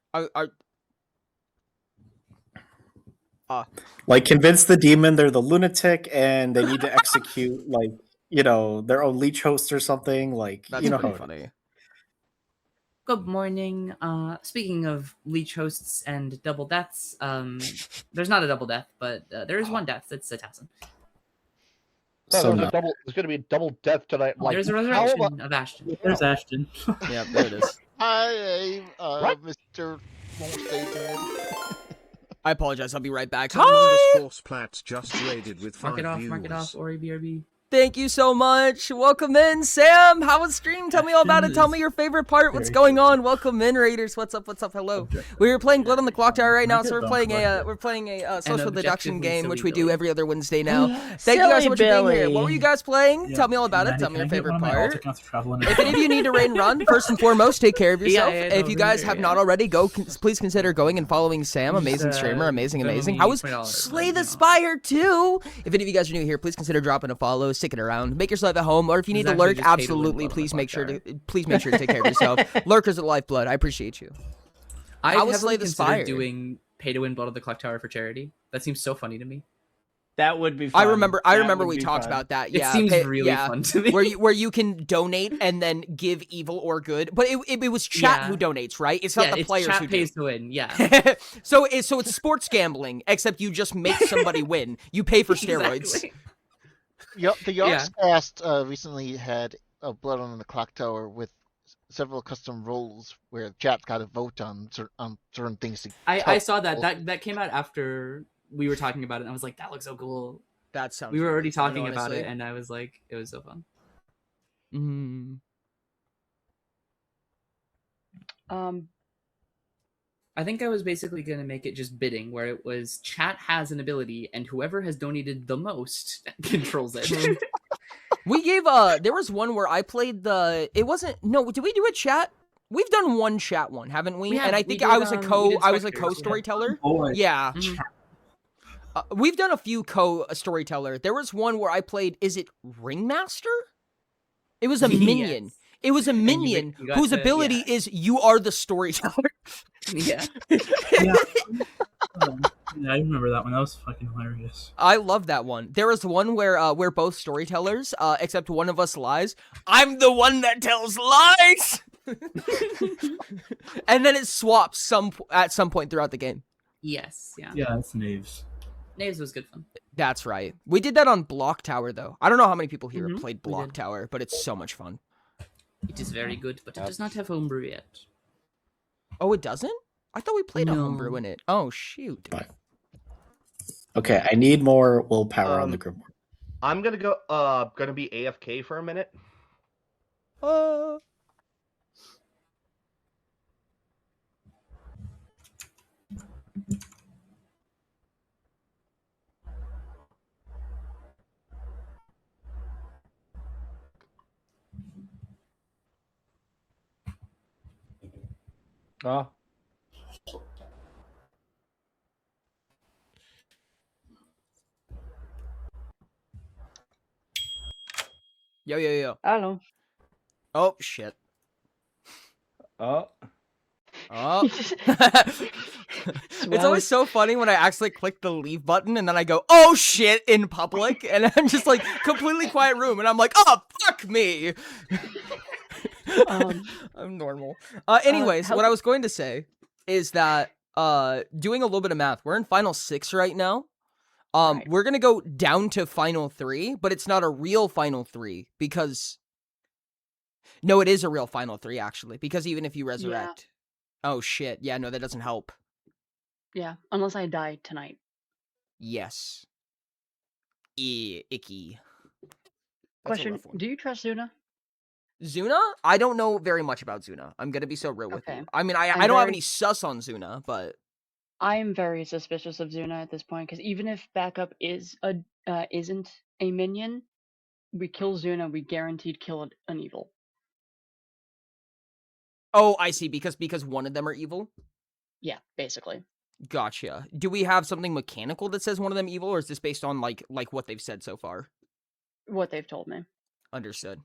Like, convince the demon they're the lunatic and they need to execute, like, their own leech host or something. Like, That's you know pretty how it is. funny. Good morning. Speaking of leech hosts and double deaths, there's not a double death, but there is one death. It's Satasan. So there's, no. there's going to be a double death tonight. Like, There's a how resurrection about- of Ashton. There's Ashton. Yeah, there it is. Hi, What? Mr. Won't Stay Dead. I apologize. I'll be right back. Someone Hi! the Scorsplats just raided with 5 Mark it off. views. Mark it off. Ori BRB. Thank you so much. Welcome in, Sam. How was stream? Tell me all about it. Tell me your favorite part. What's going on? Welcome in, Raiders. What's up? What's up? Hello. We are playing Blood on the Clock Tower right now, so we're playing a social deduction game, which we do every other Wednesday now. Thank you guys so much for being here. What were you guys playing? Tell me all about it. Tell me your favorite part. If any of you need to raid and run, first and foremost, take care of yourself. If you guys have not already, please consider going and following Sam. Amazing streamer. Amazing. How was Slay the Spire 2? If any of you guys are new here, please consider dropping a follow, sticking around, make yourself at home, or if you need to lurk, absolutely, please make sure to take care of yourself. Lurkers are the lifeblood. I appreciate you. I How was heavily Slay the considered Spire? doing pay to win Blood of the Clock Tower for charity. That seems so funny to me. That would be fun. I remember That would we be talked fun. about that. It Yeah, seems really fun to me. Where you can donate and then give evil or good, but it was chat Yeah. who donates, right? It's not the it's players chat who pays do. to win. Yeah. So it's sports gambling, except you just make somebody win. You pay for steroids. Exactly. The Yogscast recently had a Blood on the Clock Tower with several custom roles where chat got to vote on certain things. I saw that. That came out after we were talking about it, and I was like, that looks so cool. That sounds. We were already really fun, talking about honestly. it, and I was like, it was so fun. I think I was basically going to make it just bidding, where it was chat has an ability, and whoever has donated the most controls it. We gave there was one where I played did we do a chat? We've done one chat one, haven't we? We have. And I We think did, I was a we did co Spectres, storyteller. Oh, Yeah. Mhm. We've done a few co-storyteller. There was one where I played, is it Ringmaster? It was a minion. Yes. It was a you minion got whose to- ability is you are the storyteller. Yeah. Yeah, I remember that one. That was fucking hilarious. I love that one. There was one where we're both storytellers, except one of us lies. I'm the one that tells lies! And then it swaps at some point throughout the game. Yes, yeah. Yeah, it's Knaves. Knaves was good fun. That's right. We did that on Block Tower, though. I don't know how many people here have Mhm, played we Block did. Tower, but it's so much fun. It is very good, but it does not have homebrew yet. Oh, it doesn't? I thought we played a homebrew No. in it. Oh, shoot. Okay, I need more willpower on the group. I'm gonna be AFK for a minute. Oh. Yo, yo, yo. Hello. Oh, shit. Oh. Oh. It's always so funny when I actually click the leave button and then I go, oh shit, in public, and I'm just like, completely quiet room, and I'm like, oh, fuck me. I'm normal. Anyways, what I was going to say is that, doing a little bit of math, we're in final 6 right now. We're gonna go down to final 3, but it's not a real final 3 because... No, it is a real final 3, actually, because even if you resurrect... Oh, shit. Yeah, no, that doesn't help. Yeah, unless I die tonight. Yes. Icky. That's a Question, rough one. do you trust Zuna? Zuna? I don't know very much about Zuna. I'm gonna be so real with Okay. you. I mean, I I'm don't have very- any sus on Zuna, but... I am very suspicious of Zuna at this point, because even if backup isn't a minion, we kill Zuna, we guaranteed kill an evil. Oh, I see, because one of them are evil? Yeah, basically. Gotcha. Do we have something mechanical that says one of them evil, or is this based on, like what they've said so far? What they've told me. Understood.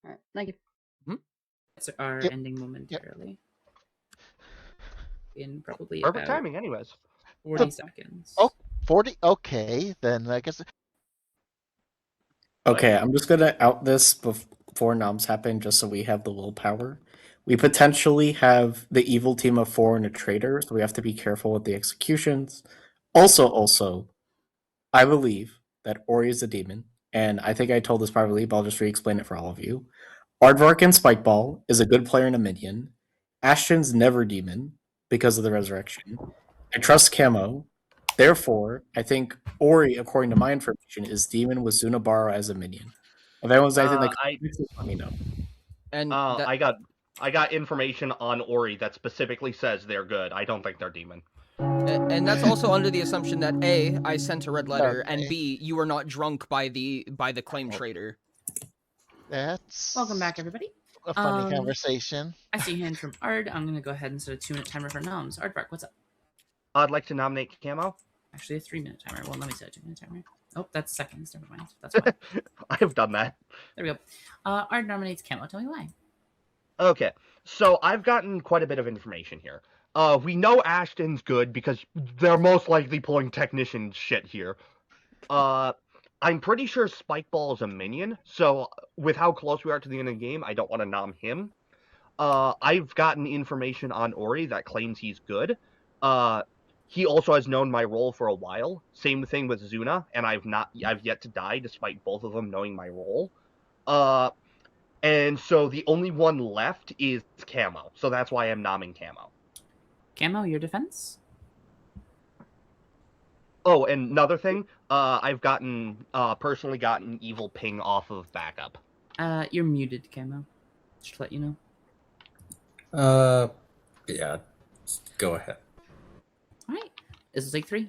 Alright, thank you. Are Yep. ending momentarily. In probably Perfect about timing, anyways. 40 seconds. Oh, 40? Okay, then I guess. Okay, I'm just gonna out this before noms happen, just so we have the willpower. We potentially have the evil team of 4 and a traitor, so we have to be careful with the executions. Also, I believe that Ori is a demon, and I think I told this privately, but I'll just re-explain it for all of you. Aardvark and Spikeball is a good player and a minion. Ashton's never demon because of the resurrection. I trust Camo. Therefore, I think Ori, according to my information, is demon with Zunabara as a minion. If anyone's anything like let me know. And I got information on Ori that specifically says they're good. I don't think they're demon. And that's also under the assumption that A, I sent a red letter, and Okay. B, you were not drunk by the claim traitor. That's Welcome back, everybody. a funny conversation. I see a hand from Ard. I'm gonna go ahead and set a 2-minute timer for noms. Aardvark, what's up? I'd like to nominate Camo. Actually, a 3-minute timer. Well, let me set a 2-minute timer. Oh, that's seconds. Never mind. That's fine. I have done that. There we go. Ard nominates Camo. Tell me why. Okay, so I've gotten quite a bit of information here. We know Ashton's good because they're most likely pulling technician shit here. I'm pretty sure Spikeball is a minion, so with how close we are to the end of the game, I don't want to nom him. I've gotten information on Ori that claims he's good. He also has known my role for a while. Same thing with Zuna, and I've yet to die despite both of them knowing my role. And so the only one left is Camo, so that's why I'm nomming Camo. Camo, your defense? Oh, and another thing, I've personally gotten evil ping off of backup. You're muted, Camo. Just to let you know. Yeah. Go ahead. All right. This will take 3.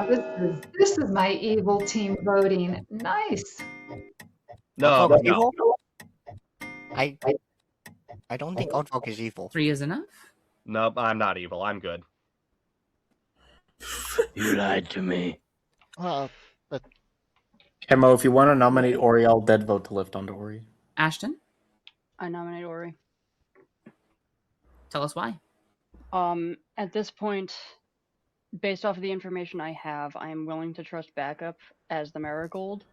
Oh, this is my evil team voting. Nice. No, Aardvark is no. evil? I don't think Aardvark is evil. 3 is enough? Nope, I'm not evil. I'm good. You lied to me. But Camo, if you want to nominate Ori, I'll dead vote to lift onto Ori. Ashton, I nominate Ori. tell us why. At this point, based off of the information I have, I am willing to trust backup as the Marigold,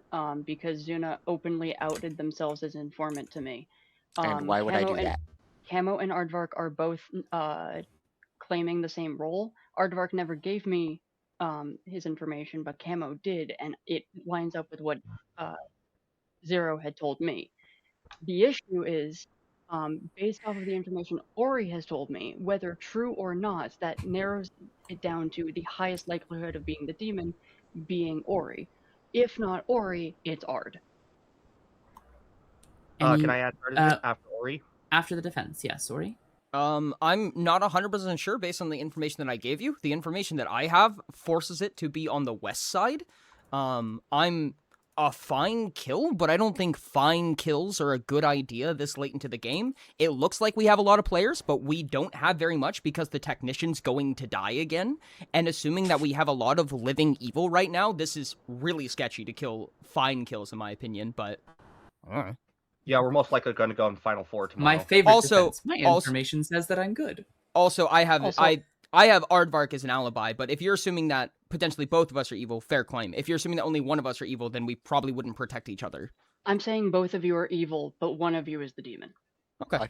because Zuna openly outed themselves as informant to me. And why would I do Camo and- that? Camo and Aardvark are both claiming the same role. Aardvark never gave me his information, but Camo did, and it lines up with what Zero had told me. The issue is, based off of the information Ori has told me, whether true or not, that narrows it down to the highest likelihood of being the demon being Ori. If not Ori, it's Ard. Can I add after Ori? After the defense, yeah, sorry. I'm not 100% sure based on the information that I gave you. The information that I have forces it to be on the west side. I'm a fine kill, but I don't think fine kills are a good idea this late into the game. It looks like we have a lot of players, but we don't have very much because the technician's going to die again. And assuming that we have a lot of living evil right now, this is really sketchy to kill fine kills, in my opinion, but... Alright. Yeah, we're most likely going to go in Final Four tomorrow. My favorite defense. My information says that I'm good. Also, I have Aardvark as an alibi, but if you're assuming that potentially both of us are evil, fair claim. If you're assuming that only one of us are evil, then we probably wouldn't protect each other. I'm saying both of you are evil, but one of you is the demon. Okay.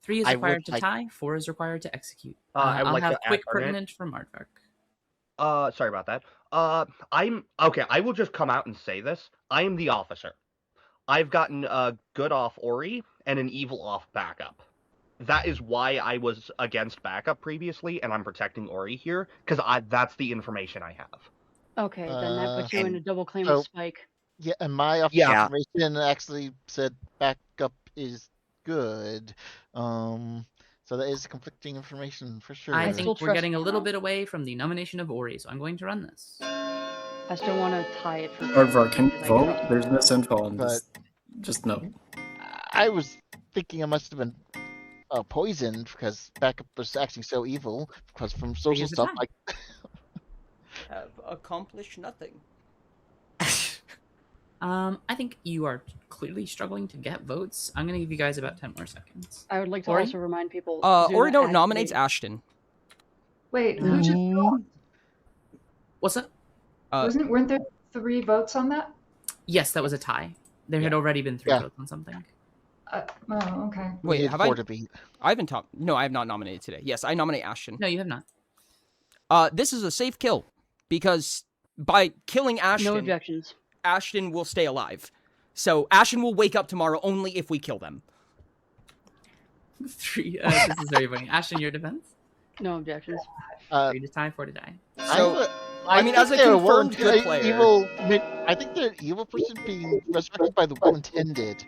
3 is required to tie, 4 is required to execute. I would I'll like have to quick add on it. pertinent from Aardvark. Sorry about that. Okay, I will just come out and say this. I am the officer. I've gotten a good off Ori and an evil off backup. That is why I was against backup previously, and I'm protecting Ori here, because that's the information I have. Okay, then that puts you in a double claim so- with Spike. Yeah, and my information actually said backup is good. So that is conflicting information for sure. I think we're getting a little bit away from the nomination of Ori, so I'm going to run this. I still want to tie it for. Aardvark, can you because I vote? trust There's you. misinfo on But- this. Just no. I was thinking I must have been poisoned because backup was actually so evil because from social Here's the stuff time. like Have accomplished nothing. I think you are clearly struggling to get votes. I'm going to give you guys about 10 more seconds. I would like to Ori? also remind people. Ori Zuna don't nominates actually- Ashton. Wait, who just What's up? weren't there 3 votes on that? Yes, that was a tie. There had already been 3 votes on something. Oh, okay. Wait, need have I? 4 to beat. I haven't talked. No, I have not nominated today. Yes, I nominate Ashton. No, you have not. This is a safe kill because by killing Ashton, No objections. Ashton will stay alive. So Ashton will wake up tomorrow only if we kill them. 3. This is very funny. Ashton, your defense? No objections. 3 to tie, 4 to die. So, I mean, as a they're confirmed good player, evil. I think the evil person being resurrected by the well-intended.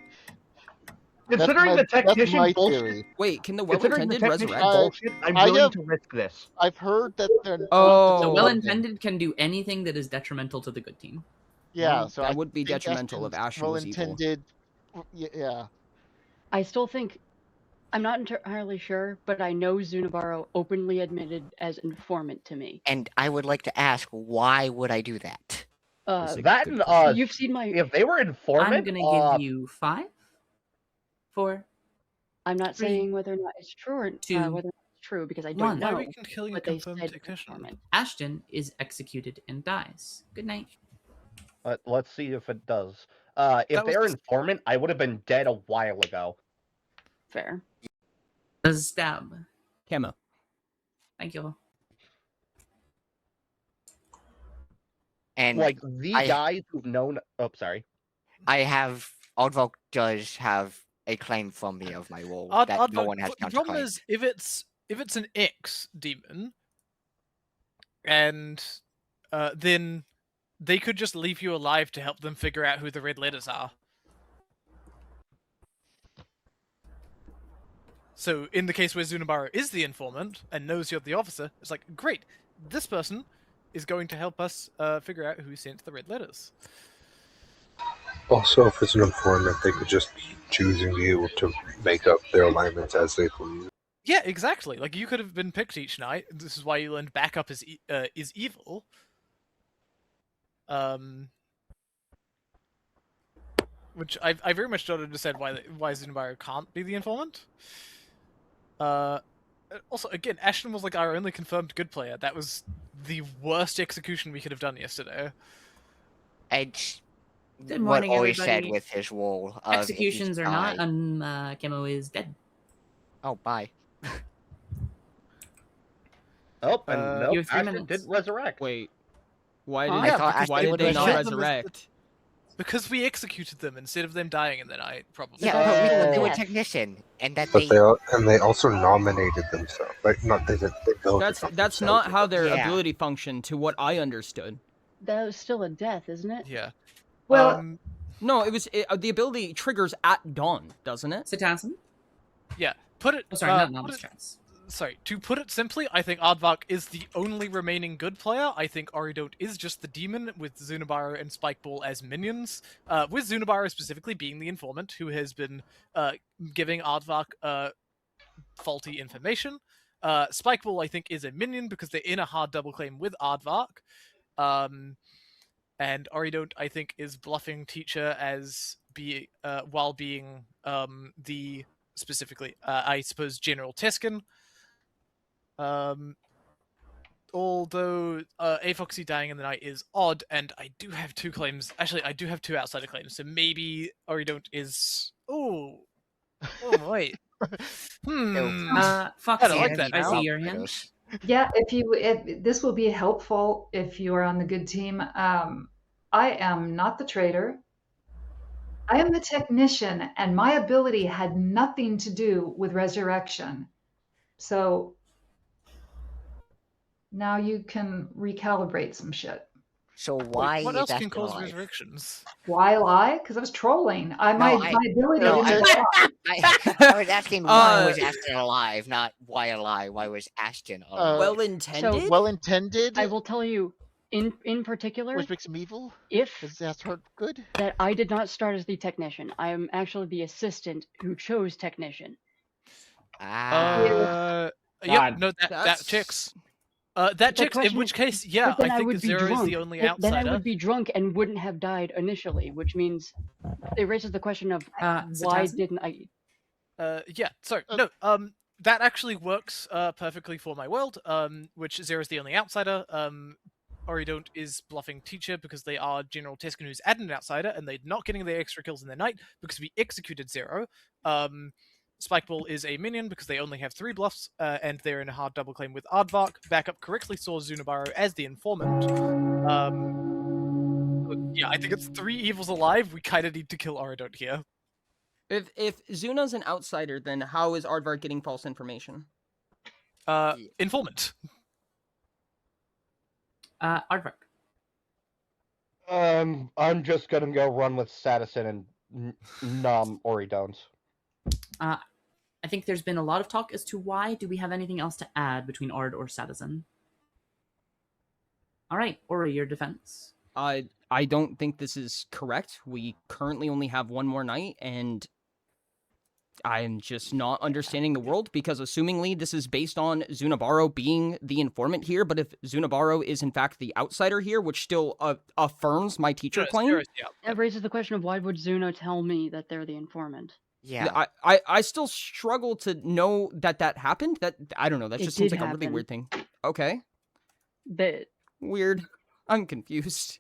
Considering That's the my technician bullshit, theory. wait, can the considering the well-intended technician resurrect? bullshit, I'm I willing have- to risk this. I've heard that they're Oh. The well-intended can do anything that is detrimental to the good team. Yeah, so that I would be think detrimental if Ashton's Ashton was evil. well-intended. Yeah. I still think. I'm not entirely sure, but I know Zunabaro openly admitted as informant to me. And I would like to ask, why would I do that? That and You've seen my. if they were informant, I'm going to give you 5, 4. I'm not 3, saying whether or not it's true or 2, whether or not it's true because I don't 1. know. Why are we killing a but they confirmed said technician? informant. Ashton is executed and dies. Good night. let's see if it does. If That was they're just- informant, I would have been dead a while ago. Fair. Does stab. Camo. Thank you. And Like the I- guys who've known. Oh, sorry. I have Aardvark does have a claim from me of my role that no one has The problem counterclaimed. is if it's an X demon, and then they could just leave you alive to help them figure out who the red letters are. So in the case where Zunabaro is the informant and knows you're the officer, it's like, great, this person is going to help us figure out who sent the red letters. Also, if it's an informant, they could just be choosing you to make up their alignments as they please. Yeah, exactly. Like you could have been picked each night. This is why you learned backup is evil. Which I very much don't understand why Zunabaro can't be the informant. Also, again, Ashton was like our only confirmed good player. That was the worst execution we could have done yesterday. It's Good what morning, always everybody. said with his role. Of if he's Executions are not. died- Camo is dead. Oh, bye. Oh, and Uh, nope, You have 3 Ashton minutes. didn't resurrect. Wait, why Huh? did I thought why Ashton did would they not resurrect. resurrect? Because we executed them instead of them dying in the night, probably. Yeah, but we thought they were Oh. technician, and that But they. they also nominated themselves. Like, not they voted on That's themselves. not how their Yeah. ability functioned, to what I understood. That was still a death, isn't it? Yeah. Well, No, the ability triggers at dawn, doesn't it? Cetacean? Yeah. Put it. Oh, sorry, not put it- strats. Sorry, to put it simply, I think Aardvark is the only remaining good player. I think Aridont is just the demon, with Zunibaro and Spikeball as minions. With Zunibaro specifically being the informant who has been giving Aardvark faulty information. Spikeball, I think, is a minion because they're in a hard double claim with Aardvark. And Aridont, I think, is bluffing Teacher as while being the specifically, I suppose, General Teskin. Although Afoxy dying in the night is odd, and I do have 2 claims. Actually, I do have 2 outsider claims, so maybe Aridont is. Oh, wait. Foxy, I don't like that. I now. see your hand. yeah, if this will be helpful if you are on the good team. I am not the traitor. I am the technician, and my ability had nothing to do with resurrection. So now you can recalibrate some shit. So why What is else can Ashton cause alive? resurrections? Why lie? Because I was trolling. My ability No, didn't I was asking why was Ashton alive, not why alive. Why was Ashton alive? Well intended. Well intended. I will tell you, in particular, Which makes him evil. if Is that hurt good? that I did not start as the technician. I am actually the assistant who chose technician. Yep, no, that checks. That The checks. In question which is- case, yeah, but then I think would be Zero is drunk. the only Then I outsider. would be drunk and wouldn't have died initially, which means it raises the question of why Cetacean? didn't I? Yeah, sorry, no, that actually works perfectly for my world. Which Zero is the only outsider. Aridont is bluffing Teacher because they are General Teskin, who's added an outsider, and they're not getting their extra kills in the night because we executed Zero. Spikeball is a minion because they only have 3 bluffs, and they're in a hard double claim with Aardvark. Backup correctly saw Zunibaro as the informant. Yeah, I think it's 3 evils alive. We kind of need to kill Aridont here. If Zuna's an outsider, then how is Aardvark getting false information? Informant. Aardvark. I'm just gonna go run with Sadison and nom Oridons. I think there's been a lot of talk as to why. Do we have anything else to add between Ard or Sadison? All right, Ori, your defense. I don't think this is correct. We currently only have 1 more night, and I'm just not understanding the world, because assumingly this is based on Zunibaro being the informant here, but if Zunibaro is in fact the outsider here, which still affirms my Teacher claim. That raises the question of why would Zuno tell me that they're the informant? Yeah. I still struggle to know that happened. That I don't know. That It just seems did like a really happen. weird thing. Okay. But Weird. I'm confused.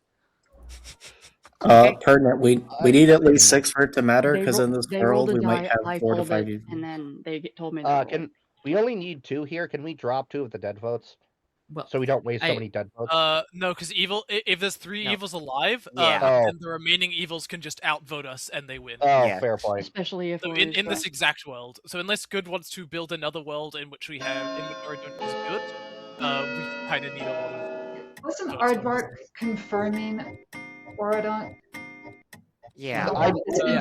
Pertinent. We need at least 6 for it to matter, because in this they world rolled a we might die, have I 4 to called 5 it, evils. and then they told me that. Can we only need 2 here? Can we drop 2 of the dead votes? Well, so we don't waste so I- many dead votes. No, because if there's 3 No. evils alive, Yeah. Oh. then the remaining evils can just outvote us and they win. Oh, Yeah. fair point. Especially if so we're in this correct. exact world. So unless Good wants to build another world in which we have in which Origin is good, we kind of need a lot of. Wasn't Aardvark confirming Oridont? Yeah.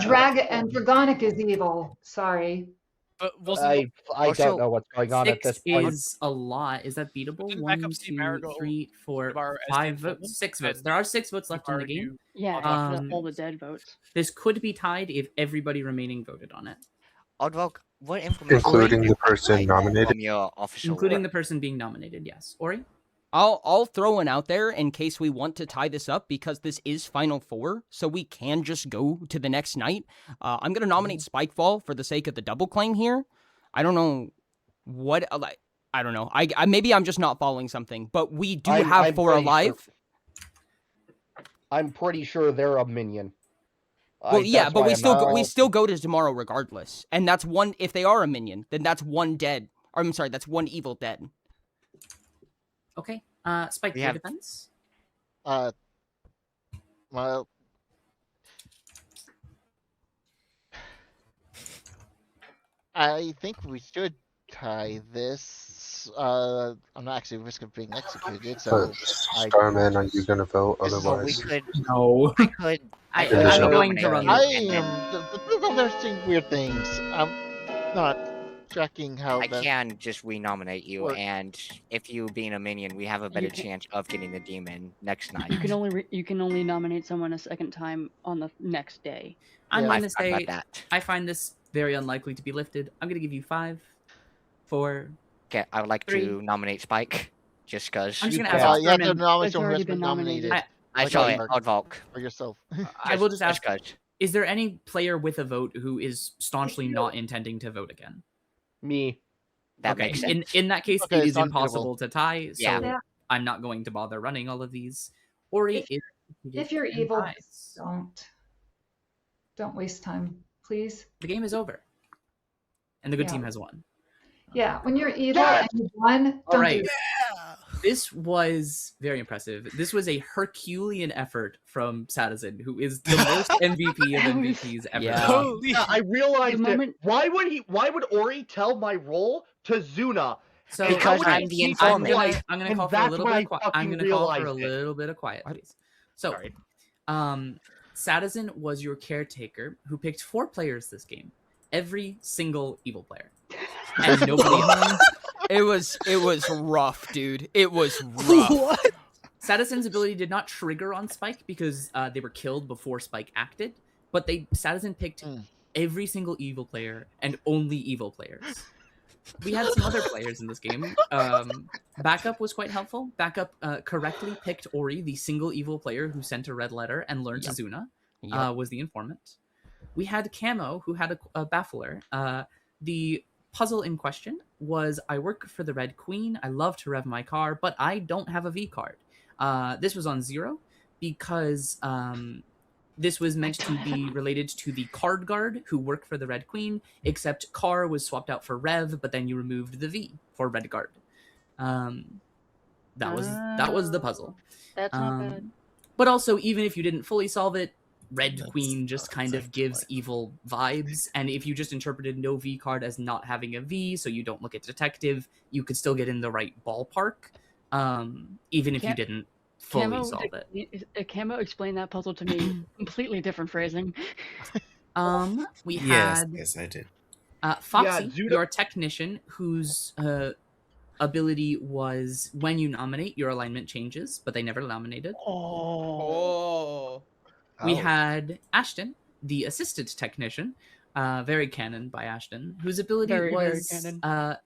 Dragon and Dragonic is evil. Sorry. But I don't know what's going on at this point. Is a lot. Is that beatable? Didn't 1, Backup see 2, Marigold 3, 4, Zunibaro as the 5 informant? votes. 6 votes. And There are 6 votes left in the Zunibaro, game. you- Yeah, all the dead votes. This could be tied if everybody remaining voted on it. Aardvark, what information? Including did the you person provide nominated? From your official Including work? the person being nominated, yes. Ori? I'll throw one out there in case we want to tie this up, because this is Final 4, so we can just go to the next night. I'm going to nominate Spikefall for the sake of the double claim here. I don't know what, I don't know. I maybe I'm just not following something, but we do have I'm 4 pretty alive. I'm pretty sure they're a minion. Well, yeah, that's but why we I'm still not we gonna- still go to tomorrow regardless, and that's one. If they are a minion, then that's one dead. Or, I'm sorry, that's one evil dead. Okay. Spike, We your have- defense. Well, I think we should tie this. I'm not actually at risk of being executed, so Starman, are you gonna vote? Well, we Otherwise, could. No. I could. I could I'm going to nominate run you, I and then am. The people are saying weird things. I'm not tracking how I that. can just renominate you, work. and if you being a minion, we have a better chance of getting the demon next night. You can only nominate someone a second time on the next day. I'm Yeah. going to I forgot say that. I find this very unlikely to be lifted. I'm going to give you 5, 4. Okay, I would like 3. to nominate Spike, just because. I'm just going to ask You have to Starman. nominate It's someone who already has been been nominated. nominated. I Like saw it, Aardvark. Oddvalk. Or yourself. I will just ask, Just 'cause. is there any player with a vote who is staunchly not intending to vote again? Me. That Okay, makes sense. in that case, Okay, it it's is not impossible to tie, so Yeah. Yeah. I'm not going to bother running all of these. Ori If- is If you're and evil, ties. don't waste time, please. The game is over, and the good Yeah. team has won. Yeah, when you're evil and you won, All don't right. do This was very impressive. This was a Herculean effort from Sadison, who is the most MVP of MVPs ever. Yeah. Yeah, I realized The it. moment- Why would Ori tell my role to Zuna? So And how Because would I'm it the keep informant. quiet? I'm gonna And call for a that's little when bit I of quiet. I'm fucking gonna call for a realized it. little bit of quiet, please. So, Sorry. Sadison was your caretaker who picked 4 players this game. Every single evil player. And nobody else. It was rough, dude. It was rough. Sadison's ability did not trigger on Spike because they were killed before Spike acted, but Sadison picked every single evil player and only evil players. We had some other players in this game. Backup was quite helpful. Backup correctly picked Ori, the single evil player who sent a red letter and learned Zuna, was the informant. We had Camo, who had a baffler. The puzzle in question was, I work for the Red Queen. I love to rev my car, but I don't have a V card. This was on 0 because this was meant to be related to the card guard who worked for the Red Queen, except car was swapped out for rev, but then you removed the V for red guard. That was the puzzle. That's not bad. But also, even if you didn't fully solve it, Red Queen just kind of gives evil vibes, and if you just interpreted no V card as not having a V, so you don't look at detective, you could still get in the right ballpark, even if you didn't fully solve it. Camo explained that puzzle to me. Completely different phrasing. We Yes, had yes, I did. Foxy, Zuda- your technician, whose ability was when you nominate, your alignment changes, but they never nominated. Oh. We had Ashton, the assistant technician, very canon by Ashton, whose ability Very, very was canon.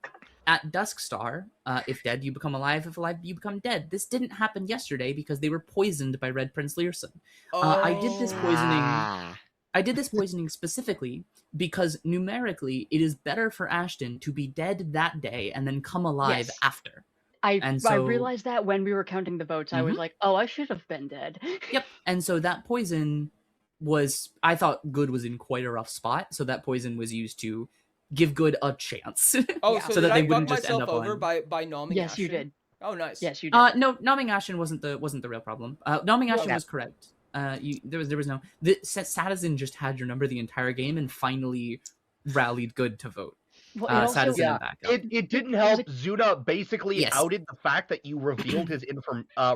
at Dusk Star, if dead, you become alive. If alive, you become dead. This didn't happen yesterday because they were poisoned by Red Prince Learson. I did this poisoning. I did this poisoning specifically because numerically, it is better for Ashton to be dead that day and then come alive Yes. after. I So- realized that when we were counting the votes. I was Mhm. like, oh, I should have been dead. Yep. And so that poison was, I thought Good was in quite a rough spot. So that poison was used to give Good a chance. Oh, so so, that did they I fuck wouldn't just end myself up over on. by nomming Yes, you Ashton? did. Oh, nice. Yes, you did. No, nomming Ashen wasn't the real problem. Nomming Ashen Yeah. was correct. There was no. Sadison just had your number the entire game and finally rallied Good to vote. Well, it also- Sadison Yeah, and backup. it didn't help. Zuna basically Yes. outed the fact that you revealed his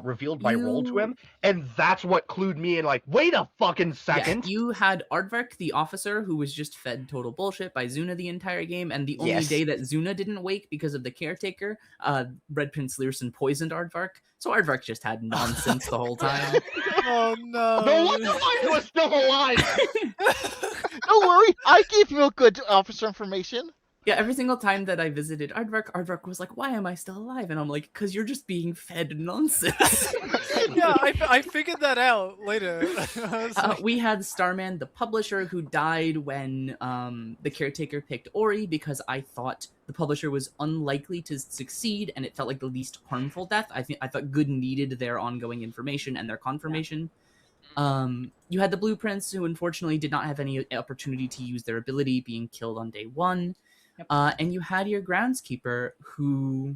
revealed my role to him, and that's what clued me in. Like, wait a fucking second. Yeah, you had Aardvark, the officer, who was just fed total bullshit by Zuna the entire game, and the only Yes. day that Zuna didn't wake because of the caretaker, Red Prince Learson poisoned Aardvark, so Aardvark just had nonsense the whole time. Oh no! No wonder why he was still alive. Don't worry, I gave you a good officer information. Yeah, every single time that I visited Aardvark, Aardvark was like, "Why am I still alive?" And I'm like, "Cause you're just being fed nonsense." Yeah, I figured that out later. I was like, We had Starman, the publisher, who died when the caretaker picked Ori because I thought the publisher was unlikely to succeed, and it felt like the least harmful death. I thought Good needed their ongoing information and their confirmation. You had the Blueprints, who unfortunately did not have any opportunity to use their ability, being killed on day 1. And you had your Groundskeeper, who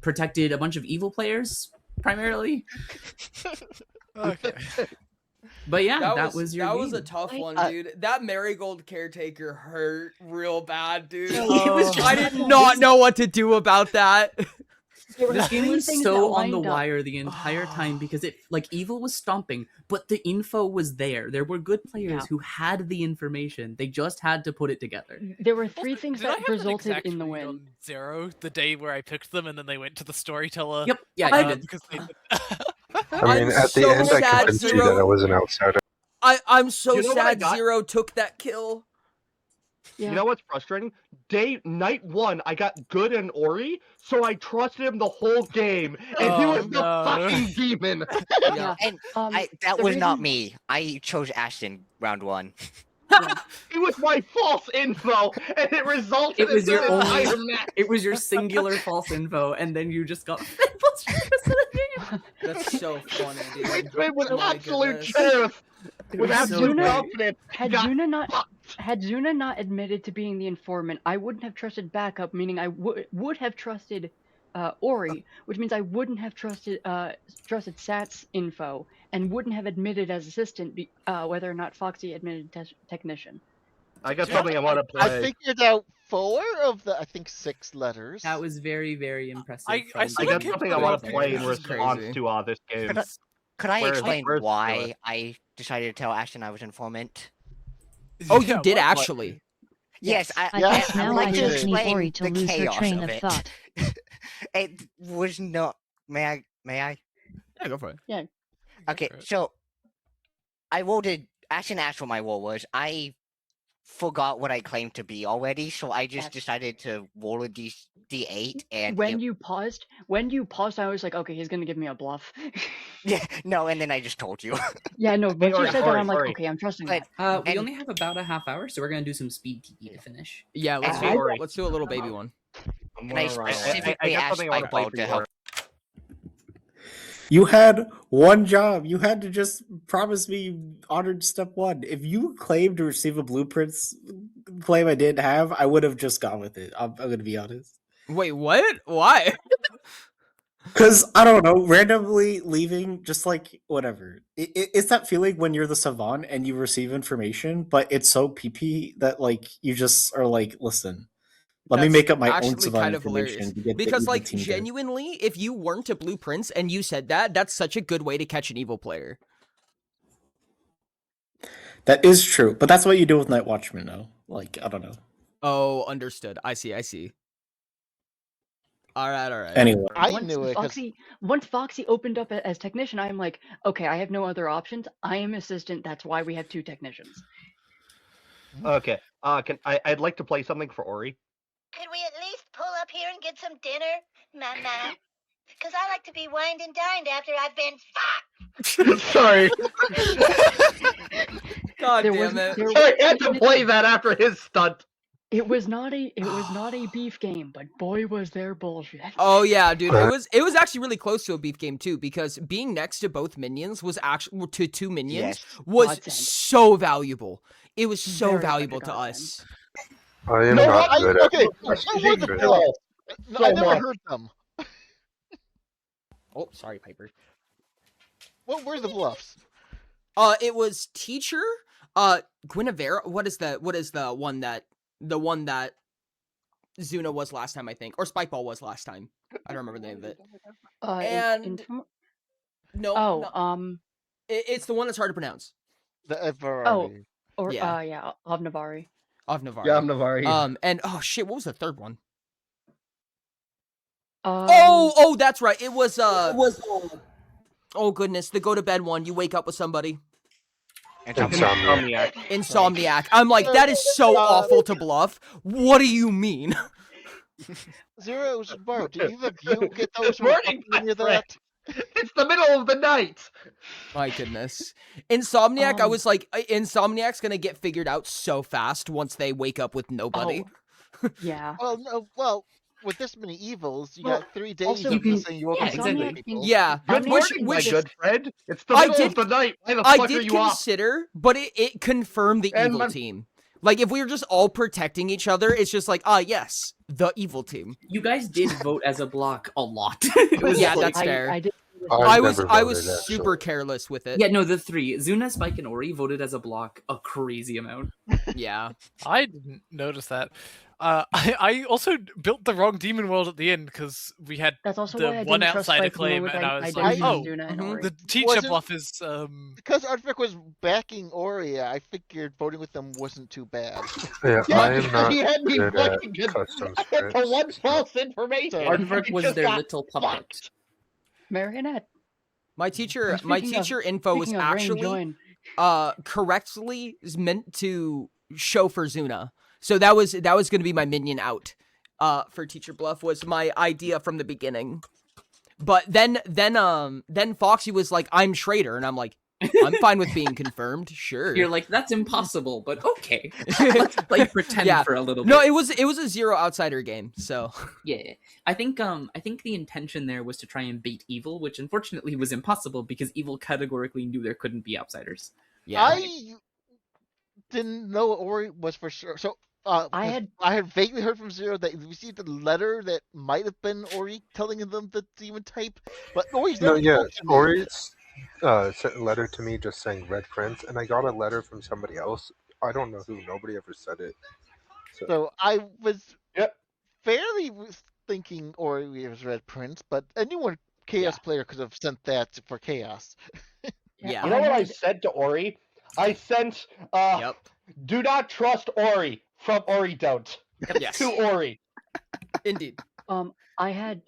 protected a bunch of evil players, primarily. Okay. But yeah, that was your That was a game. tough one, dude. That Marigold caretaker hurt real bad, dude. Oh. I did not know what to do about that. This game was things so that on the lined up. wire the entire time because it evil was stomping, but the info was there. There were good players who had the information. They just had to put it together. There were 3 things Did I that have an resulted exact in the read win. on Zero the day where I picked them and then they went to the storyteller? Yep. Yeah, you did. Because they I mean, at the end, I convinced you that I was an outsider. I'm so You know what I sad got? Zero took that kill. You know what's frustrating? Night 1, I got good in Ori, so I trusted him the whole game, and he was the fucking demon. Yeah. And that the was not reason- me. I chose Ashton round 1. It was my false info, and it resulted It was in your the only. entire match. It was your singular false info, and then you just got. That's so funny, dude. It was Oh my absolute goodness. truth. With was so absolute great. confidence. Had got Zuna not admitted to being the informant, I wouldn't have trusted backup, meaning I would have trusted Ori, which means I wouldn't have trusted Sat's info and wouldn't have admitted as assistant, whether or not Foxy admitted technician. I got something I want to play. I figured out 4 of the, I think, 6 letters. That was very, very impressive. I got something I want to play in response to this game. Could I Where's- explain where's why Phyllis? I decided to tell Ashton I was informant? Oh, you did actually. Yes, I Now like I to just need explain Ori to the lose her chaos train of of it. thought. It was not. May I? Yeah, go for it. Yeah. Okay, so I voted. Ashton asked what my role was. I forgot what I claimed to be already, so I just decided to roll a D8 and When you paused, I was like, okay, he's gonna give me a bluff. yeah, no, and then I just told you. Yeah, no, but you Ori, said that, Ori, I'm like, Ori. okay, I'm trusting But that. We and- only have about a half hour, so we're gonna do some speed TP to finish. Yeah, let's And do I- let's do a little baby one. And I specifically I got asked something I wanna play Spikeball for to you, help. You had one job. You had to just promise me honored step 1. If you claimed to receive a blueprints claim I didn't have, I would have just gone with it. I'm gonna be honest. Wait, what? Why? Because I don't know, randomly leaving, just like whatever. It's that feeling when you're the savant and you receive information, but it's so PP that like you just are like, listen, let me That's make up my own actually savant kind of information hilarious. to get the Because, evil like, team to- genuinely, if you weren't a Blueprints and you said that, that's such a good way to catch an evil player. That is true, but that's what you do with Night Watchman, though. Like, I don't know. Oh, understood. I see. All right. Anyway, Once Foxy opened up as technician, I'm like, okay, I have no other options. I am assistant. That's why we have 2 technicians. Okay. I'd like to play something for Ori. Could we at least pull up here and get some dinner, Mama? Because I like to be wined and dined after I've been fucked. Sorry. God There damn wasn't- it. there I had to play that after his stunt. It was not a beef game, but boy was there bullshit. Oh yeah, dude. It was actually really close to a beef game too, because being next to both minions was actually to 2 minions was Godsend. so valuable. It was so Very valuable much a to us. I am No, not I- good at okay, questions. what were the bluffs? No, I never heard them. Oh, sorry, Piper. What were the bluffs? It was teacher, Guinevere. What is the one that Zuna was last time, I think, or Spikeball was last time. I don't remember the name of it. And no, it's the one that's hard to pronounce. The yeah, Avnavari. Avnavari. Yeah, Avnavari. And oh shit, what was the third one? Um, Oh, that's right. It was oh goodness, the go to bed one. You wake up with somebody. Insomniac. I'm like, that is so awful to bluff. What do you mean? Zero, Bart, do either of you get those Morning, when you're that? It's the middle of the night. My goodness. Insomniac, I was like, Insomniac's gonna get figured out so fast once they wake up with nobody. Yeah. Well, no, well, with this many evils, you Well, got 3 days also, of you can- saying you woke yeah, up to exactly. people. Yeah, Good which morning, my good friend. It's the I middle did- of the night. Why the I fuck are did you up? consider, but it confirmed the And evil my- team. Like, if we were just all protecting each other, it's just like, yes, the evil team. You guys did vote as a block a lot. It was Yeah, like- that's fair. I did. I was never I was voted, super actually. careless with it. Yeah, no, the three. Zuna, Spike, and Ori voted as a block a crazy amount. Yeah. I didn't notice that. I also built the wrong demon world at the end because we had That's also the why I one didn't trust outsider Spike the claim, moment and I I was didn't like, trust oh, Zuna and Ori. the teacher Was it- bluff is Because Ardvik was backing Ori, I figured voting with them wasn't too bad. Yeah, Yeah, I am because not he had me good at fucking good. custom I had the scripts. one false information. Aardvark I was just their got little puppet. fucked. Marionette. My teacher And my speaking of- teacher info was speaking of Rain actually Join, correctly is meant to show for Zuna. So that was going to be my minion out. For Teacher Bluff was my idea from the beginning. But then Foxy was like, I'm Schrader, and I'm like, I'm fine with being confirmed, sure. You're like, that's impossible, but okay. Let's like pretend Yeah. for a little No, bit. it was a zero outsider game, so Yeah, I think the intention there was to try and bait evil, which unfortunately was impossible because evil categorically knew there couldn't be outsiders. yeah. I didn't know Ori was for sure. So I had vaguely heard from Zero that he received a letter that might have been Ori telling them the demon type, but Ori's No, never yeah, spoke to me. Ori's sent a letter to me just saying Red Prince, and I got a letter from somebody else. I don't know who. Nobody ever said it. So I was fairly thinking Ori was Red Prince, but anyone Chaos player could have sent that for Chaos. Yeah. You know what I sent to Ori? I sent do not trust Ori from Ori don't. Yes. To Ori. Indeed. I had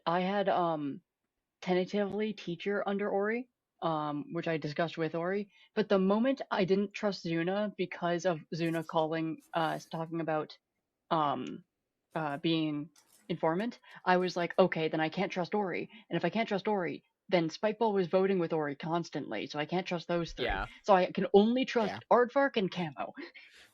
tentatively teacher under Ori, which I discussed with Ori. But the moment I didn't trust Zuna because of Zuna talking about being informant, I was like, okay, then I can't trust Ori. And if I can't trust Ori, then Spikeball was voting with Ori constantly, so I can't trust those three. Yeah. So I can only trust Aardvark and Camo.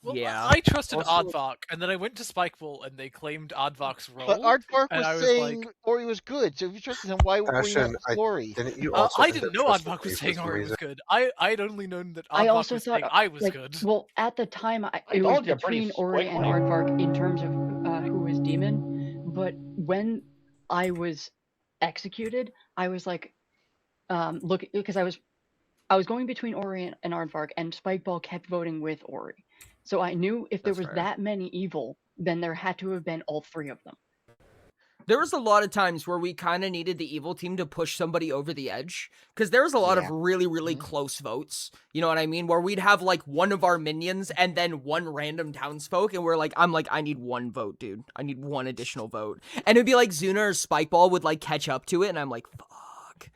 Well, Yeah. I trusted Also- Aardvark, and then I went to Spikeball, and they claimed Aardvark's role. But Aardvark and I was was saying like, Ori was good, so if you trusted him, why would you Ashen, not Ori? didn't you also I end didn't up know trusting Aardvark was me for saying some Ori was reason? good. I'd only known that I Aardvark also was thought saying I was like, good. well, at the time, it was told you pretty between Ori and quickly. Aardvark in terms of who was demon. But when I was executed, I was like, look, because I was going between Ori and Aardvark, and Spikeball kept voting with Ori. So I knew if there That's was fair. that many evil, then there had to have been all three of them. There was a lot of times where we kind of needed the evil team to push somebody over the edge, because there was a lot of really, really close votes. You know what I mean? Where we'd have like one of our minions and then one random townsfolk, and I'm like, I need one vote, dude. I need one additional vote. And it'd be like Zuna or Spikeball would like catch up to it, and I'm like, fuck.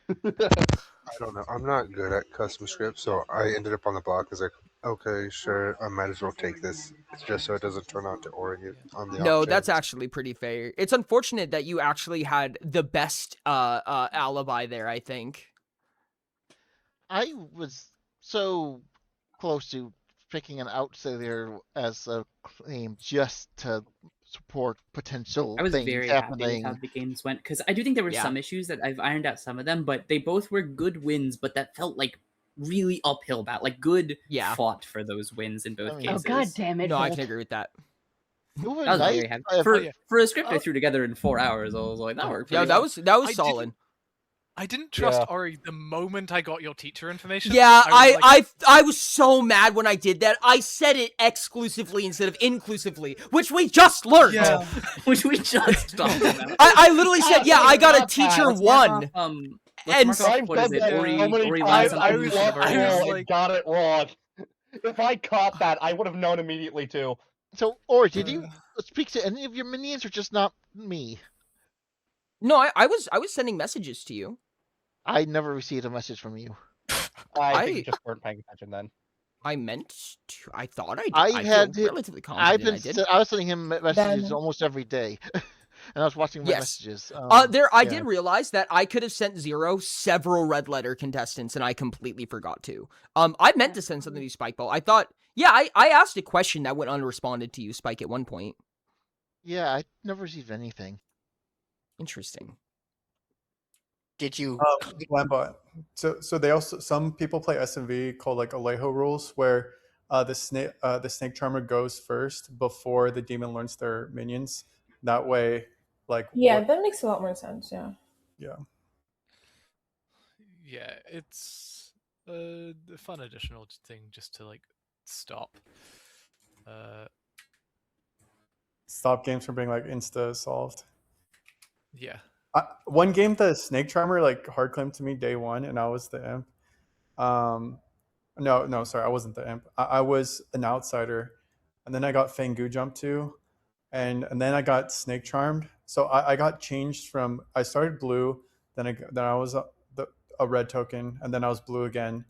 I don't know. I'm not good at custom scripts, so I ended up on the block. I was like, okay, sure, I might as well take this. It's just so it doesn't turn out to Oregon on the No, off that's chance. actually pretty fair. It's unfortunate that you actually had the best alibi there, I think. I was so close to picking an outsider as a claim just to support potential I was things very happy with happening. how the games went because I do think there were Yeah. some issues that I've ironed out some of them, but they both were good wins, but that felt like really uphill battle, like good fought for those wins in both Oh, cases. God damn it! No, I Volt. can agree with that. It was I was nice very happy. if- For a script I threw together in 4 hours, I was like, that worked. Yeah, pretty that well. was I solid. I didn't trust Yeah. Ori the moment I got your teacher information. Yeah, was like, I was so mad when I did that. I said it exclusively instead of inclusively, which we just learned. Yeah. which we just talked about. I literally said, yeah, I got a Not teacher bad. Let's mark one. off, let's And mark off, I've what is done it? that Ori, so many Ori times. lies I on was the wrong I was and got it wrong. If I caught that, I would have known immediately too. So, Ori, did you speak to any of your minions or just not me? No, I was sending messages to you. I never received a message from you. I think you just weren't paying attention then. I meant to. I thought I did. I I had feel it- relatively I've confident been I did. I was sending him messages Then- almost every day, and I was watching my Yes. messages. I yeah. did realize that I could have sent Zero several red letter contestants, and I completely forgot to. I meant to send something to you, Spikeball. I thought, yeah, I asked a question that went unresponded to you, Spike, at one point. Yeah, I never received anything. Interesting. Did you? Lambo. So they also, some people play SMV called like Alejo rules, where the snake charmer goes first before the demon learns their minions. That way, like Yeah, what? that makes a lot more sense. Yeah. Yeah. Yeah, it's a fun additional thing just to like stop. Stop games from being like insta solved. Yeah. One game, the snake charmer like hard claimed to me day one, and I was the imp. No, sorry, I wasn't the imp. I was an outsider, and then I got Fangu jumped to, and then I got snake charmed. So I got changed from, I started blue, then I was a red token, and then I was blue again,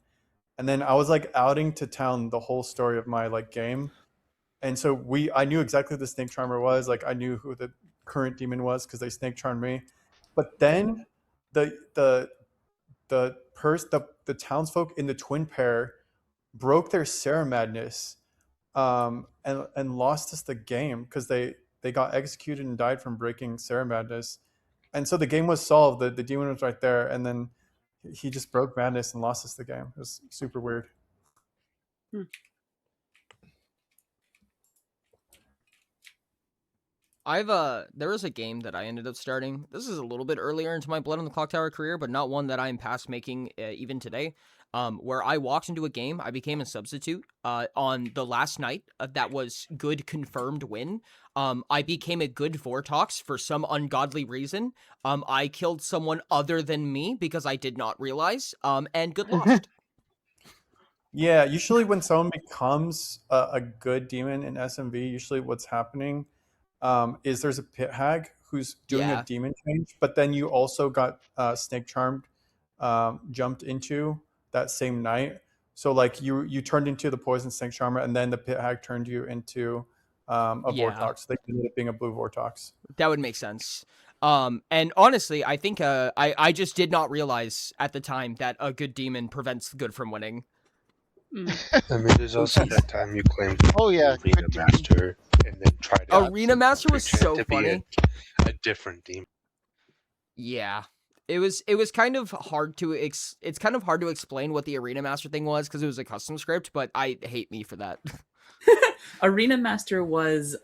and then I was like outing to town the whole story of my like game, and so I knew exactly who the snake charmer was. Like I knew who the current demon was because they snake charmed me, but then the the townsfolk in the twin pair broke their Sarah madness, and lost us the game because they got executed and died from breaking Sarah madness, and so the game was solved. The demon was right there, and then he just broke madness and lost us the game. It was super weird. There was a game that I ended up starting. This is a little bit earlier into my Blood on the Clock Tower career, but not one that I am past making even today. Where I walked into a game, I became a substitute on the last night that was good confirmed win. I became a good Vortox for some ungodly reason. I killed someone other than me because I did not realize. And good lost. Yeah, usually when someone becomes a good demon in SMV, usually what's happening is there's a pit hag who's doing a Yeah. demon change, but then you also got snake charmed jumped into that same night. So like you turned into the poison snake charmer, and then the pit hag turned you into a Yeah. Vortox. So they ended up being a blue Vortox. That would make sense. And honestly, I think I just did not realize at the time that a good demon prevents good from winning. I mean, there's also that time you claimed Oh yeah, Arena Master and then tried out Arena Master was so to be funny. a different demon. Yeah. It was kind of hard to it's kind of hard to explain what the Arena Master thing was because it was a custom script, but I hate me for that. Arena Master was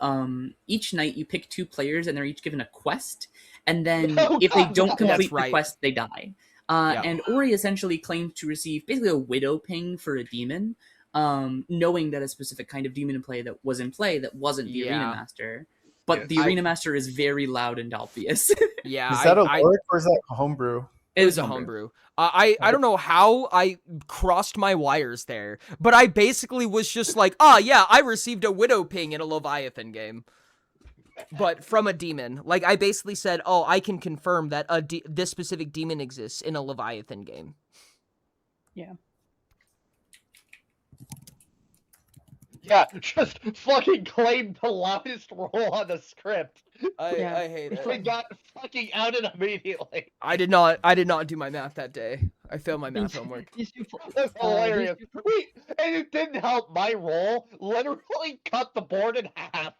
each night you pick 2 players and they're each given a quest, and then if they don't complete the quest, they die. And Ori essentially claimed to receive basically a widow ping for a demon, knowing that a specific kind of demon in play that was in play that wasn't the Arena Master. But the Arena Master is very loud and obvious. Yeah. Is that a lurk or is that homebrew? It was a homebrew. I don't know how I crossed my wires there, but I basically was just like, yeah, I received a widow ping in a Leviathan game. But from a demon. Like, I basically said, I can confirm that this specific demon exists in a Leviathan game. Yeah. Yeah, just fucking claimed the loudest roll on the script. I hate it. We got fucking outed immediately. I did not do my math that day. I failed my math homework. That's hilarious. And it didn't help. My roll literally cut the board in half.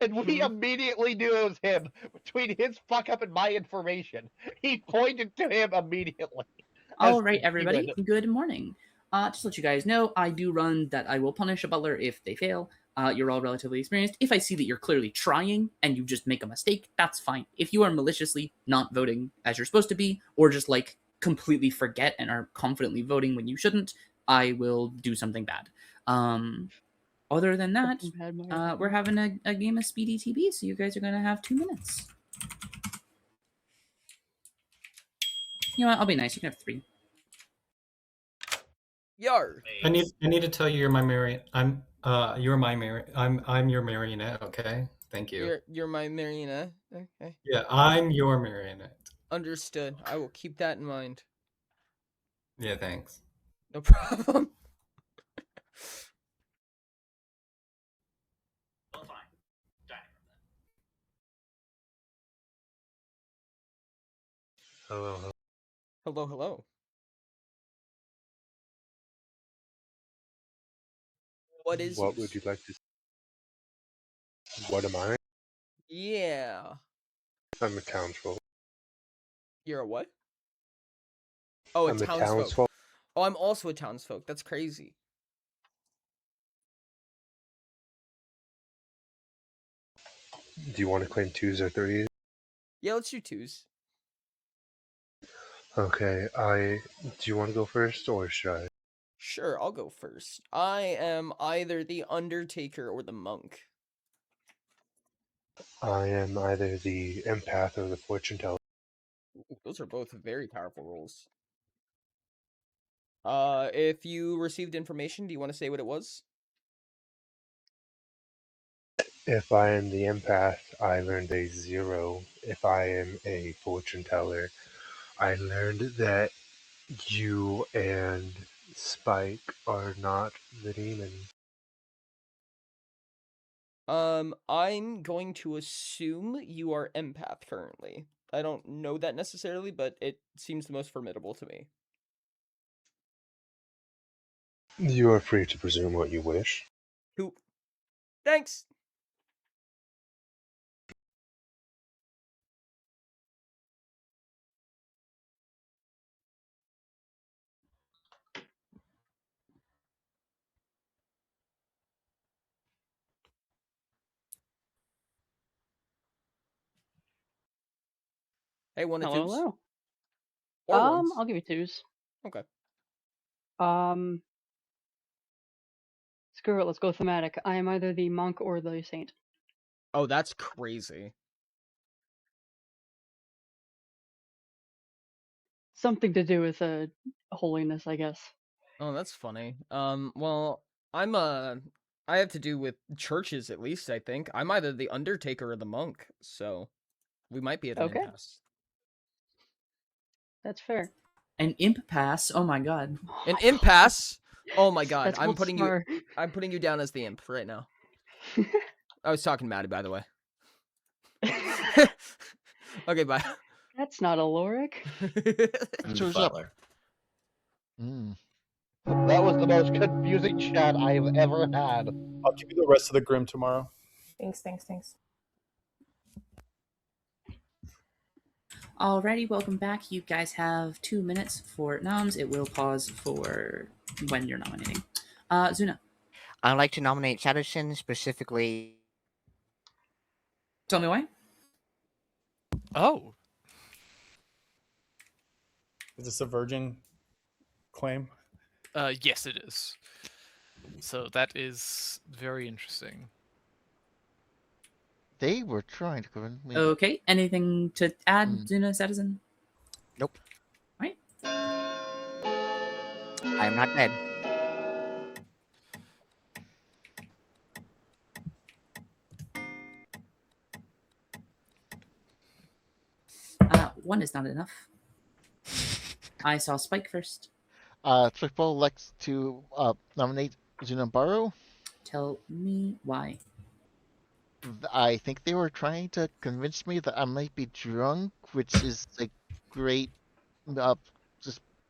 And we immediately knew it was him. Between his fuck up and my information, he pointed to him immediately. All right, everybody. Good morning. Just to let you guys know, I do run that I will punish a butler if they fail. You're all relatively experienced. If I see that you're clearly trying and you just make a mistake, that's fine. If you are maliciously not voting as you're supposed to be, or just like completely forget and are confidently voting when you shouldn't, I will do something bad. Other than that, we're having a game of Speedy TB, so you guys are going to have 2 minutes. You know what? I'll be nice. You can have 3. Yar. I need to tell you you're my I'm your marionette, okay? Thank you. You're my marionette. Okay. Yeah, I'm your marionette. Understood. I will keep that in mind. Yeah, thanks. No problem. Hello. Hello, hello. What is What would you like to? What am I? Yeah. I'm a townsfolk. You're a what? Oh, a I'm a townsfolk. townsfolk. Oh, I'm also a townsfolk. That's crazy. Do you want to claim 2s or 3s? Yeah, let's do 2s. Okay, do you want to go first or should I? Sure, I'll go first. I am either the Undertaker or the Monk. I am either the empath or the fortune teller. Ooh, those are both very powerful roles. If you received information, do you want to say what it was? If I am the empath, I learned a 0. If I am a fortune teller, I learned that you and Spike are not the demon. I'm going to assume you are empath currently. I don't know that necessarily, but it seems the most formidable to me. You are free to presume what you wish. Who? Thanks. Hey, one of Hello, twos? hello. Or ones? I'll give you 2s. Okay. Screw it. Let's go thematic. I am either the monk or the saint. Oh, that's crazy. Something to do with holiness, I guess. Oh, that's funny. Well, I have to do with churches at least, I think. I'm either the Undertaker or the Monk, so we might be at an Okay. impasse. That's fair. An imp pass. Oh my god. An impasse? Oh my god. That's called smart. I'm putting you down as the imp right now. I was talking to Maddie, by the way. Okay, bye. That's not a Lorik. Shows up. Mm. That was the most confusing chat I have ever had. I'll give you the rest of the Grim tomorrow. Thanks. Alrighty, welcome back. You guys have 2 minutes for noms. It will pause for when you're nominating. Zuna. I'd like to nominate Chatterson specifically. Tell me why. Oh. Is this a virgin claim? Yes, it is. So that is very interesting. They were trying to convince me. Okay, anything to add, Zuna Citizen? Nope. Right. I am not dead. One is not enough. I saw Spike first. Triple likes to nominate Zunabaro. Tell me why. I think they were trying to convince me that I might be drunk, which is a great uh,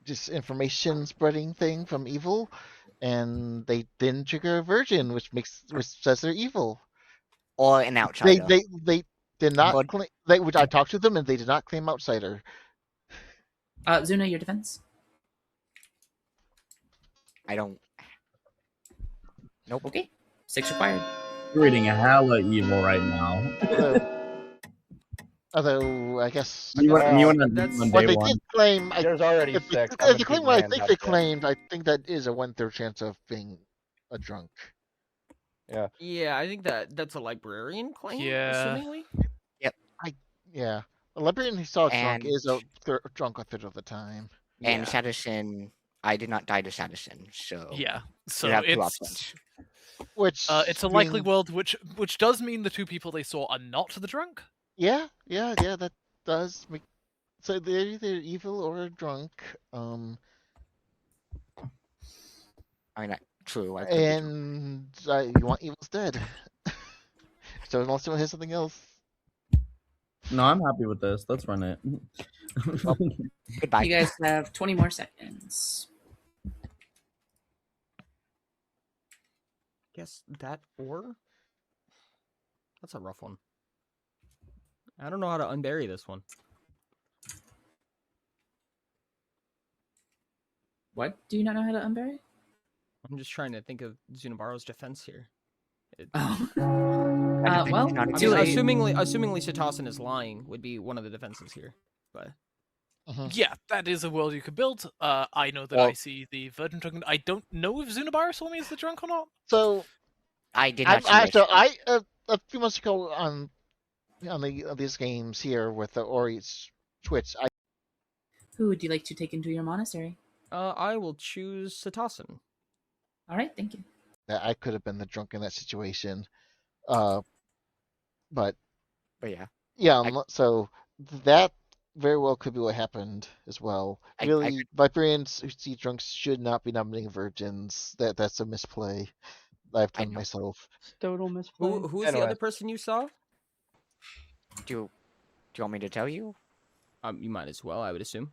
just information spreading thing from evil, and they didn't trigger a virgin, which says they're evil. Or an outsider. They did not claim. Which I talked to them, and they did not claim outsider. Zuna, your defense. I don't. Nope. Okay. 6 required. You're reading a hella evil right now. Although I guess You want to that's on what day they one. did claim. There's already If 6. they claim what I think they claimed, I think that is a 1/3 chance of being a drunk. Yeah. Yeah, I think that's a librarian claim, Yeah. assumingly. Yep. Yeah. The librarian he saw drunk And- is drunk a third of the time. And Chatterson, I did not die to Chatterson, so Yeah. So you have 2 it's options. Which it's a likely world which does mean the 2 people they saw are not the drunk. Yeah, that does make. So they're either evil or drunk. I mean, true. I And you want evil's dead. So unless someone has something else. No, I'm happy with this. Let's run it. Goodbye. You guys have 20 more seconds. Guess that or? That's a rough one. I don't know how to unbury this one. What? Do you not know how to unbury? I'm just trying to think of Zunabaro's defense here. Oh. Well, I mean, too late. assumingly Satasan is lying would be one of the defenses here, but Yeah, that is a world you could build. I know that I see the Virgin Token. I don't know if Zunabara saw me as the drunk or not. So I did I, not see so it. I a few months ago on these games here with the Ori's Twitch, Who would you like to take into your monastery? I will choose Satasan. All right, thank you. that I could have been the drunk in that situation. But yeah. Yeah, so that very well could be what happened as well. Really, Viperians who see drunks should not be nominating virgins. That's a misplay I've done myself. Total misplay. Who was the other person you saw? Do you want me to tell you? You might as well, I would assume.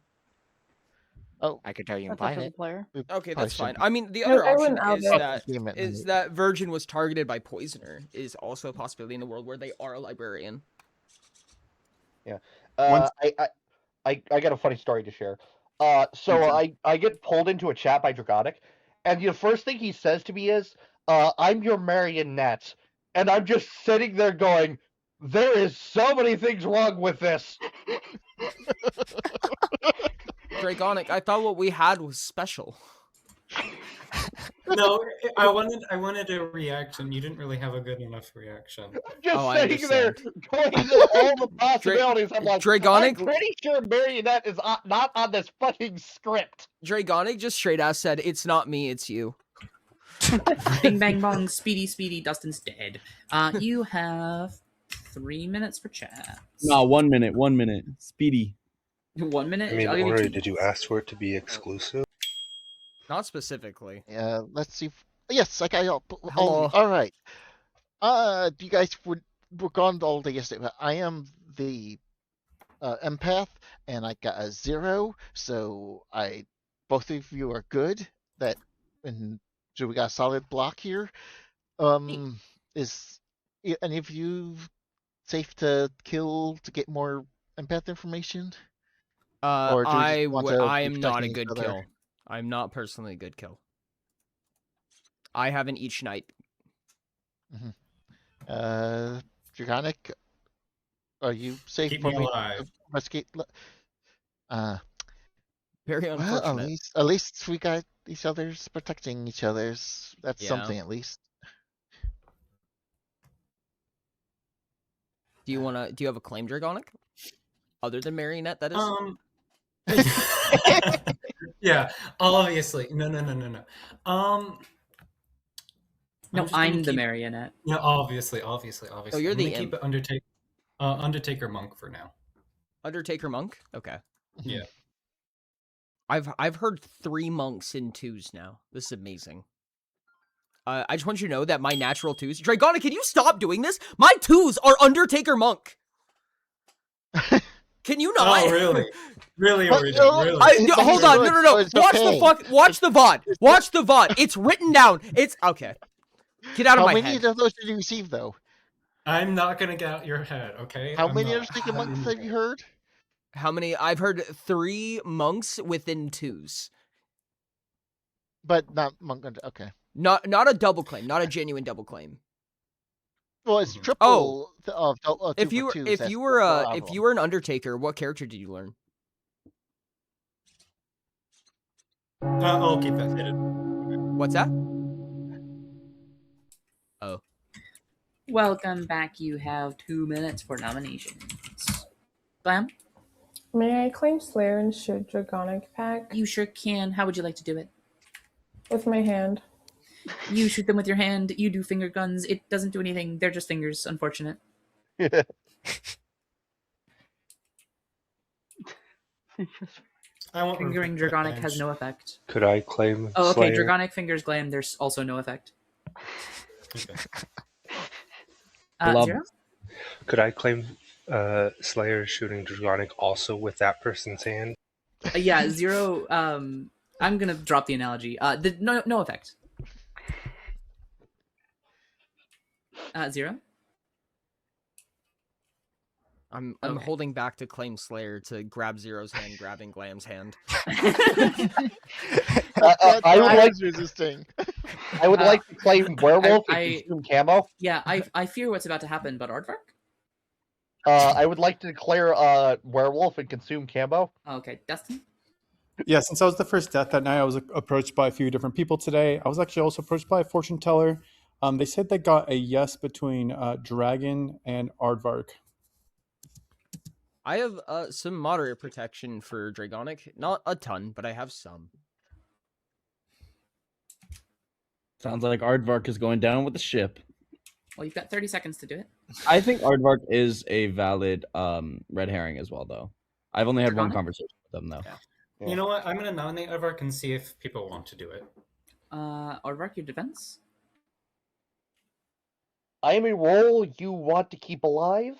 Oh, I could tell you in That's up to the private. player. Okay, probably that's fine. shouldn't. I mean, the No, other I option wouldn't out it. is that Virgin was targeted by Poisoner is also a possibility in the world where they are a librarian. Yeah. Once- I got a funny story to share. So I get pulled into a chat by Dragonic, and the first thing he says to me is, "I'm your marionette," and I'm just sitting there going, "There is so many things wrong with this." Dragonic, I thought what we had was special. No, I wanted a reaction. You didn't really have a good enough reaction. Just sitting there going through all the possibilities. I'm like, Dragonic- I'm pretty sure marionette is not on this fucking script. Dragonic just straight ass said, "It's not me, it's you." Bing bang bong, speedy, Dustin's dead. You have 3 minutes for chat. No, 1 minute. 1 minute. Speedy. 1 minute. I mean, I'll give you Ori, 2 did you ask for it to be exclusive? Not specifically. Let's see. Yes, I got Hello. all right. You guys were gone all day yesterday, but I am the empath, and I got a 0. So both of you are good. So we got a solid block here. Is any of you safe to kill to get more empath information? Or do we just want to I be am not a protecting each good other? kill. I'm not personally a good kill. I have an each night. Dragonic, are you safe Keep for me me alive. to investigate? Very Well, unfortunate. at least we got each other's protecting each other's. That's Yeah. something at least. Do you have a claim, Dragonic? Other than Marionette, that is? Yeah, obviously. No. No, just gonna I'm the keep- marionette. Yeah, obviously. Oh, you're I'm the gonna keep it Undertaker Monk for now. Undertaker Monk? Okay. Yeah. I've heard 3 monks in 2s now. This is amazing. I just want you to know that my natural 2s... Dragonic, can you stop doing this? My 2s are Undertaker Monk! Can you not? Oh, really? Really, But, Origin? Really? Hold on, no. It's Watch okay. watch the VOD. Watch the VOD. It's written down. It's... Okay. Get out of my How head. many of those did you receive, though? I'm not gonna get out your head, okay? How I'm many not. Undertaker monks have you heard? How many? I've heard 3 monks within 2s. But not monk. Okay. Not a double claim. Not a genuine double claim. Well, it's triple. Oh, two if for you twos, if that's you the were problem. if you were an Undertaker, what character did you learn? I'll keep that hidden. What's that? Oh. Welcome back. You have 2 minutes for nominations. Bam? May I claim Slayer and shoot Dragonic Pack? You sure can. How would you like to do it? With my hand. You shoot them with your hand. You do finger guns. It doesn't do anything. They're just fingers. Unfortunate. I want Fingering Dragonic has no effect. Could I claim Oh, okay. Slayer? Dragonic fingers Glam. There's also no effect. Love. 0? Could I claim Slayer shooting Dragonic also with that person's hand? Yeah, 0. I'm gonna drop the analogy. No effect. 0. I'm Okay. holding back to claim Slayer to grab Zero's hand, grabbing Glam's hand. I would like resisting. I would like to claim werewolf and I- consume camo. Yeah, I fear what's about to happen, but Aardvark? I would like to declare werewolf and consume camo. Okay, Dustin? Yeah, since I was the first death that night, I was approached by a few different people today. I was actually also approached by a fortune teller. They said they got a yes between Dragon and Aardvark. I have some moderate protection for Dragonic. Not a ton, but I have some. Sounds like Aardvark is going down with the ship. Well, you've got 30 seconds to do it. I think Aardvark is a valid red herring as well, though. I've only had one Draconic? conversation with them, though. You know what? I'm going to nominate Aardvark and see if people want to do it. Aardvark, your defense? I am a role you want to keep alive.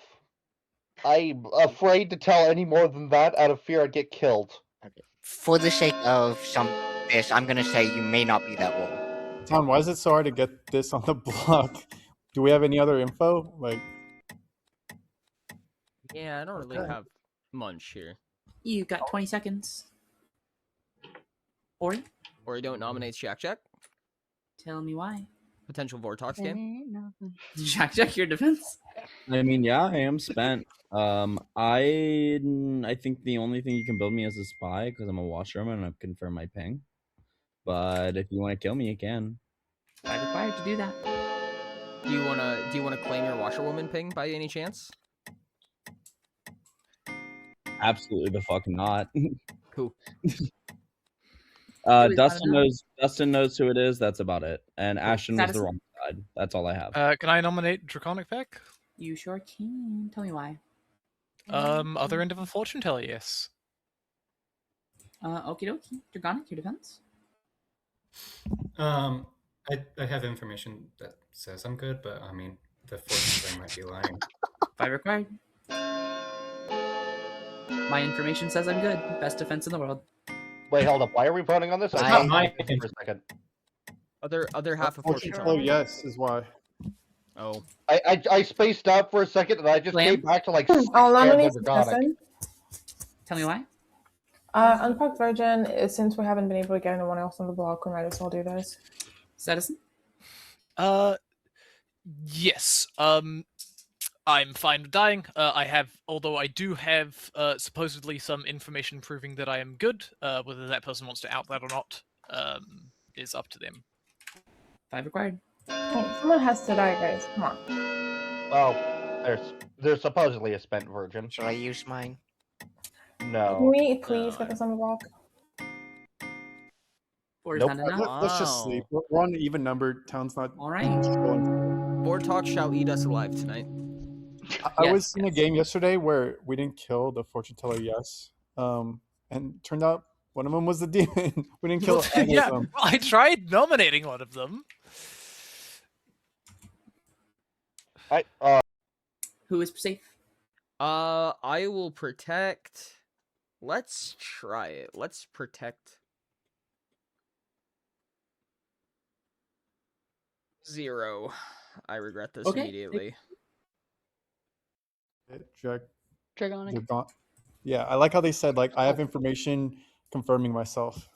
I'm afraid to tell any more than that out of fear I'd get killed. For the sake of this, I'm gonna say you may not be that role. Tom, why is it so hard to get this on the block? Do we have any other info? Like, Yeah, I don't really have much here. You got 20 seconds. Ori? Ori don't nominate Shack Jack. Tell me why. Potential Vortox game. Shack Jack, your defense? I mean, yeah, I am spent. I think the only thing you can build me is a spy because I'm a washerman and I've confirmed my ping. But if you want to kill me, you can. I'm required to do that. Do you wanna claim your washerwoman ping by any chance? Absolutely the fuck not. Cool. Dustin knows who it is. That's about it. And Ashton was the Sadison? wrong side. That's all I have. Can I nominate Draconic Pack? You sure can. Tell me why. Other end of a fortune teller, yes. Okie dokie. Dragonic, your defense? I have information that says I'm good, but I mean, the fortune thing might be lying. 5 required. My information says I'm good. Best defense in the world. Wait, hold up. Why are we voting on this? I- Not mine for a second. Other half of fortune fortune teller, teller. yes, is why. Oh. I spaced out for a second and I just came back to like. I'll nominate Dragonic. Succession. Tell me why. Unplugged Virgin, since we haven't been able to get anyone else on the block, we might as well do this. Citizen? Yes. I'm fine with dying. Although I do have supposedly some information proving that I am good. Whether that person wants to out that or not is up to them. 5 required. Hey, someone has to die, guys. Come on. Oh, there's supposedly a spent virgin. Shall I use mine? No. Can we please get this on the block? Or is Nope. that enough? Let's just sleep. We're on even numbered. Town's not. All right. Vortox shall eat us alive tonight. I was in a game yesterday where we didn't kill the fortune teller, yes. And turned out one of them was the demon. We didn't kill any Yeah, of them. I tried nominating one of them. Who is safe? I will protect. Let's try it. Let's protect Zero. I regret this Okay. immediately. Dragonic. Yeah, I like how they said, like, I have information confirming myself.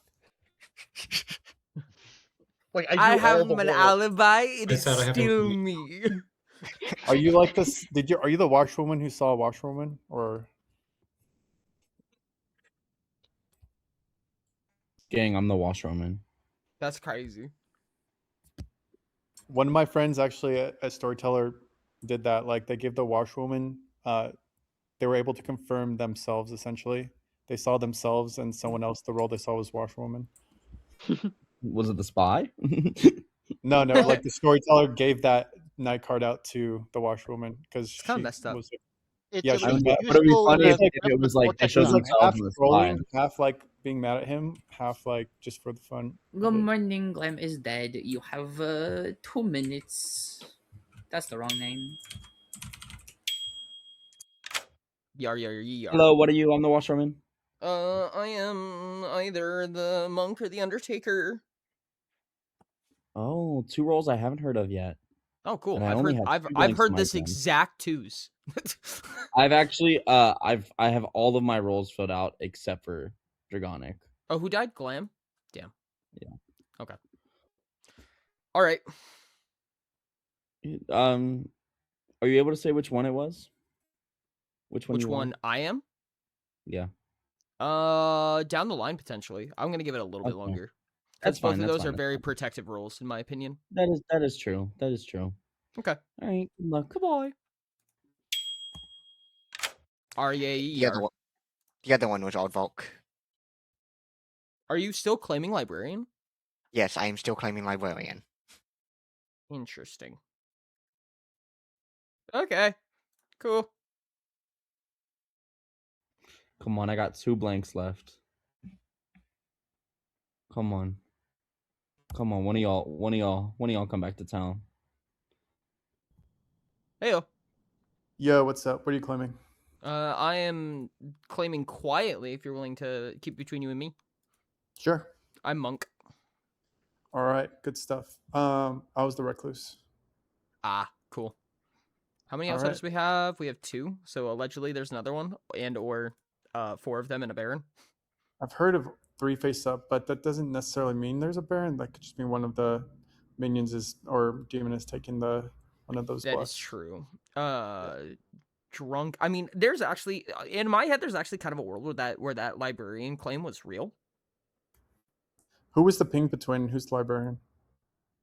Like, I have an alibi. It I is said I have still me. Are you like this? Are you the washwoman who saw a washwoman, or? Gang, I'm the washerwoman. That's crazy. One of my friends actually at Storyteller did that. Like, they gave the washwoman. They were able to confirm themselves. Essentially, they saw themselves and someone else. The role they saw was washwoman. Was it the spy? No, like the Storyteller gave that night card out to the washwoman because she kinda messed up. was. It's Yeah, at she least was. But it'd be useful funny to if it was like they Vortex showed It was like themselves half in the trolling, spy. half like being mad at him, half like just for the fun. Good morning, Glam is dead. You have 2 minutes. That's the wrong name. Yar yar yar. Hello, what are you? I'm the washerwoman. I am either the monk or the undertaker. Oh, 2 roles I haven't heard of yet. Oh, cool. And I only have 2 I've blanks heard in my this pen. exact twos. I've actually I have all of my roles filled out except for Dragonic. Oh, who died? Glam? Damn. Yeah. Okay. All right. Are you able to say which one it was? Which one Which you one want? I am? Yeah. Down the line potentially. I'm gonna give it a little bit Okay. longer. That's Because both fine. of That's those fine. are That's very fine. protective roles, in my opinion. That is true. That is true. Okay. All right. Good luck. Goodbye. The R-E-A-E-R. the other one was Oddvolk. Are you still claiming librarian? Yes, I am still claiming librarian. Interesting. Okay. Cool. Come on, I got 2 blanks left. Come on. Come on, one of y'all come back to town. Heyo. Yo, what's up? What are you claiming? I am claiming quietly if you're willing to keep between you and me. Sure. I'm Monk. All right, good stuff. I was the recluse. Ah, cool. How many All outsiders right. we have? We have 2. So allegedly there's another one and or 4 of them and a Baron. I've heard of 3 face up, but that doesn't necessarily mean there's a Baron. That could just mean one of the minions is or demon is taking the one of those That buffs. is true. Drunk. I mean, there's actually in my head there's actually kind of a world where that librarian claim was real. Who was the ping between? Who's the librarian?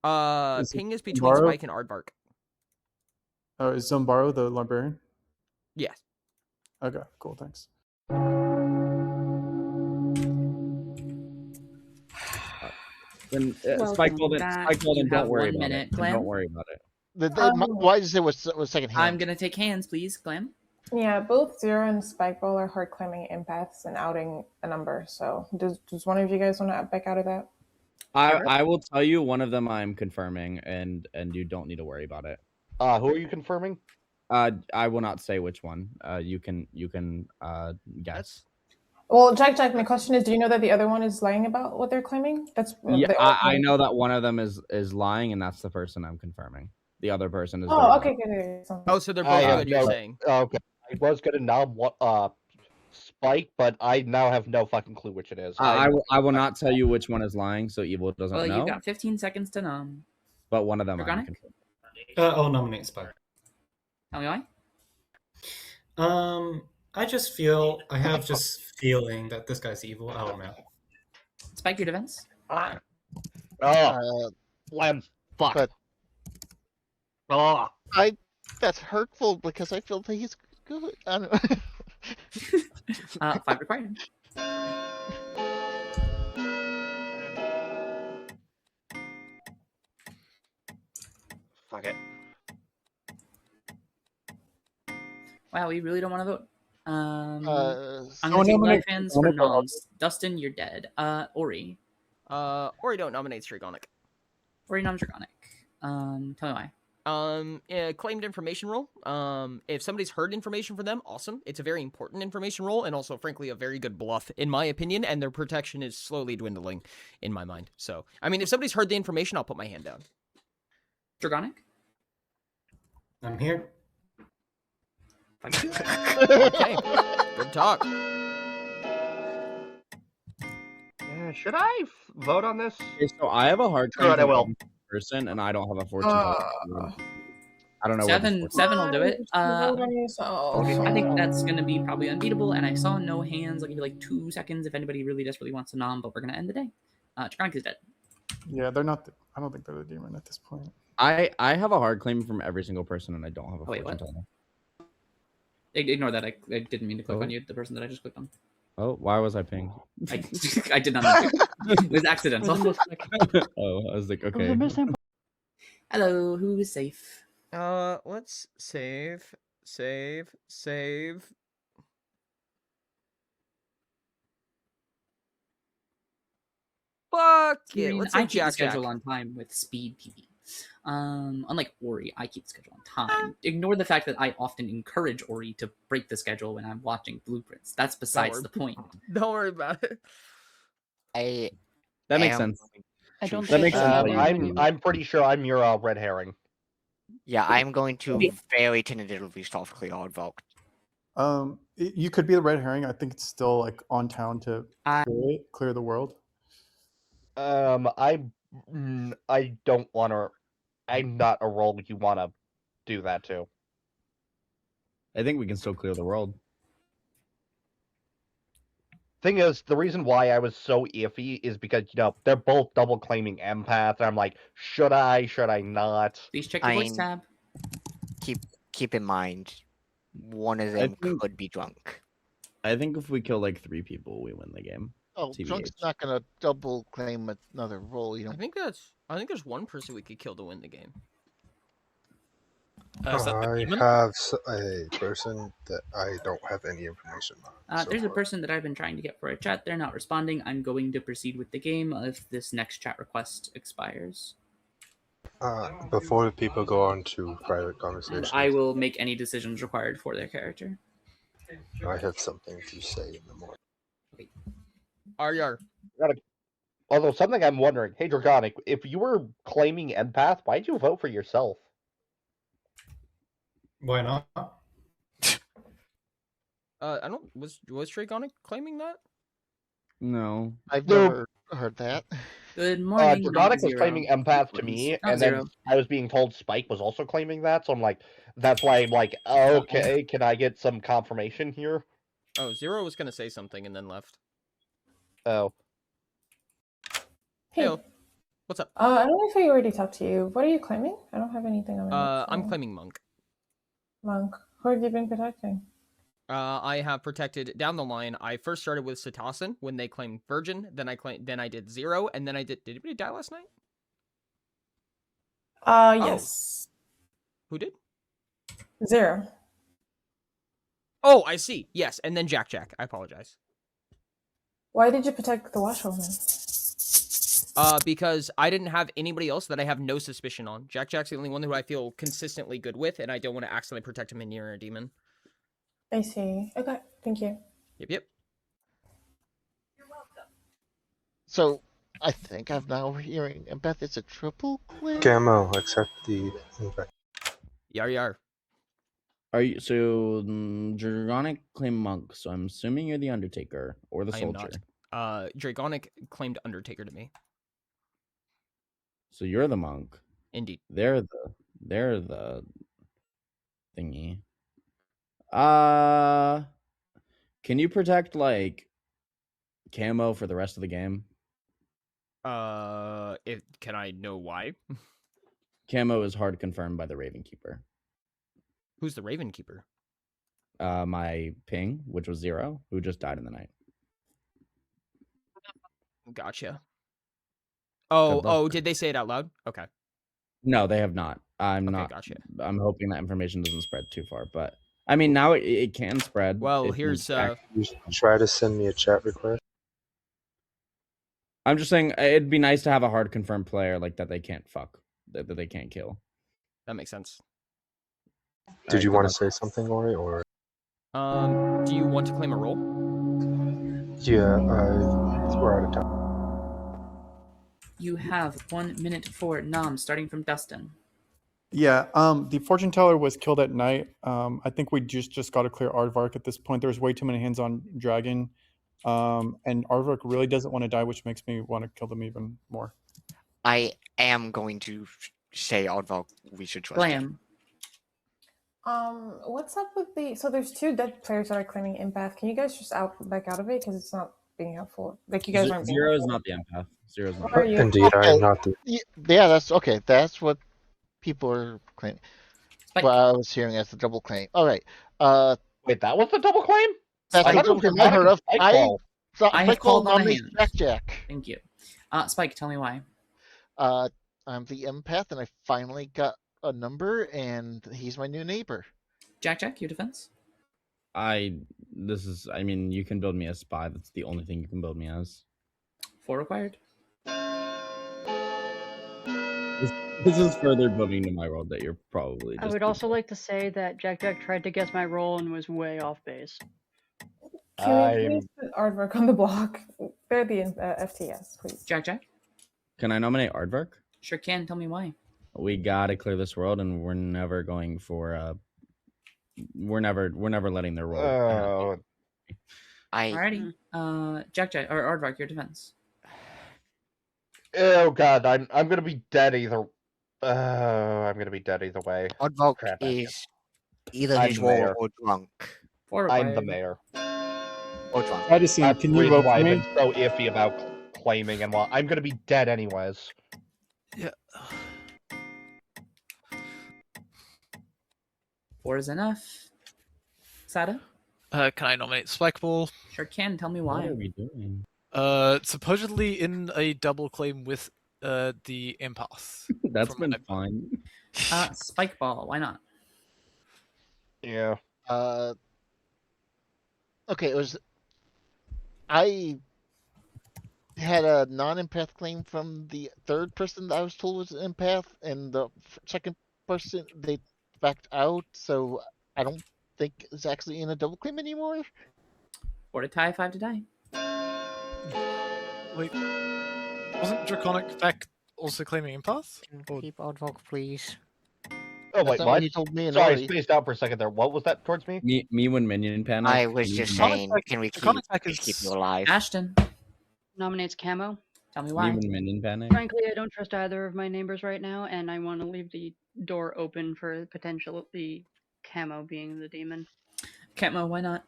Is it Ping is between Zombaro? Spike and Aardvark. Oh, is Zombaro the librarian? Yes. Okay, cool, thanks. Then Welcome Spike Golden, back. You don't have worry 1 about minute. it. Glam? Don't worry about it. Why does it was second hand? I'm gonna take hands, please, Glam. Yeah, both Zero and Spikeball are hard claiming empaths and outing a number. So does one of you guys want to back out of that? I will tell you one of them I'm confirming, and you don't need to worry about it. Who are you confirming? I will not say which one. You can guess. Well, Jack, my question is, do you know that the other one is lying about what they're claiming? That's Yeah, I know that one of them is lying, and that's the person I'm confirming. The other person is. Oh, okay, good. Oh, so they're I both have good. You're no- saying? Okay, I was gonna nom Spike, but I now have no fucking clue which it is. I will not tell you which one is lying, so Evil doesn't Well, know. you've got 15 seconds to nom. But one of them I'm Dragonic? confirming. I'll nominate Spike. Tell me why. I just feel I have just feeling that this guy's evil. I don't know. Spike your defense. Lamb. Fuck. But Oh. that's hurtful because I feel that he's good. I don't know. 5 required. Fuck it. Uh, Wow, we really don't want to vote. I'm someone gonna take nominate- live hands someone for nominate- noms. Dustin, you're dead. Ori. Ori don't nominate Dragonic. Ori noms Dragonic. Tell me why. Claimed information role. If somebody's heard information from them, awesome. It's a very important information role, and also, frankly, a very good bluff, in my opinion, and their protection is slowly dwindling, in my mind. So, I mean, if somebody's heard the information, I'll put my hand down. Dragonic? I'm here. Okay, good talk. Yeah, should I vote on this? Okay, so I have a hard Sure, time I will. with person, and I don't have a fortune. I don't know. Seven will do it. Vote on yourself. I think that's gonna be probably unbeatable, and I saw no hands. I'll give you like 2 seconds if anybody really desperately wants to nom, but we're gonna end the day. Dragonic is dead. Yeah, they're not. I don't think they're the demon at this point. I have a hard claim from every single person, and I don't have a Wait, fortune what? teller. Ignore that. I didn't mean to click Oh. on you, the person that I just clicked on. Oh, why was I pinged? I did not mean to. It was accidental. Oh, I was like, It was a okay. misimp- Hello, who is safe? Let's save. Fuck it. Green, Let's I say keep the Jack schedule Jack. on time with speed PB. Unlike Ori, I keep the schedule on time. Ignore the fact that I often encourage Ori to break the schedule when I'm watching blueprints. That's besides the point. Don't worry about it. That makes am- sense. I don't That makes sense. I'm pretty sure I'm your red herring. Yeah, I'm going to very tentatively soft clear Oddvolk. You could be the red herring. I think it's still like on town to clear the world. I don't want to. I'm not a role you want to do that to. I think we can still clear the world. Thing is, the reason why I was so iffy is because they're both double claiming empath, and I'm like, should I not? Please check your voice tab. Keep in mind, one of them could be drunk. I think if we kill like 3 people, we win the game. Oh, TBH. Drunk's not gonna double claim another role. I think there's one person we could kill to win the game. I have a person that I don't have any information on. There's a person that I've been trying to get for a chat. They're not responding. I'm going to proceed with the game if this next chat request expires. Before people go on to private And conversations, I will make any decisions required for their character. I have something to say in the morning. RR. Although something I'm wondering, hey Dragonic, if you were claiming empath, why'd you vote for yourself? Why not? I don't. Was Dragonic claiming that? No. I've never heard that. Good morning. Dragonic was claiming empath to me, and then I was being told Spike was also claiming that, so I'm like, that's why I'm like, okay, can I get some confirmation here? Oh, Zero was gonna say something and then left. Oh. Hey. What's up? I don't know if I already talked to you. What are you claiming? I don't have anything on my I'm claiming Monk. Monk. Who have you been protecting? I have protected down the line. I first started with Satasin when they claimed Virgin. Then I did Zero, and then I did. Did anybody die last night? Yes. Who did? Zero. Oh, I see. Yes, and then Jack. I apologize. Why did you protect the washerwoman? Because I didn't have anybody else that I have no suspicion on. Jack's the only one who I feel consistently good with, and I don't want to accidentally protect him in near a demon. I see. Okay, thank you. Yep. So, I think I'm now hearing empath. It's a triple claim. Camo, accept the invite. Yar. Are you so Dragonic claim Monk? So I'm assuming you're the Undertaker or the I am Soldier. not. Dragonic claimed Undertaker to me. So you're the Monk. Indeed. They're the thingy. Can you protect like Camo for the rest of the game? Can I know why? Camo is hard confirmed by the Raven Keeper. Who's the Raven Keeper? My ping, which was Zero, who just died in the night. Gotcha. Oh, did they say it out loud? Okay. No, they have not. I'm not. Gotcha. I'm hoping that information doesn't spread too far, but I mean, now it can spread. Well, here's You should try to send me a chat request. I'm just saying it'd be nice to have a hard confirmed player like that they can't fuck, that they can't kill. That makes sense. Did you want to say something, Ori, or? Do you want to claim a role? Yeah, we're out of time. You have 1 minute for Nom, starting from Dustin. Yeah, the fortune teller was killed at night. I think we just got to clear Aardvark at this point. There's way too many hands on Dragon, and Aardvark really doesn't want to die, which makes me want to kill them even more. I am going to say Aardvark, we should trust him. What's up with so there's 2 dead players that are claiming empath. Can you guys just back out of it because it's not being helpful? Like you guys aren't being Zero is helpful. not the empath. Zero's not. What are you? Indeed, I am not the. Yeah, that's okay. That's what people are claiming. What I was hearing as the double claim. All right. Wait, that was the double claim? That's the double claim I heard of. I have called on a nominates hand. Jack. Thank you. Spike, tell me why. I'm the empath, and I finally got a number, and he's my new neighbor. Jack, your defense? I mean, you can build me a spy. That's the only thing you can build me as. 4 required. This is further building to my world that you're probably just. I would also like to say that Jack tried to guess my role and was way off base. Can we please put Aardvark on the block? They're the FTS, please. Jack? Can I nominate Aardvark? Sure can. Tell me why. We gotta clear this world, and we're never going for we're never letting their role. Alrighty. Jack or Aardvark, your defense. Oh god, I'm gonna be dead either. I'm gonna be dead either way. Aardvark Crap, is either I'm his the role mayor. or drunk. I'm the mayor. Or drunk. Edison, That's can the you reason vote why for I've me? been so iffy about claiming, and I'm gonna be dead anyways. Yeah. 4 is enough. Sada? Can I nominate Spikeball? Sure can. Tell me why. What are we doing? Supposedly in a double claim with the Empath. That's been fun. Spikeball. Why not? Yeah. Okay, it was. I had a non-empath claim from the third person that I was told was an empath, and the second person they backed out, so I don't think it's actually in a double claim anymore. 4 to tie, 5 to die. Wait, wasn't Draconic back also claiming Empath? Keep Aardvark, please. Oh That's wait, not what? what he told me and Sorry, I Ori. spaced out for a second there. What was that towards me? Me when minion panic. I was just saying, can we keep you alive? Ashton. Nominates Camo. Tell me Me why. when minion panic. Frankly, I don't trust either of my neighbors right now, and I want to leave the door open for potentially Camo being the demon. Camo, why not?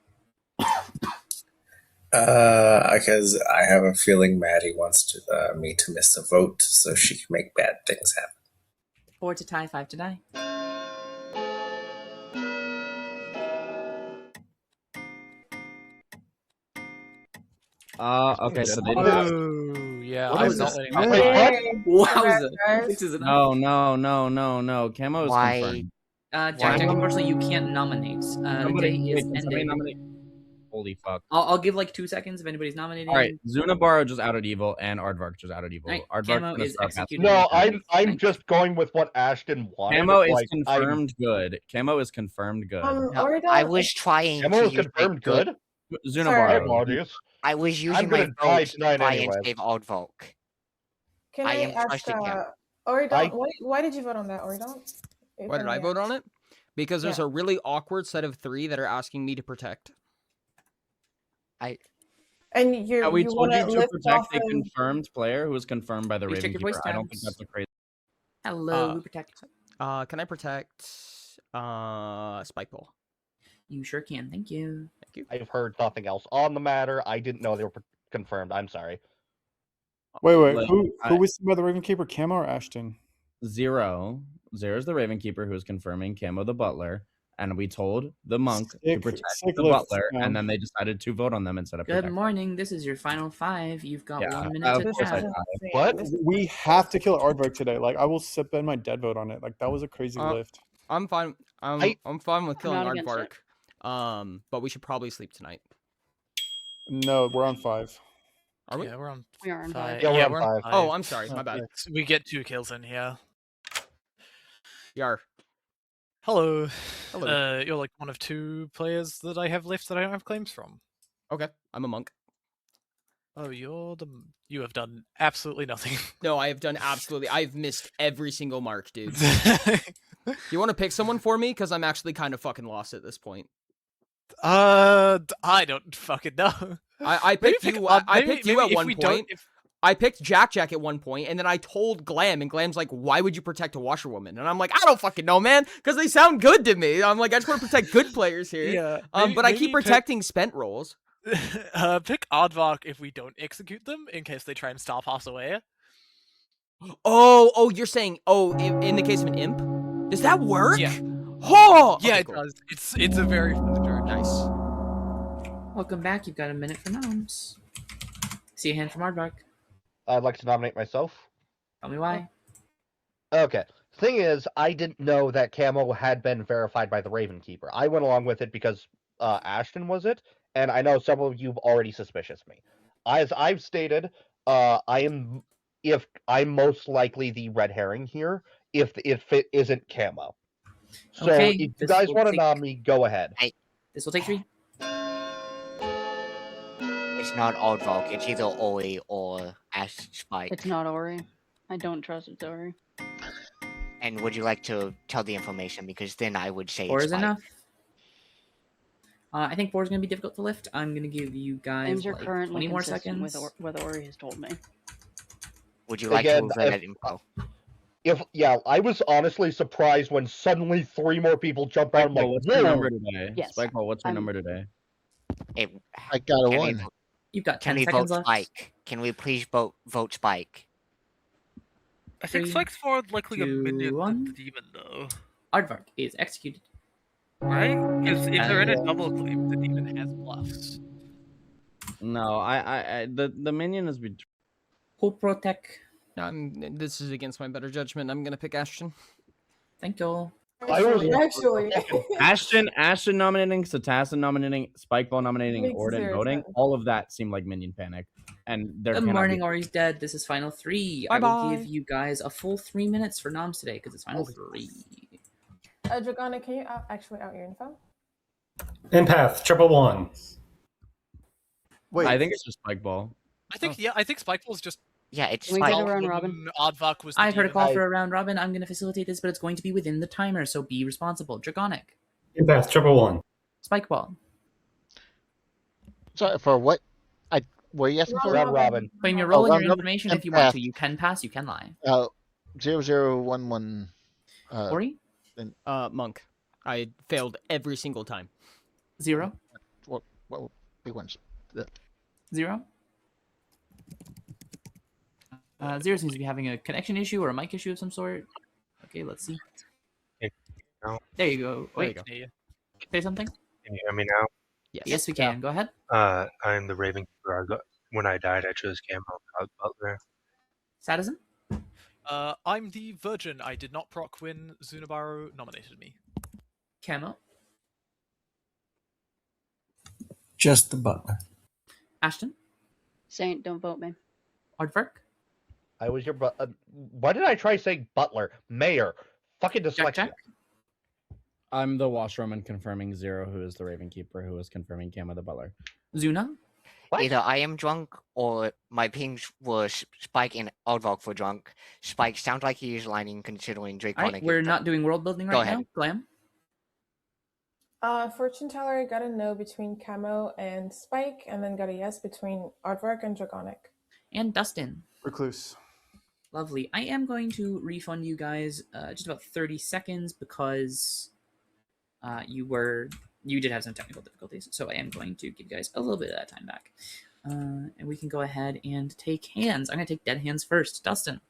Because I have a feeling Maddie wants me to miss a vote so she can make bad things happen. 4 to tie, 5 to die. Okay, so they Oh, yeah, What I'm is not this? letting Wait, that what? Wowza. 6 is enough. No. Camo is Why? confirmed. Jack, unfortunately, you can't nominate. The day is can somebody ended. nominate? Holy fuck. I'll give like 2 seconds if anybody's nominating. All right, Zunabaro just outed evil, and Aardvark just outed evil. Alright, Aardvark's Camo gonna is start executed. No, Perfect. I'm just going with what Ashton wanted. Camo is like, confirmed good. Camo is confirmed good. No, I was trying Camo to is use my confirmed good. Zunabaro. Apologies. I was using I'm my gonna die vote to tonight try and anyways. save Aardvark. Can I I, am ask, trusting him. Oridon, why did you vote on that, Oridon? Why did I vote on it? Because there's Yeah. a really awkward set of 3 that are asking me to protect. And you we you told want you to to lift protect off a of... confirmed player who was confirmed by the Please check Raven your voice Keeper. I don't think tabs. that's a crazy. Hello, protect. Can I protect Spikeball? You sure can. Thank you. Thank you. I've heard nothing else on the matter. I didn't know they were confirmed. I'm sorry. Wait, Like, who was by the Raven Keeper, Camo or Ashton? Zero is the Raven Keeper who is confirming Camo the Butler, and we told the monk to protect the lift, Butler, man. and then they decided to vote on them instead of Good protect. morning. This is your final 5. You've got Yeah, 1 minute of to course I chat. died. What? We have to kill Aardvark today. Like, I will spend my dead vote on it. Like, that was a crazy lift. I'm fine. I'm fine with killing not against Aardvark. But we should probably sleep tonight. No, we're on 5. Are we? Yeah, we're on. We are on 5. Yeah, we're on 5. Oh, I'm sorry. My bad. We get 2 kills in here. Yar. Hello. Hello. You're like one of 2 players that I have left that I don't have claims from. Okay, I'm a monk. Oh, you have done absolutely nothing. No, I have done absolutely. I've missed every single mark, dude. You want to pick someone for me? Because I'm actually kind of fucking lost at this point. I don't fucking know. I picked you. I picked you at one point. I picked Jack at one point, and then I told Glam, and Glam's like, "Why would you protect a washerwoman?" And I'm like, "I don't fucking know, man, because they sound good to me." I'm like, "I just want to protect good players here." Yeah. But I keep protecting spent rolls. Pick Aardvark if we don't execute them, in case they try and stop us away. Oh, you're saying, in the case of an imp, does that work? Yeah. Oh, Yeah, okay, it cool. does. It's a very fun turn. Nice. Welcome back. You've got a minute for noms. See a hand from Aardvark. I'd like to nominate myself. Tell me why. Okay. Thing is, I didn't know that Camo had been verified by the Raven Keeper. I went along with it because Ashton was it, and I know some of you've already suspicious me. As I've stated, I'm most likely the red herring here if it isn't Camo. So Okay, if you this guys will want to take- nom me, go ahead. This will take 3. It's not Aardvark. It's either Ori or Ash Spike. It's not Ori. I don't trust it's Ori. And would you like to tell the information? Because then I would say 4 it's is Spike. enough. I think 4 is going to be difficult to lift. I'm going to give you guys Things are like currently 20 more consistent seconds. with what Ori has told me. Would you like Again, to relay that info? I was honestly surprised when suddenly 3 more people jumped out. I'm like, Spikeball, what's your number whoa! today? Yes, Spikeball, what's your I'm- number today? I got a Can we 1. vote- You've got Can 10 we seconds vote left. Spike? Can we please vote Spike? I think 3, Spike's more likely a 2, minion than 1. the demon, though. Aardvark is executed. Right? Because if they're in a And- double claim, the demon has bluffs. No, the minion is between. Who protect? This is against my better judgment. I'm gonna pick Ashton. Thank you. Actually. Ashton nominating, Satassin nominating, Spikeball nominating, and Makes Orden zero voting. sense. All of that seemed like minion panic, and there Good cannot morning, be- Ori's dead. This is final 3. I will Bye-bye. give you guys a full 3 minutes for noms today because it's final 3. Dragona, can you actually out your info? Empath, triple 1. Wait, I think it's just Spikeball. I think Spikeball's just. Yeah, it's Can we get Spike. around Robin? Aardvark was. I heard a call for a round robin. I'm going to facilitate this, but it's going to be within the timer, so be responsible. Dragonic. Empath, triple 1. Spikeball. Sorry, for what? Were you asking for? Round robin. When you're Oh, rolling round your robin, information, if you want empath. to, you can pass, you can lie. 0011. Ori? Monk. I failed every single time. 0? What big ones? 0? 0 seems to be having a connection issue or a mic issue of some sort. Okay, let's see. There you go. Wait. There you Say something? Can you hear me now? Yes, we can. Go ahead. I'm the Raven Keeper. When I died, I chose Camo Butler. Sadison? I'm the Virgin. I did not proc when Zunabaru nominated me. Camo? Just the butler. Ashton? Saint, don't vote me. Aardvark? I was your why did I try saying butler? Mayor. Fucking dyslexia. I'm the Washroman confirming 0, who is the Raven Keeper, who is confirming Camo the Butler. Zuna? Either I am drunk or my pings was Spike and Aardvark for drunk. Spike sounds like he is lying considering Draconic. Alright, we're not doing world building Go right ahead. now. Glam? Fortune teller got a no between Camo and Spike, and then got a yes between Aardvark and Dragonic. And Dustin. Recluse. Lovely. I am going to refund you guys just about 30 seconds because you did have some technical difficulties, so I am going to give you guys a little bit of that time back. And we can go ahead and take hands. I'm going to take dead hands first. Dustin.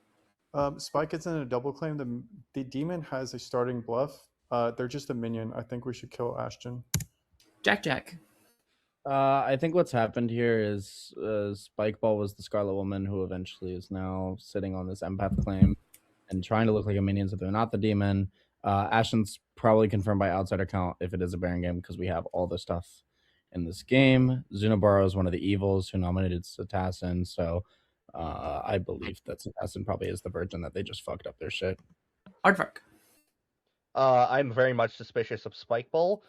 Spike is in a double claim. The demon has a starting bluff. They're just a minion. I think we should kill Ashton. Jack. I think what's happened here is Spikeball was the Scarlet Woman who eventually is now sitting on this empath claim and trying to look like a minion, so they're not the demon. Ashton's probably confirmed by outsider count if it is a Baron game because we have all the stuff in this game. Zunabaru is one of the evils who nominated Satassin, so I believe that Satassin probably is the virgin that they just fucked up their shit. Aardvark. I'm very much suspicious of Spikeball,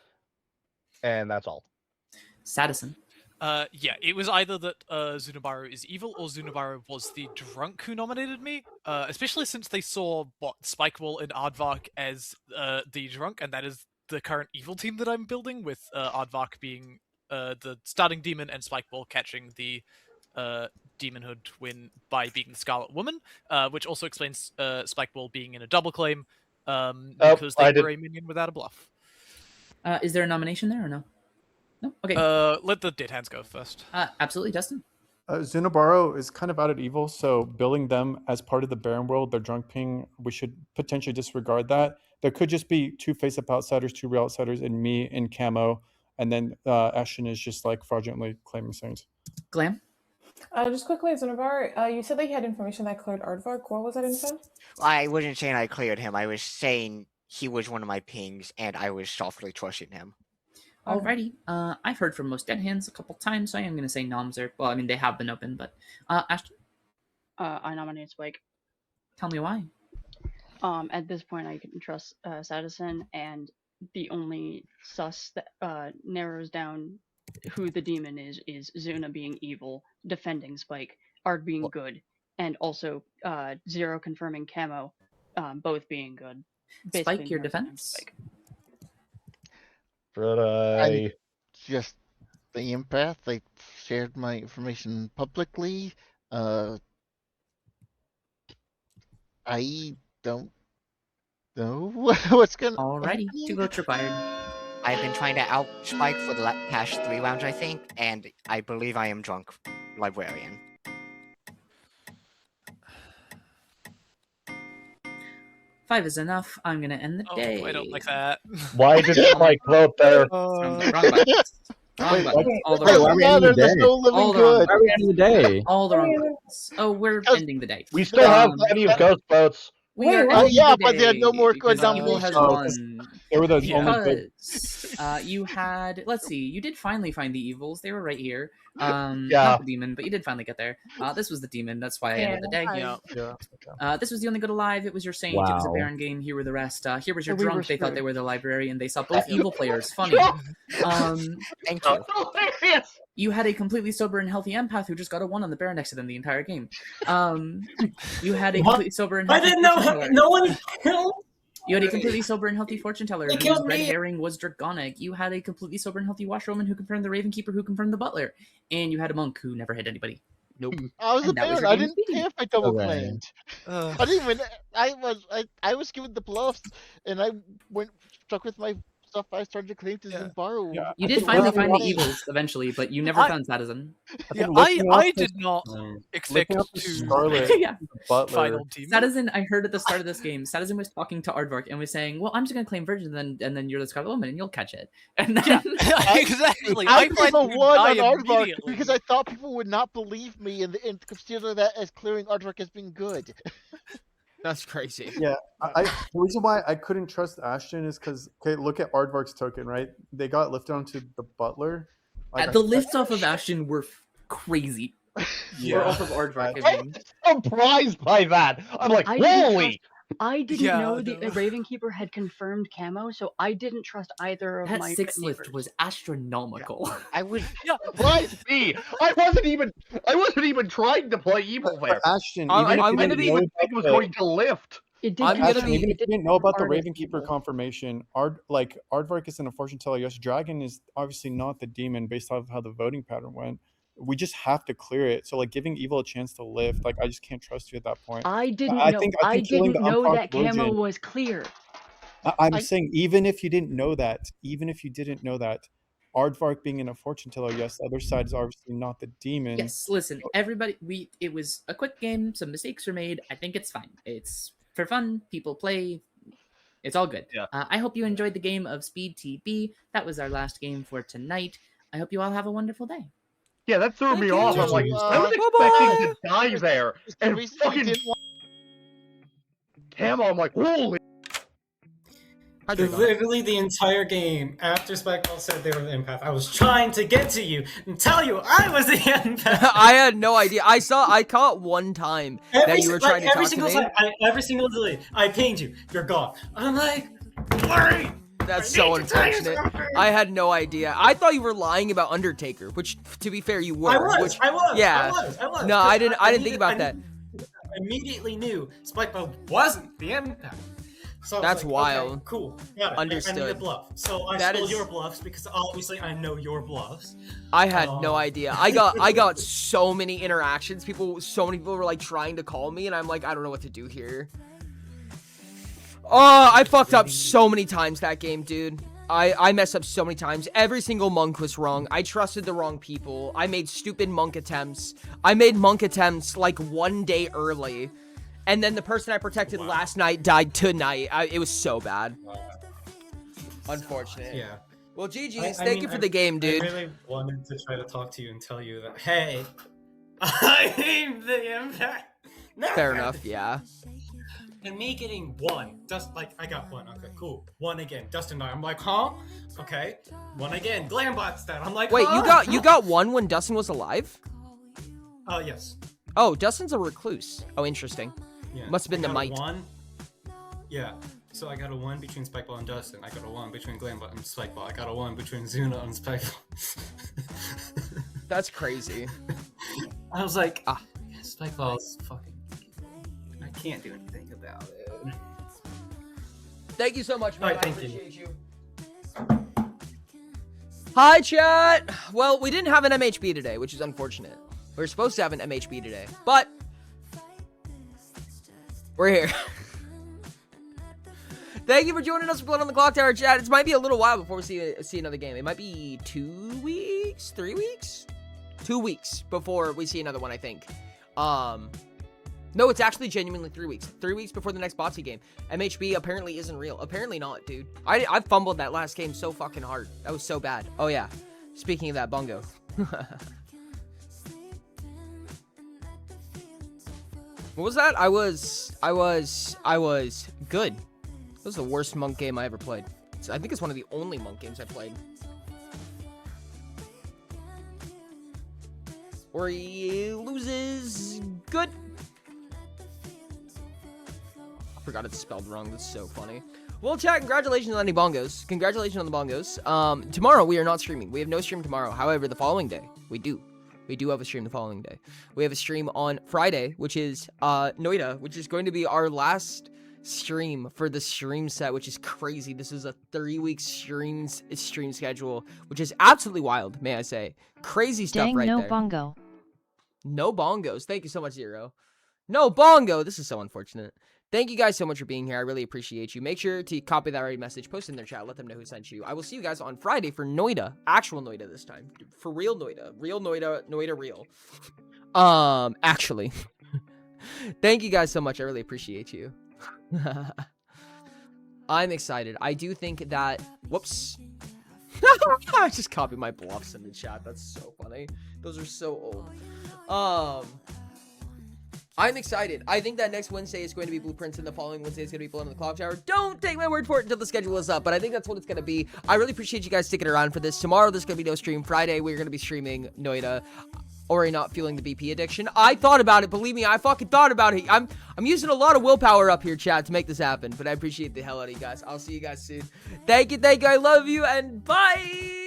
and that's all. Sadison. Yeah, it was either that Zunabaru is evil or Zunabaru was the drunk who nominated me. Especially since they saw Spikeball and Aardvark as the drunk, and that is the current evil team that I'm building, with Aardvark being the starting demon and Spikeball catching the demonhood win by being the Scarlet Woman, which also explains Spikeball being in a double claim because they were a minion without a bluff. Is there a nomination there or no? No? Okay. Let the dead hands go first. Absolutely, Dustin. Zunabaru is kind of out at evil, so building them as part of the Baron world, their drunk ping, we should potentially disregard that. There could just be 2 face-up outsiders, 2 real outsiders, and me in Camo, and then Ashton is just like fraudulently claiming Saints. Glam? Just quickly, Zunabar, you said that you had information that cleared Aardvark. What was that info? I wasn't saying I cleared him. I was saying he was one of my pings, and I was softly trusting him. Alrighty. I've heard from most dead hands a couple times, so I am going to say noms are... Well, I mean, they have been open, but... Ashton? I nominate Spike. Tell me why. At this point, I can trust Sadison, and the only sus that narrows down who the demon is Zuna being evil, defending Spike, Ard being good, and also 0 confirming Camo, both being good. Spike, your defense? But just the empath. They shared my information publicly. I don't know what's gonna Alrighty, 2 votes required. I've been trying to out Spike for the past 3 rounds, I think, and I believe I am drunk, librarian. Five is enough. I'm gonna end the day. I don't like that. Why did Spike vote there? Wrong buttons. Wrong buttons. All the wait, wrong why are we ending the day? All the wrong Why are we ending the day? All the wrong buttons. Oh, we're ending the day. We still have plenty of ghost votes. We are Oh ending yeah, the but they had no day more good because Evil has nominations. won. They were the only good. Because you had, let's see, you did finally find the evils. They were right here. Yeah. Not the demon, but you did finally get there. This was the demon. That's why I ended the day. Yeah. This was the only good alive. It was your saint. It was a Wow. Baron game. Here were the rest. Here was your So we were drunk. They thought screwed. they were the librarian. They saw both evil players. Funny. Thank you. You had a completely sober and healthy empath who just got a 1 on the Baron next to them the entire game. You had a What? completely sober and I healthy didn't know fortune teller. no one killed. You had a completely sober and healthy fortune teller They whose killed red me. herring was Dragonic. You had a completely sober and healthy washwoman who confirmed the Ravenkeeper who confirmed the butler. And you had a monk who never hit anybody. Nope. I was a And that was Baron. your I game didn't care if I double Okay. claimed. I didn't even. I was given the bluffs, and I went stuck with my stuff. I started to claim to Zumbaru. You did finally find the evils eventually, but you never found Citizen. Yeah, looking I up did the- not expect looking up the to Scarlet Yeah. Butler. final demon. Citizen, I heard at the start of this game, Citizen was talking to Aardvark and was saying, "Well, I'm just gonna claim Virgin, and then you're the Scarlet Woman, and you'll catch it." And then Exactly. I I gave planned a to 1 die on Aardvark immediately. because I thought people would not believe me and consider that as clearing Aardvark as being good. That's crazy. Yeah, the reason why I couldn't trust Ashton is because look at Aardvark's token, right? They got lifted onto the butler. Like, the lifts off of Ashton were crazy. Yeah. Or off of Aardvark. I mean. I'm surprised by that. I'm like, I didn't holy. I didn't Yeah, know the no. Ravenkeeper had confirmed camo, so I didn't trust either of That my 6 lift neighbors. was astronomical. I would. Surprise me! I wasn't even trying to play evil there. Ashton, I'm- even if I'm you gonna didn't be- know It about was the- going to lift. It did I'm gonna confirm- be- even it if you did didn't know about the confirm Ravenkeeper Aardvark. confirmation, Aardvark isn't a fortune teller. Yes, Dragon is obviously not the demon based off of how the voting pattern went. We just have to clear it. So like giving evil a chance to lift, like I just can't trust you at that point. I didn't I know. think I killing didn't the know unproc that camo Virgin- was clear. I'm saying even if you didn't know that, Aardvark being in a fortune teller, yes, the other side is obviously not the demon. Yes, listen, everybody. It was a quick game. Some mistakes were made. I think it's fine. It's for fun. People play. It's all good. Yeah. I hope you enjoyed the game of Speed TB. That was our last game for tonight. I hope you all have a wonderful day. Yeah, that threw me Thank off. you. I'm like, I was Bye-bye. expecting to die there, and reason you fucking didn't want- camo. I'm like, holy. Literally the entire game, after Spikeball said they were the empath, I was trying to get to you and tell you I was the empath. I had no idea. I caught one time that you were trying to every talk to single me. time, every single delay, I pinged you. You're gone. I'm like, worry. That's so unfortunate. I had no idea. I thought you were lying about Undertaker, which, to be fair, you were. I was. Which, I was. Yeah. I was. No, I didn't. I didn't think about that. I immediately knew Spikeball wasn't the empath. So I was That's like, wild. Okay, cool. Got it. I need a Understood. bluff. So I That stole is- your bluffs because obviously I know your bluffs. I had no idea. I got so many interactions. So many people were like trying to call me, and I'm like, I don't know what to do here. Oh, I fucked up so many times that game, dude. I messed up so many times. Every single monk was wrong. I trusted the wrong people. I made stupid monk attempts. I made monk attempts like one day early. And then the person I protected last night died tonight. It was so bad. Unfortunate. Yeah. Well, GG's. I Thank mean, you for the game, dude. I really wanted to try to talk to you and tell you that, hey, I'm the impact. No. Fair enough, yeah. And me getting 1, just like I got 1. Okay, cool. 1 again. Dustin and I'm like, huh? Okay. 1 again. Glambot's that. I'm like, Wait, huh? you got one when Dustin was alive? Yes. Oh, Dustin's a recluse. Oh, interesting. Yeah. Must have been I the got a might. 1. Yeah. So I got a 1 between Spikeball and Dustin. I got a 1 between Glambot and Spikeball. I got a 1 between Zuna and Spikeball. That's crazy. I was like, Spikeball's fucking. I can't do anything about it. Thank you so much, man. Alright, thank I you. appreciate you. Hi, chat. Well, we didn't have an MHB today, which is unfortunate. We were supposed to have an MHB today, but we're here. Thank you for joining us for Blood on the Clock Tower, chat. It might be a little while before we see another game. It might be 2 weeks, 3 weeks, 2 weeks before we see another one, I think. No, it's actually genuinely 3 weeks. 3 weeks before the next Botsy game. MHB apparently isn't real. Apparently not, dude. I fumbled that last game so fucking hard. That was so bad. Oh yeah. Speaking of that, bongo. What was that? I was good. That was the worst monk game I ever played. I think it's one of the only monk games I played. Or he loses. Good. I forgot it's spelled wrong. That's so funny. Well, chat, congratulations on any bongos. Congratulations on the bongos. Tomorrow we are not streaming. We have no stream tomorrow. However, the following day, we do. We do have a stream the following day. We have a stream on Friday, which is Noida, which is going to be our last stream for the stream set, which is crazy. This is a 3-week stream schedule, which is absolutely wild, may I say. Crazy stuff. Dang, right no there. bongo. No bongos. Thank you so much, Zero. No bongo. This is so unfortunate. Thank you guys so much for being here. I really appreciate you. Make sure to copy that right message, post in their chat, let them know who sent you. I will see you guys on Friday for Noida. Actual Noida this time. For real Noida. Real Noida. Noida real. Actually. Thank you guys so much. I really appreciate you. I'm excited. I do think that... Whoops. I just copied my bluffs in the chat. That's so funny. Those are so old. I'm excited. I think that next Wednesday is going to be Blueprints and the following Wednesday is going to be Blood on the Clock Tower. Don't take my word for it until the schedule is up, but I think that's what it's going to be. I really appreciate you guys sticking around for this. Tomorrow, there's going to be no stream. Friday, we're going to be streaming Noida. Ori not feeling the BP addiction. I thought about it. Believe me, I fucking thought about it. I'm using a lot of willpower up here, chat, to make this happen, but I appreciate the hell out of you guys. I'll see you guys soon. Thank you. I love you, and bye!